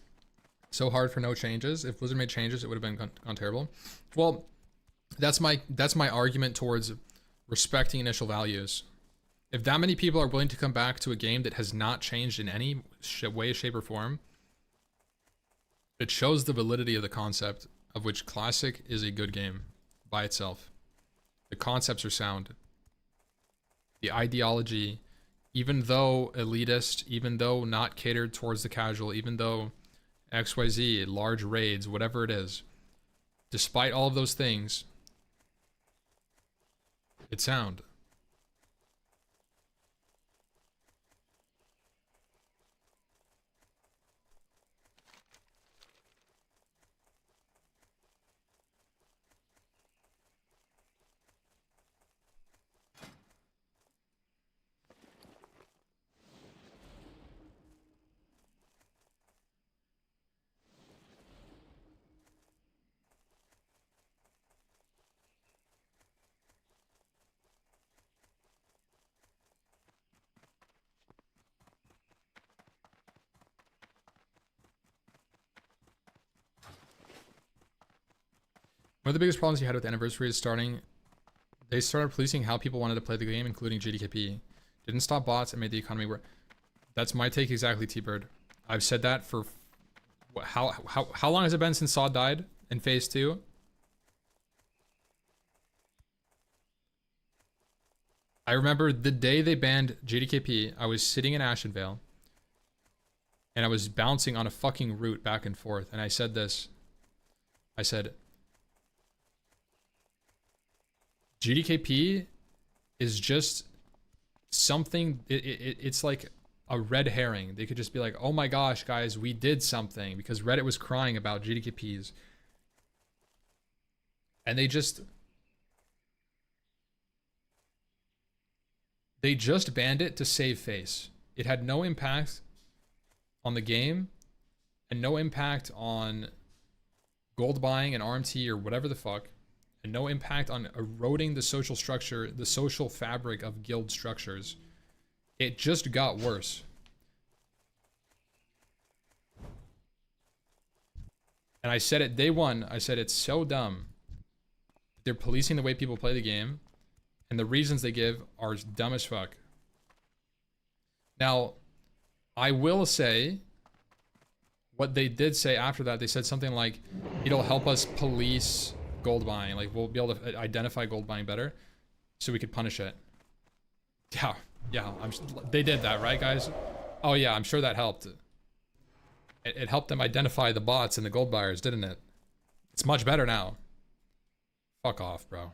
So hard for no changes. If Blizzard made changes, it would have been gone terrible. Well, that's my argument towards respecting initial values. If that many people are willing to come back to a game that has not changed in any way, shape, or form, it shows the validity of the concept of which Classic is a good game by itself. The concepts are sound. The ideology, even though elitist, even though not catered towards the casual, even though XYZ, large raids, whatever it is, despite all of those things, it's sound. One of the biggest problems you had with Anniversary is they started policing how people wanted to play the game, including GDKP. Didn't stop bots and made the economy work. That's my take exactly, T-Bird. I've said that for, how long has it been since Sod died in Phase 2? I remember the day they banned GDKP, I was sitting in Ashenvale, and I was bouncing on a fucking route back and forth, and I said this. I said, GDKP is just something, it's like a red herring. They could just be like, oh my gosh, guys, we did something, because Reddit was crying about GDKPs. And they just banned it to save face. It had no impact on the game and no impact on gold buying and RMT or whatever the fuck. And no impact on eroding the social structure, the social fabric of guild structures. It just got worse. And I said it day one, I said it's so dumb. They're policing the way people play the game, and the reasons they give are dumb as fuck. Now, I will say, what they did say after that, they said something like, it'll help us police gold buying, like we'll be able to identify gold buying better so we could punish it. Yeah, they did that, right, guys? Oh yeah, I'm sure that helped. It helped them identify the bots and the gold buyers, didn't it? It's much better now. Fuck off, bro.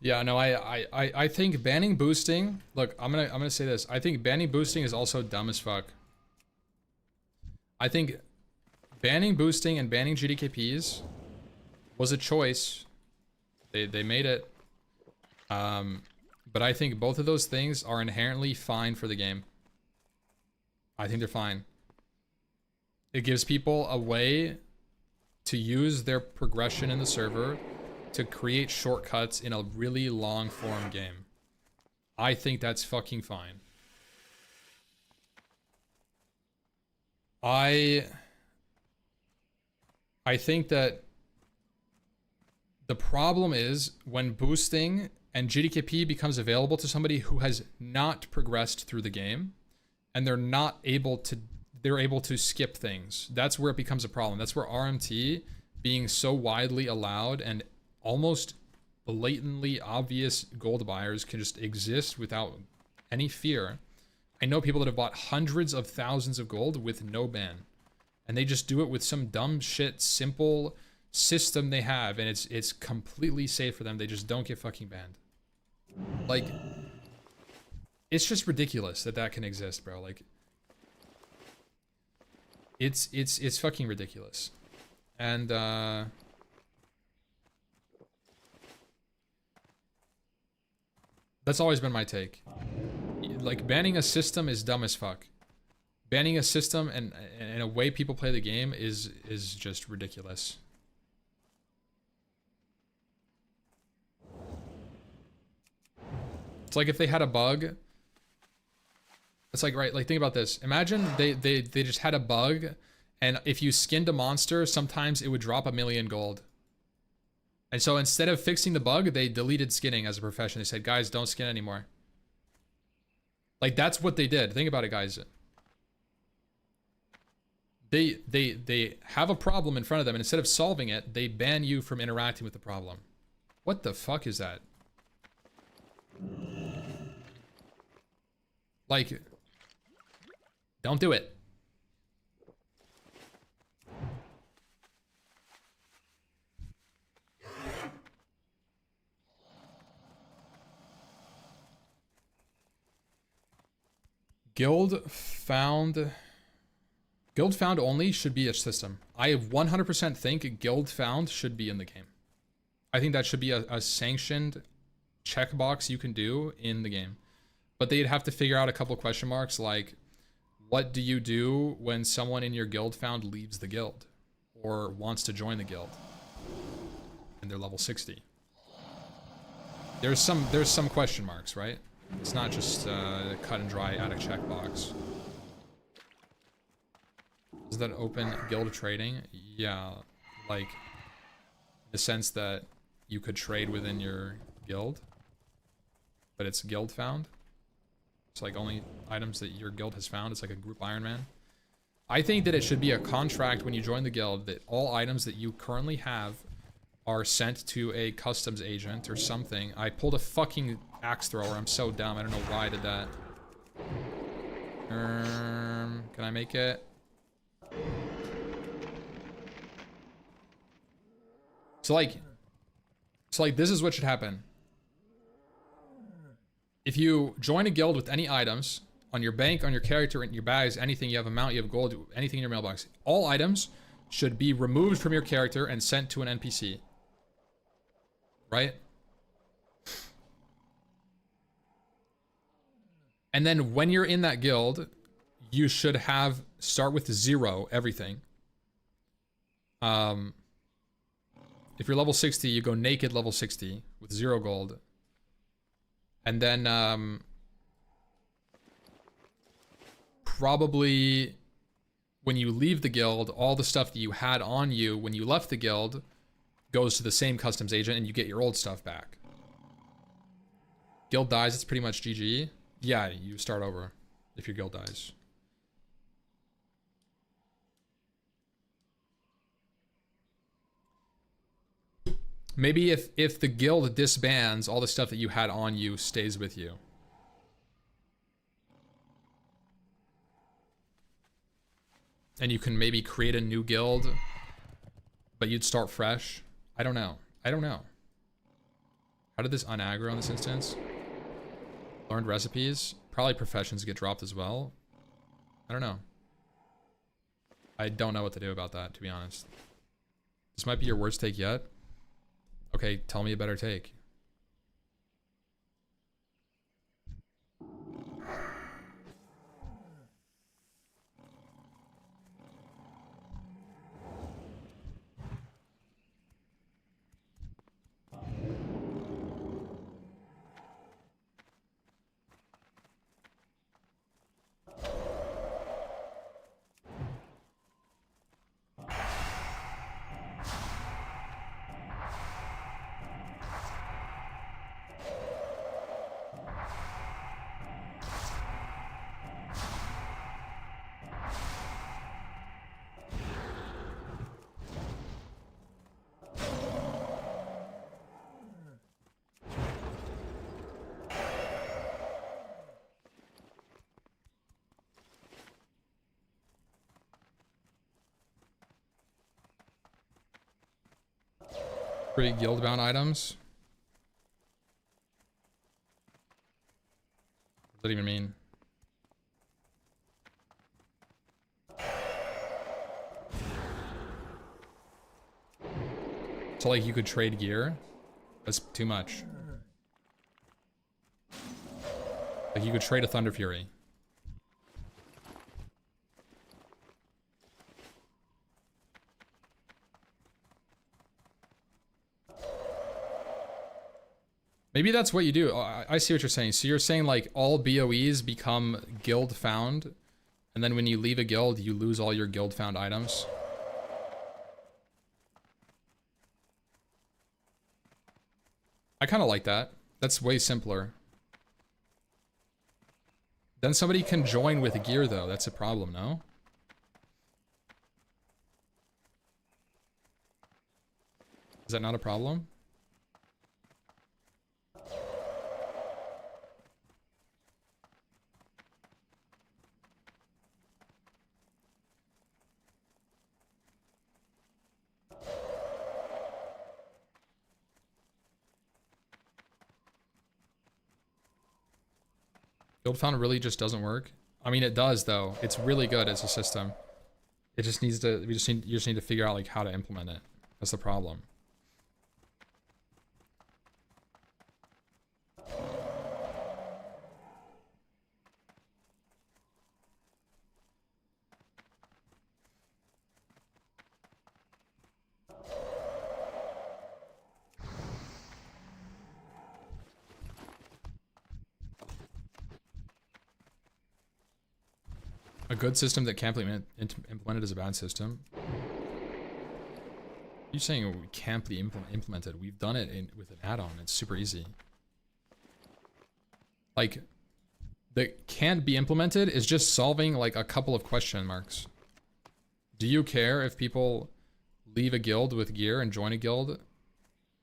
Yeah, no, I think banning boosting. Look, I'm gonna say this. I think banning boosting is also dumb as fuck. I think banning boosting and banning GDKPs was a choice. They made it. But I think both of those things are inherently fine for the game. I think they're fine. It gives people a way to use their progression in the server to create shortcuts in a really long form game. I think that's fucking fine. I think that the problem is when boosting and GDKP becomes available to somebody who has not progressed through the game and they're able to skip things. That's where it becomes a problem. That's where RMT being so widely allowed and almost blatantly obvious gold buyers can just exist without any fear I know people that have bought hundreds of thousands of gold with no ban. And they just do it with some dumb shit, simple system they have, and it's completely safe for them. They just don't get fucking banned. Like, it's just ridiculous that that can exist, bro. Like, it's fucking ridiculous. And that's always been my take. Like, banning a system is dumb as fuck. Banning a system and a way people play the game is just ridiculous. It's like if they had a bug. It's like, right, like think about this. Imagine they just had a bug, and if you skinned a monster, sometimes it would drop 1,000,000 gold. And so instead of fixing the bug, they deleted skinning as a profession. They said, guys, don't skin anymore. Like, that's what they did. Think about it, guys. They have a problem in front of them, and instead of solving it, they ban you from interacting with the problem. What the fuck is that? Like, don't do it. Guild found only should be a system. I 100% think guild found should be in the game. I think that should be a sanctioned checkbox you can do in the game. But they'd have to figure out a couple question marks, like, what do you do when someone in your guild found leaves the guild or wants to join the guild and they're level 60? There's some question marks, right? It's not just cut and dry, add a checkbox. Is that open guild trading? Yeah, like, in the sense that you could trade within your guild, but it's guild found. It's like only items that your guild has found. It's like a group Iron Man. I think that it should be a contract when you join the guild that all items that you currently have are sent to a customs agent or something. I pulled a fucking axe thrower. I'm so dumb. I don't know why I did that. Can I make it? So like this is what should happen. If you join a guild with any items on your bank, on your character, in your bags, anything, you have a mount, you have gold, anything in your mailbox, all items should be removed from your character and sent to an NPC. Right? And then when you're in that guild, you should start with 0 everything. If you're level 60, you go naked level 60 with 0 gold. And then probably when you leave the guild, all the stuff that you had on you when you left the guild goes to the same customs agent and you get your old stuff back. Guild dies, it's pretty much GG. Yeah, you start over if your guild dies. Maybe if the guild disbands, all the stuff that you had on you stays with you. And you can maybe create a new guild, but you'd start fresh. I don't know. I don't know. How did this unaggro in this instance? Learned recipes. Probably professions get dropped as well. I don't know. I don't know what to do about that, to be honest. This might be your worst take yet. Okay, tell me a better take. Free guild bound items. What does that even mean? So like you could trade gear? That's too much. Like you could trade a Thunder Fury. Maybe that's what you do. I see what you're saying. So you're saying like all BOEs become guild found, and then when you leave a guild, you lose all your guild found items. I kind of like that. That's way simpler. Then somebody can join with gear though. That's a problem, no? Is that not a problem? Guild found really just doesn't work. I mean, it does though. It's really good as a system. It just needs to. You just need to figure out like how to implement it. That's the problem. A good system that can't be implemented is a bad system. You're saying it can't be implemented. We've done it with an add-on. It's super easy. Like, the can't be implemented is just solving like a couple of question marks. Do you care if people leave a guild with gear and join a guild?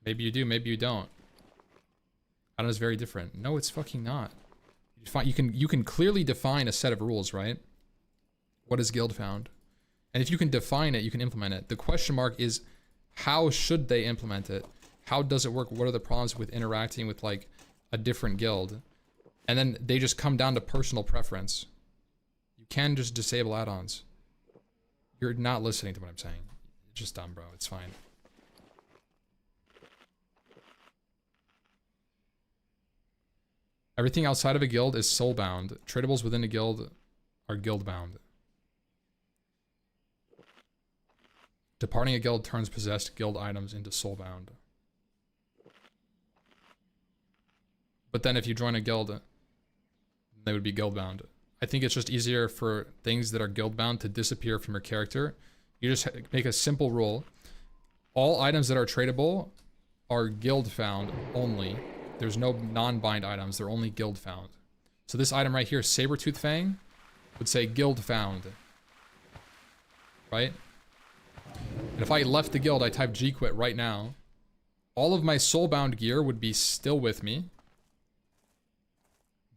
Maybe you do, maybe you don't. I know it's very different. No, it's fucking not. You can clearly define a set of rules, right? What is guild found? And if you can define it, you can implement it. The question mark is, how should they implement it? How does it work? What are the problems with interacting with like a different guild? And then they just come down to personal preference. You can just disable add-ons. You're not listening to what I'm saying. It's just dumb, bro. It's fine. Everything outside of a guild is soul-bound. Tradables within a guild are guild-bound. Departing a guild turns possessed guild items into soul-bound. But then if you join a guild, they would be guild-bound. I think it's just easier for things that are guild-bound to disappear from your character. You just make a simple rule. All items that are tradable are guild-found only. There's no non-bind items. They're only guild-found. So this item right here, Sabertooth Fang, would say guild-found. Right? And if I left the guild, I type G-quit right now, all of my soul-bound gear would be still with me.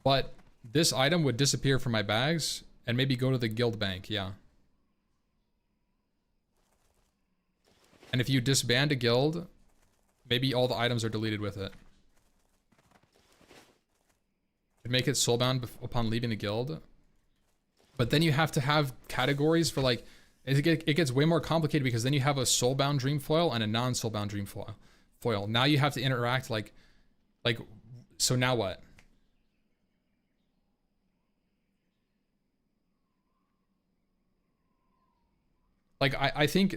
But this item would disappear from my bags and maybe go to the guild bank, yeah. And if you disband a guild, maybe all the items are deleted with it. It'd make it soulbound upon leaving the guild. But then you have to have categories for like, it gets way more complicated because then you have a soulbound dream foil and a non-soulbound dream foil. Now you have to interact like, so now what? Like, I think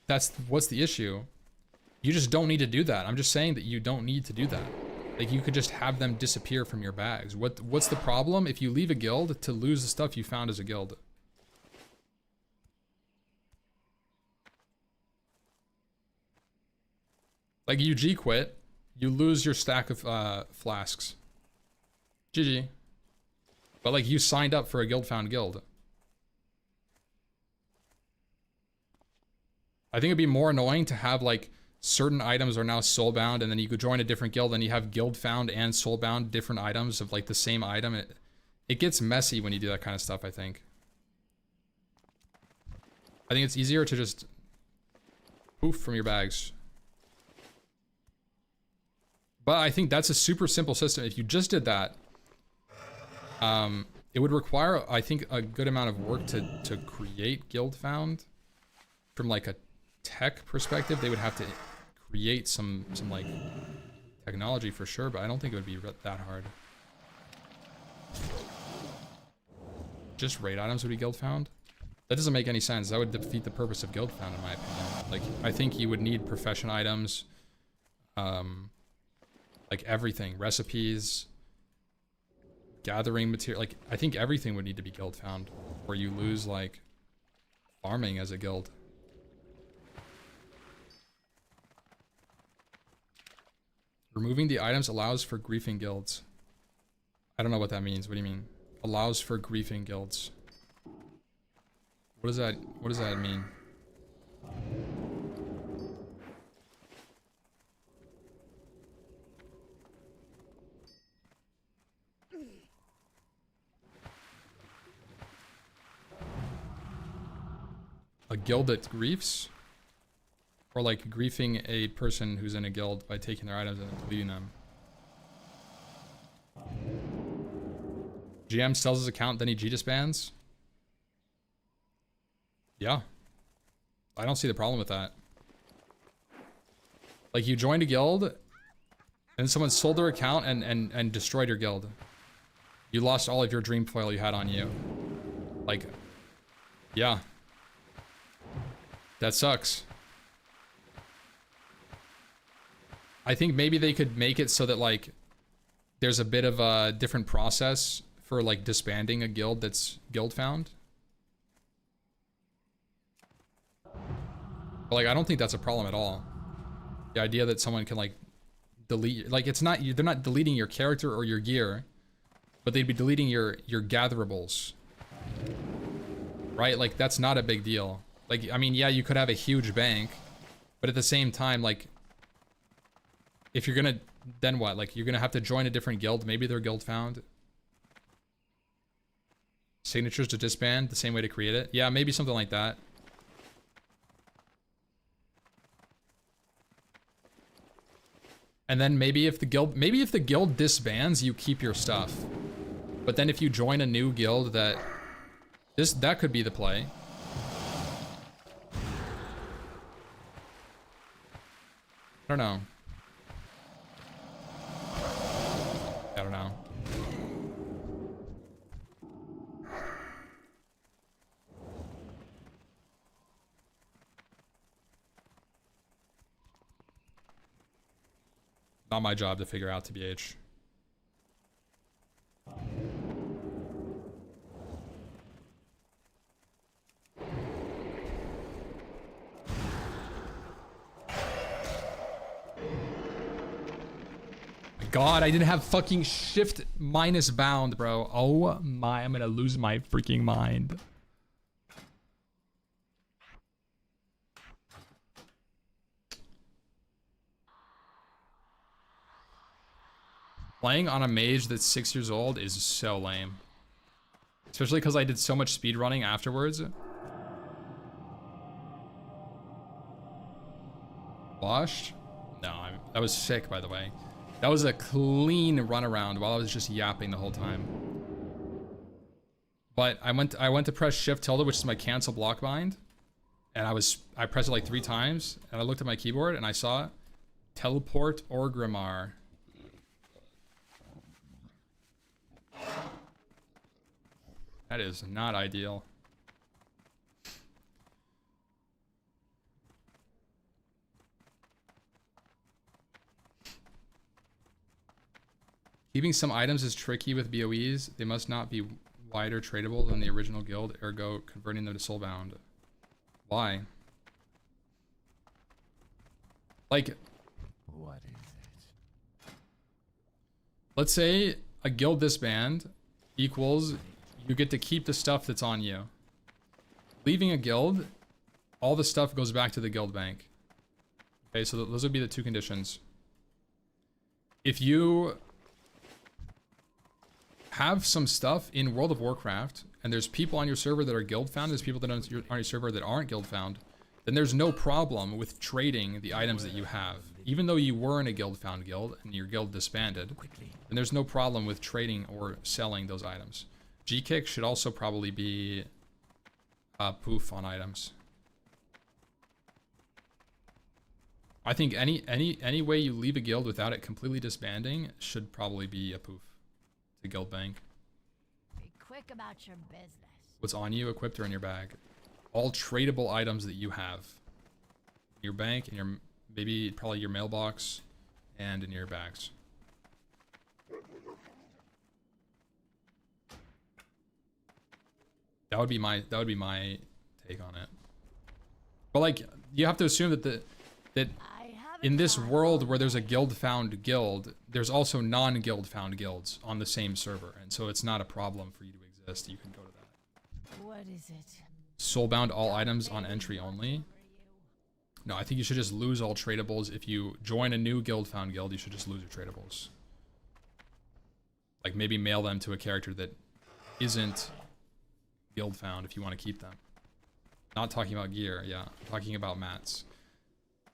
that's what's the issue. You just don't need to do that. I'm just saying that you don't need to do that. Like, you could just have them disappear from your bags. What's the problem if you leave a guild to lose the stuff you found as a guild? Like, you G-quit, you lose your stack of flasks. GG. But, like, you signed up for a guild-found guild. I think it'd be more annoying to have, like, certain items are now soulbound, and then you could join a different guild, and you have guild-found and soulbound different items of, like, the same item. It gets messy when you do that kind of stuff, I think. I think it's easier to just Poof from your bags. But I think that's a super simple system. If you just did that, it would require, I think, a good amount of work to create guild found. From like a tech perspective, they would have to create some like technology for sure, but I don't think it would be that hard. Just raid items would be guild found? That doesn't make any sense. That would defeat the purpose of guild found in my opinion. Like, I think you would need profession items, like everything, recipes, gathering material. Like, I think everything would need to be guild found, or you lose like farming as a guild. Removing the items allows for griefing guilds. I don't know what that means. What do you mean? Allows for griefing guilds. What does that mean? A guild that griefs? Or like griefing a person who's in a guild by taking their items and deleting them. GM sells his account, then he G-disbands? Yeah. I don't see the problem with that. Like, you joined a guild, and someone sold their account and destroyed your guild. You lost all of your dream foil you had on you. Like, yeah. That sucks. I think maybe they could make it so that, like, there's a bit of a different process for, like, disbanding a guild that's guild found. But, like, I don't think that's a problem at all. The idea that someone can, like, delete... Like, it's not... They're not deleting your character or your gear, but they'd be deleting your gatherables. Right? Like, that's not a big deal. Like, I mean, yeah, you could have a huge bank, but at the same time, like... If you're gonna... Then what? Like, you're gonna have to join a different guild. Maybe they're guild found. Signatures to disband, the same way to create it. Yeah, maybe something like that. And then maybe if the guild disbands, you keep your stuff. But then if you join a new guild that could be the play. I don't know. I don't know. Not my job to figure out, TBH. God, I didn't have fucking shift minus bound, bro. Oh my, I'm gonna lose my freaking mind. Playing on a mage that's 6 years old is so lame. Especially because I did so much speedrunning afterwards. Washed? No, that was sick, by the way. That was a clean runaround while I was just yapping the whole time. But I went to press shift tilde, which is my cancel block bind. And I pressed it like 3 times, and I looked at my keyboard and I saw teleport or Grimmar. That is not ideal. Keeping some items is tricky with BOEs. They must not be wider tradable than the original guild, ergo converting them to soulbound. Why? Like, What is it? let's say a guild disband equals you get to keep the stuff that's on you. Leaving a guild, all the stuff goes back to the guild bank. Okay, so those would be the 2 conditions. If you have some stuff in World of Warcraft, and there's people on your server that are guild found, there's people that are on your server that aren't guild found, then there's no problem with trading the items that you have. Even though you were in a guild found guild and your guild disbanded, then there's no problem with trading or selling those items. G-Kick should also probably be a poof on items. I think any way you leave a guild without it completely disbanding should probably be a poof to guild bank. Be quick about your business. What's on you, equipped or in your bag? All tradable items that you have. Your bank and your maybe probably your mailbox and in your bags. That would be my take on it. But like you have to assume that that in this world where there's a guild found guild, there's also non-guild found guilds on the same server, and so it's not a problem for you to exist. You can go to that. What is it? Soulbound all items on entry only. No, I think you should just lose all tradables. If you join a new guild found guild, you should just lose your tradables. Like maybe mail them to a character that isn't guild found if you want to keep them. Not talking about gear, yeah. I'm talking about mats.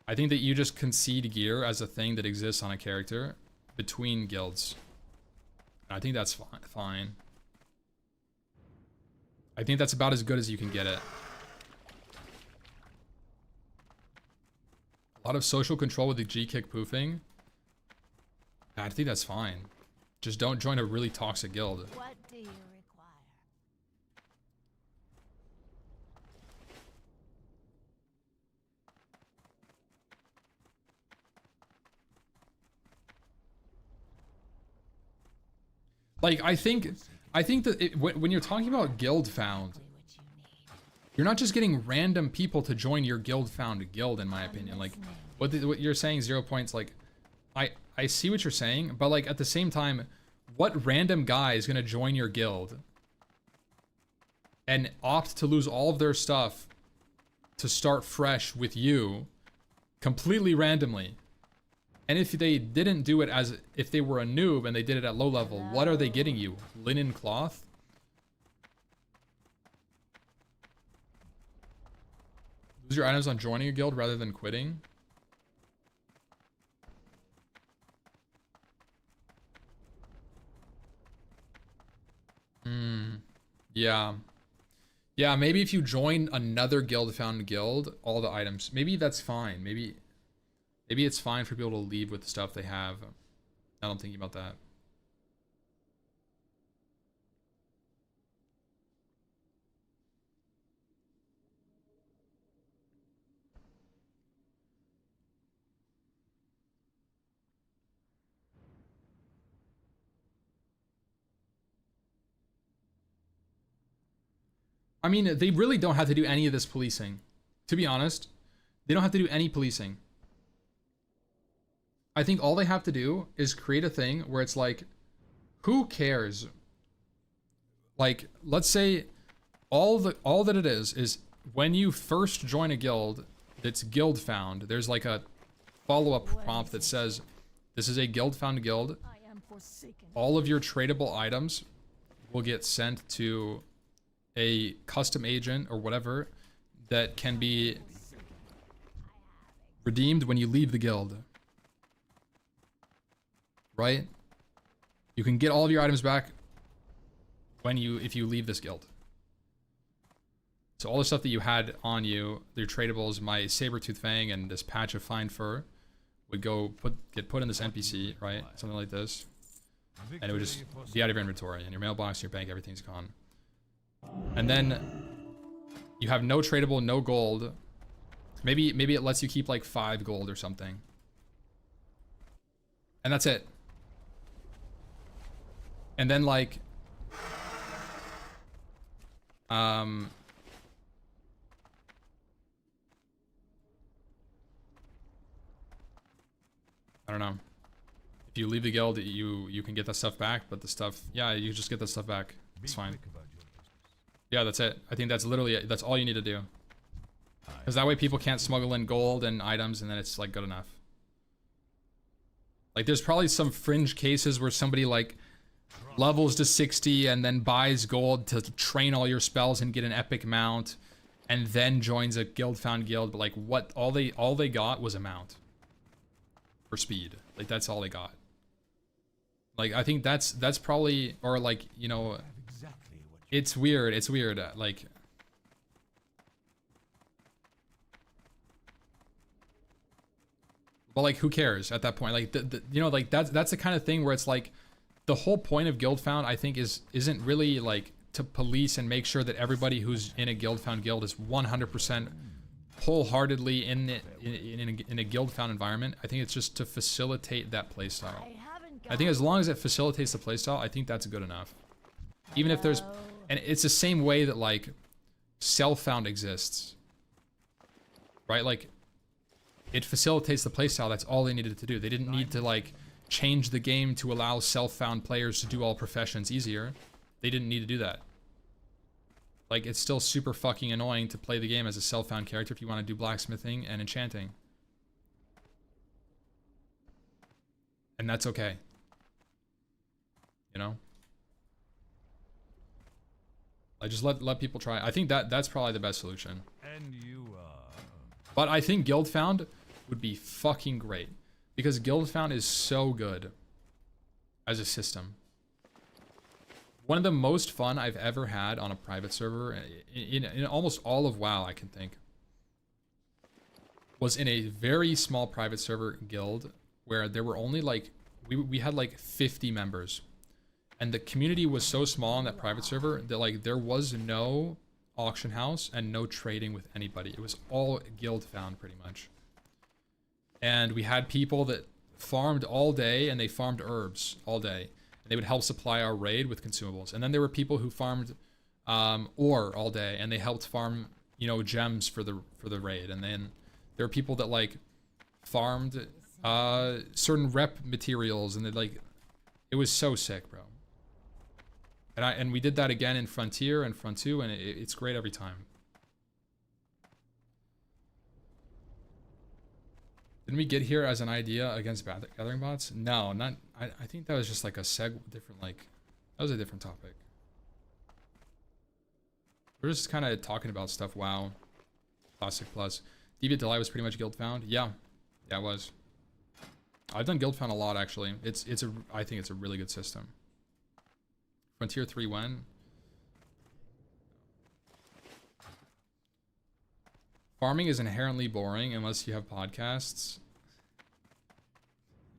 I think that you just concede gear as a thing that exists on a character between guilds. I think that's fine. I think that's about as good as you can get it. A lot of social control with the G-Kick poofing. I think that's fine. Just don't join a really toxic guild. What do you require? Like, I think that when you're talking about guild found, you're not just getting random people to join your guild found guild, in my opinion. Like, what you're saying, 0 points, like, I see what you're saying, but like at the same time, what random guy is gonna join your guild and opt to lose all of their stuff to start fresh with you completely randomly? And if they didn't do it as if they were a noob and they did it at low level, what are they getting you? Linen cloth? Lose your items on joining a guild rather than quitting? Yeah. Yeah, maybe if you join another guild found guild, all the items, maybe that's fine. Maybe it's fine for people to leave with the stuff they have. Now I'm thinking about that. I mean, they really don't have to do any of this policing. To be honest, they don't have to do any policing. I think all they have to do is create a thing where it's like, who cares? Like, let's say all that it is when you first join a guild that's guild found, there's like a follow-up prompt that says, this is a guild found guild. All of your tradable items will get sent to a custom agent or whatever that can be redeemed when you leave the guild. Right? You can get all of your items back if you leave this guild. So all the stuff that you had on you, your tradables, my saber-tooth fang and this patch of fine fur would get put in this NPC, right? Something like this. And it would just be out of your inventory, and your mailbox, your bank, everything's gone. And then you have no tradable, no gold. Maybe it lets you keep like 5 gold or something. And that's it. And then like I don't know. If you leave the guild, you can get that stuff back, but the stuff, yeah, you just get that stuff back. It's fine. Yeah, that's it. I think that's literally it. That's all you need to do. Because that way people can't smuggle in gold and items, and then it's like good enough. Like there's probably some fringe cases where somebody like levels to 60 and then buys gold to train all your spells and get an epic mount. and then joins a guild found guild, but like what all they got was a mount for speed. Like that's all they got. Like I think that's probably, or like, you know, it's weird. It's weird. Like but like who cares at that point? Like you know, like that's the kind of thing where it's like the whole point of guild found I think isn't really like to police and make sure that everybody who's in a guild found guild is 100% wholeheartedly in a guild found environment. I think it's just to facilitate that playstyle. I think as long as it facilitates the playstyle, I think that's good enough. Even if there's, and it's the same way that like self-found exists, right? Like it facilitates the playstyle. That's all they needed to do. They didn't need to like change the game to allow self-found players to do all professions easier. They didn't need to do that. Like it's still super fucking annoying to play the game as a self-found character if you want to do blacksmithing and enchanting. And that's okay. You know? I just let people try. I think that's probably the best solution. And you But I think guild found would be fucking great because guild found is so good as a system. One of the most fun I've ever had on a private server in almost all of WoW, I can think, was in a very small private server guild where there were only like we had like 50 members. And the community was so small in that private server that like there was no auction house and no trading with anybody. It was all guild found pretty much. And we had people that farmed all day and they farmed herbs all day. And they would help supply our raid with consumables. And then there were people who farmed ore all day and they helped farm, you know, gems for the raid. And then there were people that like farmed certain rep materials and they like, it was so sick, bro. And we did that again in Frontier and Front 2, and it's great every time. Didn't we get here as an idea against gathering bots? No, not. I think that was just like a different, like, that was a different topic. We're just kind of talking about stuff. WoW, Classic Plus, Deviant Delight was pretty much guild found. Yeah, it was. I've done guild found a lot actually. I think it's a really good system. Frontier 3 when? Farming is inherently boring unless you have podcasts.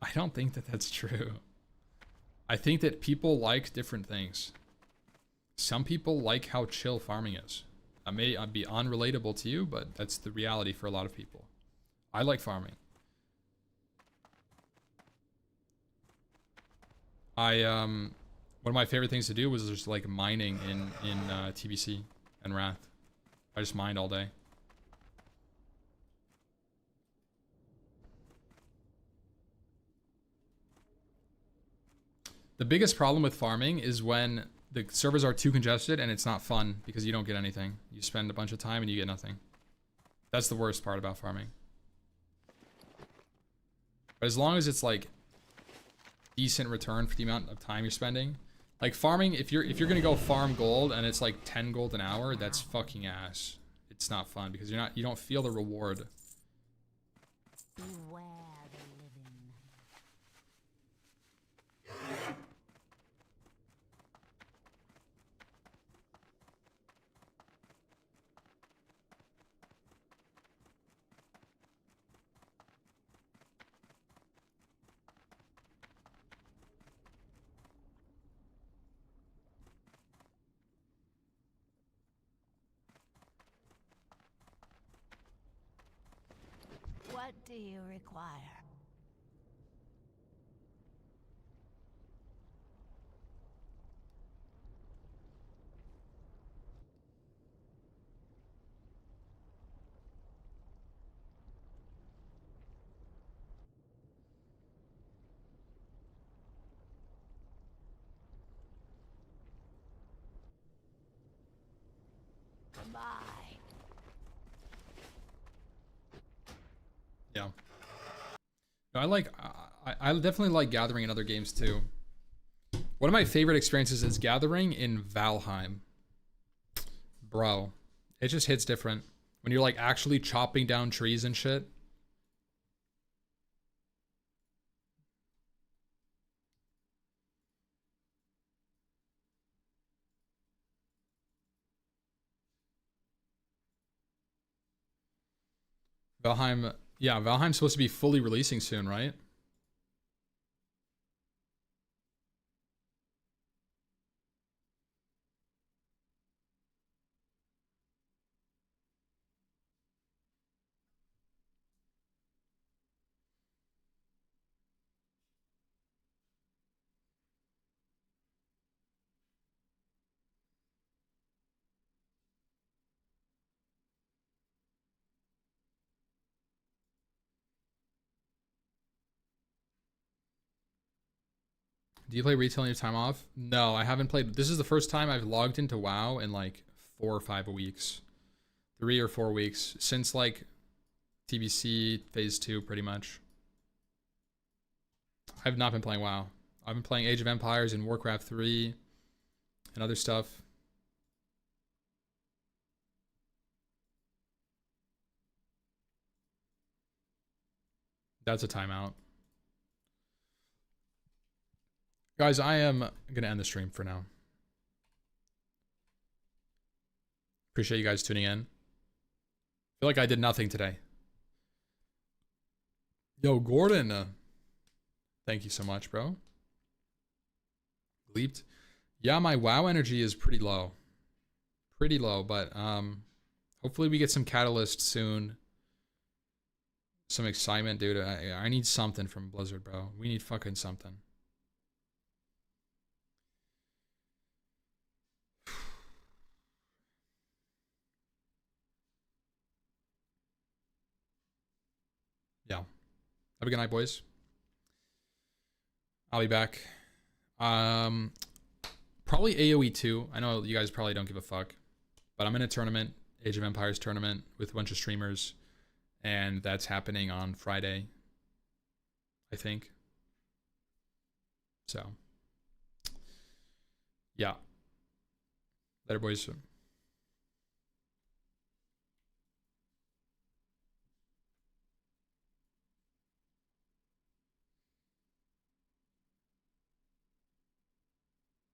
I don't think that that's true. I think that people like different things. Some people like how chill farming is. That may be unrelatable to you, but that's the reality for a lot of people. I like farming. One of my favorite things to do was just like mining in TBC and Wrath. I just mined all day. The biggest problem with farming is when the servers are too congested and it's not fun because you don't get anything. You spend a bunch of time and you get nothing. That's the worst part about farming. But as long as it's like decent return for the amount of time you're spending. Like farming, if you're gonna go farm gold and it's like 10 gold an hour, that's fucking ass. It's not fun because you don't feel the reward. Beware the living. What do you require? Goodbye. Yeah. No, I definitely like gathering in other games too. One of my favorite experiences is gathering in Valheim. Bro, It just hits different when you're like actually chopping down trees and shit. Valheim, yeah, Valheim's supposed to be fully releasing soon, right? Do you play retail in your time off? No, I haven't played. This is the first time I've logged into WoW in like 4 or 5 weeks. 3 or 4 weeks. Since like TBC Phase 2, pretty much. I've not been playing WoW. I've been playing Age of Empires and Warcraft 3 and other stuff. That's a timeout. Guys, I am going to end the stream for now. Appreciate you guys tuning in. Feel like I did nothing today. Yo, Gordon. Thank you so much, bro. Leaped. Yeah, my WoW energy is pretty low. Pretty low, but hopefully we get some catalyst soon. Some excitement, dude. I need something from Blizzard, bro. We need fucking something. Yeah. Have a good night, boys. I'll be back. Probably AOE2. I know you guys probably don't give a fuck, but I'm in a tournament, Age of Empires tournament with a bunch of streamers, and that's happening on Friday, I think. So, yeah. Later, boys.